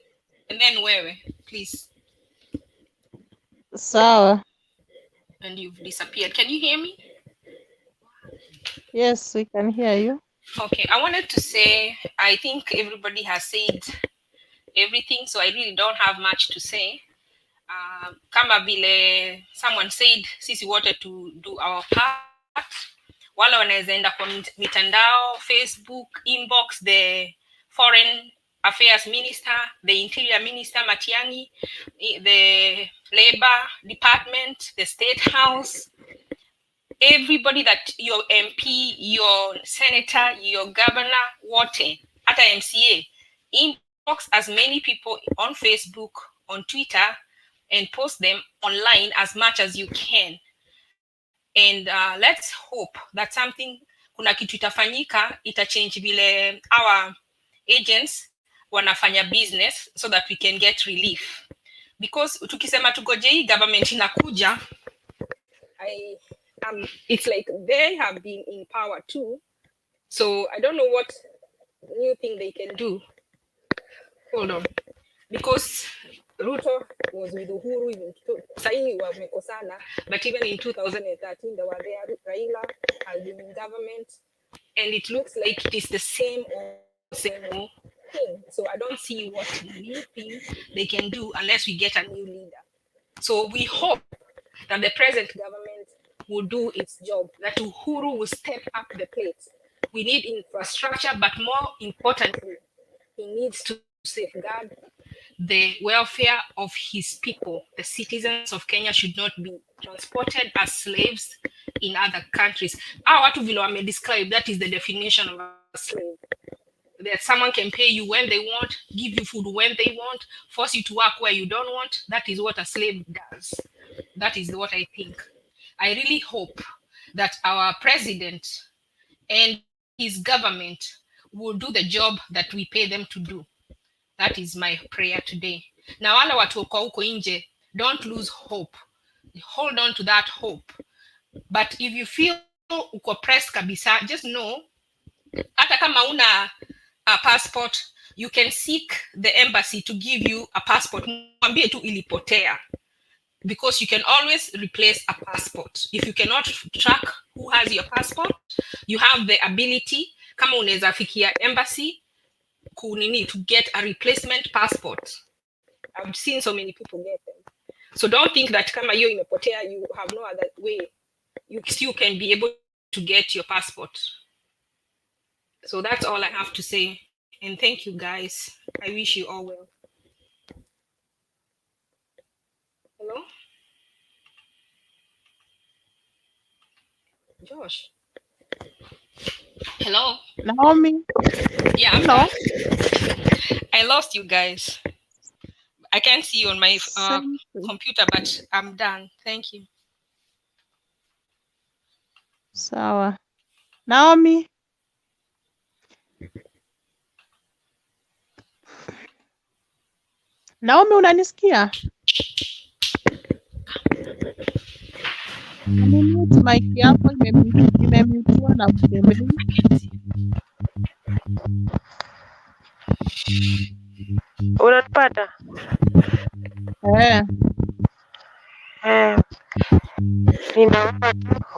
and then wewe, please. Sawa. And you've disappeared. Can you hear me? Yes, we can hear you. Okay, I wanted to say, I think everybody has said everything, so I really don't have much to say. Kama vile someone said, sisi wote to do our part. Wale wanaweza enda kwa mitandao, Facebook, inbox the Foreign Affairs Minister, the Interior Minister Matiang'i, the Labor Department, the State House, everybody that your MP, your senator, your governor, wote, hata MCA, inbox as many people on Facebook, on Twitter, and post them online as much as you can. And let's hope that something, kuna kitu itafanyika, itachange vile our agents wanafanya business so that we can get relief. Because tukisema tugoje hii government inakuja, it's like they have been in power too. So I don't know what new thing they can do. Hold on. Because Ruto was with Uhuru even sahi wamekosana, but even in 2013 they were there. Raila has been in government, and it looks like it is the same thing. So I don't see what new thing they can do unless we get a new leader. So we hope that the present government will do its job, that Uhuru will step up the plate. We need infrastructure, but more importantly, he needs to safeguard the welfare of his people. The citizens of Kenya should not be transported as slaves in other countries. Watu vile wame describe, that is the definition of a slave. That someone can pay you when they want, give you food when they want, force you to work where you don't want. That is what a slave does. That is what I think. I really hope that our president and his government will do the job that we pay them to do. That is my prayer today. Na wale watu wako huko nje, don't lose hope. Hold on to that hope. But if you feel uko pressed kabisa, just know, hata kama una a passport, you can seek the embassy to give you a passport. Mwambie tu ilipotea. Because you can always replace a passport. If you cannot track who has your passport, you have the ability, kama unaweza fikia embassy, to get a replacement passport. I've seen so many people get them. So don't think that kama hiyo imepotea, you have no other way. You still can be able to get your passport. So that's all I have to say. And thank you guys. I wish you all well. Hello? Josh? Hello? Naomi? Yeah, I'm Hello? back. I lost you guys. I can't see you on my computer, but I'm done. Thank you. Sawa. Naomi? Naomi, unanisikia? Unamute mic yako imemutiwa na Mtembei. Unanipata? Ninaomba tu,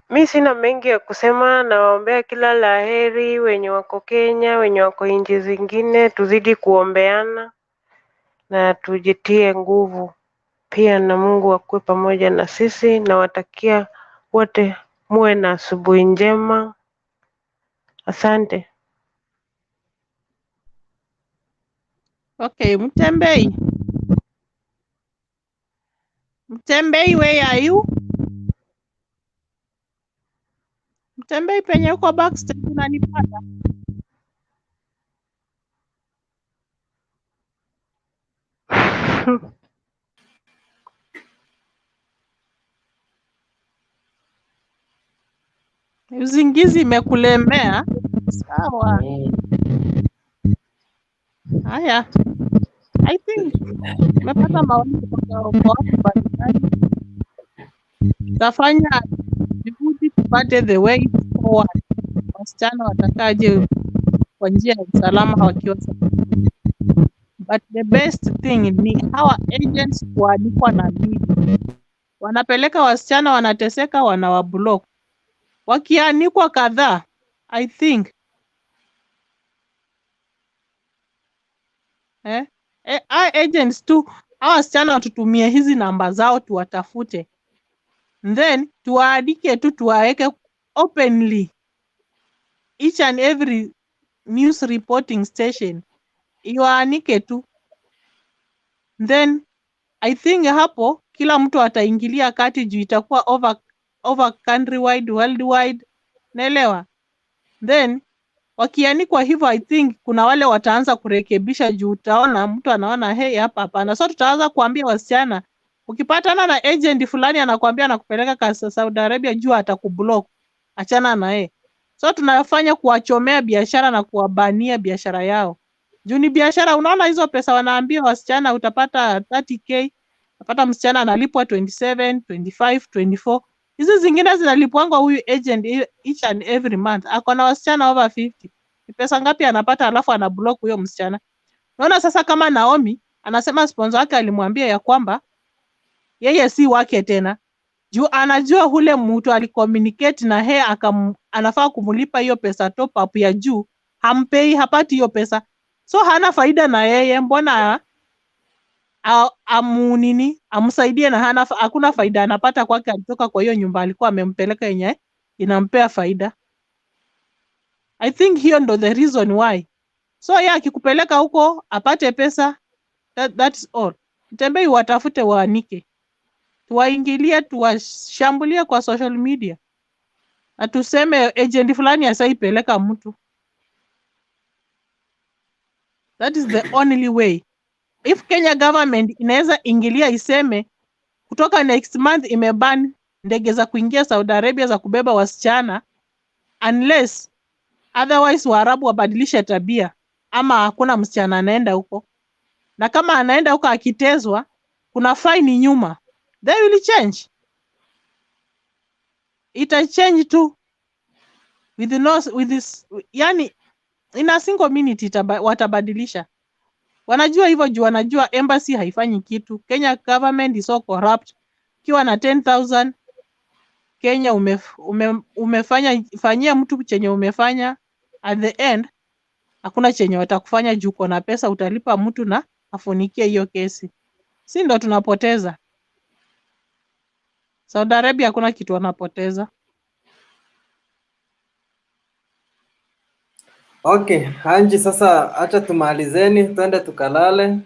mi sina mengi ya kusema. Nawaombea kila laheri wenye wako Kenya, wenye wako nchi zingine, tuzidi kuombeana na tujitie nguvu pia, na Mungu akuwe pamoja na sisi. Nawatakia wote muwe na asubuhi njema. Asante. Okay, Mtembei. Mtembei, where are you? Mtembei, penye uko backstage unanipata? Uzingizi imekulemea? Sawa. Haya. I think nimepata maoni kutoka kwa watu mbalimbali. Tafanya juhudi tupate the way forward. Wasichana watakaje kwa njia ya usalama wakiwa safarini. But the best thing ni hawa agents kuandikwa na mimi. Wanapeleka wasichana wanateseka, wanawablock. Wakianikwa kadhaa, I think agents tu hawa wasichana watutumie hizi namba zao tuwatafute, then tuwaandike tu, tuwaweke openly each and every news reporting station, iwaanike tu, then I think hapo kila mtu ataingilia kati juu itakuwa over countrywide, worldwide, naelewa. Then wakianikwa hivyo, I think kuna wale wataanza kurekebisha juu utaona mtu anaona hey, hapa hapana. So tutaanza kuambia wasichana, ukipatana na agent fulani anakuambia anakupeleka Saudi Arabia, juu atakublock, achana na yeye. So tunafanya kuwachomea biashara na kuwabania biashara yao. Juu ni biashara, unaona hizo pesa wanaambia wasichana utapata 30k, utapata msichana analipwa 27, 25, 24. Hizi zingine zinalipwangwa huyu agent each and every month. Ako na wasichana over 50. Ni pesa ngapi anapata alafu anablock huyo msichana? Unaona sasa kama Naomi anasema sponsor wake alimwambia ya kwamba yeye si wake tena. Juu anajua hule mtu alicommunicate na yeye anafaa kumulipa hiyo pesa top up ya juu, hampei, hapati hiyo pesa. So hana faida na yeye, mbona amsaidie na hakuna faida anapata kwake, alitoka kwa hiyo nyumba alikuwa amempeleka yenye inampea faida. I think hiyo ndo the reason why. So yeye akikupeleka huko apate pesa, That's all. Mtembei watafute waanike, tuwaingilie, tuwashambulie kwa social media, na tuseme agent fulani asaipeleka mtu. That is the only way. If Kenya government inaweza ingilia iseme kutoka next month imeban ndege za kuingia Saudi Arabia za kubeba wasichana, unless otherwise Waarabu wabadilishe tabia, ama hakuna msichana anaenda huko, na kama anaenda huko akitezwa kuna fine nyuma, they will change. Ita change tu with this, yani in a single minute watabadilisha. Wanajua hivyo juu wanajua embassy haifanyi kitu. Kenya government is so corrupt. Kiwa na 10,000 Kenya fanyia mtu chenye umefanya, at the end hakuna chenye watakufanya juu uko na pesa, utalipa mtu na afunikie hiyo kesi. Si ndo tunapoteza? Saudi Arabia hakuna kitu wanapoteza. Okay, Anji, sasa acha tumalizeni, twende tukalale.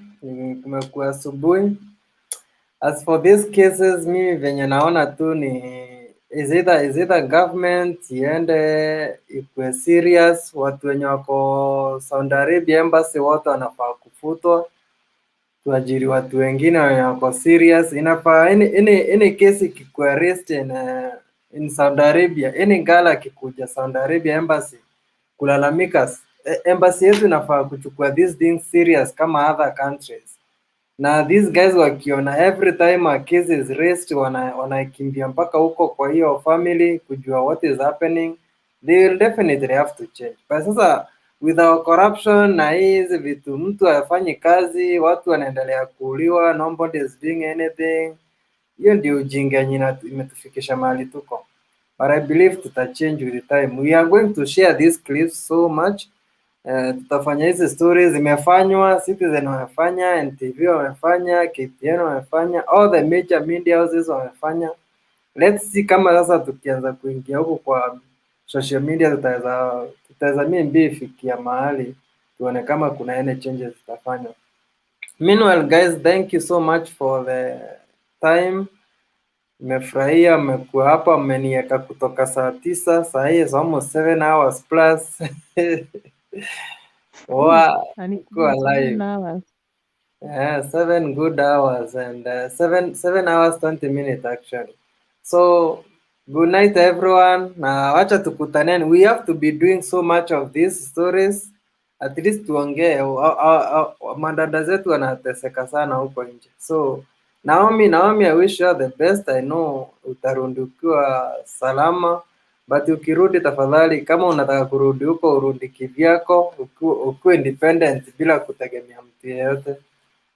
Kumekuwa asubuhi. As for these cases, mimi venye naona tu ni is either government iende ikuwe serious, watu wenye wako Saudi Arabia embassy wote wanafaa kufutwa, tuajiri watu wengine wenye wako serious. Inafaa any case ikikuwa arrest in Saudi Arabia, any girl akikuja Saudi Arabia embassy kulalamika, embassy yetu inafaa kuchukua these things serious kama other countries. Na these guys wakiona every time a case is raised wanakimbia mpaka huko kwa hiyo family kujua what is happening, they will definitely have to change. But sasa with our corruption na hizi vitu, mtu hafanyi kazi, watu wanaendelea kuuliwa, nobody is doing anything, hiyo ndio ujinga yenye imetufikisha mahali tuko. But I believe tutachange with the time. We are going to share these clips so much. Tutafanya hizi stories zimefanywa, Citizen wamefanya, NTV wamefanya, KTN wamefanya, all the major media houses wamefanya. Let's see kama sasa tukianza kuingia huko kwa social media tutaweza mimi ifikia mahali tuone kama kuna any changes zitafanywa. Meanwhile guys, thank you so much for the time. Nimefurahia mmekuwa hapa, mmeniweka kutoka saa 9, saa hii is almost 7 hours plus. Wow, go live. Yeah, 7 good hours and 7 hours 20 minutes actually. So good night everyone. Na wacha tukutaneni. We have to be doing so much of these stories. At least tuongee. Madada zetu wanateseka sana huko nje. So Naomi, I wish you the best. I know utarudi ukiwa salama. But ukirudi tafadhali, kama unataka kurudi huko urudi kivyako, ukuwe independent bila kutegemea mtu yeyote.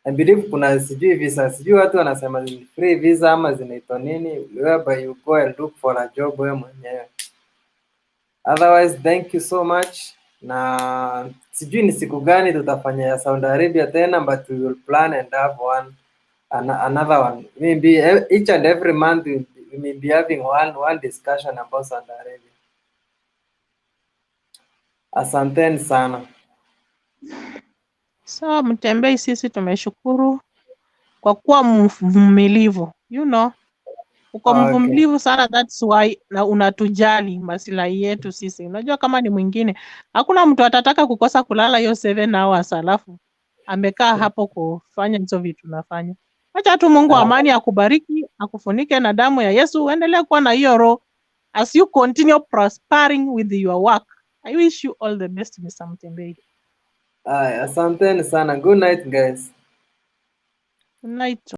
I believe kuna sijui visa, sijui watu wanasema ni free visa ama zinaitwa nini, whereby you go and look for a job wewe mwenyewe. Otherwise, thank you so much. Na sijui ni siku gani tutafanya ya Saudi Arabia tena, but we will plan and have another one. Maybe each and every month we may be having one discussion about Saudi Arabia. Asanteni sana. So Mtembei, sisi tumeshukuru kwa kuwa mvumilivu, uko mvumilivu sana, that's why na unatujali maslahi yetu sisi. Unajua kama ni mwingine, hakuna mtu atataka kukosa kulala hiyo 7 hours alafu amekaa hapo kufanya hizo vitu tunafanya. Acha tu Mungu amani akubariki, akufunike na damu ya Yesu, uendelee kuwa na hiyo roho as you continue prospering with your work. I wish you all the best, Mr. Mtembei. Asanteni sana. Good night guys. Good night.